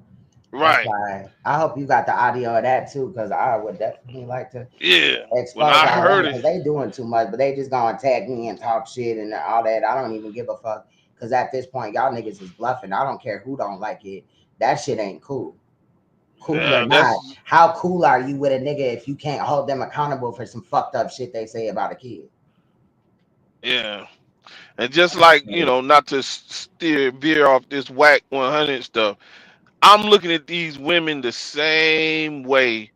That's right. why I hope you got the audio of that too, because I would definitely like to Yeah, when expose I all them, heard it, because they doing too much, but they just gonna tag me and talk shit and all that. I don't even give a fuck, because at this point, y'all niggas is bluffing. I don't care who don't like it. That shit ain't cool. Cool or yeah, not, that's how cool are you with a nigga if you can't hold them accountable for some fucked up shit they say about a kid? yeah. And just like you Crazy. know, not to steer veer off this whack 100 stuff, I'm looking at these women the same way.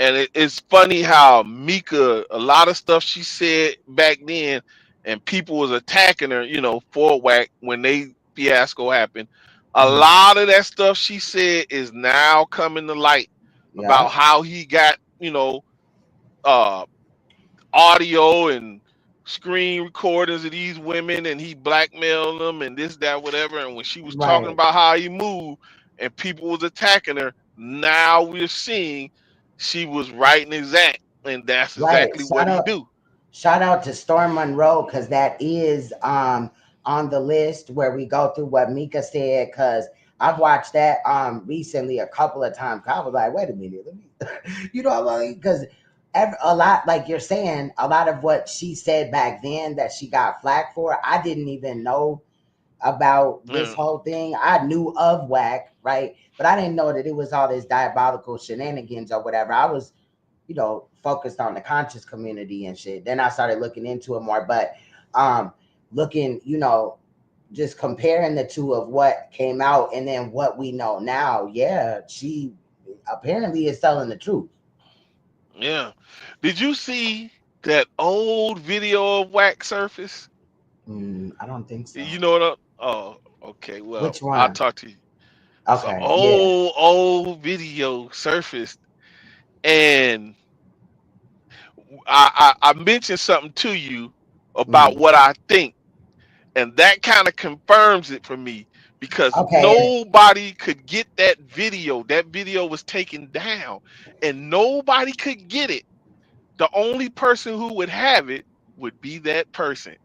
And it's funny how Mika, a lot of stuff she said back then, and people was attacking her, you know, for whack when they fiasco happened. A Mhm. lot of that stuff she said is now coming to light Yeah. about how he got, you know, uh audio and screen recordings of these women and he blackmailed them and this, that, whatever. And when she was talking Right. about how he moved and people was attacking her, now we're seeing she was right and exact. And that's Right. exactly what he do. Shout out to Storm Monroe, because that is on the list where we go through what Mika said, because I've watched that recently a couple of times. I was like, wait a minute, let me you know what I mean? Because a lot, like you're saying, a lot of what she said back then that she got flack for, I didn't even know about this Yeah, whole thing. I knew of Wack, right? But I didn't know that it was all this diabolical shenanigans or whatever. I was, you know, focused on the conscious community and shit. Then I started looking into it more. But looking, you know, just comparing the two of what came out and then what we know now, yeah, she apparently is telling the truth. yeah. Did you see that old video of Wax Surface? I don't think so. You know what? Oh, okay. Well, Which I'll one? talk to you. It's an Okay, yeah. old video surfaced, and I mentioned something to you about Mm. what I think, and that kind of confirms it for me because Okay. nobody could get that video. That video was taken down, and nobody could get it. the only person who would have it would be that person.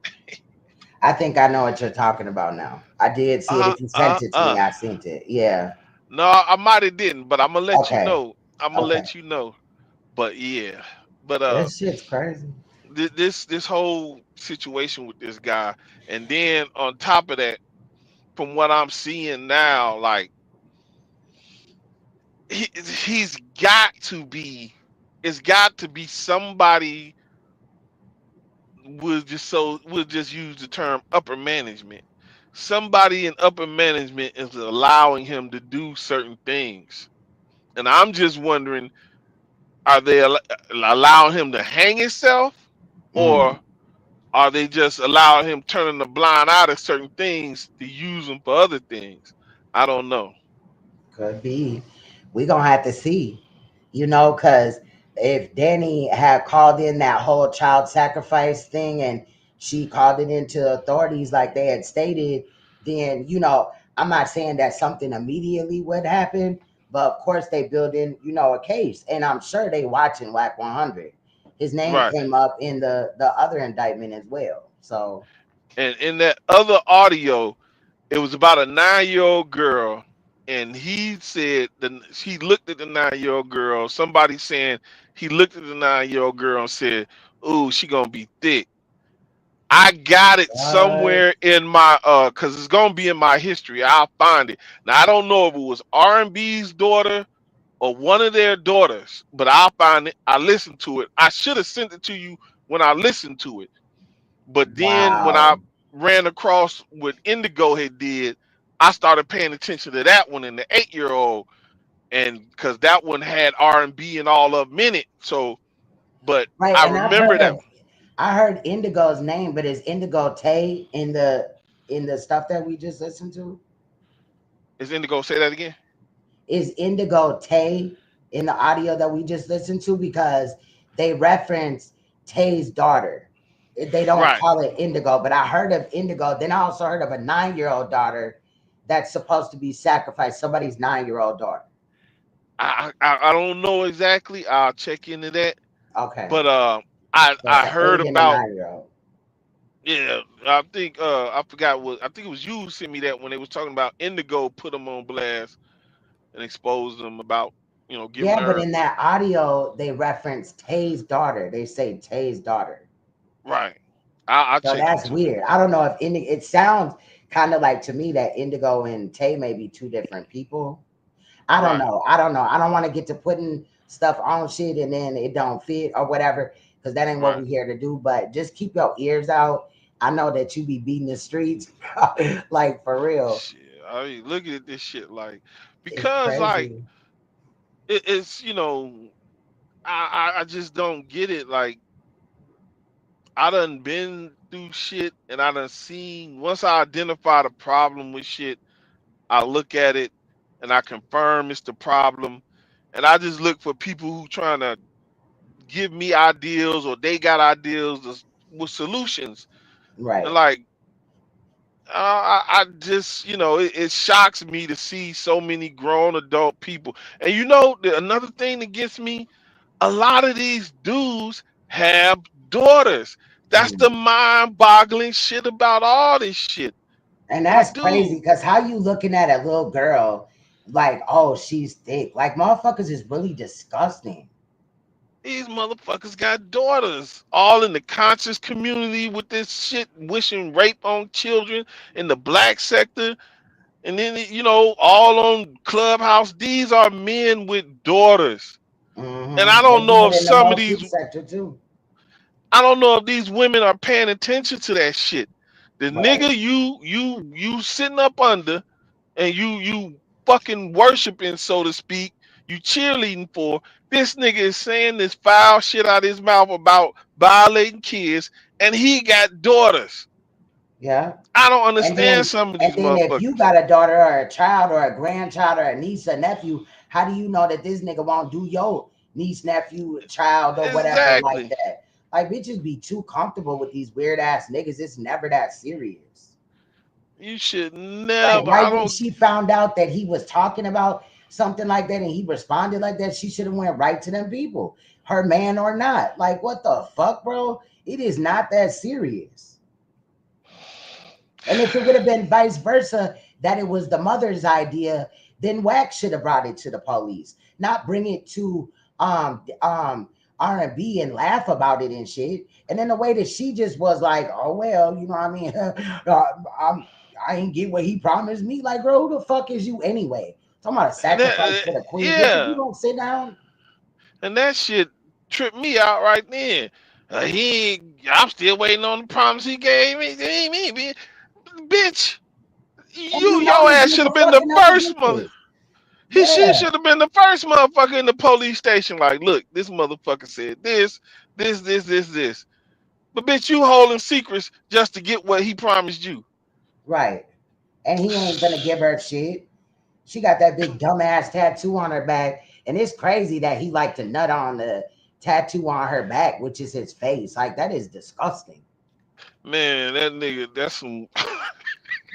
I think I know what you're talking about now. I did see it. Uh If you uh sent it to me, uh. I seen it. Yeah. No, I might have didn't, but I'm gonna let you Okay. know. I'm gonna Okay. let you know. But yeah, but That shit's crazy. this whole situation with this guy, and then on top of that, from what I'm seeing now, like he's got to be, it's got to be somebody we'll just use the term upper management. Somebody in upper management is allowing him to do certain things, and I'm just wondering, are they allowing him to hang himself, Mm, or are they just allowing him turning the blind eye to certain things to use them for other things? I don't know. could be. We gonna have to see. Because if Danny had called in that whole child sacrifice thing and she called it into authorities like they had stated, then I'm not saying that something immediately would happen, but of course they build in, a case, and I'm sure they watching Wack 100. His name Right. came up in the other indictment as well. So And in that other audio, it was about a 9-year-old girl, and he said he looked at the 9-year-old girl. Somebody saying he looked at the 9-year-old girl and said, "Ooh, she gonna be thick." I got it what? somewhere in my cause it's gonna be in my history. I'll find it. Now I don't know if it was R&B's daughter or one of their daughters, but I'll find it. I listened to it. I should have sent it to you when I listened to it. But then when I Wow. ran across what Indigo had did, I started paying attention to that one and the 8-year-old, and because that one had R&B and all of them in it. So, but Right, I and remember that. I heard Indigo's name, but is Indigo Tay in the stuff that we just listened to? Is Indigo, say that again? Is Indigo Tay in the audio that we just listened to? Because they reference Tay's daughter. They don't Right. call it Indigo, but I heard of Indigo. Then I also heard of a 9-year-old daughter that's supposed to be sacrificed. Somebody's 9-year-old daughter. I don't know exactly. I'll check into that. Okay. But So it's I an heard 8 and a about, 9-year-old. yeah, I think I forgot what, I think it was you who sent me that when they was talking about Indigo put them on blast and exposed them about, giving Yeah, but her, in that audio, they reference Tay's daughter. They say Tay's daughter. right. I'll So check that's into it. weird. I don't know if it sounds kind of like to me that Indigo and Tay may be two different people. I don't Right. know. I don't know. I don't want to get to putting stuff on shit and then it don't fit or whatever, because that ain't what Right. we're here to do. But just keep your ears out. I know that you be beating the streets, like for real. Shit. I mean, looking at this shit like, It's because like crazy. it's I just don't get it. Like I done been through shit and I done seen, once I identify the problem with shit, I look at it and I confirm it's the problem. And I just look for people who trying to give me ideas, or they got ideas with solutions. And Right. like I just, it shocks me to see so many grown adult people. And another thing that gets me, a lot of these dudes have daughters. That's the Mm. mind-boggling shit about all this shit. And Like, that's crazy dude, because how you looking at a little girl like, oh, she's thick? Like, motherfuckers is really disgusting. these motherfuckers got daughters. All in the conscious community with this shit, wishing rape on children in the black sector. And then, all on Clubhouse. These are men with daughters. And I They don't do know if it in the some of multi these, sector too. I don't know if these women are paying attention to that shit. The Right. nigga you sitting up under, and you fucking worshiping, so to speak, you cheerleading for, this nigga is saying this foul shit out his mouth about violating kids, and he got daughters. Yeah. I don't And understand then some of and these then if you motherfuckers. got a daughter or a child or a grandchild or a niece or nephew, how do you know that this nigga won't do your niece, nephew, child, or whatever like Exactly. that? Like, bitches be too comfortable with these weird ass niggas. It's never that serious. You should Like, never. why I when don't. she found out that he was talking about something like that and he responded like that, she should have went right to them people, her man or not. Like, what the fuck, bro? It is not that serious. And if it would have been vice versa, that it was the mother's idea, then Wack should have brought it to the police, not bring it to R&B and laugh about it and shit. And then the way that she just was like, oh well, you know what I mean? I ain't get what he promised me. Like, bro, who the fuck is you anyway? Talking about a sacrifice for the queen. Bitch, if you don't sit down. And that shit tripped me out right then. I'm still waiting on the promise he gave me. Bitch, your ass should have been the first mother. She should have been the first motherfucker in the police station. Like, look, this motherfucker said this. But bitch, you holding secrets just to get what he promised you. Right. And he ain't gonna give her shit. She got that big dumbass tattoo on her back. And it's crazy that he liked to nut on the tattoo on her back, which is his face. Like, that is disgusting. Man, that nigga, that's some...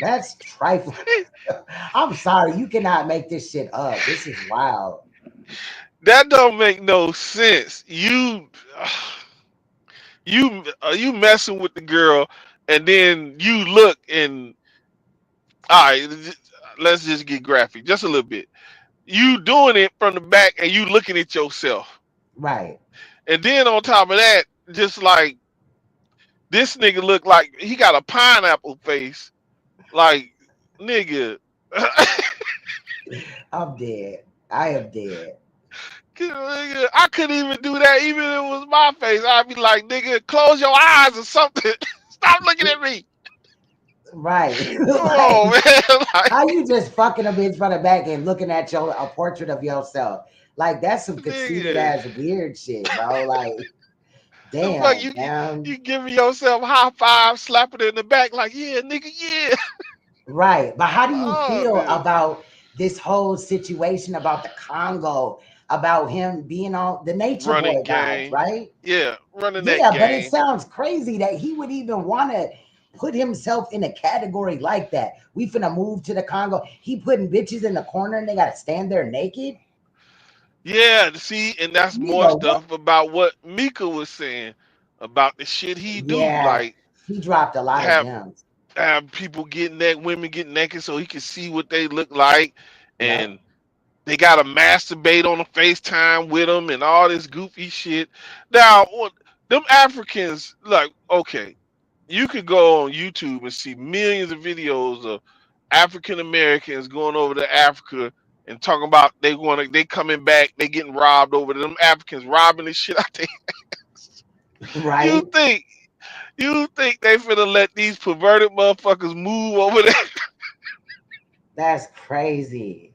That's trifling. I'm sorry, you cannot make this shit up. This is wild. That don't make no sense. You messing with the girl, and then you look and... All right, let's just get graphic, just a little bit. You doing it from the back, and you looking at yourself. Right. And then on top of that, just like this nigga look like he got a pineapple face. Like, nigga. I'm dead. I am dead. I couldn't even do that, even if it was my face. I'd be like, nigga, close your eyes or something. Stop looking at me. Right. Oh, man. Like, how you just fucking a bitch from the back and looking at a portrait of yourself? Like, that's some conceited ass weird shit, bro. Like, damn. Like you giving yourself a high five, slap it in the back, like, yeah, nigga, yeah. Right. But how do you feel about this whole situation about the Congo, about him being on the NATUREBOY guys, right? Yeah, running that Yeah, game. but it sounds crazy that he would even want to put himself in a category like that. We finna move to the Congo. He putting bitches in the corner and they gotta stand there naked. Yeah, see, and that's more stuff about what Mika was saying about the shit he do. Like, he dropped a lot of gems. Have people women getting naked so he can see what they look like, and they gotta masturbate on a FaceTime with them and all this goofy shit. Now, them Africans, like, okay, you could go on YouTube and see millions of videos of African Americans going over to Africa and talking about they coming back, they getting robbed over them Africans robbing the shit out there. Right. You think they finna let these perverted motherfuckers move over there? That's crazy.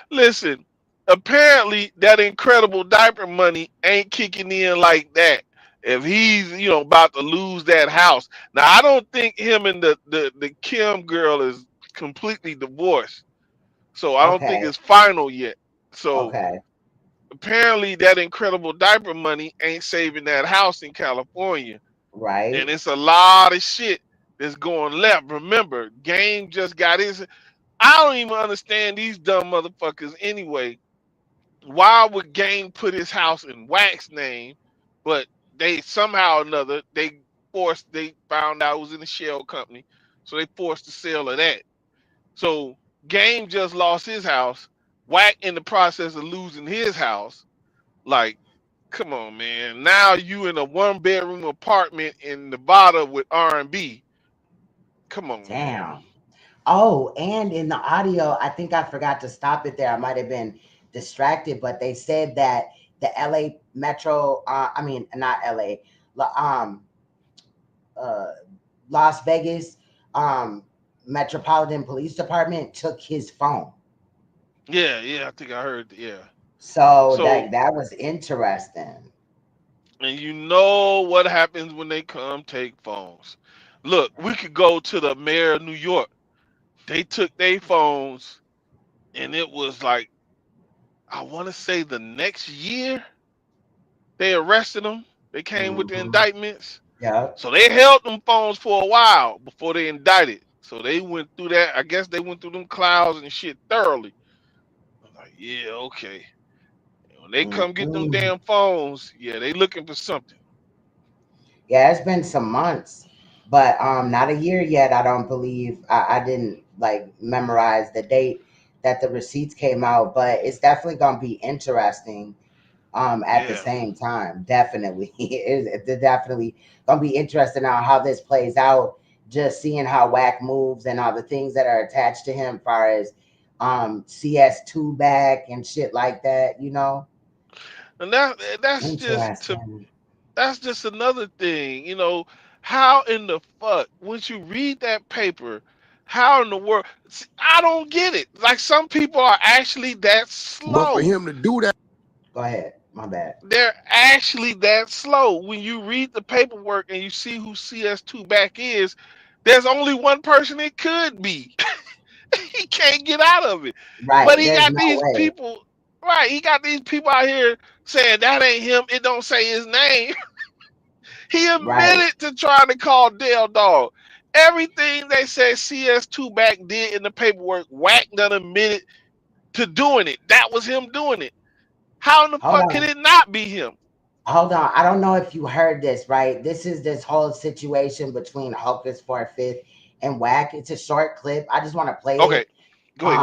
Listen, apparently that incredible diaper money ain't kicking in like that. If he's, about to lose that house. Now, I don't think him and the Kim girl is completely divorced. So I don't think it's final yet. So apparently that incredible diaper money ain't saving that house in California. Right. And it's a lot of shit that's going left. Remember, Game just got his... I don't even understand these dumb motherfuckers anyway. Why would Game put his house in Wack's name, but they somehow or another, they found out it was in a shell company, so they forced the sale of that. So Game just lost his house. Wack in the process of losing his house. Like, come on, man. Now you in a 1-bedroom apartment in Nevada with R&B. Come on, man. Oh, and in the audio, I think I forgot to stop it there. I might have been distracted, but they said that the LA Metro, not LA, Las Vegas Metropolitan Police Department took his phone. Yeah, I think I heard, So that was interesting. And you know what happens when they come take phones. Look, we could go to the mayor of New York. They took their phones, and it was like, I want to say the next year, they arrested them. They came with the indictments. Yeah. So they held them phones for a while before they indicted. So they went through that. I guess they went through them clouds and shit thoroughly. Yeah, okay. When they come get them Mm-mm. damn phones, yeah, they looking for something. Yeah, it's been some months, but not a year yet. I don't believe. I didn't like memorize the date that the receipts came out, but it's definitely gonna be interesting. At the Yeah. same time, definitely, it's definitely gonna be interesting on how this plays out. Just seeing how Wack moves and all the things that are attached to him, far as CS2 back and shit like that. You know, And interesting. that's just another thing, you know, how in the fuck once you read that paper, how in the world see, I don't get it. Like some people are actually that But for slow. him to do that, Go ahead. My bad. They're actually that slow. When you read the paperwork and you see who CS2 back is, there's only one person it could be. He can't get out of it. But Right. he There's got no these way. people, right? He got these people out here saying that ain't him. It don't say his name. He Right. admitted to trying to call Dale Dog. Everything they said CS2 back did in the paperwork, Wack done admitted to doing it. That was him doing it. How in the Hold fuck could on. it not be him? Hold on. I don't know if you heard this, right? This is this whole situation between Hocus for a Fifth and Wack. It's a short clip. I just want to play Okay, it. go ahead,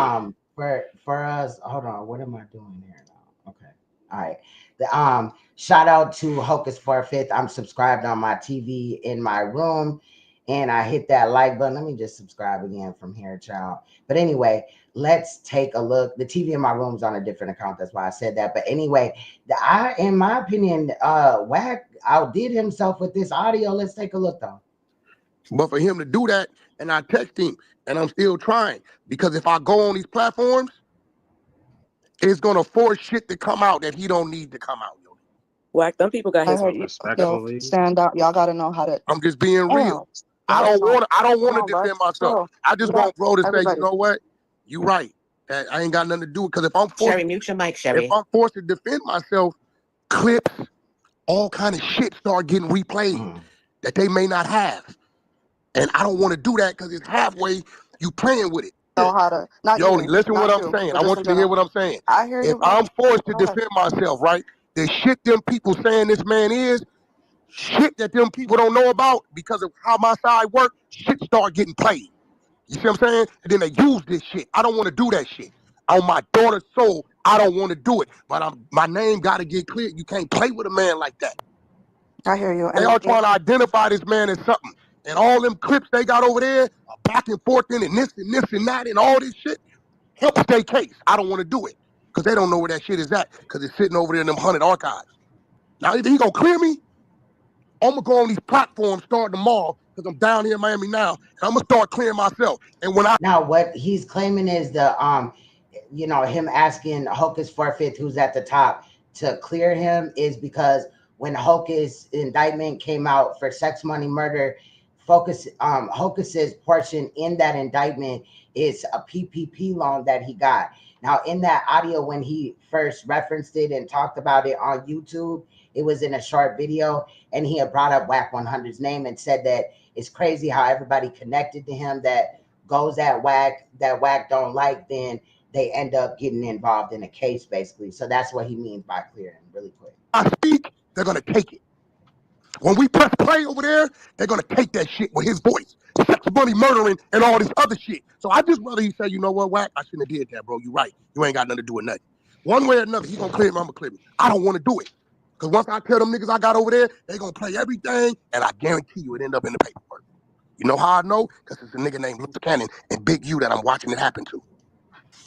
go ahead. For us, hold on. What am I doing here now? Okay. All right. The shout out to Hocus for a Fifth. I'm subscribed on my TV in my room. And I hit that like button. Let me just subscribe again from here, child. But anyway, let's take a look. The TV in my room's on a different account. That's why I said that. But anyway, in my opinion, Wack outdid himself with this audio. Let's take a look though. but for him to do that, and I text him, and I'm still trying, because if I go on these platforms, it's gonna force shit to come out that he don't need to come out. Wack, them people got his Stand up. Y'all gotta know how to. I'm just being real. I don't want to defend myself. I just want bro to say, you know what? You right. I ain't got nothing to do with, because if I'm forced, Sherry, mute your mic, Sherry. if I'm forced to defend myself, clips, all kind of shit start getting replayed that they may not have. And I don't want to do that, because it's halfway you playing with it. Know how to. Not Yoli, you, listen not what I'm you, saying. but I just want in you to hear general. what I'm saying. I hear If you. I'm forced to Go ahead. defend myself, right, the shit them people saying this man is, shit that them people don't know about because of how my side work, shit start getting played. You see what I'm saying? And then they use this shit. I don't want to do that shit. On my daughter's soul, I don't want to do it. But my name got to get clear. You can't play with a man like that. I hear you. They are trying to identify this man as something. And all them clips they got over there, back and forth and this and this and that and all this shit, helps their case. I don't want to do it, because they don't know where that shit is at, because it's sitting over there in them 100 archives. Now, either he going to clear me, I'm going to go on these platforms starting tomorrow, because I'm down here in Miami now, and I'm going to start clearing myself. And when Now, what he's claiming is the him asking Hocus for a Fifth, who's at the top, to clear him is because when Hocus indictment came out for sex, money, murder, Hocus's portion in that indictment is a PPP loan that he got. Now, in that audio, when he first referenced it and talked about it on YouTube, it was in a short video, and he had brought up Wack 100's name and said that it's crazy how everybody connected to him that goes at Wack, that Wack don't like, then they end up getting involved in a case, basically. So that's what he means by clearing, really quick. I speak, they're going to take it. When we press play over there, they're going to take that shit with his voice. Sex, money, murdering, and all this other shit. So I just rather he say, you know what, Wack, I shouldn't have did that, bro. You right. You ain't got nothing to do with nothing. One way or another, he going to clear me, I'm going to clear me. I don't want to do it. Because once I tell them niggas I got over there, they going to play everything, and I guarantee you it end up in the paperwork. You know how I know? Because it's a nigga named Luce Cannon and Big U that I'm watching it happen to.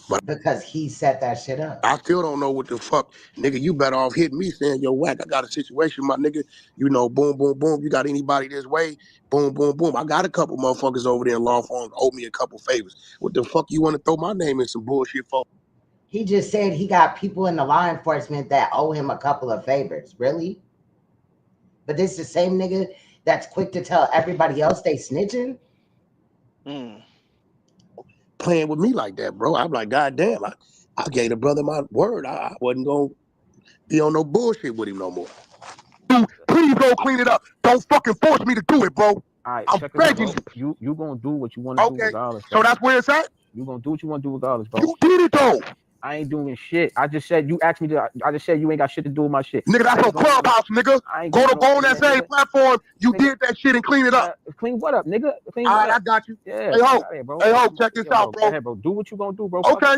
But because he set that shit up. I still don't know what the fuck. Nigga, you better off hitting me saying, yo, Wack, I got a situation, my nigga. You know, boom, boom, boom. You got anybody this way? Boom, boom, boom. I got a couple motherfuckers over there in law firms owe me a couple favors. What the fuck you want to throw my name in some bullshit for? He just said he got people in the law enforcement that owe him a couple of favors. Really? But this is the same nigga that's quick to tell everybody else they snitching? Playing with me like that, bro. I'm like, God damn, I gave the brother my word. I wasn't going to be on no bullshit with him no more. Dude, please go clean it up. Don't fucking force me to do it, bro. All right, I'm begging you. You gonna do what you want to do regardless. So that's where it's at? You gonna do what you want to do regardless, bro. You did it, though. I ain't doing shit. I just said you asked me to. I just said you ain't got shit to do with my shit. Nigga, that's on Clubhouse, nigga. Go on that same platform. You did that shit and clean it up. Clean what up, nigga? Clean all what right, up? I got you. Yeah. Hey, Hope, check this out, bro. Go ahead, bro. Do what you gonna do, bro. Okay.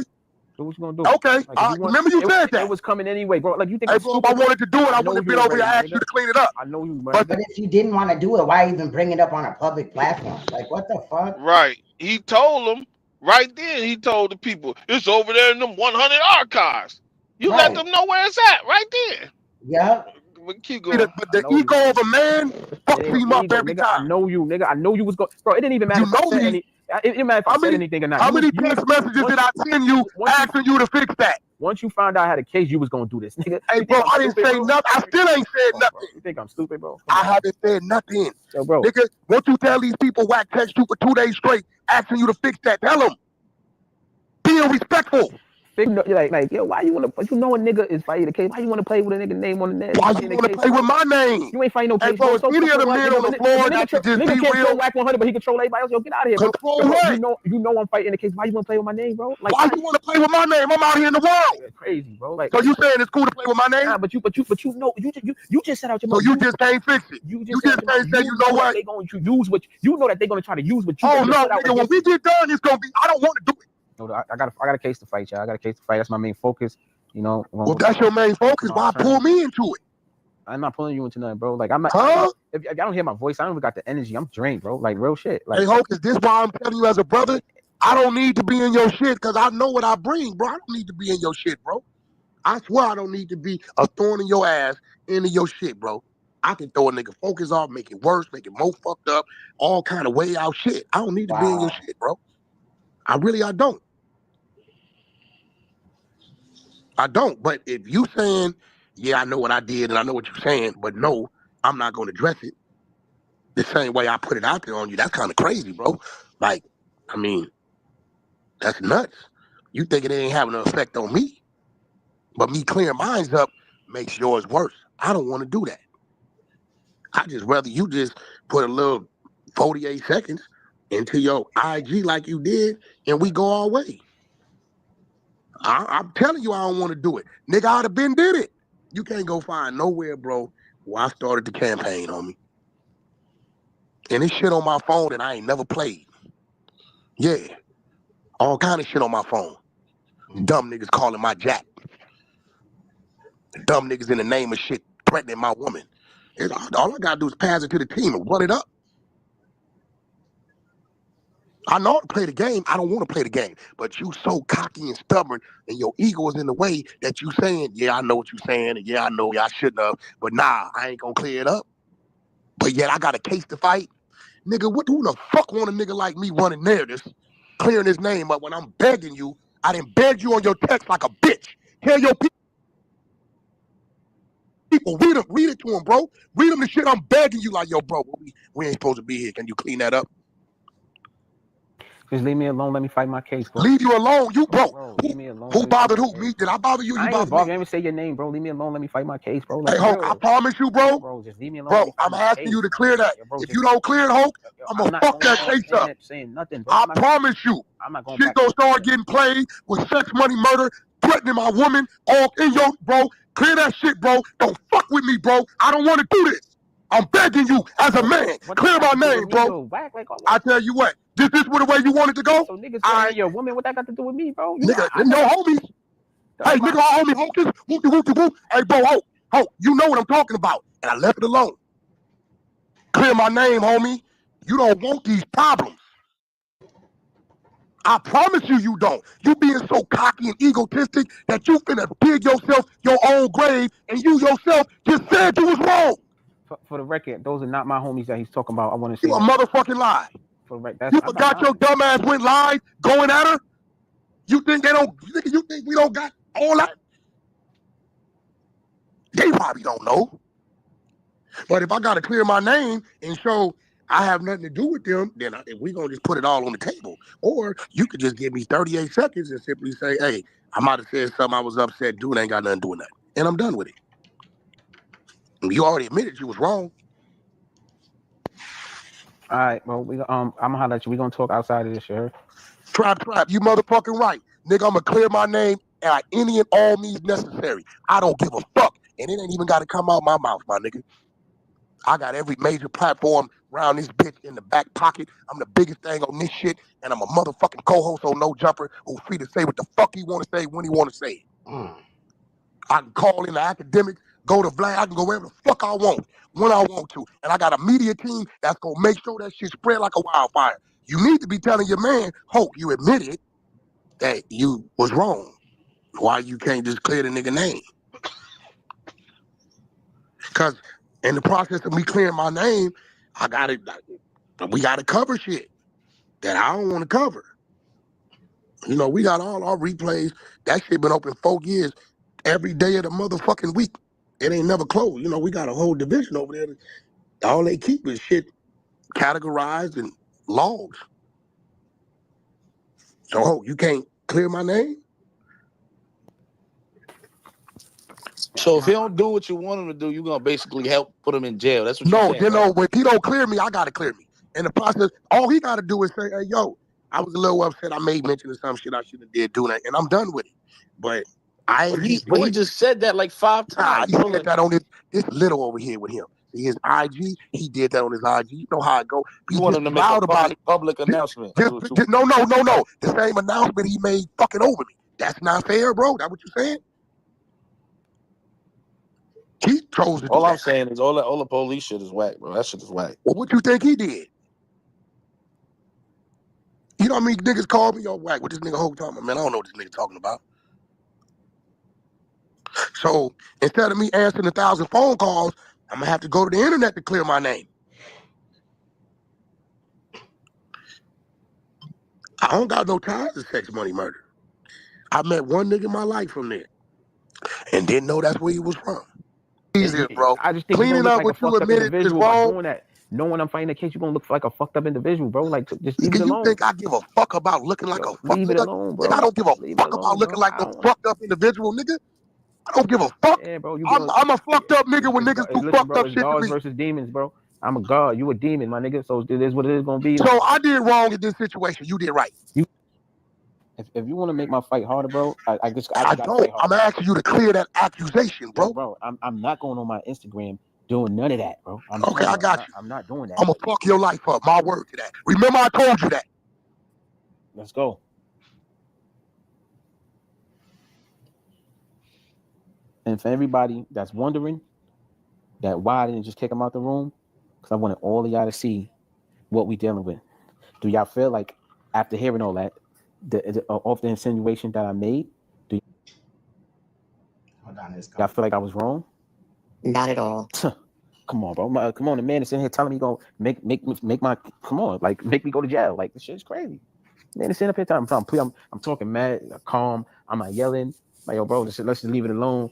Do what you gonna do. Okay. Remember you said that. It was coming anyway, bro. Like you think hey, I'm bro, stupid? if I wanted to do it, I would have been over here. I asked you to clean it up. I know you, man. But if you didn't want to do it, why even bring it up on a public platform? Like, what the fuck? Right. He told them right then. He told the people it's over there in them 100 archives. You let them know where it's at right there. Yeah. But keep going. But the ego of a man fucks him up every time. I know you, nigga. I know you was going, bro. It didn't even matter You if I know said me. any. It didn't matter if I said anything or not. How many text messages did I send you asking you to fix that? Once you found out I had a case, you was gonna do this, nigga. Hey, bro, I didn't say nothing. I still ain't said nothing. You think I'm stupid, bro? I haven't said nothing. Yo, bro. Nigga, once you tell these people Wack text you for 2 days straight asking you to fix that, tell them. Being respectful. Like, yo, why you wanna? You know a nigga is fighting the case. Why you wanna play with a nigga name on the net? Why you wanna play with my name? You ain't fighting no case. Hey, bro, if any of the men on the floor that could just nigga be can't real. control Wack 100, but he control everybody else. Yo, get out of here, bro. Control what? You know I'm fighting the case. Why you wanna play with my name, bro? Like, why you wanna play with my name? I'm out here in the world. Crazy, bro. Like, so you saying it's cool to play with my name? Nah, but you know, you just said out your mouth. So you just can't fix it. You just can't say, you know what? They going to use what you know that they're gonna try to use what you. Oh no, nigga, when we get done, it's gonna be. I don't want to do it. No, I got a case to fight, y'all. I got a case to fight. That's my main focus. You know. Well, that's your main focus. Why pull me into it? I'm not pulling you into nothing, bro. Like I'm not. If I don't hear my voice, I don't even got the energy. I'm drained, bro. Like real shit. Like, hey, Hulk, is this why I'm telling you as a brother? I don't need to be in your shit because I know what I bring, bro. I don't need to be in your shit, bro. I swear I don't need to be a thorn in your ass into your shit, bro. I can throw a nigga focus off, make it worse, make it more fucked up, all kind of way out shit. I don't need to be in your shit, bro. I don't. I don't. But if you saying, yeah, I know what I did and I know what you're saying, but no, I'm not going to address it the same way I put it out there on you, that's kind of crazy, bro. Like, I mean, that's nuts. You think it ain't having an effect on me, but me clearing mine up makes yours worse. I don't want to do that. I just rather you just put a little 48 seconds into your IG like you did and we go our way. I'm telling you I don't want to do it. Nigga, I'd have been did it. You can't go find nowhere, bro, where I started the campaign, homie. And this shit on my phone that I ain't never played. Yeah. All kind of shit on my phone. Dumb niggas calling my jack. Dumb niggas in the name of shit threatening my woman. All I gotta do is pass it to the team and run it up. I know how to play the game. I don't want to play the game. But you so cocky and stubborn and your ego is in the way that you saying, yeah, I know what you saying. And yeah, I know I shouldn't have. But nah, I ain't gonna clear it up. But yet I got a case to fight. Nigga, who the fuck want a nigga like me running there, this clearing his name up when I'm begging you? I didn't beg you on your text like a bitch. Tell your people, read it to them, bro. Read them the shit I'm begging you like, yo, bro, we ain't supposed to be here. Can you clean that up? Just leave me alone. Let me fight my case, bro. Leave you alone, you bro. Leave me alone. Who bothered who? Me? Did I bother you? I You ain't bothered bother. me? I didn't even say your name, bro. Leave me alone. Let me fight my case, bro. Like, hey, Hulk, I promise you, bro. Bro, just leave me alone. Bro, I'm asking you to clear that. Yeah, bro, if you don't clear it, Hulk, I'm gonna fuck that case up. Saying nothing, bro. I promise you. I'm not going shit gonna start getting played with sex, money, murder, threatening my woman, all in your, bro. Clear that shit, bro. Don't fuck with me, bro. I don't want to do this. I'm begging you as a man. Clear my name, bro. I tell you what. This is the way you want it to go? So niggas your woman, what that got to do with me, bro? Nigga, no homies. Hey, nigga, our homie Hulk is whoop. Hey, bro, Hulk, you know what I'm talking about. And I left it alone. Clear my name, homie. You don't want these problems. I promise you, you don't. You being so cocky and egotistic that you finna dig yourself your own grave and you yourself just said you was wrong. For the record, those are not my homies that he's talking about. I want to say you a motherfucking lie. You forgot your dumb ass went live going at her? You think you think we don't got all that? They probably don't know. But if I gotta clear my name and show I have nothing to do with them, then we're gonna just put it all on the table. Or you could just give me 38 seconds and simply say, hey, I might have said something I was upset, dude ain't got nothing to do with that. And I'm done with it. You already admitted you was wrong. All right, well, I'm gonna holler at you. We gonna talk outside of this, sure. Trap, you motherfucking right. Nigga, I'm gonna clear my name any and all means necessary. I don't give a fuck. And it ain't even got to come out my mouth, my nigga. I got every major platform around this bitch in the back pocket. I'm the biggest thing on this shit, and I'm a motherfucking co-host on No Jumper who's free to say what the fuck he want to say when he want to say it. I can call in the academics, go to Vlad, I can go wherever the fuck I want, when I want to. And I got a media team that's going to make sure that shit spread like a wildfire. You need to be telling your man, Hope, you admitted that you was wrong. Why you can't just clear the nigga name? Because in the process of me clearing my name, we got to cover shit that I don't want to cover. You know, we got all our replays. That shit been open 4 years, every day of the motherfucking week. It ain't never closed. You know, we got a whole division over there. All they keep is shit categorized and logs. So, you can't clear my name? So if he don't do what you want him to do, you're gonna basically help put him in jail. That's what you're No, saying. you know, Right? when he don't clear me, I gotta clear me. In the process, all he gotta do is say, hey, yo, I was a little upset. I made mention of some shit I should have did doing that, and I'm done with it. But I ain't But he just said that like 5 times. He said that on this little over here with him. See his IG, he did that on his IG. You know how it go. You want him to make a public announcement. No. The same announcement he made fucking over me. That's not fair, bro. That what you saying? He chose to do All I'm that. saying is all the police shit is whack, bro. That shit is whack. Well, what you think he did? You know what I mean? Niggas call me, yo, Wack, what this nigga Hope talking about? Man, I don't know what this nigga talking about. So instead of me answering 1,000 phone calls, I'm gonna have to go to the internet to clear my name. I don't got no ties to sex, money, murder. I met one nigga in my life from there and didn't know that's where he was from. Easier, bro. I just think you're Cleaning gonna look up like a what you fucked up admitted is individual by wrong. doing that. Knowing I'm fighting the case, you're gonna look like a fucked up individual, bro. Like, just leave it You alone. think I give a fuck about looking like a fucked up? Leave it alone, bro. Nigga, I don't give a Leave fuck it about alone, looking bro. like no fucked up individual, nigga. I don't give a fuck. Yeah, bro. I'm a fucked up nigga when niggas do Listen, fucked bro. up It's shit to gods me. versus demons, bro. I'm a god. You a demon, my nigga. So it is what it is gonna be. So I did wrong in this situation. You did right. If you want to make my fight harder, bro, I just I gotta don't. fight harder. I'm asking you to clear that accusation, bro. Yo, bro, I'm not going on my Instagram doing none of that, bro. Okay, I got you. I'm not doing that. I'm gonna fuck your life up. My word to that. Remember, I told you that. Let's go. And for everybody that's wondering that why I didn't just kick him out the room, because I wanted all of y'all to see what we dealing with. Do y'all feel like after hearing all that, off the insinuation that I made, do y'all feel like I was wrong? Not at all. Come on, bro. Come on, the man is sitting here telling me gonna make my come on, like make me go to jail. Like this shit's crazy. Man, it's sitting up here telling me I'm talking mad, calm. I'm not yelling. Like, yo, bro, let's just leave it alone.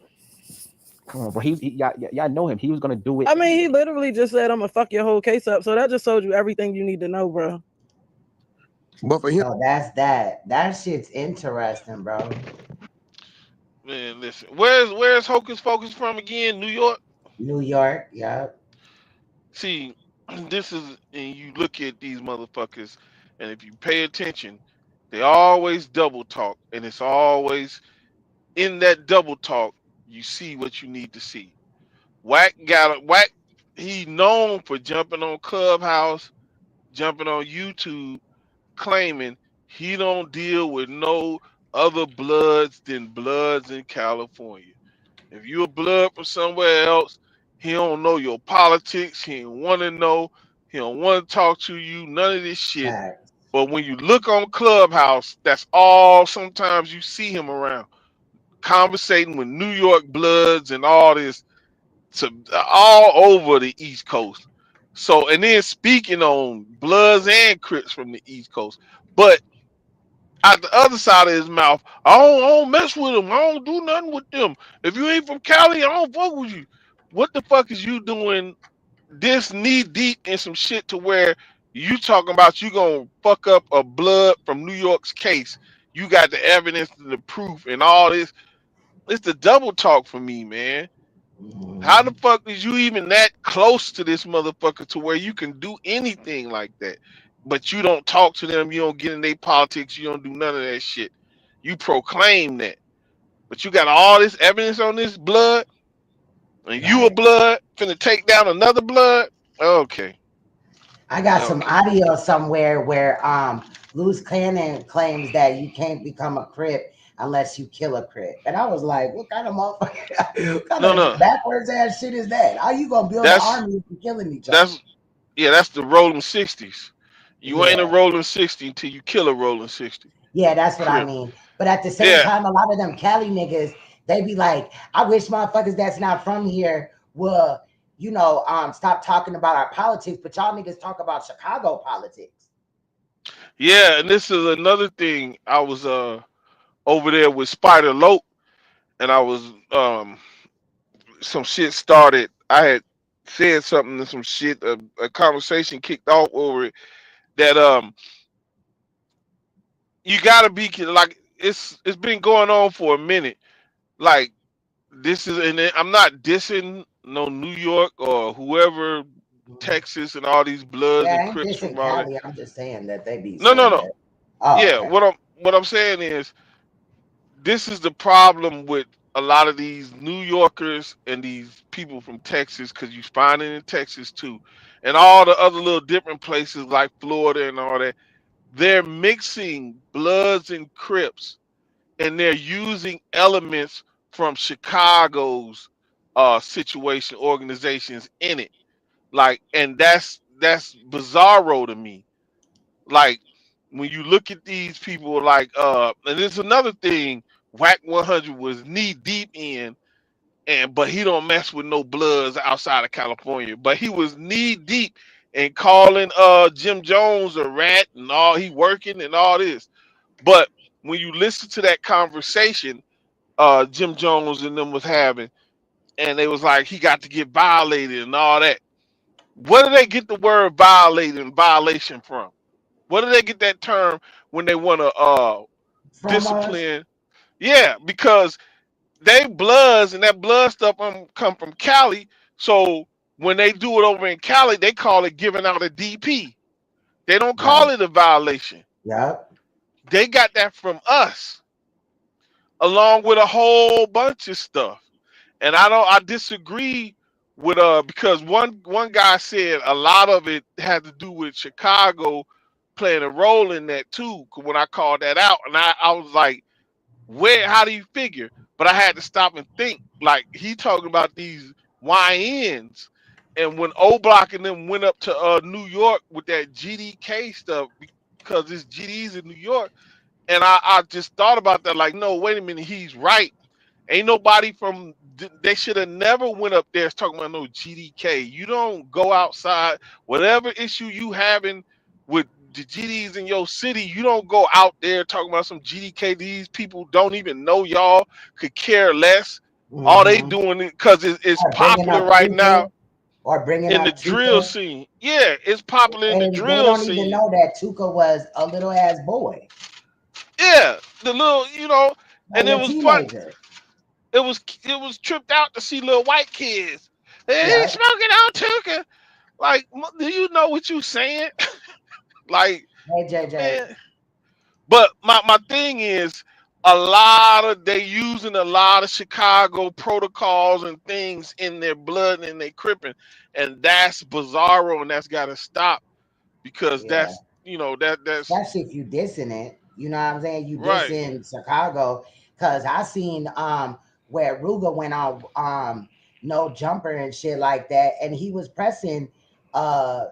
Come on, bro. Y'all know him. He was gonna do it. I mean, he literally just said, "I'm gonna fuck your whole case up." So that just told you everything you need to know, bro. But for him, so that's that. That shit's interesting, bro. Man, listen. Where's Hocus Pocus from again? New York? New York, yeah. See, this is, and you look at these motherfuckers, and if you pay attention, they always double talk, and it's always in that double talk you see what you need to see. Wack, he known for jumping on Clubhouse, jumping on YouTube, claiming he don't deal with no other bloods than bloods in California. If you a blood from somewhere else, he don't know your politics. He don't want to know. He don't want to talk to you. None of this shit. But when you look on Clubhouse, that's all. Sometimes you see him around, conversating with New York bloods and all this, all over the East Coast. So, and then speaking on bloods and Crips from the East Coast, but out the other side of his mouth, I don't mess with them. I don't do nothing with them. If you ain't from Cali, I don't fuck with you. What the fuck is you doing this knee deep in some shit to where you talking about you gonna fuck up a blood from New York's case? You got the evidence and the proof and all this. It's the double talk for me, man. How the fuck is you even that close to this motherfucker to where you can do anything like that? But you don't talk to them, you don't get in their politics, you don't do none of that shit. You proclaim that. But you got all this evidence on this blood, and you a Right. blood finna take down another blood. Okay. I got some Okay. audio somewhere where Loose Cannon claims that you can't become a Crip unless you kill a Crip. And I was like, what kind of motherfucker, what kind No, of no. backwards ass shit is that? How you gonna build an That's army if you're killing each other? that's that's the rolling 60s. You ain't a Yeah. rolling 60 until you kill a rolling 60. Yeah, that's what I Crip. mean. But at the same Yeah. time, a lot of them Cali niggas, they be like, I wish motherfuckers that's not from here will, stop talking about our politics, but y'all niggas talk about Chicago politics. Yeah, and this is another thing. I was over there with Spider Lope, and I was some shit started. I had said something and some shit. A conversation kicked off over it that you gotta be like it's been going on for a minute. Like this is, and I'm not dissing no New York or whoever, Texas and all these Bloods Yeah, and I ain't Crips from dissing all that. Cali. I'm just saying that they be No, no, saying no. that. Oh, Yeah, okay. what I'm saying is this is the problem with a lot of these New Yorkers and these people from Texas, because you find it in Texas too, and all the other little different places like Florida and all that. They're mixing Bloods and Crips, and they're using elements from Chicago's situation organizations in it. Like, and that's bizarro to me. Like when you look at these people, like and there's another thing Whack 100 was knee deep in, and but he don't mess with no Bloods outside of California. But he was knee deep in calling Jim Jones a rat and all, he working and all this. But when you listen to that conversation Jim Jones and them was having, and they was like he got to get violated and all that. Where do they get the word violated and violation from? Where do they get that term when they want to From us? discipline? Yeah, because they Bloods and that blood stuff come from Cali. So when they do it over in Cali, they call it giving out a DP. They don't call Right. it a violation. Yep. They got that from us, along with a whole bunch of stuff. And I disagree with because one guy said a lot of it had to do with Chicago playing a role in that too. When I called that out, and I was like, where, how do you figure? But I had to stop and think. Like he talking about these YNs, and when O Block and them went up to New York with that GDK stuff, because it's GDs in New York, and I just thought about that. Like, no, wait a minute, he's right. Ain't nobody from, they should have never went up there talking about no GDK. You don't go outside. Whatever issue you having with the GDs in your city, you don't go out there talking about some GDK. These people don't even know y'all, could care less. All they Mm-hmm. doing it because it's Or bringing popular up right now Tuka, or bringing in the up drill Tuka, scene. Yeah, it's popular in the and they drill don't even scene. know that Tuka was a little ass boy, Yeah, the little, and like it a was fun. teenager. It was tripped out to see little white kids. Hey, he's Yep. smoking on Tuka. Like, do you know what you saying? Like, Hey, JJ. man. But my thing is, a lot of they using a lot of Chicago protocols and things in their blood and they cripping, and that's bizarro, and that's got to stop because Yeah. that's Especially if you dissing it. You know what I'm saying? You right. dissing Chicago. Cause I seen where Ruga went on no jumper and shit like that. And he was pressing uh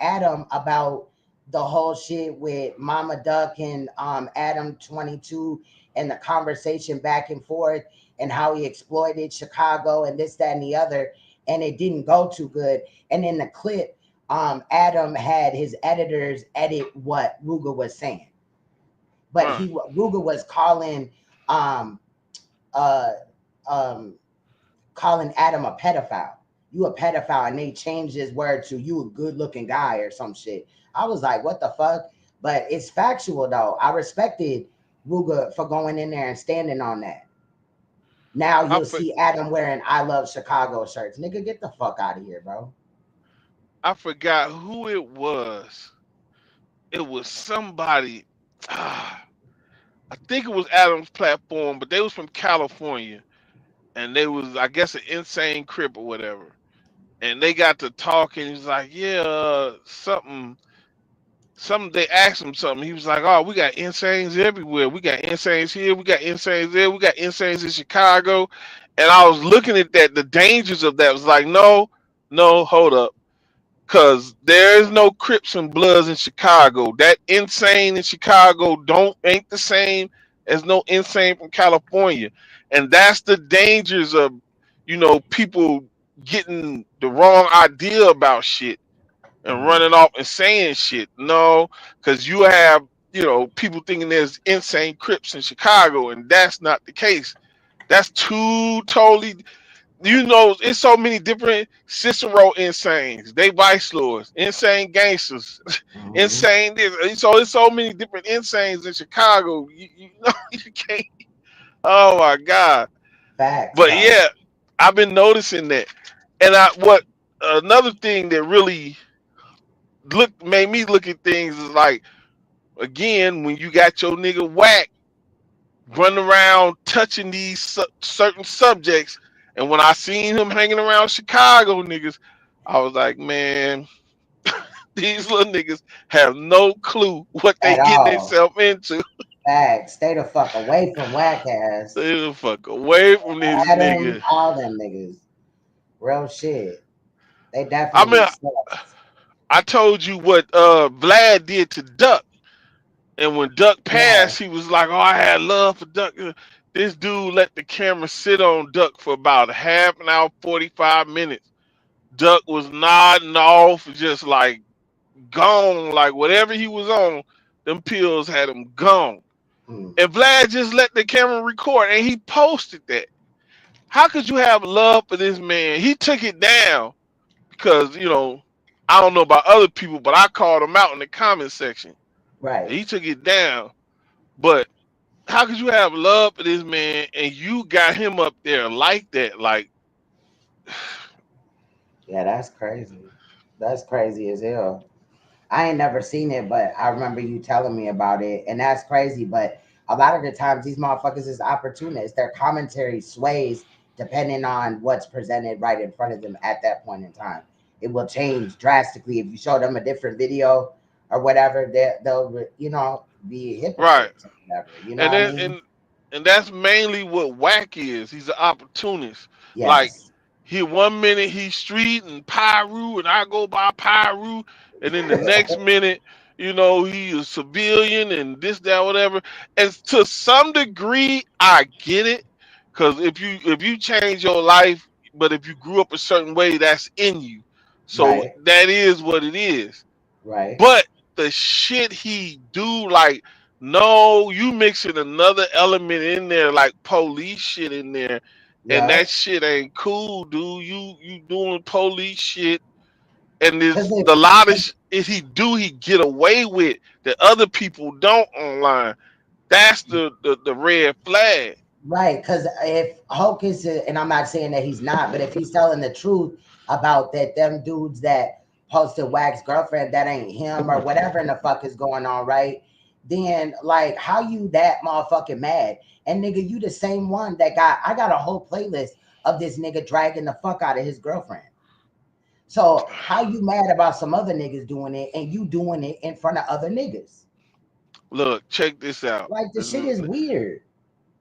Adam about the whole shit with Mama Duck and Adam 22 and the conversation back and forth and how he exploited Chicago and this, that, and the other. And it didn't go too good. And in the clip, Adam had his editors edit what Ruger was saying, but Ruger was um uh um calling Adam a pedophile. You a pedophile, and they changed his word to you a good looking guy or some shit. I was like, what the fuck? But it's factual though. I respected Ruger for going in there and standing on that. Now I you'll for, see Adam wearing I love Chicago shirts. Nigga, get the fuck out of here, bro. I forgot who it was. It was somebody. I think it was Adam's platform, but they was from California, and they was, I guess, an insane crip or whatever. And they got to talking. He was like, yeah, something. They asked him something. He was like, oh, we got insanes everywhere. We got insanes here. We got insanes there. We got insanes in Chicago. And I was looking at that. The dangers of that was like, no, no, hold up. Cause there is no Crips and Bloods in Chicago. That insane in Chicago ain't the same as no insane from California. And that's the dangers of, people getting the wrong idea about shit and running off and saying shit. No, because you have, people thinking there's insane Crips in Chicago, and that's not the case. That's two totally, it's so many different Cicero insanes. They vice lords, insane gangsters, insane this. So it's so many different insanes in Chicago. You can't. Oh my God. Facts, But though. yeah, I've been noticing that. And another thing that really made me look at things is like, again, when you got your nigga Wack running around touching these certain subjects, and when I seen him hanging around Chicago niggas, I was like, man, these little niggas have no clue what they At getting all. themselves into. Facts. Stay the fuck away from Wack ass. Stay the fuck away from this Adam, nigga. all them niggas. Real shit. They I definitely mean, I told you what Vlad did to Duck. And when Duck Yeah. passed, he was like, oh, I had love for Duck. This dude let the camera sit on Duck for about half an hour, 45 minutes. Duck was nodding off, just like gone, like whatever he was on, them pills had him gone. And Vlad just let the camera record, and he posted that. How could you have love for this man? He took it down because, I don't know about other people, but I called him out in the comment section. Right. He took it down. But how could you have love for this man and you got him up there like that? Like, Yeah, that's crazy. That's crazy as hell. I ain't never seen it, but I remember you telling me about it, and that's crazy. But a lot of the times, these motherfuckers is opportunists. Their commentary sways depending on what's presented right in front of them at that point in time. It will change drastically if you show them a different video or whatever. They'll be right. hypocrites or whatever. You know And what I then mean? and that's mainly what Wack is. He's an opportunist. Like, Yes. one minute he's street and Pyru, and I go by Pyru, and then the next minute, he is civilian and this, that, whatever. And to some degree, I get it, because if you change your life, but if you grew up a certain way, that's in you. So Right. that is what it is. Right. But the shit he do, like, no, you mixing another element in there, like police shit in there, and Yeah. that shit ain't cool, dude. You doing police shit, and Because there's if the lot of if he get away with that other people don't online. That's the red flag. Right, because if Hulk is, and I'm not saying that he's not, but if he's telling the truth about that, them dudes that posted Wack's girlfriend, that ain't him or whatever in the fuck is going on, right? Then, like, how you that motherfucking mad? And nigga, you the same one that I got a whole playlist of this nigga dragging the fuck out of his girlfriend. So how you mad about some other niggas doing it and you doing it in front of other niggas? Look, check this out. Like, the shit is weird.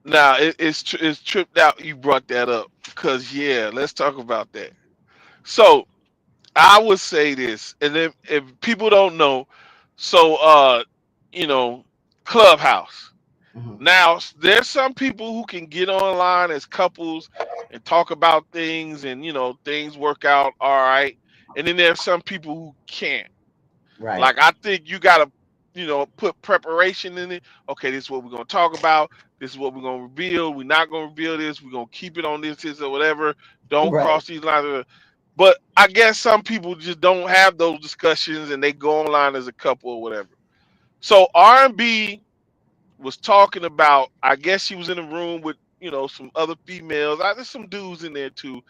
Now it's tripped out. You brought that up because yeah, let's talk about that. So I would say this, and if people don't know, so you know, Clubhouse. Now there's some people who can get online as couples and talk about things, and things work out all right, and then there's some people who can't. Right. Like, I think you gotta, put preparation in it. Okay, this is what we're gonna talk about. This is what we're gonna reveal. We're not gonna reveal this. We're gonna keep it on this or whatever. Don't Right. cross these lines. But I guess some people just don't have those discussions and they go online as a couple or whatever. So R&B was talking about, I guess she was in a room with, some other females. There's some dudes in there too.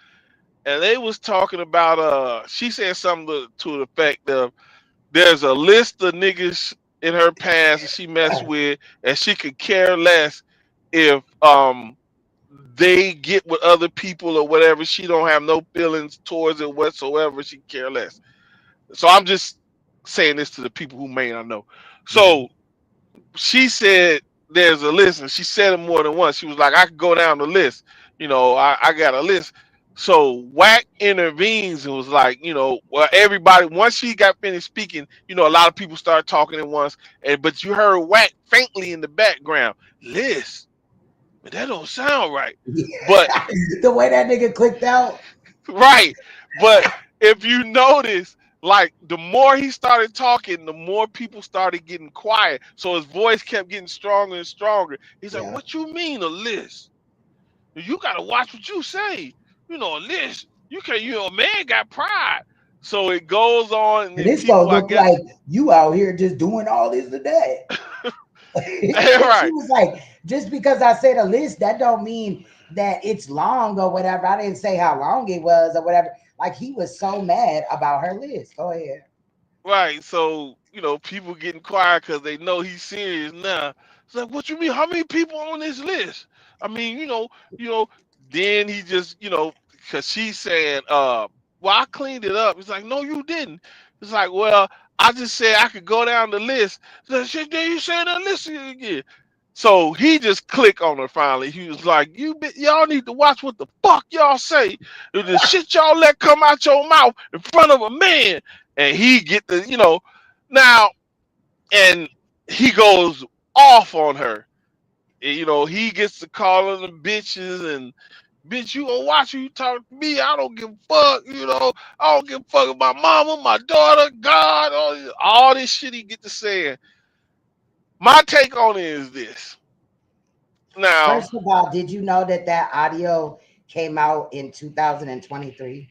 And they was talking about she said something to the effect of there's a list of niggas in her past that she messed with, and she could care less if they get with other people or whatever. She don't have no feelings towards it whatsoever. She care less. So I'm just saying this to the people who may not know. So she said there's a list, and she said it more than once. She was like, I could go down the list. I got a list. So Wack intervenes and was like, well, everybody, once she got finished speaking, a lot of people started talking at once, but you heard Wack faintly in the background, list, but that don't sound right. But the way that nigga clicked out. right. But if you notice, like the more he started talking, the more people started getting quiet. So his voice kept getting stronger and stronger. He's like, what you mean a list? You gotta watch what you say. A list. You can't, a man got pride. So it goes on, and And then this gonna people, I look guess. like you out here just doing all this today. She Right. was like, just because I said a list, that don't mean that it's long or whatever. I didn't say how long it was or whatever. Like he was so mad about her list. Go ahead. Right. So, people getting quiet because they know he's serious now. It's like, what you mean? How many people on this list? I mean, then he just, because she's saying, well, I cleaned it up. It's like, no, you didn't. It's like, well, I just said I could go down the list. So, shit, then you saying that list again. So he just clicked on her finally. He was like, y'all need to watch what the fuck y'all say. The shit y'all let come out your mouth in front of a man. And he get the, now, and he goes off on her. And, he gets to calling them bitches and, bitch, you gonna watch who you talk to me. I don't give a fuck, I don't give a fuck about my mama, my daughter, God, all this shit he get to saying. My take on it is this. Now, First of all, did you know that audio came out in 2023?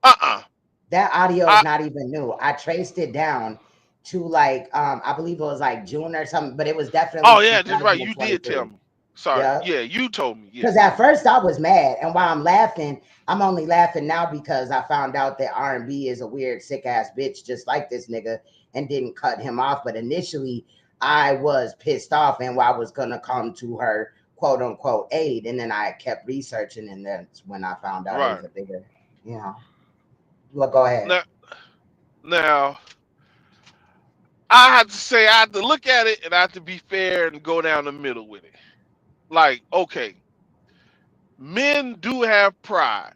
That audio is not even new. I traced it down to like I believe it was like June or something, but it was definitely oh yeah, that's right. You did tell 2023. me. Sorry. Yeah. Yeah, you told me. Because Yes. at first I was mad, and while I'm laughing, I'm only laughing now because I found out that R&B is a weird, sick ass bitch, just like this nigga, and didn't cut him off. But initially, I was pissed off, and I was gonna come to her quote unquote aid, and then I kept researching, and that's when I found out it was Right. a bigger, Well, go ahead. Now, I have to say, I have to look at it, and I have to be fair and go down the middle with it. Like, okay, men do have pride.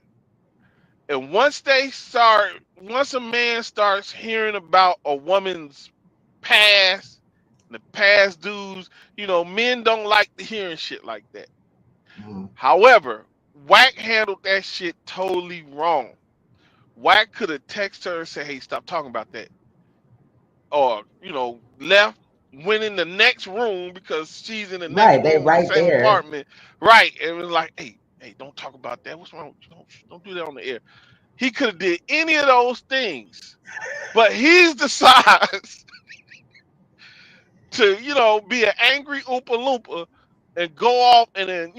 And once a man starts hearing about a woman's past, the past dudes, men don't like to hearing shit like that. However, Wack handled that shit totally wrong. Wack could have texted her and said, hey, stop talking about that. Or, left, went in the next room because she's in the next Right, they room in the right same there. apartment. Right. And it was like, hey, don't talk about that. What's wrong with you? Don't do that on the air. He could have did any of those things. But he's decides to, be an angry Oompa Loompa and go off and then,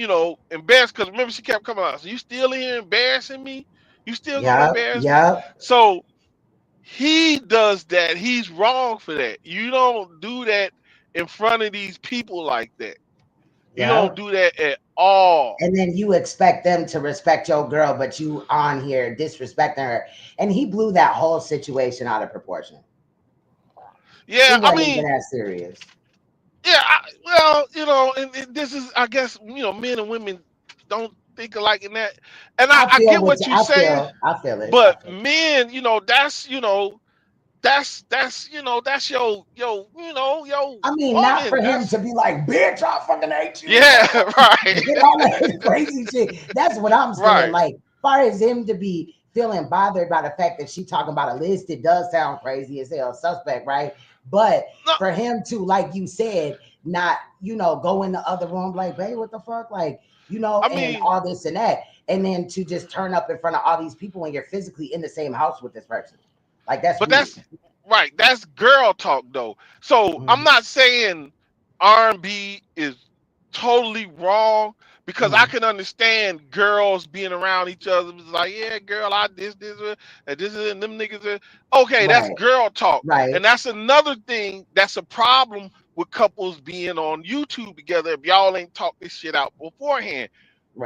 embarrass. Because remember, she kept coming out. So you still here embarrassing me? You still going to embarrass me? So he does that. He's wrong for that. You don't do that in front of these people like that. You don't do that at all. And then you expect them to respect your girl, but you on here disrespecting her. And he blew that whole situation out of proportion. Yeah, It wasn't even that serious. Yeah, and this is, I guess, men and women don't think alike in that. And I get what you say, I feel it. but men, that's that's your I mean, not woman. for him to be like, bitch, I fucking hate you. Yeah, right. Get all that crazy shit. That's what I'm saying. Right. Like, far as him to be feeling bothered by the fact that she talking about a list, it does sound crazy as hell, suspect, right? But for him to, like you said, not, go in the other room like, babe, what the fuck? Like, and all this and that. And then to just turn up in front of all these people when you're physically in the same house with this person. Like, that's weird. That's right. That's girl talk though. So I'm not saying R&B is totally wrong, because I can understand girls being around each other. It's like, yeah, girl, I and this is and them niggas are okay. That's Right. girl talk, Right. and that's another thing. That's a problem with couples being on YouTube together. If y'all ain't talk this shit out beforehand,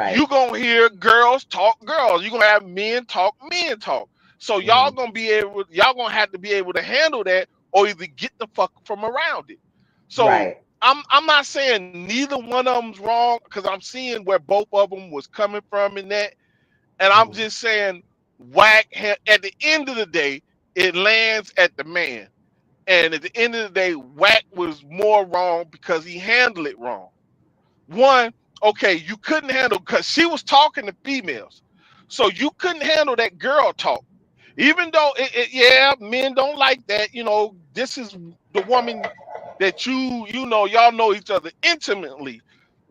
you Right. gonna hear girls talk girls. You gonna have men talk men talk. So y'all gonna have to be able to handle that, or either get the fuck from around it. So Right. I'm not saying neither one of them's wrong, because I'm seeing where both of them was coming from in that, and I'm just saying at the end of the day, it lands at the man, and at the end of the day, Wack was more wrong because he handled it wrong. One, okay, you couldn't handle, because she was talking to females, so you couldn't handle that girl talk. Even though yeah, men don't like that. This is the woman that y'all know each other intimately.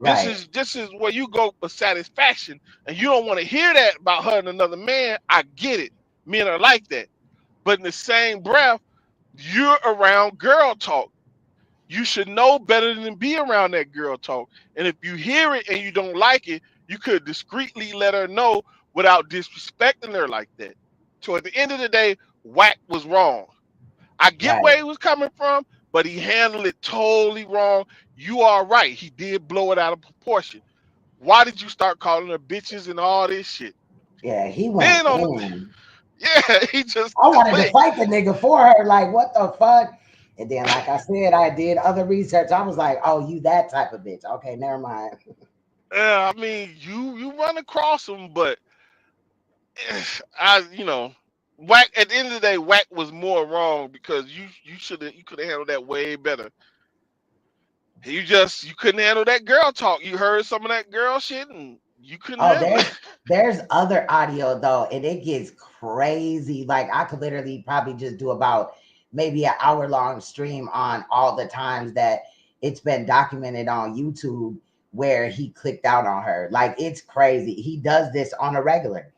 This Right. is this is where you go for satisfaction, and you don't want to hear that about her and another man. I get it. Men are like that. But in the same breath, you're around girl talk. You should know better than to be around that girl talk. And if you hear it and you don't like it, you could discreetly let her know without disrespecting her like that. So at the end of the day, Wack was wrong. I get Right. where he was coming from, but he handled it totally wrong. You are right. He did blow it out of proportion. Why did you start calling her bitches and all this shit? Yeah, he Then went on in. yeah, he just I wanted to went. fight the nigga for her. Like, what the fuck? And then, like I said, I did other research. I was like, oh, you that type of bitch. Okay, never mind. I mean, you run across him, but Wack. At the end of the day, Wack was more wrong, because you could have handled that way better. You couldn't handle that girl talk. You heard some of that girl shit, and you couldn't Oh, handle there's it. there's other audio though, and it gets crazy. Like I could literally probably just do about maybe an hour long stream on all the times that it's been documented on YouTube where he clicked out on her. Like it's crazy. He does this on a regular.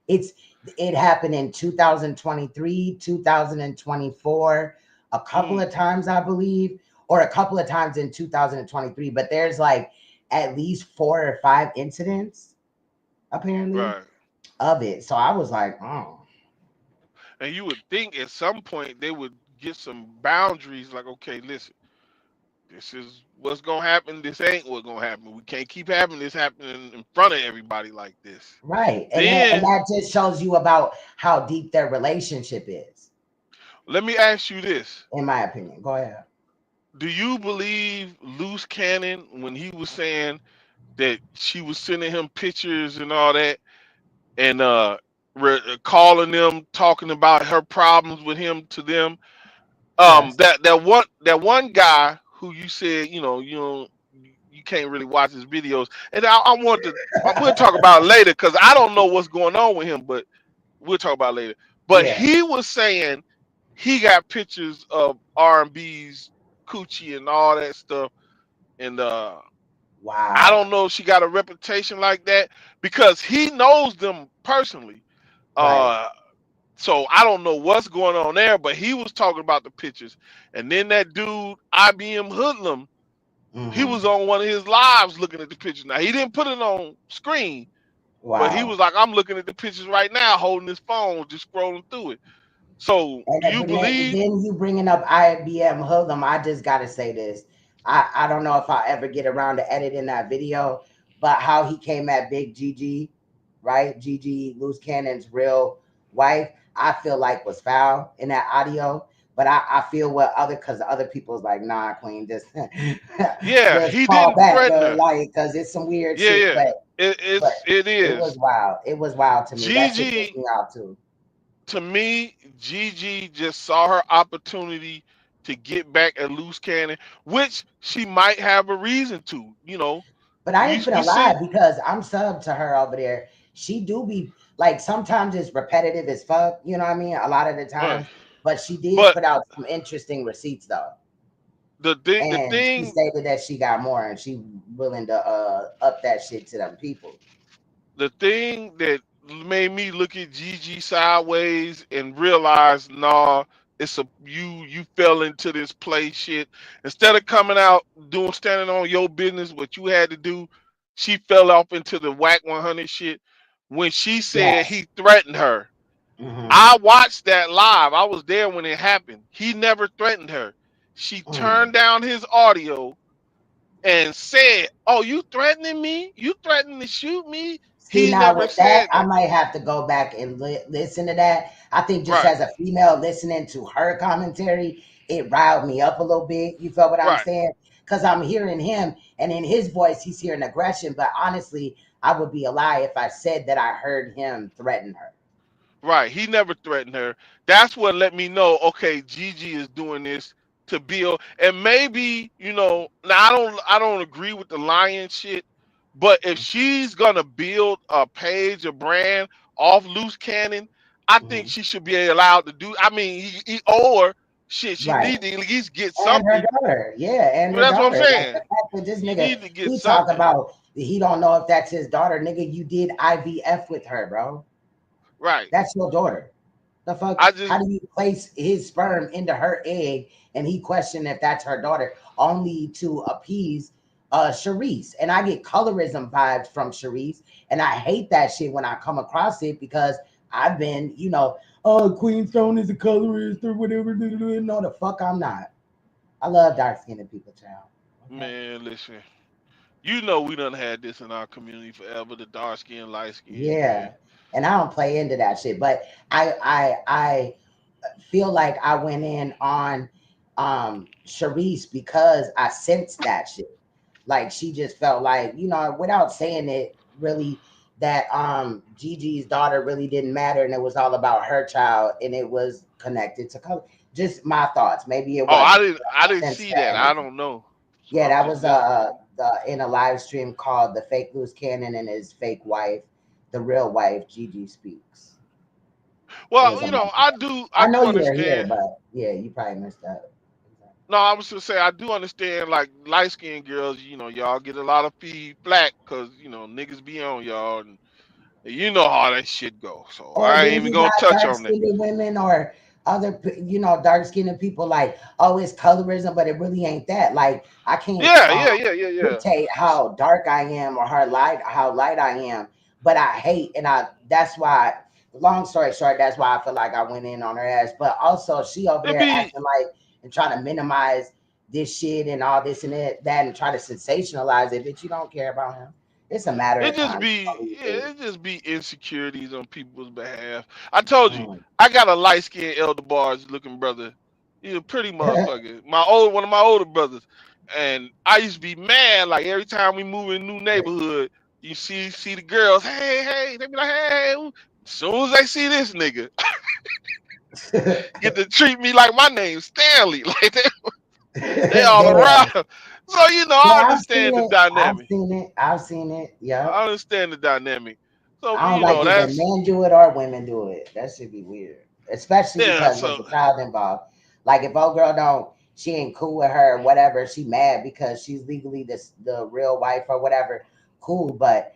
It's it happened in 2023, 2024, a couple of times, I believe, or a couple of times in 2023. But there's like at least 4 or 5 incidents apparently Right. of it. So I was like, oh, And you would think at some point they would get some boundaries. Like, okay, listen, this is what's gonna happen. This ain't what's gonna happen. We can't keep having this happening in front of everybody like this. right. And Then that just shows you about how deep their relationship is, let me ask you this: in my opinion. Go ahead. do you believe Loose Cannon when he was saying that she was sending him pictures and all that, and calling them, talking about her problems with him to them? Yes. That one guy who you said you can't really watch his videos, and we'll talk about it later, because I don't know what's going on with him, but we'll talk about it later. But Yeah. he was saying he got pictures of R&B's coochie and all that stuff, and I Wow. don't know if she got a reputation like that, because he knows them personally. Right. So I don't know what's going on there, but he was talking about the pictures. And then that dude, IBM Hoodlum, he Hmm. was on one of his lives looking at the pictures. Now, he didn't put it on screen, but he Wow. was like, I'm looking at the pictures right now, holding his phone, just scrolling through it. So And do you believe? then you bringing up IBM Hoodlum, I just got to say this. I don't know if I'll ever get around to editing that video, but how he came at Big Gigi, right? Gigi, Loose Cannon's real wife, I feel like was foul in that audio. But I feel because other people's like, nah, Queen, just, Yeah, just he fall didn't back, threaten girl, her. like, because it's some weird Yeah, shit. yeah. But It it was is. wild. It was wild to me. That shit pissed Gigi, me off too. to me, Gigi just saw her opportunity to get back at Loose Cannon, which she might have a reason to. But I We ain't we finna lie seen because I'm subbed to her over there. She do be like sometimes it's repetitive as fuck, you know what I mean? A lot of the right, times. But she did but put out some interesting receipts though. the And she thing stated that she got more and she willing to up that shit to them people. the thing that made me look at Gigi sideways and realize, nah, you fell into this play shit. Instead of coming out standing on your business, what you had to do, she fell off into the Wack 100 shit when she said Yes. he threatened her. I watched that live. I was there when it happened. He never threatened her. She turned down his audio and said, "Oh, you threatening me? You threatening to shoot me?" See, He now never with that, said I that. might have to go back and listen to that. I think just Right, as a female listening to her commentary, it riled me up a little bit. You feel what I'm right, saying? Because I'm hearing him, and in his voice, he's hearing aggression. But honestly, I would be a lie if I said that I heard him threaten her. right. He never threatened her. That's what let me know. Okay, Gigi is doing this to build, and maybe Now I don't agree with the lying shit, but if she's gonna build a page, a brand off loose cannon, I think she should be allowed to do. I mean, or shit, she Right. need to at least get And her something. daughter, yeah, and Well, her that's what I'm daughter. Like the saying. fact that this You nigga, need to get he talk something. about he don't know if that's his daughter. Nigga, you did IVF with her, bro. Right. That's your daughter. The fuck? I How just do you place his sperm into her egg and he questioned if that's her daughter only to appease Sharice? And I get colorism vibes from Sharice, and I hate that shit when I come across it because I've been, oh, Queen Stone is a colorist or whatever. No, the fuck I'm not. I love dark skinned people, child. Okay. man, listen. We done had this in our community forever. The dark skin, light skin, man. Yeah. And I don't play into that shit, but I feel like I went in on Sharice because I sensed that shit. Like she just felt like, without saying it really, that Gigi's daughter really didn't matter and it was all about her child and it was connected to color. Just my thoughts. Maybe it Oh, I wasn't. didn't. I I didn't sensed see that that. I energy. don't know. So Yeah, I'm that just was listening. in a live stream called "The Fake Loose Cannon and His Fake Wife, the Real Wife." Gigi speaks. It was Well, a month I ago. do. I I know do you were here, understand. but yeah, you probably missed that. No, I was to say I do understand. Like light skinned girls, y'all get a lot of flack because niggas be on y'all, and you know how that shit go. So Or I then ain't even you gonna got touch dark on that. skinned women or other, dark skinned people like, oh, it's colorism, but it really ain't that. Like, I can't Yeah, yeah, yeah, yeah, yeah. dictate how dark I am or how light I am, but I hate, that's why, long story short, that's why I feel like I went in on her ass. But also, she over It there be acting like and trying to minimize this shit and all this and that and try to sensationalize it, bitch. You don't care about him. It's a matter It of just time. be it just be insecurities on people's behalf. I told you, I got a light skinned elder bars looking brother. He's a pretty motherfucker. One of my older brothers. And I used to be mad like every time we move in a new neighborhood, you see the girls, hey, they be like, hey. As soon as they see this nigga, get to treat me like my name's Stanley. Like they all Dead around. ass. So I Yeah, I've seen understand the it. I've dynamic. seen it. I've seen it. Yep. I understand the dynamic. So I don't like either that's men do it or women do it. That should be weird, especially yeah. because there's So a child involved. Like if old girl don't, she ain't cool with her, or whatever. She mad because she's legally the real wife or whatever. Cool, but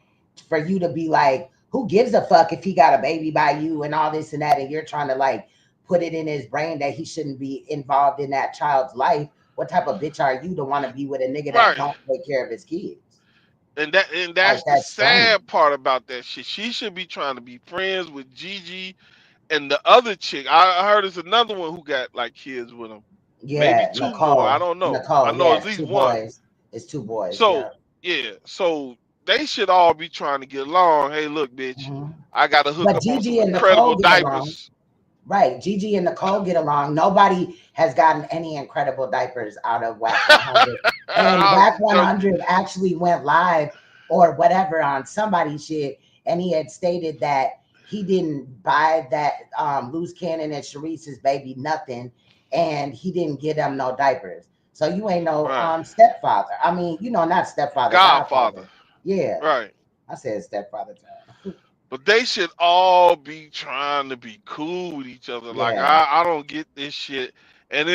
for you to be like, who gives a fuck if he got a baby by you and all this and that, and you're trying to like put it in his brain that he shouldn't be involved in that child's life. What type of bitch are you to want to be with a nigga that right. don't take care of his kids? And Like that's the that's strange. sad part about that shit. She should be trying to be friends with Gigi and the other chick. I heard there's another one who got like kids with him. Maybe Yeah, two more. I Nicole. don't know. I Nicole, know yeah, at least two one. boys. It's two boys, So yeah. yeah, so they should all be trying to get along. Hey, look, bitch, hmm I got to hook But up on some Gigi and incredible Nicole get along. diapers. Right. Gigi and Nicole get along. Nobody has gotten any incredible diapers out of Whack 100. And I was Whack just joking. 100 actually went live or whatever on somebody's shit. And he had stated that he didn't buy that loose cannon and Sharice's baby nothing. And he didn't get them no diapers. So you ain't no Right, stepfather. I mean, not stepfather, Godfather. godfather. Yeah. Right. I said stepfather time. But they should all be trying to be cool with each other. Like Yeah. I don't get this shit. And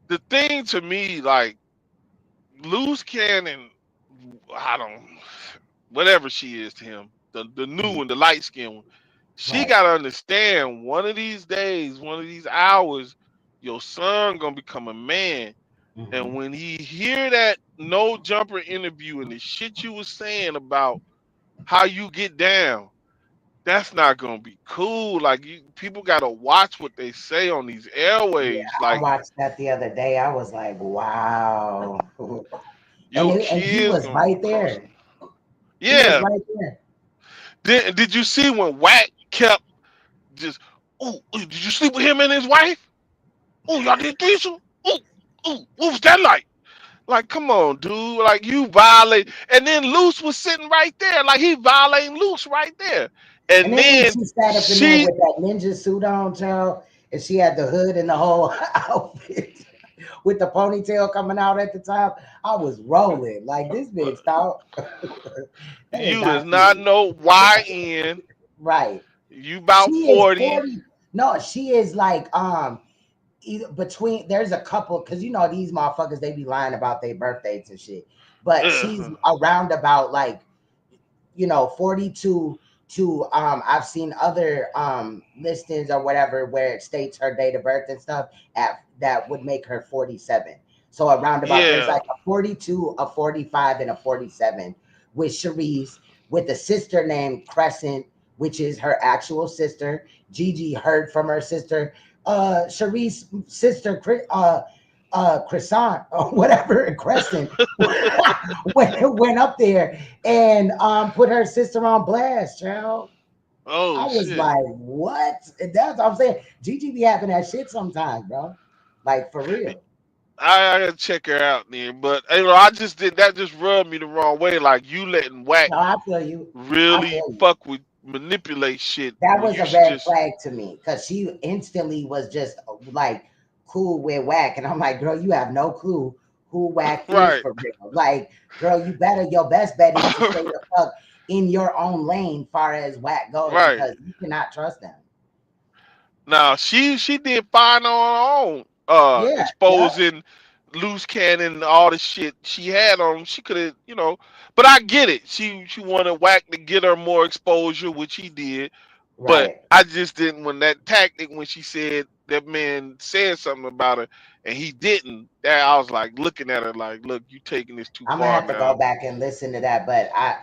the thing to me, like loose cannon, I don't, whatever she is to him, the new one, the light skinned one, she Right. gotta understand one of these days, one of these hours, your son gonna become a man. And when he hear that no jumper interview and the shit you was saying about how you get down, that's not gonna be cool. Like people gotta watch what they say on these Yeah, airwaves. I Like watched that the other day. I was like, wow. your And he kids was gonna right cross. there. He was Yeah. right there. Did you see when Wack kept just, oh, did you sleep with him and his wife? Oh, y'all did threesome? Oh, what was that like? Like, come on, dude. Like, you violate. And then Luce was sitting right there. Like, he violating Luce right there. And And then when then she sat up in there she, with that ninja suit on, child, and she had the hood and the whole outfit with the ponytail coming out at the top, I was rolling. Like, this bitch thought that is you is not not cute. no YN. Right. You She about is 40. 40. No, she is like either between there's a couple because you know these motherfuckers they be lying about their birthdays and shit. But she's Ugh. around about like 42 to I've seen other listings or whatever where it states her date of birth and stuff at that would make her 47. So around about there's Yeah. like a 42, a 45, and a 47 with Cherise, with a sister named Crescent, which is her actual sister. Gigi heard from her sister. Cherise sister Croissant or whatever Crescent went up there and put her sister on blast, child. I Oh, was shit. like, what? And that's what I'm saying. Gigi be having that shit sometimes, bro. Like for real. I gotta check her out then. But, I just did that, just rubbed me the wrong way. Like, you letting Wack No, I feel you. I really feel you. fuck with, manipulate shit That when was you a should red just, flag to me because she instantly was just like cool with Wack. And I'm like, girl, you have no clue who Wack is right. for real. Like, girl, your best bet is to stay the fuck in your own lane far as Wack goes Right. because you cannot trust them. Now she did fine on her own, Yeah, yeah, exposing loose cannon and all the shit she had on him. She could have, but I get it. She wanted Wack to get her more exposure, which he did. But right. I just didn't when that tactic when she said that man said something about her and he didn't. That I was like looking at her like, look, you taking this too I'm gonna far have to go now. back and listen to that, but I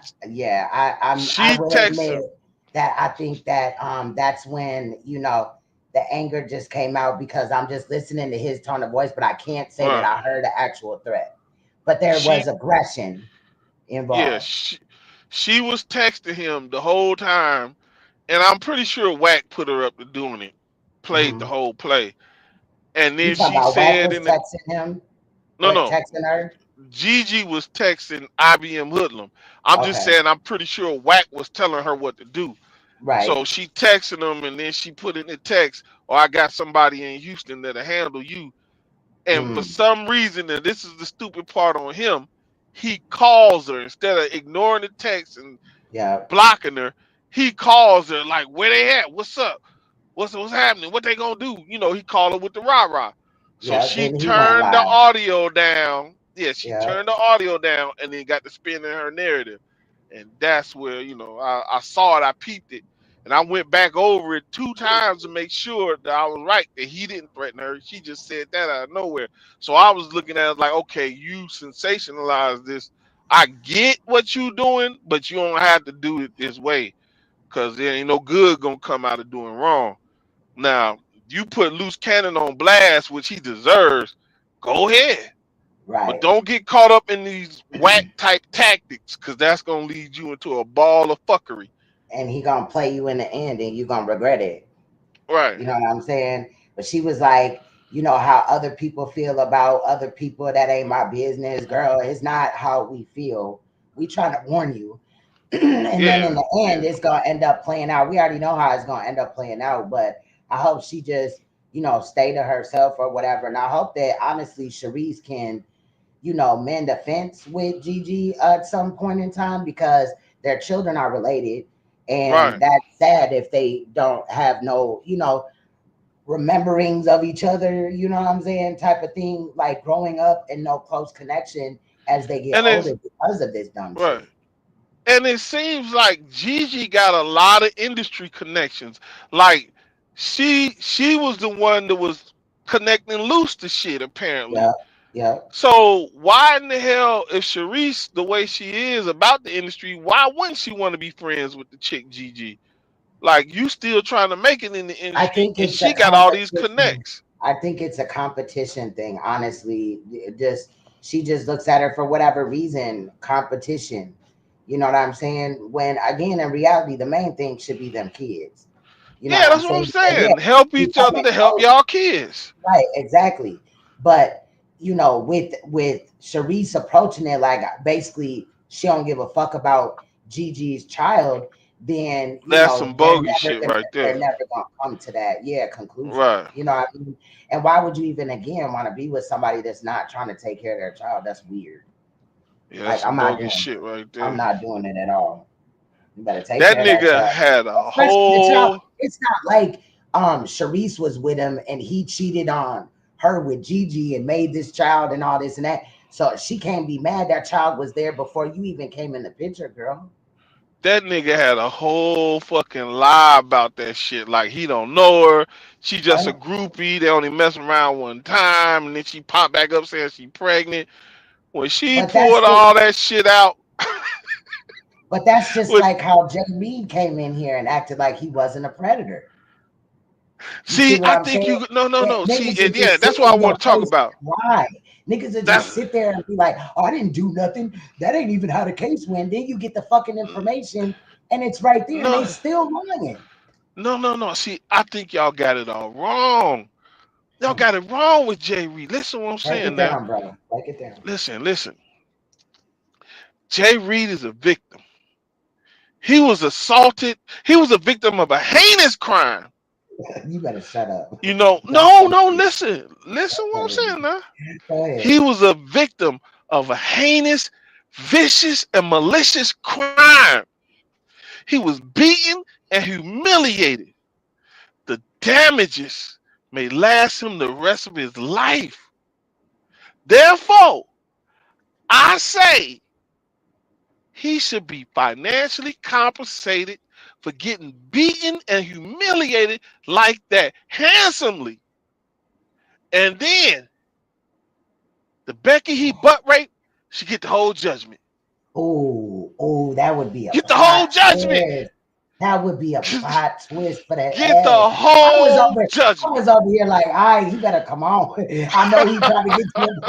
She will texts admit him. that I think that that's when the anger just came out because I'm just listening to his tone of voice, but I can't say that Right. I heard an actual threat. But there She was aggression yeah, involved. she was texting him the whole time. And I'm pretty sure Wack put her up to doing it, played the Hmm. whole play. And You then talking she about Wack said was in the texting him no or no, texting her? Gigi was texting IBM Hoodlum. I'm just Okay, saying I'm pretty sure Wack was telling her what to do. right. So she texting him and then she put in the text, or I got somebody in Houston that'll handle you. And for Mm, some reason, and this is the stupid part on him, he calls her instead of ignoring the text and yeah, blocking her. He calls her like, "Where they at? What's up? What's happening? What they gonna do?" He called her with the rah rah. So yeah. she Then he went turned the live. audio down. Yeah, she Yeah. turned the audio down and then got to spin in her narrative. And that's where, I saw it, I peeped it. And I went back over it 2 times to make sure that I was right, that he didn't threaten her. She just said that out of nowhere. So I was looking at it like, okay, you sensationalized this. I get what you doing, but you don't have to do it this way. Cause there ain't no good gonna come out of doing wrong. Now, you put loose cannon on blast, which he deserves, go ahead. But Right. don't get caught up in these whack type tactics, because that's gonna lead you into a ball of fuckery. And he gonna play you in the end and you gonna regret it. Right. You know what I'm saying? But she was like, how other people feel about other people. That ain't my business, girl. It's not how we feel. We trying to warn you. And then in Yeah. the end, Yeah. it's gonna end up playing out. We already know how it's gonna end up playing out, but I hope she just, stay to herself or whatever. And I hope that honestly Sharice can, mend a fence with Gigi at some point in time because their children are related. And Right. that's sad if they don't have no, rememberings of each other, you know what I'm saying, type of thing, like growing up and no close connection as they get And it's older because of this dumb right. shit. And it seems like Gigi got a lot of industry connections. Like she was the one that was connecting loose to shit, apparently. Yeah, Yeah. So why in the hell, if Sharice the way she is about the industry, why wouldn't she want to be friends with the chick Gigi? Like you still trying to make it in the I industry, think and it's a she got all these competition. connects. I think it's a competition thing. Honestly, she just looks at her for whatever reason. Competition. You know what I'm saying? When again, in reality, the main thing should be them kids. You know Yeah, what I'm that's what I'm saying? And yeah, saying. Help you each other coming to help close. y'all kids. Right, exactly. But you know, with Sharice approaching it like basically she don't give a fuck about Gigi's child, then you That's know some bogus shit right they're there. never gonna come to that conclusion. Right. You know what I mean? And why would you even again want to be with somebody that's not trying to take care of their child? That's weird. Yeah, that's Like I'm some not bogus doing shit it. right I'm there. not doing it at all. You better take That care of that nigga child. had a Especially the child. whole. It's not like Sharice was with him and he cheated on her with Gigi and made this child and all this and that. So she can't be mad that child was there before you even came in the picture, girl. That nigga had a whole fucking lie about that shit. Like he don't know her. She just a Right? groupie. They only mess around one time, and then she popped back up saying she pregnant. When she But that's pulled just all that shit out, just was like how Jay Reed came in here and acted like he wasn't a predator. You see see. what I I'm think saying? you no. See, Niggas would yeah, just sit that's what I in your want to talk face. about. Why? Niggas would That's just sit there and be like, oh, I didn't do nothing. That ain't even how the case went. Then you get the fucking information and it's right there and they no, still lying. no. See, I think y'all got it all wrong. Y'all got it wrong with Jay Reed. Listen to what I'm Break saying it now. down, bro. Break it down. Listen. Jay Reed is a victim. He was assaulted. He was a victim of a heinous crime. You better shut up. You know, Don't no, play no, with me. listen Don't what play I'm with me. saying now. Go He ahead. was a victim of a heinous, vicious, and malicious crime. He was beaten and humiliated. The damages may last him the rest of his life. Therefore, I say he should be financially compensated for getting beaten and humiliated like that handsomely. And then the Becky he butt raped should get the whole judgment. Oh, that would be a Get the whole plot judgment. twist. That would be a plot twist for that Get the ass. whole I judgment. was over here like, all right, he better come on. I know he tried to get you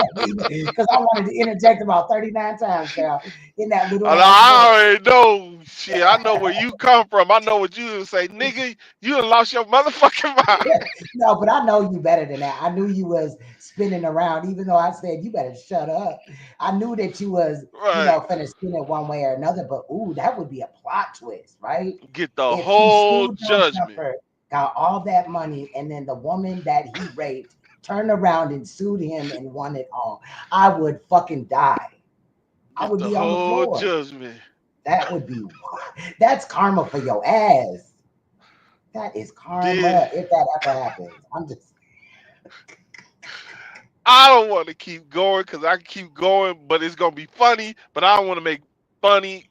because I wanted to interject about 39 times, child, in that little And ass I voice. already know shit. I know where you come from. I know what you would say, nigga. You done lost your motherfucking mind. No, but I know you better than that. I knew you was spinning around, even though I said you better shut up. I knew that you was, Right. finna spin it one way or another. But ooh, that would be a plot twist, right? Get the If he whole sued No judgment. Jumper, got all that money, and then the woman that he raped turned around and sued him and won it all, I would fucking die. I Get would the be on the whole floor. judgment. That would be, that's karma for your ass. That is Then karma if that ever happens. I'm just. I don't want to keep going because I can keep going, but it's gonna be funny. But I don't want to make funny,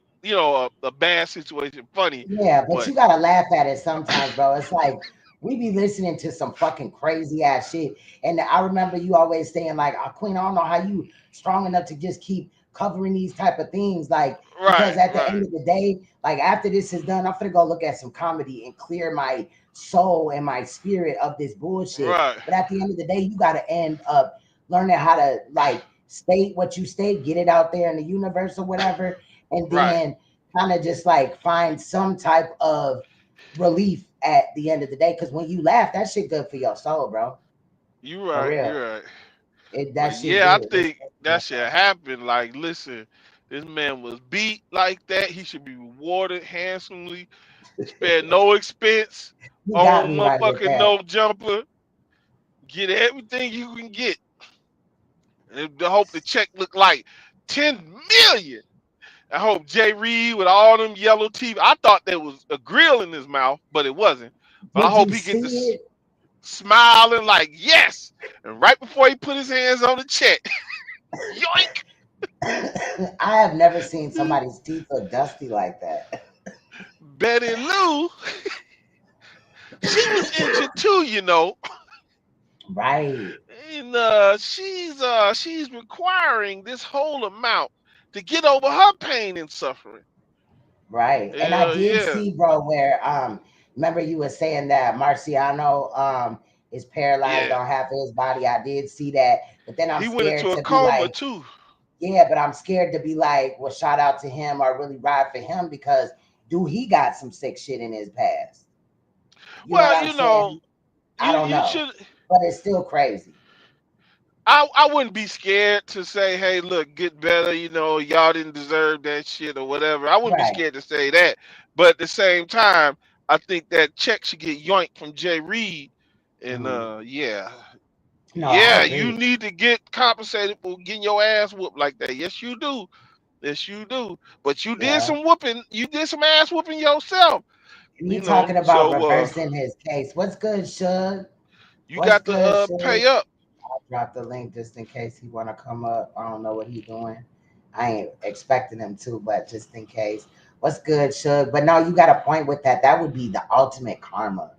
a bad situation funny. Yeah, but But you gotta laugh at it sometimes, bro. It's like we be listening to some fucking crazy ass shit. And I remember you always saying, like, Queen, I don't know how you strong enough to just keep covering these type of things. Like, because at the end of the day, like after this is done, I'm gonna go look at some comedy and clear my soul and my spirit of this bullshit. right, But at the end of the day, you gotta end up learning how to like state what you state, get it out there in the universe or whatever, and right. then kind of just like find some type of relief at the end of the day. Because when you laugh, that shit good for your soul, bro. You For right, real. you right. That But shit yeah, I good. think that should happen. Like, listen, this man was beat like that. He should be rewarded handsomely. Spare no expense You got on me right with motherfucking that. No Jumper. Get everything you can get. And I hope the check look like 10 million. I hope Jay Reed with all them yellow teeth. I thought there was a grill in his mouth, but it wasn't. But I Did hope you he get see this it? smiling like yes. And right before he put his hands on the check, yoink. I have never seen somebody's teeth look dusty like that. Betty Lou, she was injured too, Right. And she's requiring this whole amount to get over her pain and suffering. Right. And I did Yeah. see, bro, where remember you were saying that Marciano is paralyzed Yeah. on half of his body. I did see that. But then I'm He went scared into a to be coma like, too. yeah, but I'm scared to be like, well, shout out to him or really ride for him because dude, he got some sick shit in his past. You know Well, what I'm saying? I don't you know. should. But it's still crazy. I wouldn't be scared to say, hey, look, get better. Y'all didn't deserve that shit or whatever. I wouldn't be Right. scared to say that. But at the same time, I think that check should get yoinked from Jay Reed. And yeah. No, I Yeah, you agree. need to get compensated for getting your ass whooped like that. Yes, you do. Yes, you do. But you did Yeah. some whooping. You did some ass whooping yourself. You talking about So reversing his case. What's good, Shug? you What's got good, to Shug? pay up. I'll drop the link just in case he want to come up. I don't know what he doing. I ain't expecting him to, but just in case. What's good, Shug? But no, you got a point with that. That would be the ultimate karma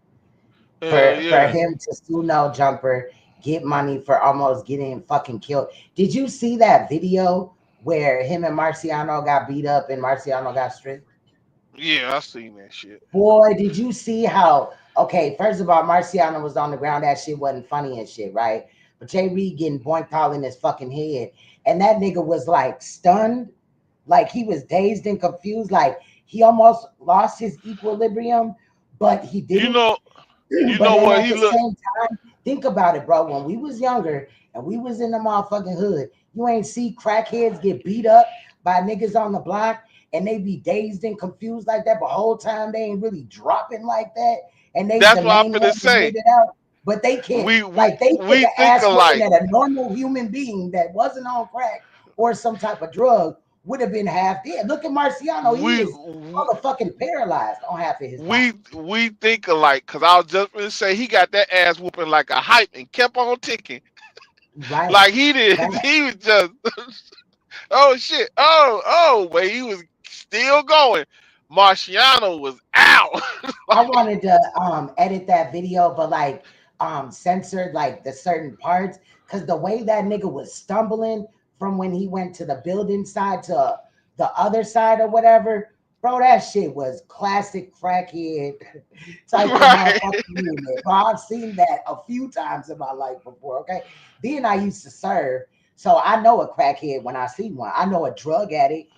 Hell for yeah. him to sue No Jumper, get money for almost getting fucking killed. Did you see that video where him and Marciano got beat up and Marciano got stripped? Yeah, I seen that shit. Boy, did you see how? Okay, first of all, Marciano was on the ground. That shit wasn't funny and shit, right? But Jay Reed getting boinked all in his fucking head, and that nigga was like stunned, like he was dazed and confused, like he almost lost his equilibrium, but he You didn't. know, you But know then what at he the look. same time, think about it, bro. When we was younger and we was in the motherfucking hood, you ain't see crackheads get beat up by niggas on the block and they be dazed and confused like that, but whole time they ain't really dropping like that. And they That's the what I'm main finna ones that say. made it out. But they can't, We we like they took we an think ass whooping alike. that a normal human being that wasn't on crack or some type of drug would have been half dead. Look at Marciano, he We is motherfucking paralyzed on half of his body. we think alike. Cause I was just gonna say he got that ass whooping like a hype and kept on ticking. Right. Like he did. Right. He was just oh shit. Oh, but he was still going. Marciano was out. I Like, wanted to edit that video, but like censored like the certain parts because the way that nigga was stumbling from when he went to the building side to the other side or whatever, bro, that shit was classic crackhead type of right. motherfucking movement. Bro, I've seen that a few times in my life before. Okay, then I used to serve, so I know a crackhead when I see one. I know a drug addict.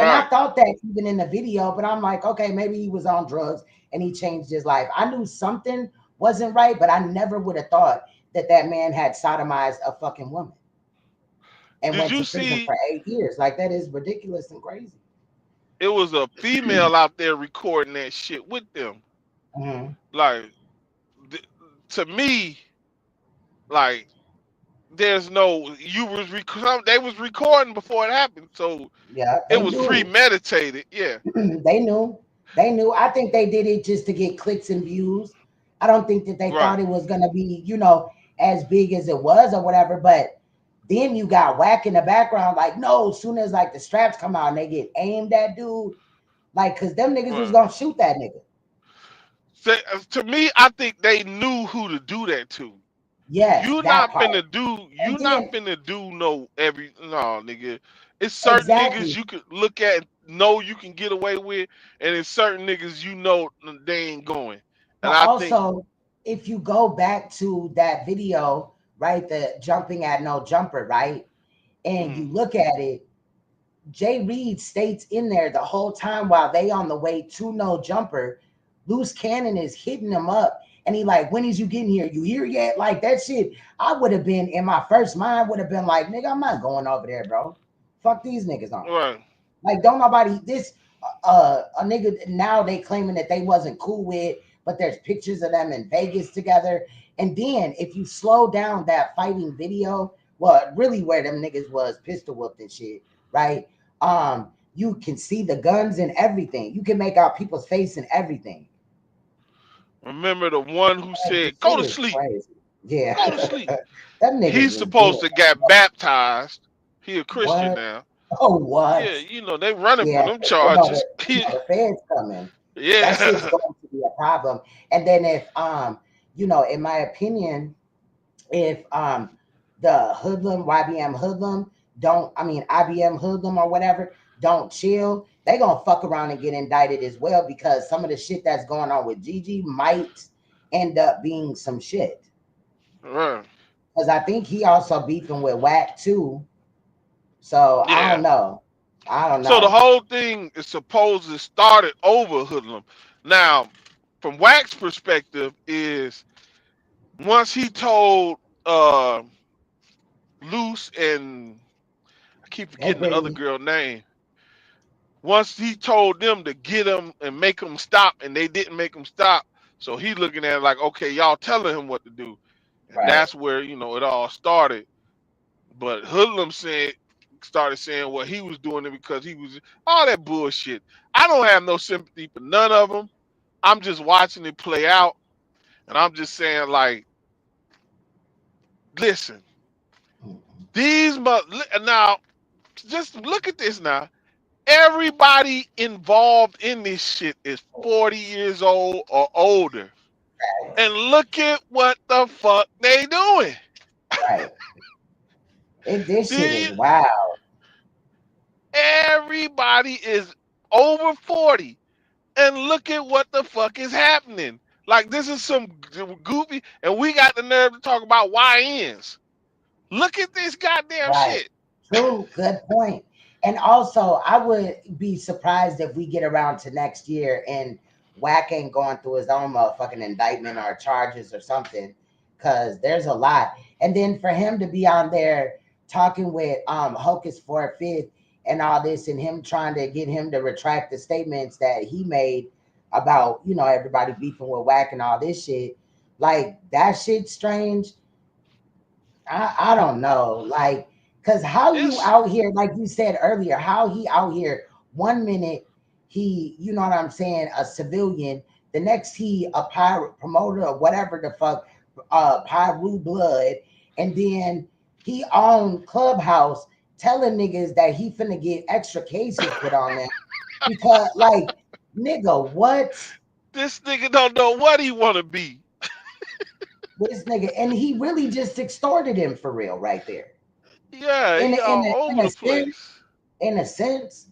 And I Right. thought that even in the video, but I'm like, okay, maybe he was on drugs and he changed his life. I knew something wasn't right, but I never would have thought that that man had sodomized a fucking woman and Did went you to prison see for 8 years. Like, that is ridiculous and crazy. it was a female out there recording that shit with them? Mhm. Like th- to me, like there's no they was recording before it happened, so Yeah, it they was knew. premeditated. Yeah. They knew. They knew. I think they did it just to get clicks and views. I don't think that they Right. thought it was gonna be, as big as it was or whatever. But then you got Wack in the background, like, no, as soon as like the straps come out and they get aimed at dude, like, cause them niggas was Right. gonna shoot that nigga. So, to me, I think they knew who to do that to. Yes, that part. You And not then finna do no nigga. It's certain niggas exactly. you could look at and know you can get away with, and it's certain niggas they ain't going. And But I think also, if you go back to that video, right, the jumping at no jumper, right, and you mm, look at it, Jay Reed states in there the whole time while they on the way to no jumper, Loose Cannon is hitting him up. And he like, when is you getting here? You here yet? Like that shit. I would have been in my first mind would have been like, nigga, I'm not going over there, bro. Fuck these niggas on. right. Like, don't nobody this a nigga now they claiming that they wasn't cool with, but there's pictures of them in Vegas together. And then if you slow down that fighting video, well, really where them niggas was pistol whooped and shit, right? You can see the guns and everything. You can make out people's face and everything. Remember the one who Like, the said, "Go shit to is sleep, crazy. Yeah. go to sleep." Them niggas He's was doing supposed to get baptized. He a Christian what? now. Oh, what? Yeah, they running from Yeah, them you know charges. the the feds coming. That shit's Yeah. going to be a problem. And then if in my opinion, if the hoodlum YBM hoodlum don't, I mean IBM hoodlum or whatever, don't chill, they gonna fuck around and get indicted as well, because some of the shit that's going on with Gigi might end up being some shit. Right. Because I think he also beefing with Wack too. So I Yeah. don't know. I don't So the know. whole thing is supposed to started over Hoodlum. Now, from Wack's perspective, is once he told Luce and I keep And forgetting the other Brittany. girl name. Once he told them to get him and make him stop, and they didn't make him stop, so he looking at it like, okay, y'all telling him what to do, and Right. that's where it all started. But Hoodlum started saying what he was doing it because he was all that bullshit. I don't have no sympathy for none of them. I'm just watching it play out, and I'm just saying, like, listen, now just look at this now. Everybody involved in this shit is 40 years old or older. And look at what the fuck they doing. Right. This shit is wild. Everybody is over 40. And look at what the fuck is happening. Like, this is some goofy, and we got the nerve to talk about YNs. Look at this goddamn Right. shit. True. Good point. And also, I would be surprised if we get around to next year and Wack ain't going through his own motherfucking indictment or charges or something, because there's a lot. And then for him to be on there talking with Hocus for a Fifth and all this, and him trying to get him to retract the statements that he made about, everybody beefing with Wack and all this shit, like that shit's strange. I don't know, like, cause how you It's out here, like you said earlier, how he out here 1 minute he, you know what I'm saying, a civilian, the next he a pirate promoter or whatever the fuck, Pyru blood, and then he on Clubhouse telling niggas that he finna get extra cases put on them because, like, nigga, what? this nigga don't know what he want to be. This nigga, and he really just extorted him for real, right there. Yeah, In he a, in all a, in over a the sense, place. in a sense.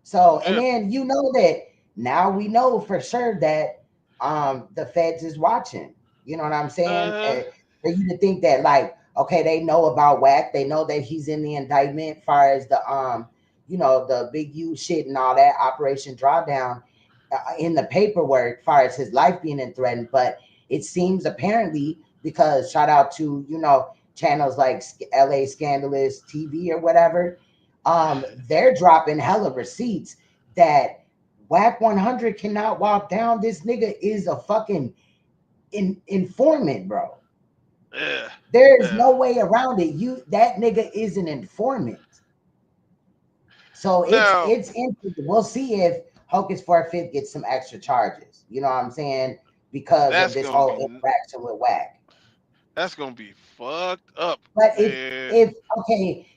So, and Yeah. then that now we know for sure that the feds is watching. You know what I'm saying? Uh-huh. And for you to think that, like, okay, they know about Wack, they know that he's in the indictment, far as the the big U shit and all that, Operation Drawdown, in the paperwork, far as his life being in threatened. But it seems apparently, because shout out to channels like LA Scandalous TV or whatever, they're dropping hella receipts that Wack 100 cannot walk down. This nigga is a fucking informant, bro. Yeah. There is Yeah. no way around it. That nigga is an informant. So Now, it's interesting. We'll see if Hocus for a Fifth gets some extra charges. You know what I'm saying? Because of that's this gonna whole be interaction with Wack. fucked up, But man.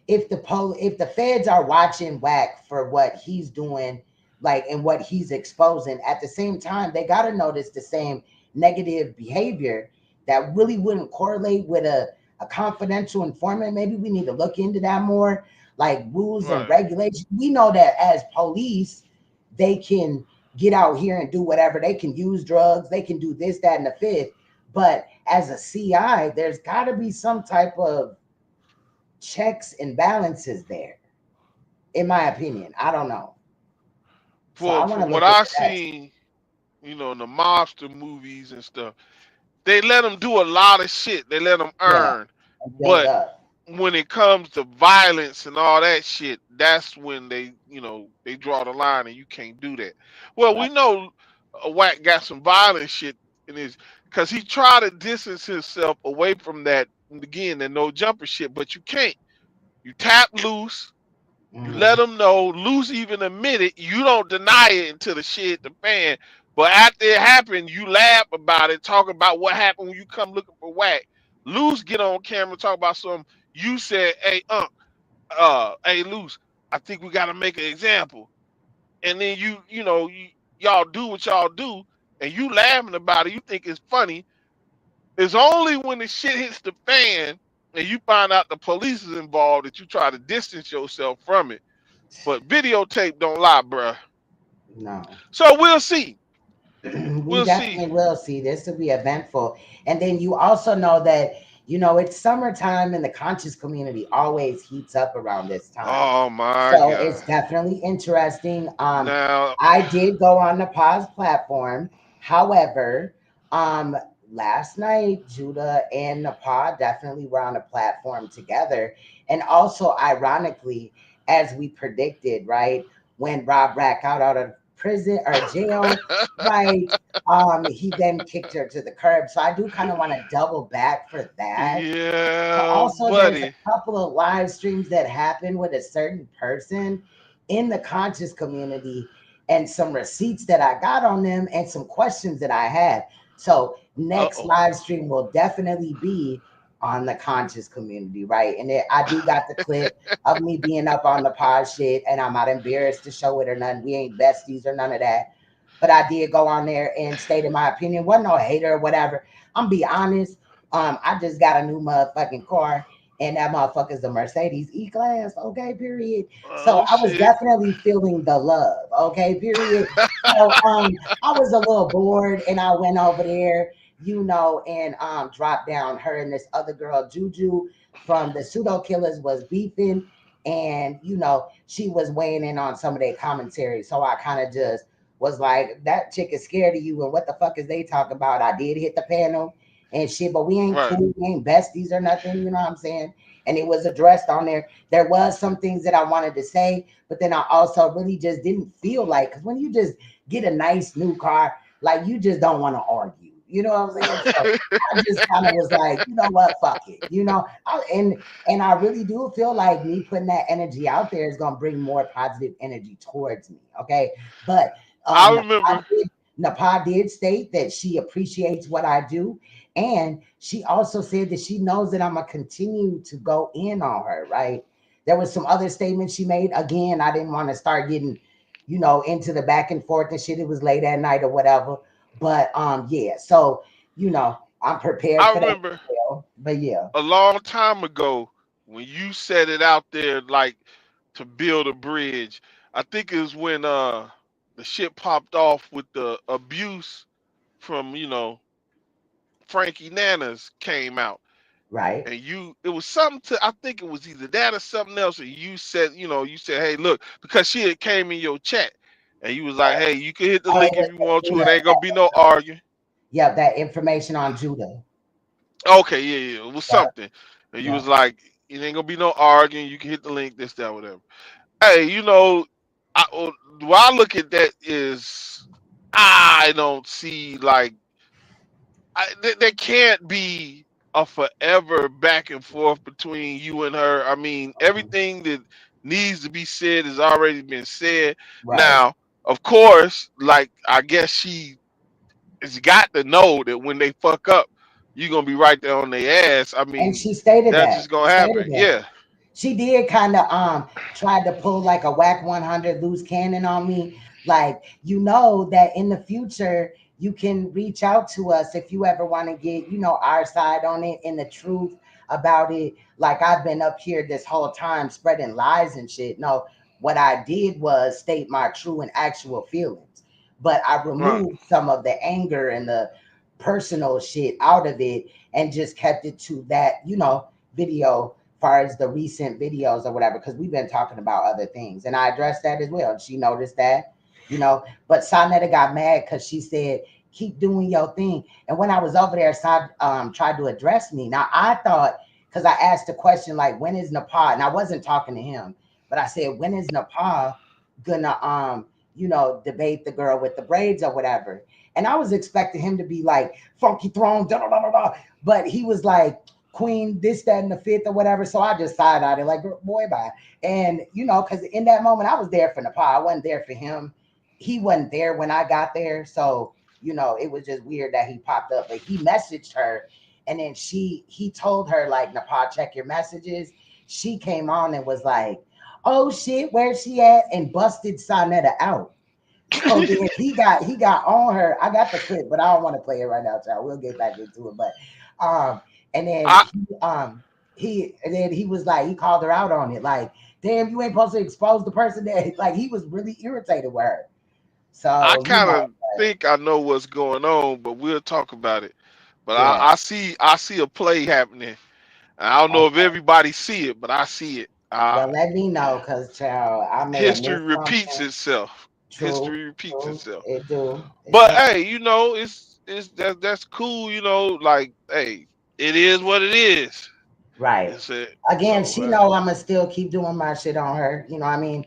if the feds are watching Wack for what he's doing, like, and what he's exposing, at the same time, they gotta notice the same negative behavior that really wouldn't correlate with a confidential informant. Maybe we need to look into that more, like rules and Right. regulations. We know that as police, they can get out here and do whatever. They can use drugs, they can do this, that, and the fifth. But as a CI, there's got to be some type of checks and balances there, in my opinion. I don't know. So I want to From what look into I that. seen, in the mobster movies and stuff, they let them do a lot of shit. They let them Yeah, earn. and build But up. when it comes to violence and all that shit, that's when they draw the line and you can't do that. Well, we Right. know Wack got some violent shit in his, because he tried to distance himself away from that, again, the no jumper shit, but you can't. You tap loose. You let Mhm. them know. Luce even admitted you don't deny it until the shit hit the fan. But after it happened, you laugh about it, talk about what happened when you come looking for Wack. Luce get on camera, talk about some. You said, "Hey, hey, Luce, I think we got to make an example." And then y'all do what y'all do, and you laughing about it. You think it's funny. It's only when the shit hits the fan and you find out the police is involved that you try to distance yourself from it. But videotape don't lie, bruh. No. So we'll see. We We'll see. definitely will see. This will be eventful. And then you also know that, it's summertime and the conscious community always heats up around this time. Oh my So it's God. definitely interesting. Now, I did go on the pause platform. However, last night, Judah and Nepal definitely were on a platform together. And also, ironically, as we predicted, right, when Rob Rack out of prison or jail, right, he then kicked her to the curb. So I do kind of want to double back for that. But yeah, also, there's a buddy. couple of live streams that happen with a certain person in the conscious community and some receipts that I got on them and some questions that I had. So, next Uh-oh. live stream will definitely be on the conscious community, right? And I do got the clip of me being up on the pod shit, and I'm not embarrassed to show it or nothing. We ain't besties or none of that. But I did go on there and stated my opinion. Wasn't no hater or whatever. I'm be honest. I just got a new motherfucking car, and that motherfucker's a Mercedes E-Class. Okay, period. So Oh I was shit. definitely feeling the love. Okay, period. So I was a little bored, and I went over there, and dropped down. Her and this other girl, Juju, from the Pseudo Killers, was beefing, and she was weighing in on some of their commentary. So I kind of just was like, that chick is scared of you, and what the fuck is they talking about? I did hit the panel and shit, but we ain't Right. cool, we ain't besties or nothing, you know what I'm saying? And it was addressed on there. There was some things that I wanted to say, but then I also really just didn't feel like, because when you just get a nice new car, like you just don't want to argue, you know what I'm saying? So I just kind of was like, you know what, fuck it, and I really do feel like me putting that energy out there is gonna bring more positive energy towards me. Okay, but I remember. Napa did state that she appreciates what I do. And she also said that she knows that I'm going to continue to go in on her, right? There was some other statements she made. Again, I didn't want to start getting, into the back and forth and shit. It was late at night or whatever. But yeah, so, I'm prepared I for that. remember But yeah. a long time ago when you set it out there like to build a bridge. I think it was when the shit popped off with the abuse from Frankie Nanas came out. Right. And it was something I think it was either that or something else. And you said, hey, look, because she had came in your chat and you was like, hey, you can hit the link if you want to. It ain't going to be no arguing. Yeah, that information on Judah. Okay, yeah. It was something. And you Yeah. was like, it ain't going to be no arguing. You can hit the link, this, that, whatever. Hey, the way I look at that is I don't see like, there can't be a forever back and forth between you and her. I mean, everything that needs to be said has already been said. Right. Now, of course, like I guess she has got to know that when they fuck up, you're gonna be right there on their ass. I And mean, she stated that's that. just gonna happen. Yeah. She did kind of tried to pull like a Wack 100 loose cannon on me. Like, that in the future you can reach out to us if you ever want to get, our side on it and the truth about it. Like, I've been up here this whole time spreading lies and shit. No, what I did was state my true and actual feelings. But I removed some of the anger and the personal shit out of it and just kept it to that, video far as the recent videos or whatever, because we've been talking about other things. And I addressed that as well. And she noticed that, but Sonetta got mad because she said, keep doing your thing. And when I was over there, Son tried to address me. Now I thought, because I asked the question, like, when is Nepal? And I wasn't talking to him, but I said, when is Nepal gonna debate the girl with the braids or whatever? And I was expecting him to be like, Funky Throne, da da da da da. But he was like, Queen, this, that, and the fifth or whatever. So I just side-eyed it like, boy, bye. And, because in that moment, I was there for Nepal. I wasn't there for him. He wasn't there when I got there. So, it was just weird that he popped up. But he messaged her, and then he told her, like, Nepal, check your messages. She came on and was like, oh, shit, where's she at? And busted Sonetta out. So then he got on her. I got the clip, but I don't want to play it right now, child. We'll get back into it. But And then I he was like, he called her out on it, like, damn, you ain't supposed to expose the person that, like, he was really irritated with her. I So, kind of think I know what's going on, but we'll talk about it. But yeah. I see a play happening. I don't know if everybody see it, but I see it. Well, let me know, cause child, I may have History missed repeats something. itself. True, History repeats true, itself. it do. It But sure. hey, it's that's cool. Like, hey, it is what it is. Right. It's it. Again, So she know I'ma still keep doing my shit on her. You know what I mean?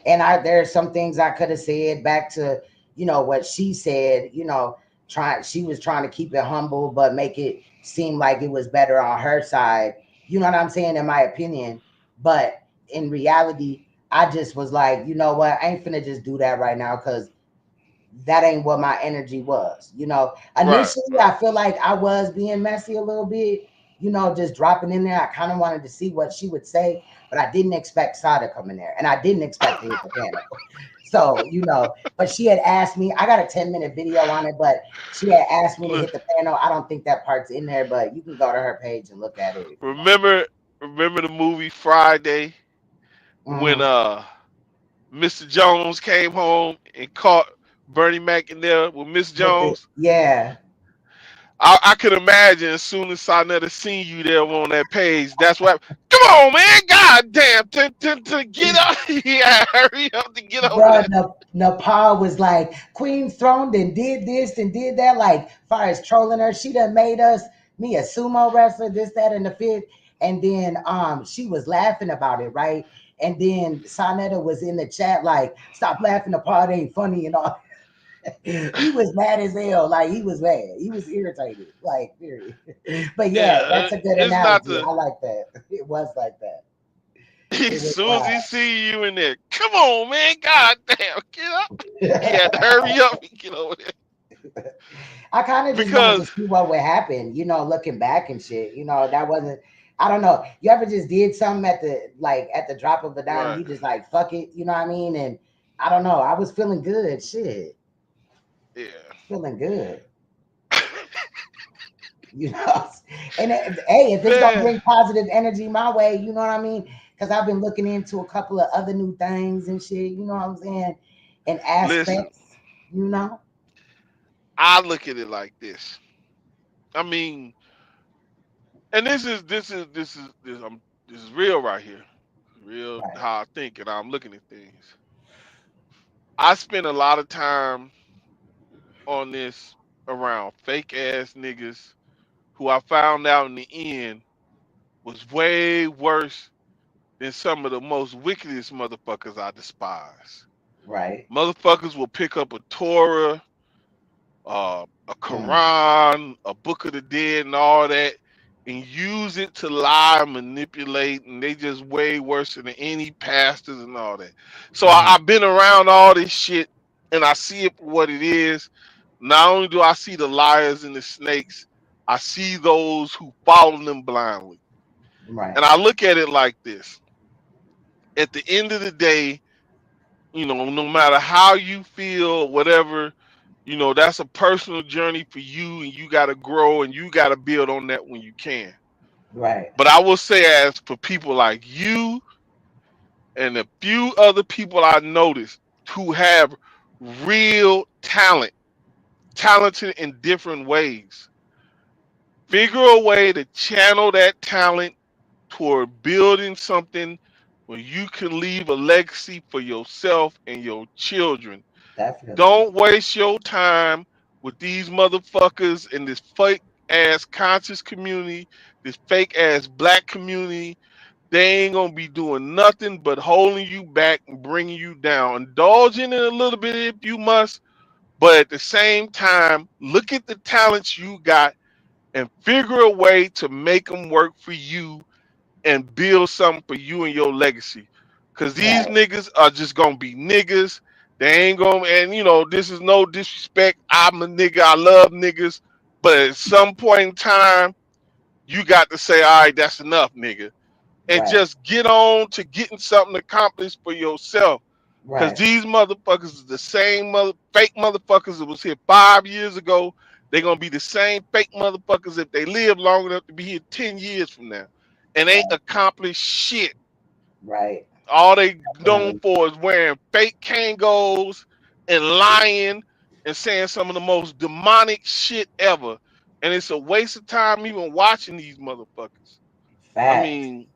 And there's some things I could have said back to, what she said, she was trying to keep it humble, but make it seem like it was better on her side. You know what I'm saying, in my opinion. But in reality, I just was like, you know what? I ain't finna just do that right now, because that ain't what my energy was. right, Initially, I feel like I was being messy a little bit, just dropping in there. I kind of wanted to see what she would say, but I didn't expect Sa to come in there, and I didn't expect to hit the panel. So, but she had asked me, I got a 10-minute video on it, but she had asked me to hit the panel. I don't think that part's in there, but you can go to her page and look at it if you want. remember the movie Friday when Mhm. Mr. Jones came home and caught Bernie Mac in there with Miss Jones? Yeah. I could imagine as soon as Sonetta seen you there on that page, that's what. Come on, man! God damn, to get up, yeah, hurry up to get over Bro, there. Nepal was like, Queen's Throne and did this and did that. Like, far as trolling her, she done made me a sumo wrestler, this, that, and the fifth. And then she was laughing about it, right? And then Sonetta was in the chat like, stop laughing, Nepal, it ain't funny and all. He was mad as hell. Like, he was mad. He was irritated. Like, period. But yeah, Yeah, that's a good it's not analogy. the. I like that. It was like that. It As was soon as he wild. see you in there, come on, man! God damn, get up! He had to hurry up and get over there I kind of just wanted to because see what would happen, looking back and shit. That wasn't, I don't know. You ever just did something at the drop of a dime, right, you just like, fuck it, you know what I mean? And I don't know. I was feeling good. Shit. yeah. Feeling good. You know. And hey, if it's gonna Man, bring positive energy my way, you know what I mean? Because I've been looking into a couple of other new things and shit, you know what I'm saying? And listen, aspects, you know? I look at it like this. I mean, and this is real right here. Real Right. how I think and how I'm looking at things. I spend a lot of time on this around fake ass niggas who I found out in the end was way worse than some of the most wickedest motherfuckers I despise. Right. Motherfuckers will pick up a Torah, a Mm. Quran, a Book of the Dead, and all that, and use it to lie, manipulate, and they just way worse than any pastors and all that. So Mhm. I've been around all this shit, and I see it for what it is. Not only do I see the liars and the snakes, I see those who follow them blindly. Right. And I look at it like this. At the end of the day, no matter how you feel, whatever, that's a personal journey for you, and you got to grow and you got to build on that when you can. Right. But I will say, as for people like you and a few other people I noticed who have real talent, talented in different ways, figure a way to channel that talent toward building something where you can leave a legacy for yourself and your children. Definitely. Don't waste your time with these motherfuckers in this fake ass conscious community, this fake ass black community. They ain't gonna be doing nothing but holding you back and bringing you down. Indulge in it a little bit if you must, but at the same time, look at the talents you got and figure a way to make them work for you and build something for you and your legacy. Cause these Right. niggas are just gonna be niggas. They ain't gonna, and this is no disrespect. I'm a nigga, I love niggas. But at some point in time, you got to say, all right, that's enough, nigga. And Right. just get on to getting something accomplished for yourself. Cause Right. these motherfuckers is the same fake motherfuckers that was here 5 years ago They're gonna be the same fake motherfuckers if they live long enough to be here 10 years from now, and ain't accomplished shit. Right. All they known Definitely. for is wearing fake Kangos and lying and saying some of the most demonic shit ever. And it's a waste of time even watching these motherfuckers. I Facts. mean,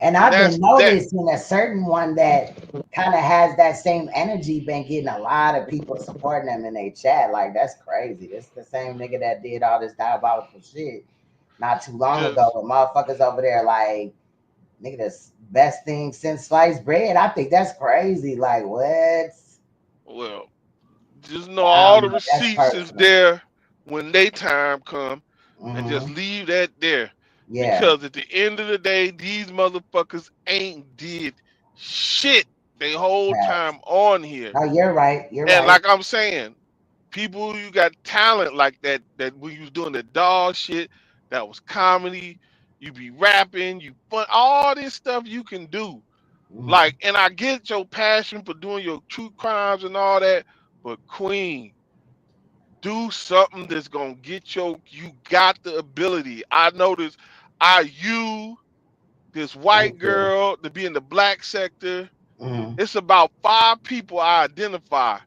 And and I've been that's that. noticing a certain one that kind of has that same energy, been getting a lot of people supporting them in their chat. Like, that's crazy. This the same nigga that did all this diabolical shit not too long ago. Just With motherfuckers over there like, nigga, that's best thing since sliced bread. I think that's crazy. Like, what? well, just know I all don't the know. That's receipts is personal. there when they time come, and just Hmm. leave that there. Yeah. Because at the end of the day, these motherfuckers ain't did shit they whole Facts. time on here. No, you're right. You're And right. like I'm saying, people you got talent like that, that when you was doing the dog shit, that was comedy, you be rapping, you fun, all this stuff you can do. Mhm. Like, and I get your passion for doing your true crimes and all that, but Queen, do something that's gonna get you got the ability. I noticed you, this white Thank you. girl, to be in the black sector. Mhm. It's about 5 people I identify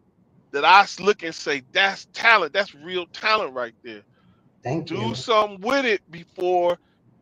that look and say, that's talent. That's real talent right there. Thank Do you. something with it before,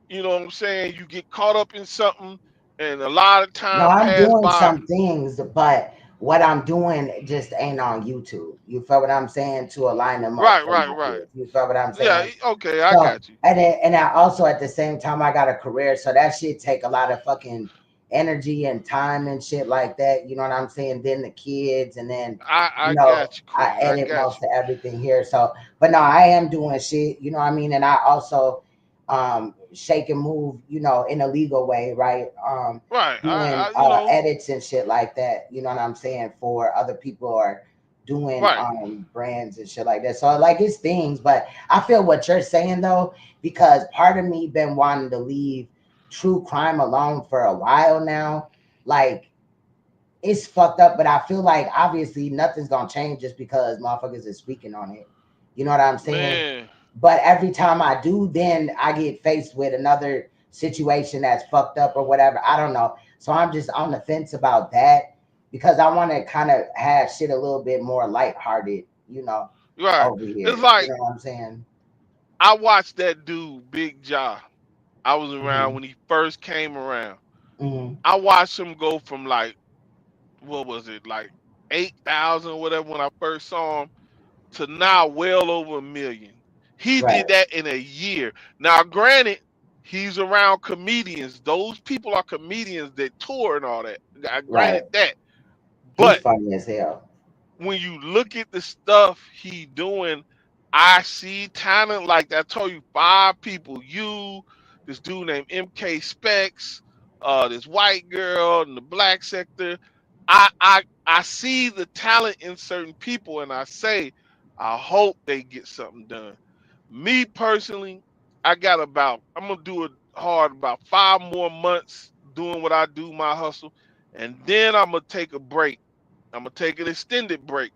you know what I'm saying, you get caught up in something and a lot of No, time I'm pass doing by. some things, but what I'm doing just ain't on YouTube. You feel what I'm saying? To align them up Right, for right, my right. kids. You feel what I'm Yeah, saying? okay, I So, got you. and I also at the same time I got a career, so that shit take a lot of fucking energy and time and shit like that. You know what I'm saying? Then the kids, and then I got you, I Queen. I edit got most you. of everything here. So, but no, I am doing shit. You know what I mean? And I also shake and move. In a legal way, right? Right. Doing You know, edits and shit like that. You know what I'm saying? For other people, or doing right. brands and shit like that. So like it's things, but I feel what you're saying though, because part of me been wanting to leave true crime alone for a while now. Like it's fucked up, but I feel like obviously nothing's gonna change just because motherfuckers is speaking on it. You know what I'm saying? Man. But every time I do, then I get faced with another situation that's fucked up or whatever. I don't know. So I'm just on the fence about that because I want to kind of have shit a little bit more lighthearted, Right. over It's here. You like know what I'm saying? I watched that dude, Big Jaw. I was around Hmm. when he first came around. Hmm. I watched him go from like, what was it, like 8,000 or whatever when I first saw him, to now well over 1 million. He Right. did that in a year. Now, granted, he's around comedians. Those people are comedians that tour and all that. I Right. granted that. He's But funny as hell. when you look at the stuff he doing, I see talent like I told you, 5 people. You, this dude named MK Specs, this white girl in the black sector. I see the talent in certain people, and I say, I hope they get something done. Me personally, I'm gonna do it hard about 5 more months doing what I do, my hustle, and then I'm gonna take a break. I'm gonna take an extended break.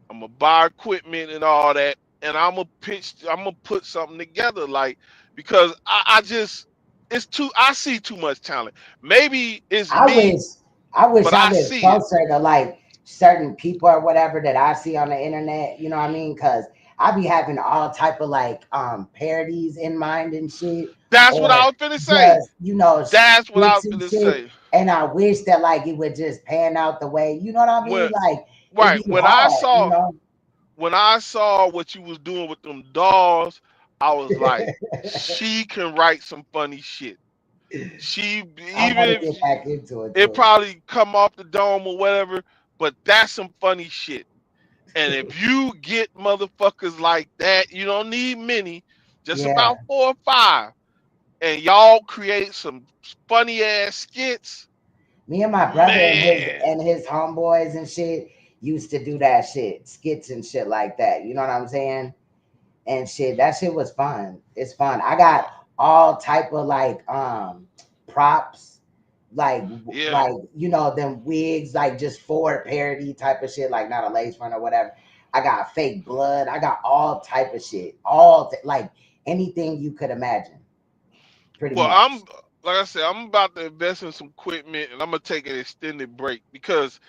I'm gonna buy equipment and all that, and I'm gonna put something together, like, because I just it's too I see too much talent. Maybe it's I wish me, I wish but I I lived see it. closer to like certain people or whatever that I see on the internet, you know what I mean? Cause I be having all type of like parodies in mind and shit, That's what I or was finna say. just That's what I skits was and finna shit. say. And I wish that like it would just pan out the way, you know what I mean? When Like it'd right be hard. when I saw what you was doing with them dolls, I was like, she can write some funny shit. She I even want to if get back into it it too. probably come off the dome or whatever, but that's some funny shit. And if you get motherfuckers like that, you don't need many, just Yeah. about 4 or 5, and y'all create some funny ass skits, Me and my brother and his man. homeboys and shit used to do that shit, skits and shit like that. You know what I'm saying? And shit, that shit was fun. It's fun. I got all type of like props, like Yeah. them wigs, like just Ford parody type of shit, like not a lace front or whatever. I got fake blood. I got all type of shit. All like anything you could imagine. Pretty Well, much. I'm like I said, I'm about to invest in some equipment, and I'm gonna take an extended break because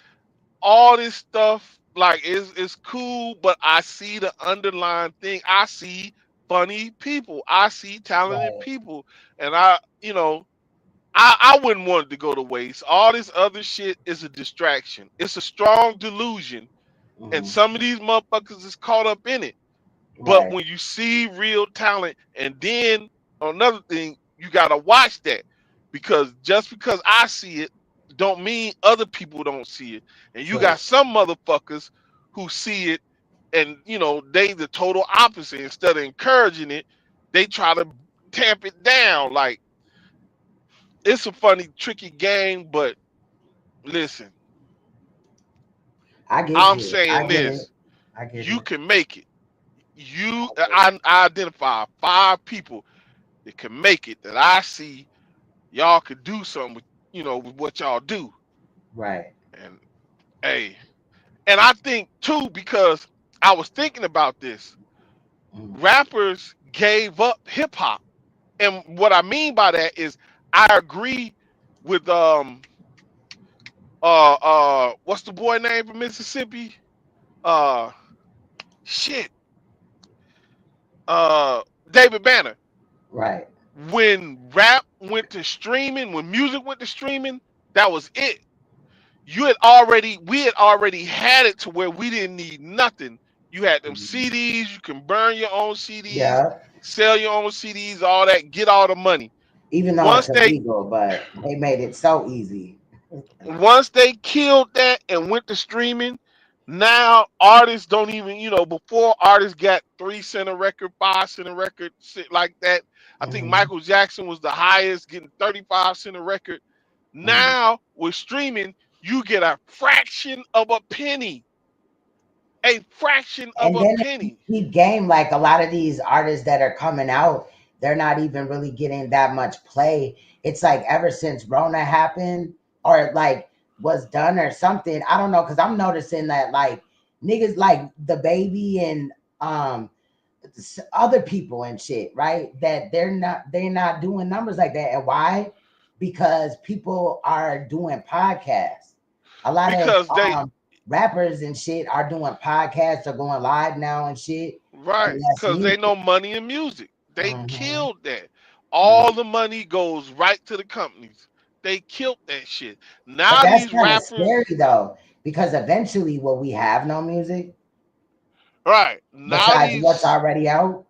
all this stuff like is cool, but I see the underlying thing. I see funny people. I see talented Right. people, and I wouldn't want it to go to waste. All this other shit is a distraction. It's a strong delusion, and Mhm. some of these motherfuckers is caught up in it. But Right. when you see real talent, and then another thing, you gotta watch that because just because I see it, don't mean other people don't see it. And you True. got some motherfuckers who see it, and they the total opposite. Instead of encouraging it, they try to tamp it down. Like it's a funny, tricky game, but listen, I get I'm you. I saying get it. this: I get you it. can make it. I identify 5 people that can make it that I see y'all could do something with with what y'all do. Right. And hey, and I think too, because I was thinking about this, Mhm. rappers gave up hip hop. And what I mean by that is I agree with what's the boy name from Mississippi? Uh shit. David Banner. Right. When rap went to streaming, when music went to streaming, that was it. We had already had it to where we didn't need nothing. You had them Mhm. CDs, you can burn your own CDs, Yeah. sell your own CDs, all that, get all the money. Even though it's Once they illegal, but they made it so easy. once they killed that and went to streaming, now artists don't even, before artists got 3 cent a record, 5 cent a record, shit like that. I think Mhm. Michael Jackson was the highest, getting 35 cents a record. Mhm. Now with streaming, you get a fraction of a penny. A fraction of And a then they penny. keep game, like a lot of these artists that are coming out, they're not even really getting that much play. It's like ever since Rona happened or like was done or something. I don't know, because I'm noticing that like niggas like the baby and other people and shit, right? That they're not doing numbers like that. And why? Because people are doing podcasts. A lot of Because they rappers and shit are doing podcasts or going live now and shit. And right, that's because they music. know money in music. They Hmm. killed that. All the money goes right to the companies. They killed that shit. But Now that's these kind of rappers, scary though, because eventually will we have no music right? Now besides what's already out?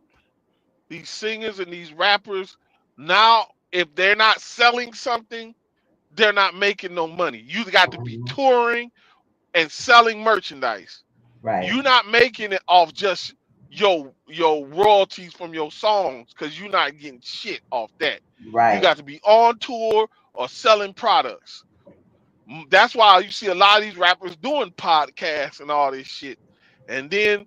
these singers and these rappers, now if they're not selling something, they're not making no money. You got to be Mhm. touring and selling merchandise. Right. You're not making it off just your royalties from your songs because you're not getting shit off that. You Right. got to be on tour or selling products. That's why you see a lot of these rappers doing podcasts and all this shit. And then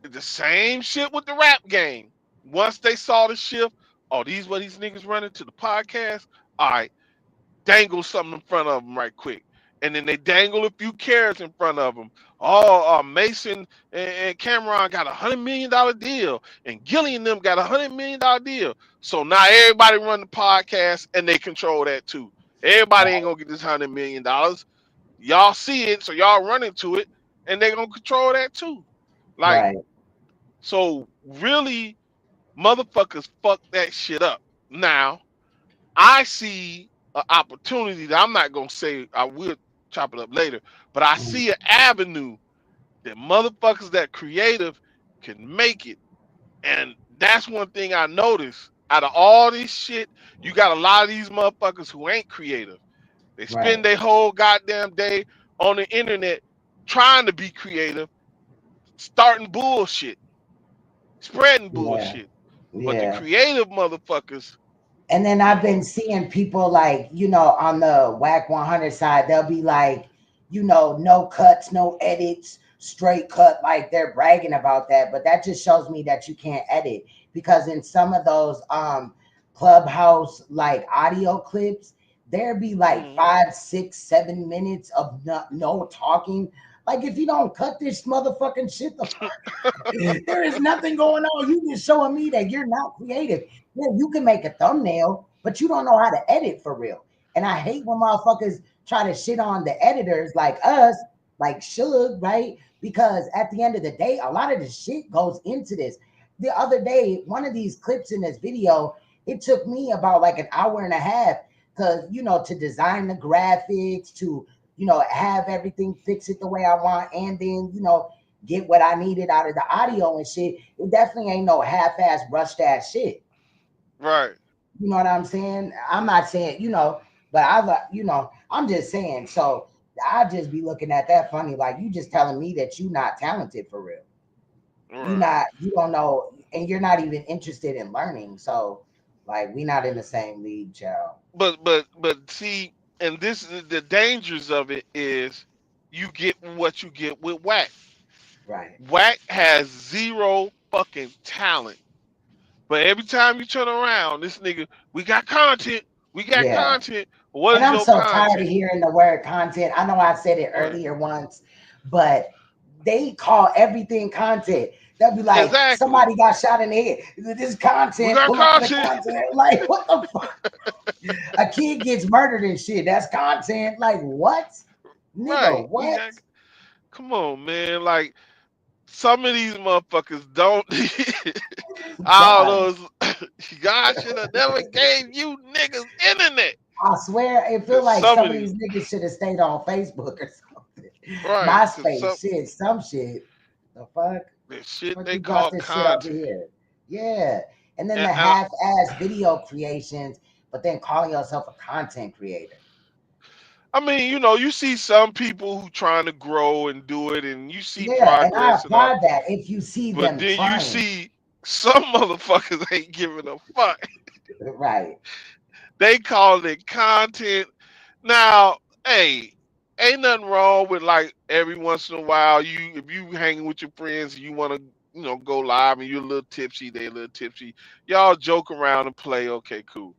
the same shit with the rap game. Once they saw the shift, oh, these what these niggas running to the podcast. All right, dangle something in front of them right quick. And then they dangle a few carrots in front of them. Oh, Mason and Cameron got $100 million deal, and Gilly and them got $100 million deal. So now everybody run the podcast, and they control that too. Everybody ain't gonna get this $100 million. Y'all see it, so y'all run into it, and they gonna control that too. Like Right. so, really, motherfuckers fuck that shit up. Now I see an opportunity that I'm not gonna say I will chop it up later, but I Mhm. see an avenue that motherfuckers that creative can make it. And that's one thing I noticed. Out of all this shit, you got a lot of these motherfuckers who ain't creative. They spend Right. their whole goddamn day on the internet trying to be creative, starting bullshit, spreading Yeah. bullshit. But the Yeah. creative motherfuckers, And then I've uh, been seeing people like, on the Wack 100 side, they'll be like, no cuts, no edits, straight cut. Like they're bragging about that. But that just shows me that you can't edit, because in some of those Clubhouse like audio clips, there be like mm, 5, 6, 7 minutes of no talking, Like, if you don't cut this motherfucking shit the fuck, there is nothing going on. You just showing me that you're not creative. Yeah, you can make a thumbnail, but you don't know how to edit for real. And I hate when motherfuckers try to shit on the editors like us, like Suge, right? Because at the end of the day, a lot of the shit goes into this. The other day, one of these clips in this video, it took me about like an hour and a half to, you know, to design the graphics, to, you know, have everything fix it the way I want, and then, you know, get what I needed out of the audio and shit. It definitely ain't no half-ass, rushed-ass shit. Right. You know what I'm saying? I'm not saying, you know, but you know, I'm just saying. So I just be looking at that funny, like, you just telling me that you not talented for real. Right. You don't know, and you're not even interested in learning. So, like, we not in the same league, child. But see, and this is the dangers of it is you get what you get with Wack. Right. Wack has zero fucking talent. But every time you turn around, this nigga, we got content. We got Yeah. content. What And is I'm your so tired of content? hearing the word content. I know I said it Right. earlier once, but they call everything content. They'll be like, Exactly. somebody got shot in the head. This We content, got pull up the content. content. Like, what the fuck? A kid gets murdered and shit. That's content. Like, what? Right. Nigga, We what? got. Come on, man. Like some of these motherfuckers don't. All God. those. God should have never gave you niggas internet. I swear, it feel Cause like some some of of these. these niggas should have stayed on Facebook or something. Right. Cause MySpace, some shit, some shit. The fuck? the shit Fuck they you brought call this shit over content. here. Yeah. And then And, the and half-ass video creations, but then calling yourself a content creator. I mean, you know, you see some people who trying to grow and do it, and you see Yeah, and I progress and all. applaud that if you see But them then you trying. see some motherfuckers ain't giving a fuck. Right. They call it content. Now, hey, ain't nothing wrong with like every once in a while if you hanging with your friends and you want to, you know, go live and you're a little tipsy, they a little tipsy. Y'all joke around and play, okay, cool.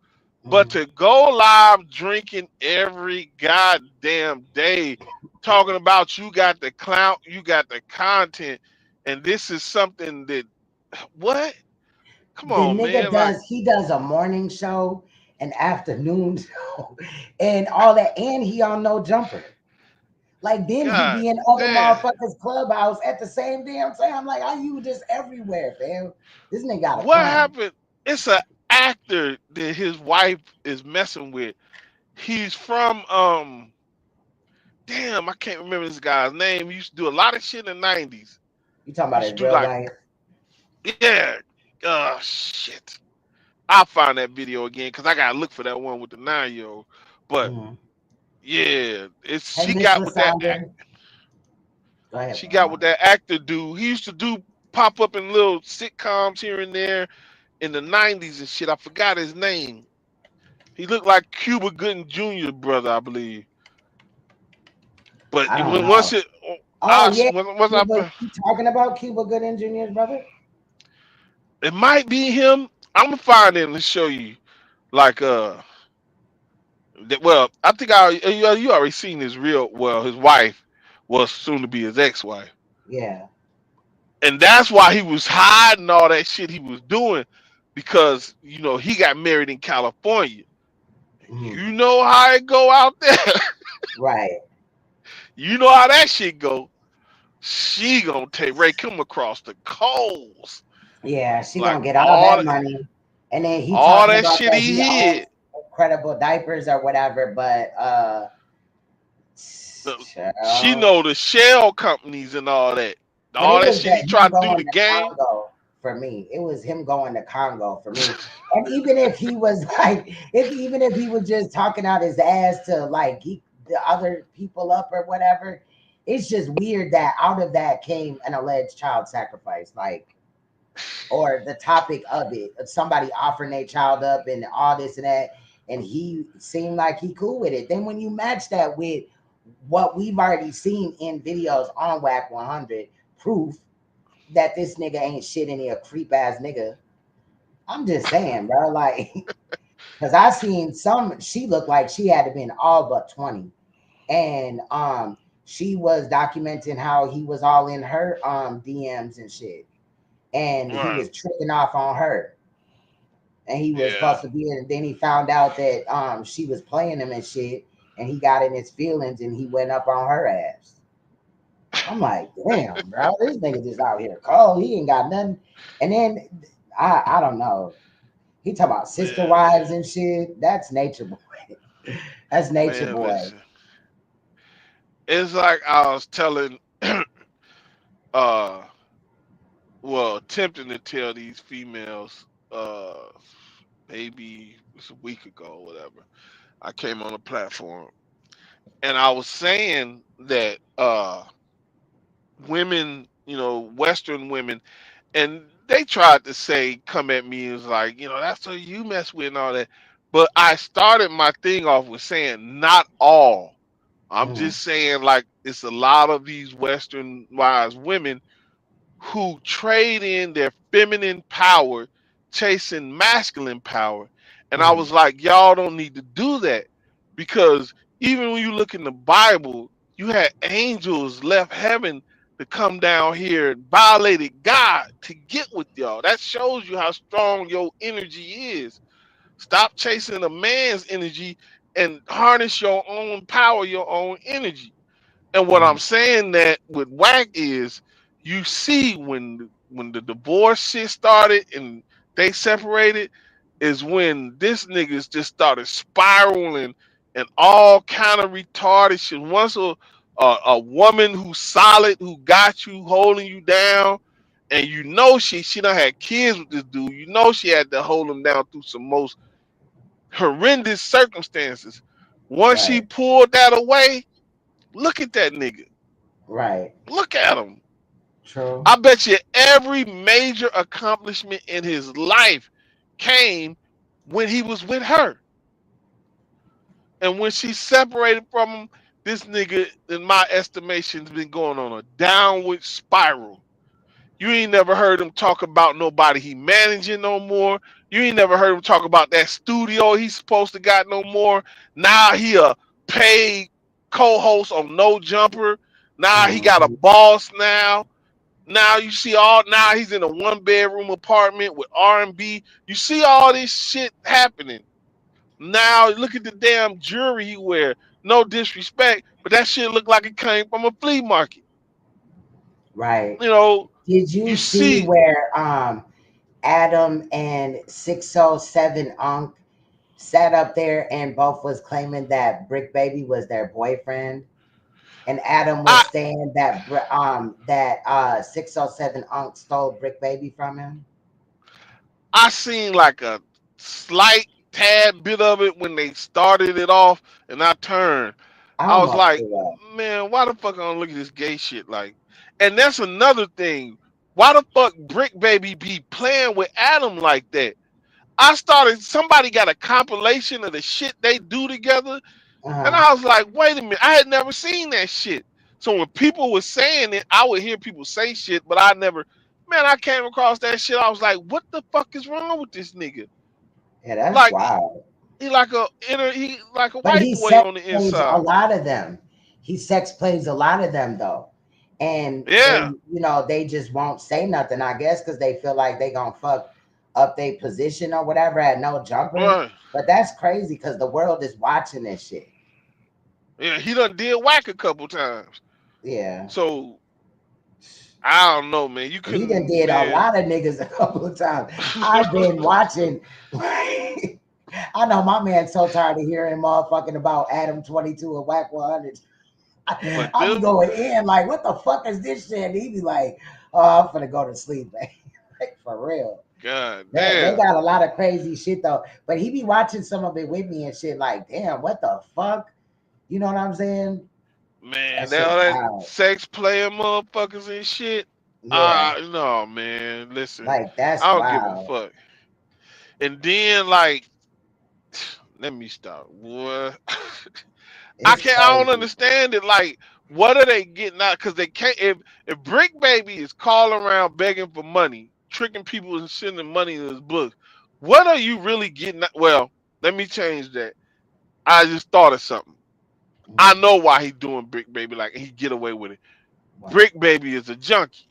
But to go live drinking every goddamn day, talking about you got the clout, you got the content, and this is something that what? Come The on, nigga man. Like, does a morning show, an afternoon show, and all that, and he on No Jumper. Like, then he God be in other damn. motherfuckers' clubhouse at the same damn time. I'm like, are you just everywhere, fam? This nigga got a What plan. happened? It's an actor that his wife is messing with. He's from damn, I can't remember this guy's name. He used to do a lot of shit in the 90s. You talking He about used his to do real like, life? yeah, shit. I'll find that video again because I gotta look for that one with the 9-year-old. But Mm-hmm. yeah, it's Hey, she Miss got with that Lasandra. Go ahead, she got mama. with that actor dude. He used to do pop up in little sitcoms here and there in the 90s and shit. I forgot his name. He looked like Cuba Gooding Jr. brother, I believe. But I don't once know. it, Oh yeah, once Cuba. You talking about Cuba Gooding Jr.'s brother? it might be him. I'm gonna find it and show you. Like well, I think you already seen his real. Well, his wife was soon to be his ex-wife, Yeah. and that's why he was hiding all that shit he was doing because you know he got married in California. Mm-hmm. You know how it go out there. Right. You know how that shit go. She gonna take Ray Kim across the coals. Yeah, she Like gonna get all that that, money, and then he all talking that about shit that he he owns hid. Incredible Diapers or whatever. But She child. know the shell companies and all that. But All it that was shit he him tried to do with going the to game. Congo for me. It was him going to Congo for me. And even if he was like, even if he was just talking out his ass to like geek the other people up or whatever, it's just weird that out of that came an alleged child sacrifice, like, or the topic of it, of somebody offering their child up and all this and that, and he seemed like he cool with it. Then when you match that with what we've already seen in videos on Wack 100, proof that this nigga ain't shit and he a creep ass nigga. I'm just saying, bro. Like, because I seen some, she looked like she had to been all but 20. And she was documenting how he was all in her DMs and shit, and he Right. was tricking off on her, and he was Yeah. supposed to be in. And then he found out that she was playing him and shit, and he got in his feelings and he went up on her ass. I'm like, damn, bro, this nigga just out here cold. He ain't got nothing. And then I don't know. He talk about sister wives and shit. That's Nature Boy. That's Nature Man, Boy. listen. It's like I was telling well, attempting to tell these females maybe it's a week ago or whatever. I came on a platform and I was saying that women, Western women, and they tried to say, come at me, and was like, that's what you mess with and all that. But I started my thing off with saying not all. I'm just saying like it's a lot of these Western wise women who trade in their feminine power chasing masculine power. And I was like, y'all don't need to do that, because even when you look in the Bible, you had angels left heaven to come down here and violated God to get with y'all. That shows you how strong your energy is. Stop chasing a man's energy and harness your own power, your own energy. And what I'm saying that with Wack is, you see when the divorce shit started and they separated, is when this niggas just started spiraling and all kind of retarded shit. Once a woman who's solid, who got you, holding you down, and she done had kids with this dude. She had to hold him down through some most horrendous circumstances. Once she Right. pulled that away, look at that nigga. Right. Look at him. True. I bet you every major accomplishment in his life came when he was with her. And when she separated from him, this nigga, in my estimation, has been going on a downward spiral. You ain't never heard him talk about nobody he managing no more. You ain't never heard him talk about that studio he's supposed to got no more. Now he a paid co-host on No Jumper. Now he got a boss now. Now you see now he's in a 1-bedroom apartment with R&B. You see all this shit happening. Now look at the damn jewelry he wear. No disrespect, but that shit look like it came from a flea market. Right. Did Did you see where Adam and 607 Unk sat up there and both was claiming that Brick Baby was their boyfriend? And Adam was saying that 607 Unk stole Brick Baby from him. I seen like a slight tad bit of it when they started it off, and I turned. I I was almost like, threw up. man, why the fuck I don't look at this gay shit like? And that's another thing. Why the fuck Brick Baby be playing with Adam like that? Somebody got a compilation of the shit they do together, and I was like, wait a minute, I had never seen that shit. So when people were saying it, I would hear people say shit, but I came across that shit. I was like, what the fuck is wrong with this nigga? Yeah, that's Like wild. he like a But white he boy sex on the plays a inside. lot of them. He sex plays a lot of them though. And Yeah. they just won't say nothing, I guess, because they feel like they gonna fuck up their position or whatever at No Jumper. Right. But that's crazy because the world is watching this shit. Yeah, he done did Wack a couple times. Yeah. So I don't know, man. You He done couldn't, did a man. lot of niggas a couple of times. I've been watching. I know my man's so tired of hearing motherfucking about Adam 22 and Wack 100. But I be going in like, what the fuck is this shit? And he be like, oh, I'm finna go to sleep, man. Like, for real. God They damn. got a lot of crazy shit though. But he be watching some of it with me and shit like, damn, what the fuck? You know what I'm saying? Man, That all shit that wild. sex playing motherfuckers and shit. Yeah. No, man. Listen, Like, that's I don't give a wild. fuck. And then, like, let me stop. What? I It's don't crazy. understand it. Like, what are they getting out? Because they can't. If Brick Baby is calling around begging for money, tricking people and sending money in his books, what are you really getting at? Well, let me change that. I just thought of something. I know why he doing Brick Baby like he get away with it. Brick Baby is a junkie.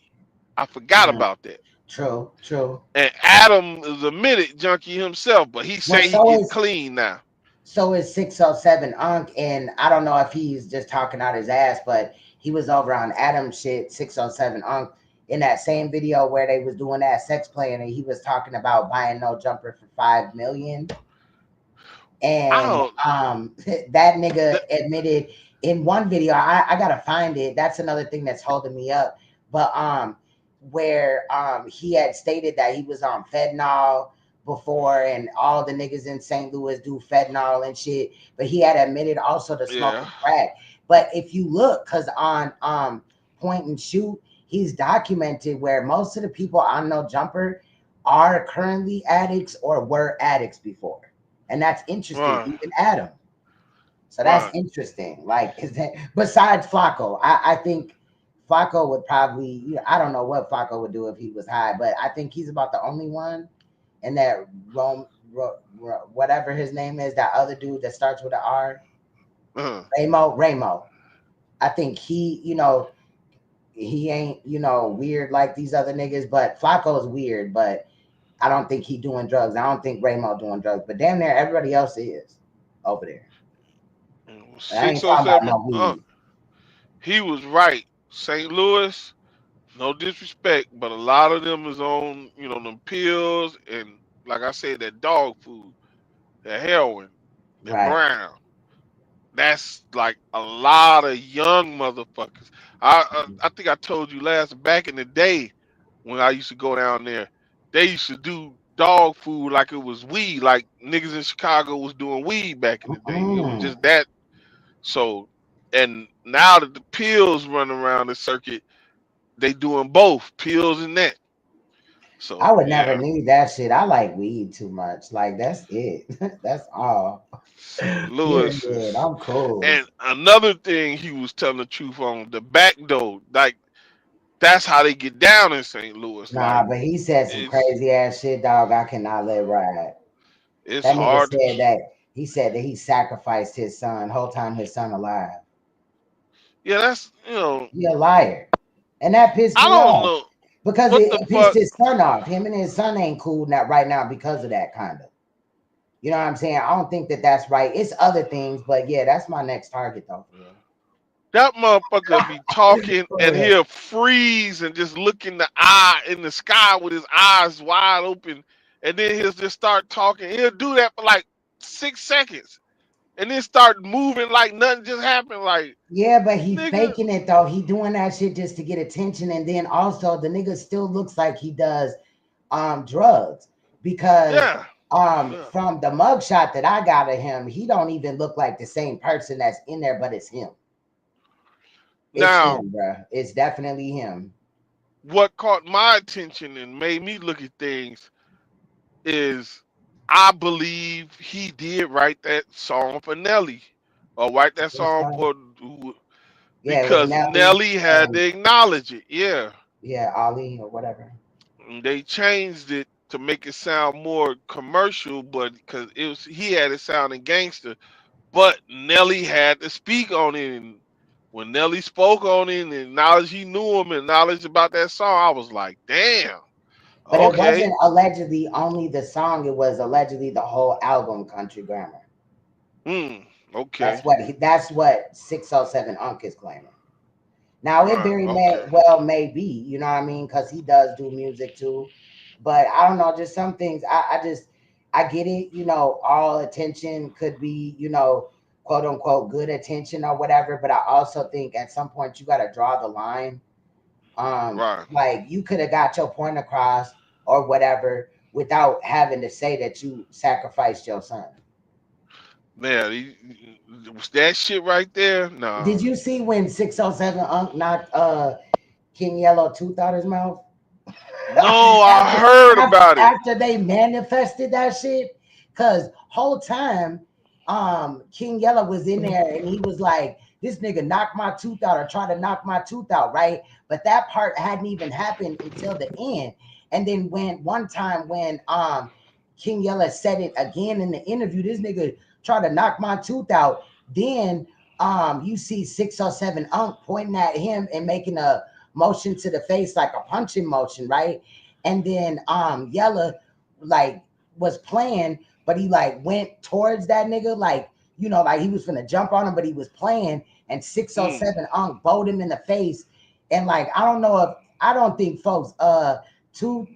I forgot about that. True, true. And Adam is a minute junkie himself, but he Well, say he getting clean now. so is 607 Unc, and I don't know if he's just talking out his ass, but he was over on Adam shit, 607 Unc, in that same video where they was doing that sex play, and he was talking about buying no jumper for $5 million. And that nigga admitted in one video, I gotta find it. That's another thing that's holding me up. But where he had stated that he was on fentanyl before, and all the niggas in St. Louis do fentanyl and shit. But he had admitted also to smoking crack. But if you look, cause on Point and Shoot, he's documented where most of the people on No Jumper are currently addicts or were addicts before. And that's interesting, even Adam. So that's interesting. Like, is that besides Flacco? I think Flacco would probably, I don't know what Flacco would do if he was high, but I think he's about the only one. And that whatever his name is, that other dude that starts with an R, Ramo. I think he, he ain't, weird like these other niggas, but Flacco is weird, but I don't think he doing drugs. I don't think Ramo doing drugs, but damn near everybody else is over there. I ain't talking about no weed. He was right. St. Louis, no disrespect, but a lot of them is on, them pills and, like I said, that dog food, that heroin, that brown. That's like a lot of young motherfuckers. I think I told you back in the day when I used to go down there, they used to do dog food like it was weed, like niggas in Chicago was doing weed back in the day. It was just that. So, and now that the pills run around the circuit, they doing both pills and that. So I would never need that shit. I like weed too much. Like, that's it. That's all. St. Louis is, I'm cool. And another thing he was telling the truth on, the back door, like that's how they get down in St. Louis. Nah, like, but he said some crazy ass shit, dog. I cannot let ride. It's that nigga hard said that he said that he sacrificed his son whole time his son alive. Yeah, that's He a liar, and that pissed me I don't off know because what it the pissed fuck. his son off. Him and his son ain't cool right now because of that kind of. You know what I'm saying? I don't think that that's right. It's other things, but yeah, that's my next target though. That motherfucker be talking and he'll freeze and just look in the sky with his eyes wide open, and then he'll just start talking. He'll do that for like 6 seconds, and then start moving like nothing just happened. Like, yeah, but he faking it though. He doing that shit just to get attention, and then also the nigga still looks like he does drugs because from the mugshot that I got of him, he don't even look like the same person that's in there, but it's him. It's him, bro. It's definitely him. What caught my attention and made me look at things is I believe he did write that song for Nelly, or write that song for because Nelly had to acknowledge it. Yeah, Ali or whatever. And they changed it to make it sound more commercial, but because he had it sounding gangster, but Nelly had to speak on it. And when Nelly spoke on it and acknowledged he knew him and knowledge about that song, I was like, damn. But it wasn't allegedly only the song, it was allegedly the whole album, Country Grammar. Okay. That's what 607 Unc is claiming. Now it very well may be, you know what I mean? Because he does do music too. But I don't know, just some things I get it, all attention could be, quote unquote good attention or whatever. But I also think at some point you gotta draw the line. Like you could have got your point across or whatever without having to say that you sacrificed your son. Man, was that shit right there? No. Did you see when 607 Unc knocked King Yellow tooth out his mouth? No, I heard about it. After they manifested that shit. Cause whole time King Yellow was in there and he was like, this nigga knocked my tooth out or tried to knock my tooth out, right? But that part hadn't even happened until the end. And then one time when King Yellow said it again in the interview, this nigga tried to knock my tooth out. Then you see 607 Unk pointing at him and making a motion to the face like a punching motion, right? And then Yella like was playing, but he like went towards that nigga, like like he was gonna jump on him, but he was playing, and 607 Unk bowed him in the face. And like I don't think folks tooth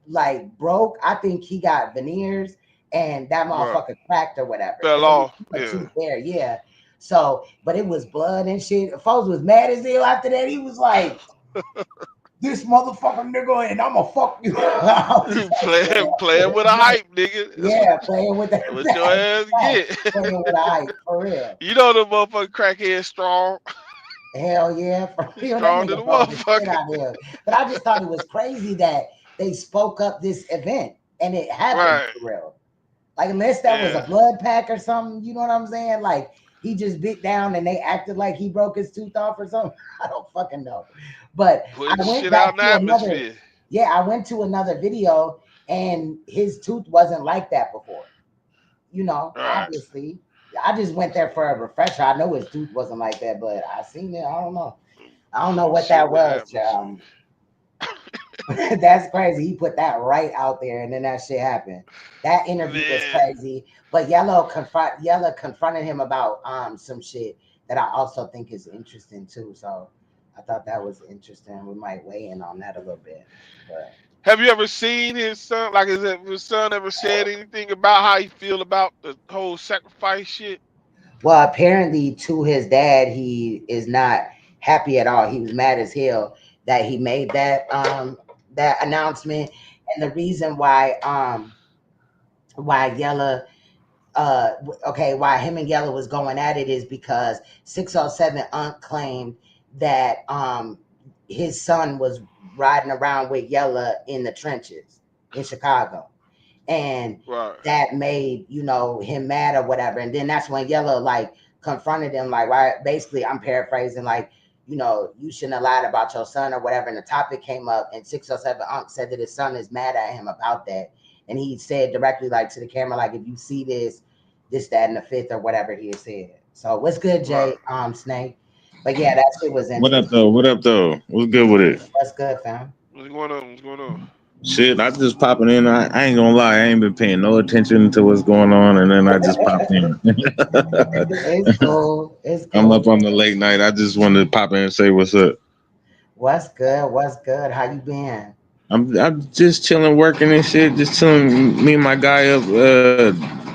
like broke. I think he got veneers and that motherfucker cracked or whatever. Fell off. Yeah. There, yeah. So, but it was blood and shit. Folks was mad as hell after that. He was like, "This motherfucker nigga, and I'ma fuck you." playing with a hype, nigga. Yeah, playing with that. What your ass get? Playing with a hype, for real. You know the motherfucking crackhead strong. Hell yeah, for real. Strong to the motherfucker. But I just thought it was crazy that they spoke up this event and it happened for real. Like unless that was a blood pack or something, you know what I'm saying? Like he just bit down and they acted like he broke his tooth off or something. I don't fucking know. But I went back to another. Yeah, I went to another video and his tooth wasn't like that before. Obviously. I just went there for a refresher. I know his tooth wasn't like that, but I seen it. I don't know. I don't know what that was, child. That's crazy. He put that right out there, and then that shit happened. That interview was crazy. But Yella confronted him about some shit that I also think is interesting too. So I thought that was interesting. We might weigh in on that a little bit. But have you ever seen his son? Like, has his son ever said anything about how he feel about the whole sacrifice shit? Well, apparently to his dad, he is not happy at all. He was mad as hell that he made that that announcement, and the reason why Yella why him and Yella was going at it is because 607 Unk claimed that his son was riding around with Yella in the trenches in Chicago, and that made him mad or whatever. And then that's when Yella like confronted him, like, why? Basically, I'm paraphrasing, like, you shouldn't have lied about your son or whatever. And the topic came up, and 607 Unk said that his son is mad at him about that. And he said directly, like, to the camera, like, if you see this, that, and the fifth, or whatever he said. So what's good, Jay? Snake. But yeah, that shit was interesting. What up, though? What's good with it? What's good, fam? What's going on? Shit, I just popping in. I ain't gonna lie, I ain't been paying no attention to what's going on, and then I just popped in. It's cool. I'm up on the late night. I just wanted to pop in and say what's up. What's good? How you been? I'm just chilling, working and shit. Just chilling. Me and my guy up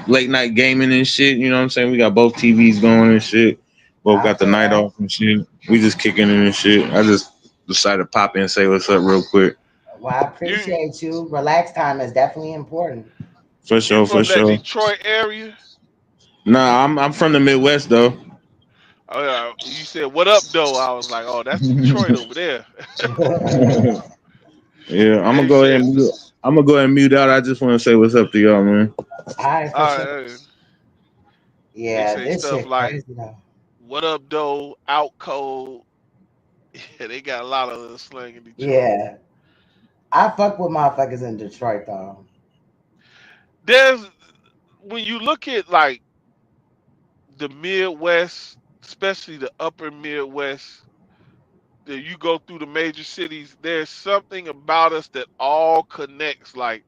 late night gaming and shit. You know what I'm saying? We got both TVs going and shit. Both got the night off and shit. We just kicking in and shit. I just decided to pop in and say what's up real quick. Well, I appreciate you. Relax time is definitely important. For sure, from that Detroit area? Nah, I'm from the Midwest though. Oh yeah, you said what up though? I was like, oh, that's Detroit over there. Yeah, I'm gonna go ahead and mute out. I just want to say what's up to y'all, man. All right, sure. Yeah, they say this stuff shit like crazy though. What up though? Out cold. Yeah, they got a lot of slang in Detroit. Yeah. I fuck with motherfuckers in Detroit though. When you look at like the Midwest, especially the upper Midwest, that you go through the major cities, there's something about us that all connects. Like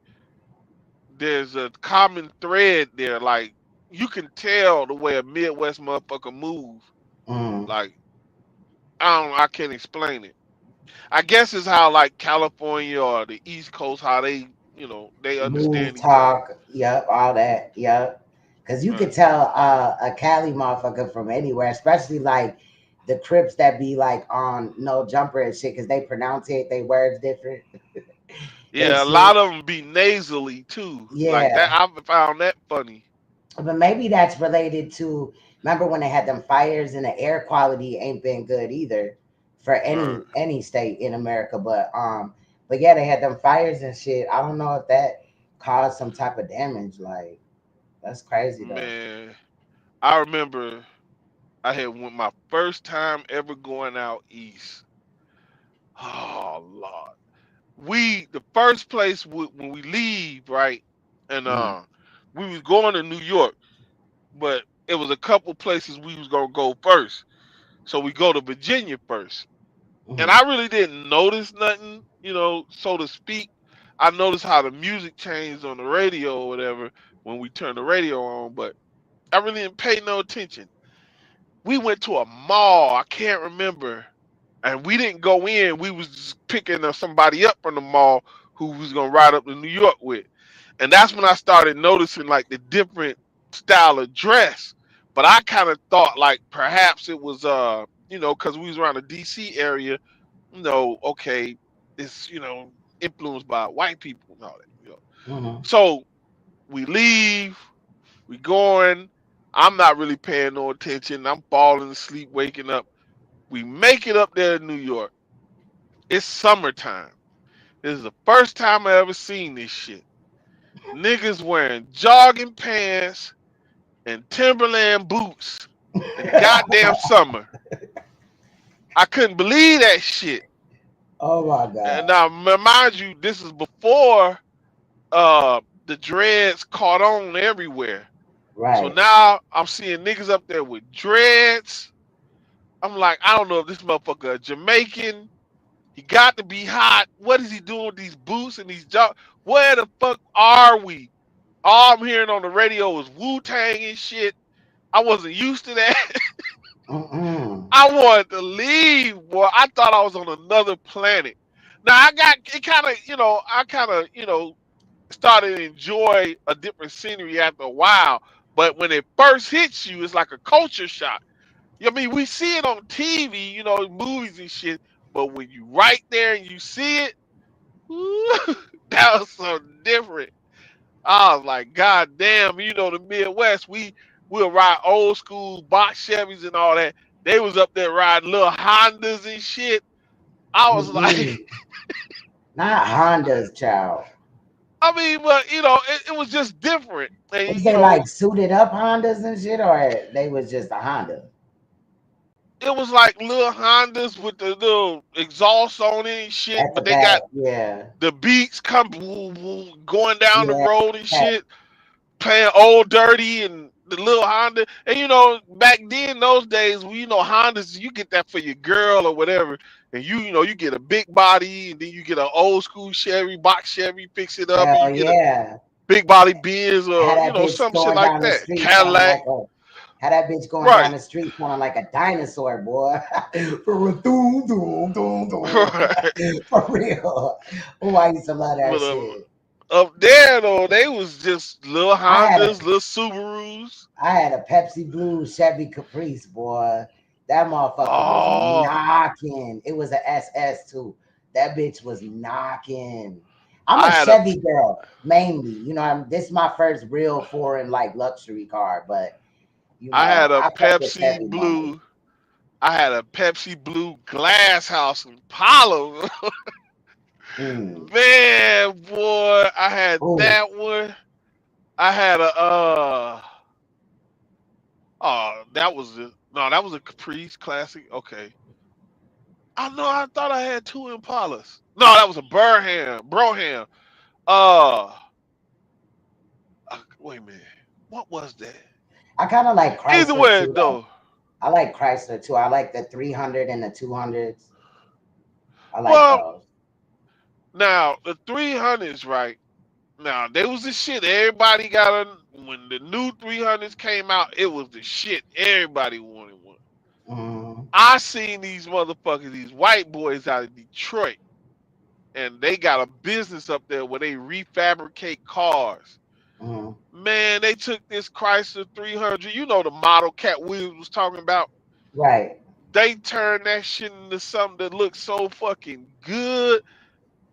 there's a common thread there. Like you can tell the way a Midwest motherfucker move. Like I can't explain it. I guess it's how like California or the East Coast, how they, they understand each other. Yep, all that, yep. Because you could tell a Cali motherfucker from anywhere, especially like the Crips that be like on No Jumper and shit, because they pronunciate their words different. Yeah, a lot of them be nasally too. Yeah. Like that, I've found that funny. But maybe that's related to, remember when they had them fires and the air quality ain't been good either for any state in America. But yeah, they had them fires and shit. I don't know if that caused some type of damage. Like, that's crazy though. Man, I remember I had went my first time ever going out east. Oh Lord. The first place when we leave, right? And we was going to New York, but it was a couple places we was gonna go first. So we go to Virginia first. And I really didn't notice nothing, so to speak. I noticed how the music changed on the radio or whatever when we turned the radio on, but I really didn't pay no attention. We went to a mall, I can't remember. And we didn't go in. We was just picking somebody up from the mall who was gonna ride up to New York with. And that's when I started noticing like the different style of dress. But I kind of thought like perhaps it was because we was around the DC area, okay, it's influenced by white people and all that. So we leave, we going. I'm not really paying no attention. I'm falling asleep, waking up. We make it up there in New York. It's summertime. This is the first time I ever seen this shit. Niggas wearing jogging pants and Timberland boots in the goddamn summer. I couldn't believe that shit. Oh my god! And now, mind you, this is before the dreads caught on everywhere. Right. So now I'm seeing niggas up there with dreads. I'm like, I don't know if this motherfucker a Jamaican. He got to be hot. What is he doing with these boots and these jobs? Where the fuck are we? All I'm hearing on the radio is Wu-Tang and shit. I wasn't used to that. I wanted to leave, boy. I thought I was on another planet. Now I started to enjoy a different scenery after a while. But when it first hits you, it's like a culture shock. I mean, we see it on TV, movies and shit. But when you right there and you see it, that was so different. I was like, God damn, the Midwest, we'll ride old school box Chevys and all that. They was up there riding little Hondas and shit. I was like, not Hondas, child. I mean, but it was just different. And, was they like suited up Hondas and shit, or they was just a Honda? It was like little Hondas with the little exhaust on it and shit, but they got the beats come going down the road and shit, playing Old Dirty and the little Honda. And back then, those days, Hondas, you get that for your girl or whatever, and you get a big body, and then you get an old school Chevy, box Chevy, fix it up, and you get a big body Benz or some shit like that, Cadillac. Had that bitch going down the street sounding like a dinosaur, boy. For real. Oh, I used to love that shit. Up there, though, they was just little Hondas, little Subarus. I had a Pepsi Blue Chevy Caprice, boy. That motherfucker was knocking. It was an SS, too. That bitch was knocking. I'm a Chevy girl, mainly. This is my first real foreign, luxury car, but... I had a Pepsi Blue. I had a Pepsi Blue Glass House Impala. Man, boy, I had that one. I had that was a Caprice Classic. Okay. I thought I had two Impalas. No, that was a Broham. Wait a minute. What was that? I kind of like Chrysler. Either way, though. I like Chrysler too. I like the 300 and the 200s. I like those. Now, the 300s, right? Now, there was the shit. Everybody got when the new 300s came out, it was the shit. Everybody wanted one. I seen these motherfuckers, these white boys out of Detroit, and they got a business up there where they refabricate cars. Man, they took this Chrysler 300, the model Cat Williams was talking about. Right. They turned that shit into something that looked so fucking good.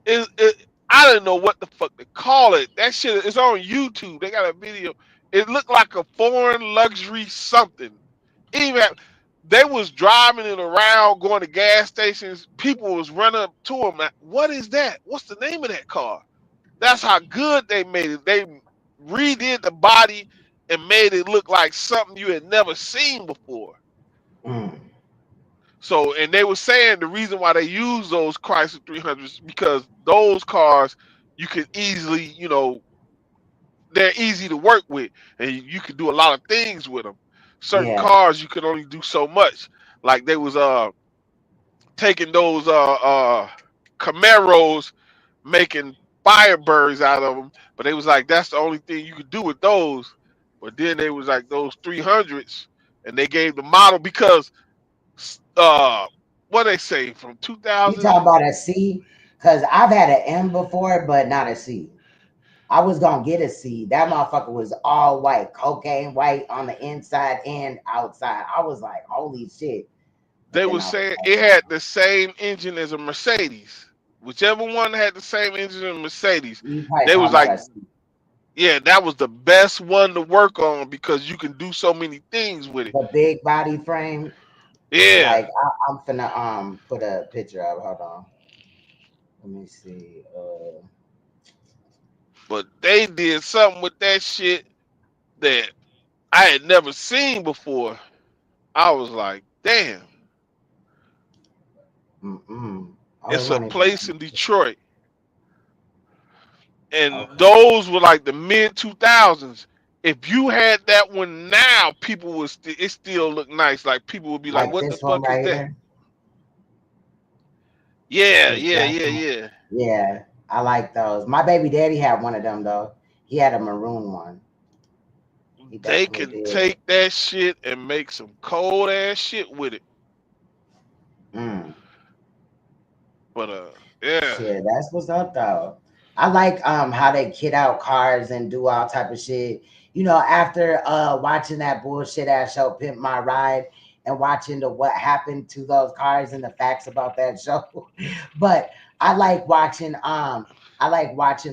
I didn't know what the fuck to call it. That shit is on YouTube. They got a video. It looked like a foreign luxury something. Even they was driving it around, going to gas stations. People was running up to them. Like, what is that? What's the name of that car? That's how good they made it. They redid the body and made it look like something you had never seen before. So, and they were saying the reason why they use those Chrysler 300s because those cars you could easily, they're easy to work with, and you can do a lot of things with them. certain Yeah. cars you could only do so much. Like they was taking those Camaros, making Firebirds out of them, but they was like that's the only thing you could do with those. But then they was like those 300s, and they gave the model because what they say from You talk 2000. about a C? Because I've had an M before, but not a C. I was gonna get a C. That motherfucker was all white, cocaine white on the inside and outside. I was like, holy shit. But They then was I was saying like, it had the same engine as a Mercedes. Whichever one had the same engine as a Mercedes, you probably they was talking about like, a C. yeah, that was the best one to work on because you can do so many things with it. The big body frame. Yeah, Like I'm finna put a picture up. Hold on. Let me see. but they did something with that shit that I had never seen before. I was like, damn, Oh, it it's a won't even. place in Detroit. And those were like the mid 2000s. If you had that one now, people would it still look nice. Like people would be like, Like "What the this one fuck is right that?" here. Yeah, This yeah, black yeah, one. yeah. Yeah, I like those. My baby daddy had one of them though. He had a maroon one. He They definitely can did. take that shit and make some cold ass shit with it. Mm. But yeah, Shit, that's what's up though. I like how they kid out cars and do all type of shit. You know, after watching that bullshit ass show Pimp My Ride and watching the what happened to those cars and the facts about that show. But I like watching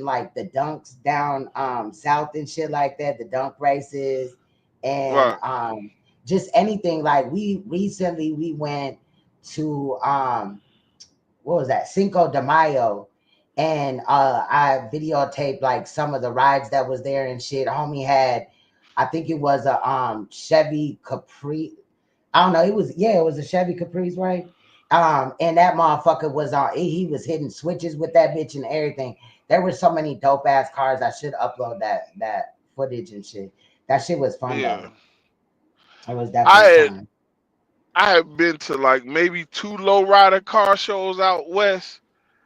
like the dunks down south and shit like that, the dunk races and right. just anything. Like we went to what was that, Cinco de Mayo, and I videotaped like some of the rides that was there and shit. Homie had, I think it was a Chevy Capri. I don't know. It was a Chevy Caprice, right? And that motherfucker was on. He was hitting switches with that bitch and everything. There were so many dope ass cars. I should upload that footage and shit. That shit was fun Yeah, though. It was I definitely had fun. I had been to like maybe 2 lowrider car shows out west.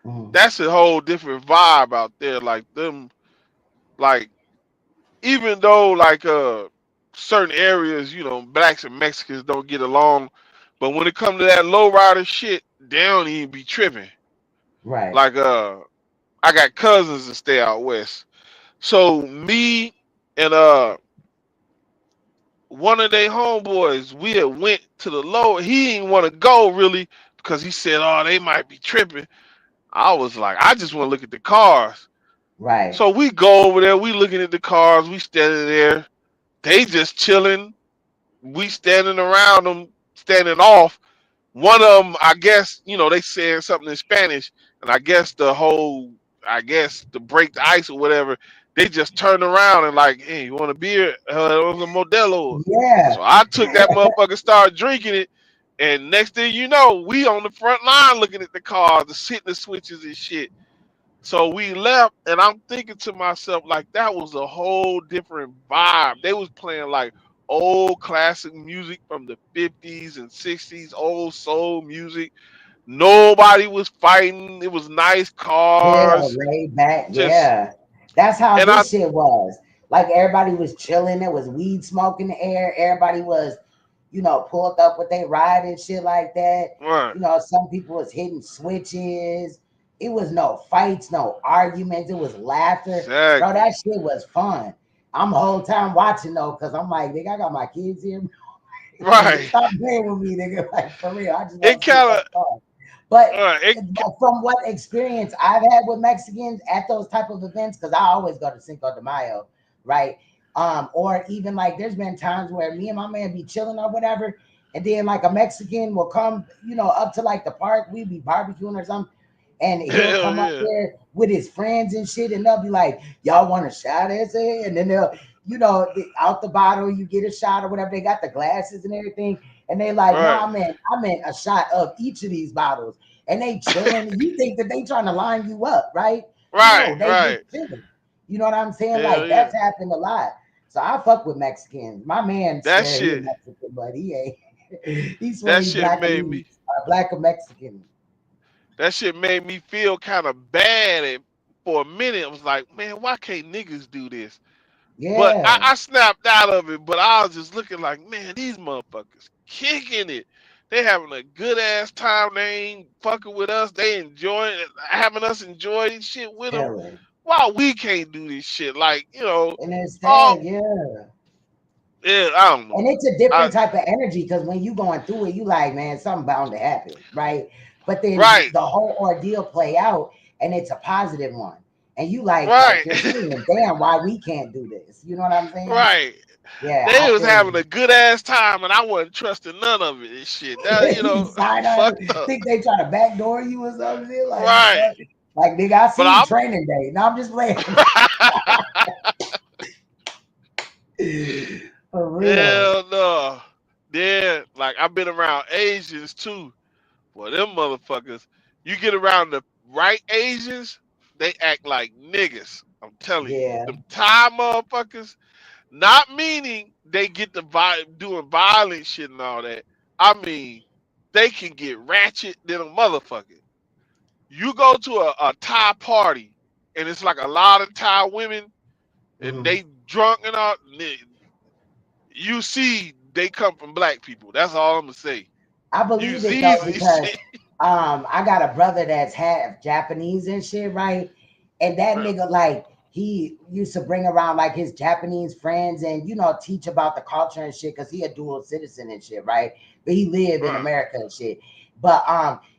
Mhm. That's a whole different vibe out there. Like them, like even though like certain areas, blacks and Mexicans don't get along, but when it comes to that lowrider shit, they don't even be tripping. Right. Like I got cousins that stay out west. So me and one of their homeboys, we had went to the low. He didn't want to go really because he said, "Oh, they might be tripping." I was like, I just want to look at the cars. Right. So we go over there. We looking at the cars. We standing there. They just chilling. We standing around them, standing off. One of them, I guess, they saying something in Spanish, and I guess to break the ice or whatever, they just turned around and like, hey, you want a beer? It was a Modelo. Yeah. So I took that motherfucker, started drinking it, and next thing you know, we on the front line looking at the cars, hitting the switches and shit. So we left, and I'm thinking to myself, like, that was a whole different vibe. They was playing like old classic music from the 50s and 60s, old soul music. Nobody was fighting. It was nice Chill, cars. laid back. Just Yeah. That's how and I this shit was. Like everybody was chilling. There was weed smoke in the air. Everybody was, pulled up with their ride and shit like that. right, Some people was hitting switches. It was no fights, no arguments. It was laughter. Bro, exactly. that shit was fun. I'm the whole time watching though, because I'm like, nigga, I got my kids here. Right. Stop playing with me, nigga. Like for real. I just It want to see kind what's on. But of it. from what experience I've had with Mexicans at those type of events, because I always go to Cinco de Mayo, right? Or even like there's been times where me and my man be chilling or whatever, and then like a Mexican will come, up to like the park, we be barbecuing or something, and he'll Hell come up yeah. there with his friends and shit, and they'll be like, "Y'all want a shot?" And then they'll, out the bottle, you get a shot or whatever. They got the glasses and everything. And they like, no, Right. I meant a shot of each of these bottles. And they chilling. You think that they trying to line you up, right? Right. No, they just Right. chilling. You know what I'm saying? Hell Like yeah. that's happened a lot. So I fuck with Mexicans. My man That swear he shit, Mexican, but he ain't. He swear that he shit black made and me. black or Mexican. That shit made me feel kind of bad. For a minute, I was like, man, why can't niggas do this? But Yeah, I snapped out of it. But I was just looking like, man, these motherfuckers kicking it. They having a good ass time. They ain't fucking with us. They enjoying having us enjoy this shit with them. chilling. Why we can't do this shit? Like, And it's oh sad, yeah. yeah, I don't And know. it's a I different type of energy because when you going through it, you like, man, something bound to happen, right? But then right, the whole ordeal play out, and it's a positive one, and you like right, you're saying, damn, why we can't do this? You know what I'm saying? right. Yeah, They I was feel having you. a good ass time, and I wasn't trusting none of it and shit. That You sign up, fucked up. think they try to backdoor you or something? Like the Right, fuck? Like nigga, I but seen Training Day. No, I'm just playing. For real. hell no. Then like I've been around Asians too. Well, them motherfuckers, you get around the right Asians, they act like niggas. I'm telling you, Yeah. them Thai motherfuckers. Not meaning they get the doing violent shit and all that. I mean, they can get ratchet than a motherfucker. You go to a Thai party and it's like a lot of Thai women and Mhm. they drunk and all. You see, they come from black people. That's all I'm gonna say. I You believe it though easily because see. I got a brother that's half Japanese and shit, right? And that nigga like he used to bring around like his Japanese friends and teach about the culture and shit because he a dual citizen and shit, right? But he live in Right, America and shit. But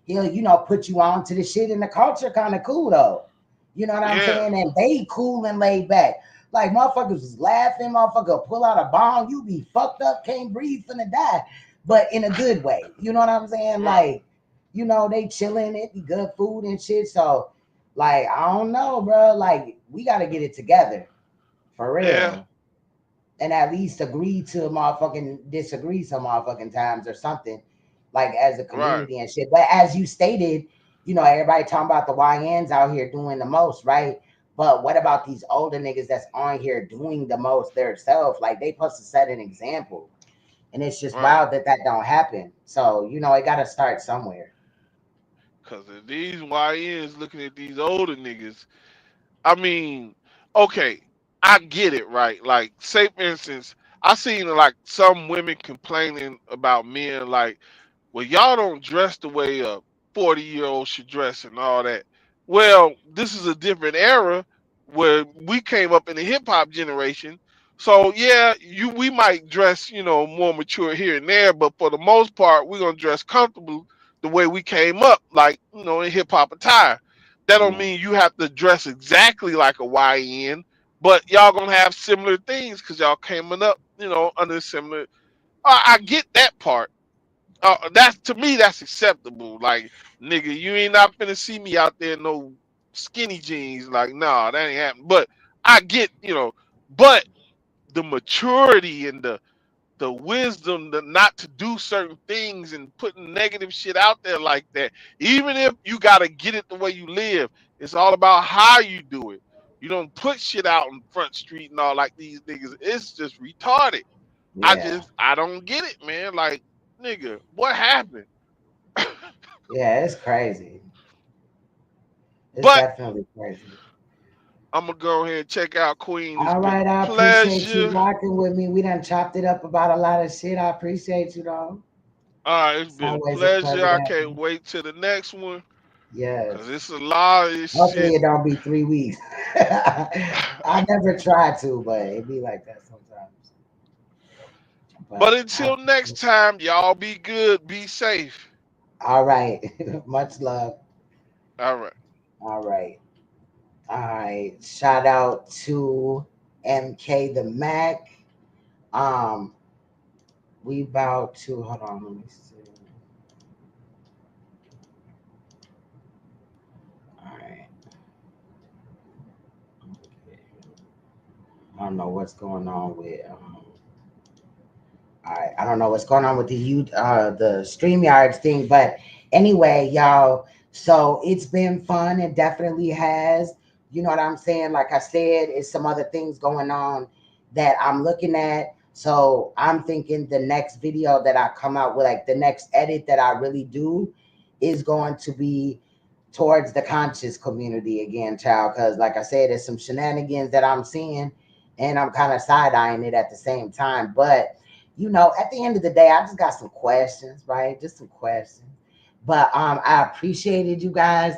he'll put you on to the shit and the culture kind of cool though. You know what I'm yeah, saying? And they cool and laid back. Like motherfuckers was laughing, motherfucker pull out a bomb, you be fucked up, can't breathe, finna die, but in a good way. You know what I'm saying? right, Like, they chilling, it be good food and shit. So, like, I don't know, bro. Like, we gotta get it together for yeah, real, and at least agree to motherfucking disagree some motherfucking times or something, like as a right. community and shit. But as you stated, everybody talking about the YNs out here doing the most, right? But what about these older niggas that's on here doing the most themselves? Like they supposed to set an example. And it's just Right. wild that that don't happen. So, it got to start somewhere. Cause if these YNs looking at these older niggas, I mean, okay, I get it, right? Like, say for instance, I seen like some women complaining about men, like, well, y'all don't dress the way a 40-year-old should dress and all that. Well, this is a different era where we came up in the hip hop generation. So yeah, we might dress, more mature here and there, but for the most part, we're gonna dress comfortable the way we came up, like, in hip hop attire. That don't Yeah. mean you have to dress exactly like a YN, but y'all gonna have similar things because y'all came up, under similar. I get that part. That's to me, that's acceptable. Like, nigga, you ain't not finna see me out there in no skinny jeans. Like, nah, that ain't happening. But I get, but the maturity and the wisdom to not to do certain things and putting negative shit out there like that, even if you gotta get it the way you live, it's all about how you do it. You don't put shit out in front street and all like these niggas. It's just retarded. Yeah. I don't get it, man. Like, nigga, what happened? Yeah, it's crazy. It's But definitely crazy. I'm gonna go ahead and check out Queen. It's All been right. a I appreciate you pleasure. rocking with me. We done chopped it up about a lot of shit. I appreciate you, though. All right, it's It's been a always a pleasure. pleasure to I have can't you. wait till the next one because Yes. it's a lot of this Hopefully shit. it don't be 3 weeks. I never try to, but it be like that sometimes. But But until next time, y'all be good, be safe. all right. Much love. All right. All right. All right. Shout out to MK the Mac. Um, we about to hold on, let me see. All right. I don't know what's going on with all right, I don't know what's going on with the StreamYards thing, but anyway, y'all. So it's been fun. It definitely has. You know what I'm saying? Like I said, it's some other things going on that I'm looking at. So I'm thinking the next video that I come out with, like the next edit that I really do, is going to be towards the conscious community again, child. Because like I said, there's some shenanigans that I'm seeing, and I'm kind of side-eyeing it at the same time. But you know, at the end of the day, I just got some questions, right? Just some questions. But I appreciated you guys.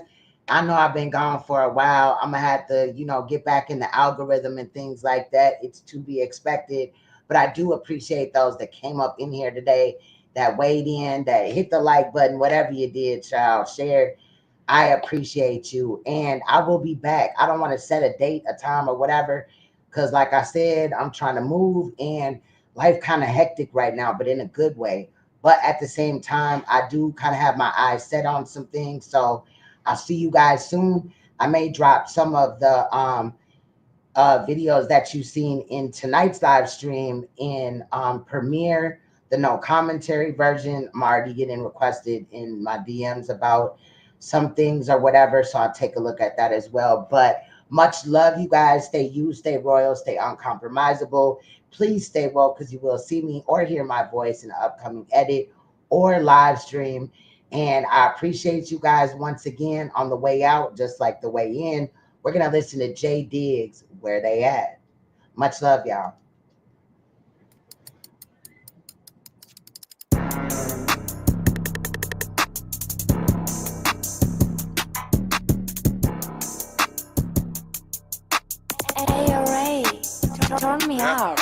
I know I've been gone for a while. I'm gonna have to, you know, get back in the algorithm and things like that. It's to be expected. But I do appreciate those that came up in here today, that weighed in, that hit the like button, whatever you did, child, shared. I appreciate you. And I will be back. I don't want to set a date, a time, or whatever, because like I said, I'm trying to move and life kind of hectic right now, but in a good way. But at the same time, I do kind of have my eyes set on some things. So I'll see you guys soon. I may drop some of the videos that you've seen in tonight's live stream in Premiere, the no commentary version. I'm already getting requested in my DMs about some things or whatever, so I'll take a look at that as well. But much love, you guys. Stay you, stay royal, stay uncompromisable. Please stay woke, because you will see me or hear my voice in an upcoming edit or live stream. And I appreciate you guys once again. On the way out, just like the way in, we're going to listen to J Diggs, Where They At. Much love, y'all. Turn me out.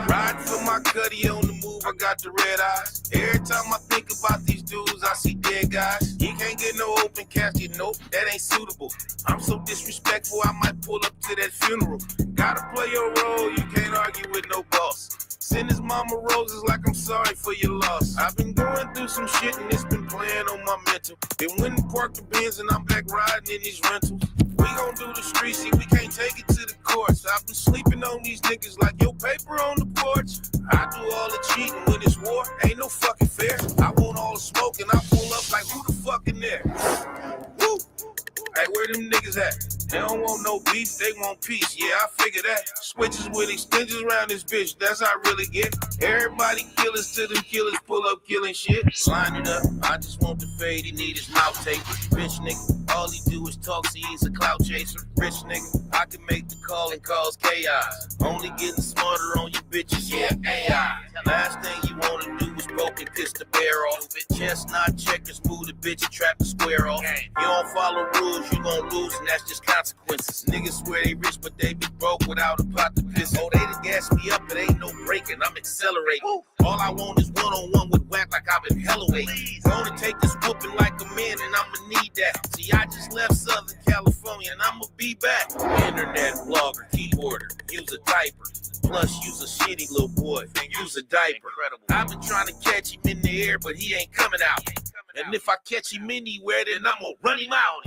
Riding for my cutty on the move, I got the red eyes. Every time I think about these dudes, I see dead guys. You can't get no open casket, nope, that ain't suitable. I'm so disrespectful, I might pull up to that funeral. Gotta play your role, you can't argue with no boss. Send his mama roses like I'm sorry for your loss. I've been going through some shit and it's been playing on my mental. Been went and parked the Benz and I'm back riding in these rentals. We gon' do the street shit, we can't take it to the courts. I've been sleeping on these niggas like your paper on the porch. I do all the cheating when it's war, ain't no fucking fair. I want all the smoke and I pull up like who the fuck in there? Woo! Hey, where them niggas at? They don't want no beef, they want peace. Yeah, I figure that. Switches with extensions around this bitch, that's how I really get. Everybody killers to them killers, pull up killing shit. Line it up, I just want the fade, he need his mouth tape. Bitch nigga, all he do is talk, see he's a clout chaser. Rich nigga, I can make the call and cause chaos. Only getting smarter on you bitches, yeah, AI. Last thing you wanna do is broke and piss the bear off. Chestnut checkers, move the bitch and trap the square off. You don't follow rules, you gon' lose, and that's just consequences. Niggas swear they rich, but they be broke without a pot to piss. Oh, they done gas me up, it ain't no breaking, I'm accelerating. All I want is one-on-one with Wack like I've been hella waiting. Gonna take this whooping like a man, and I'ma need that. See, I just left Southern California, and I'ma be back. Internet blogger, keyboarder, use a typer. Plus, use a shitty little boy, and use a diaper. I've been trying to catch him in the air, but he ain't coming out. And if I catch him anywhere, then I'm gonna run him out.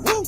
Woo!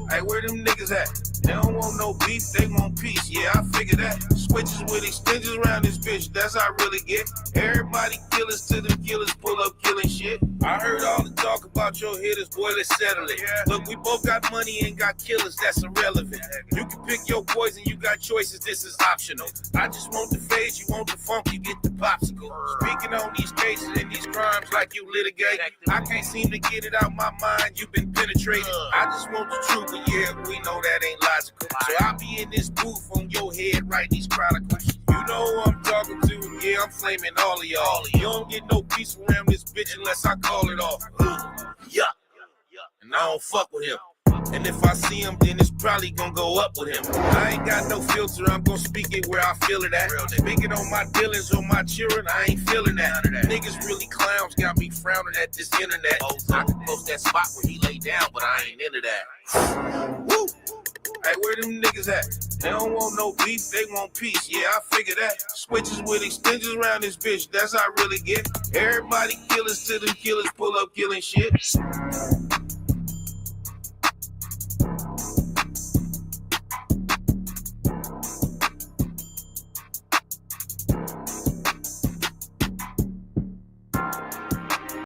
Hey, where them niggas at? They don't want no beef, they want peace. Yeah, I figure that. Switches with extensions around this bitch, that's how I really get. Everybody killers to them killers, pull up killing shit. I heard all the talk about your hitters, boy, let's settle it. Look, we both got money and got killers, that's irrelevant. You can pick your poison, you got choices, this is optional. I just want the phase, you want the funk, you get the popsicle. Speaking on these cases and these crimes like you litigate, I can't seem to get it out my mind, you've been penetrated. I just want the truth, but yeah, we know that ain't logical. So I'll be in this booth on your head writing these chronicles. You know who I'm talking to, yeah, I'm flaming all of y'all. You don't get no peace around this bitch unless I call it off. Yeah. And I don't fuck with him. And if I see him, then it's probably gonna go up with him. I ain't got no filter, I'm gonna speak it where I feel it at. Speaking on my dealings on my children, I ain't feeling that. Niggas really clowns, got me frowning at this internet. I can post that spot where he lay down, but I ain't into that. Woo! Hey, where them niggas at? They don't want no beef, they want peace. Yeah, I figure that. Switches with extensions around this bitch, that's how I really get. Everybody killers to them killers, pull up killing shit.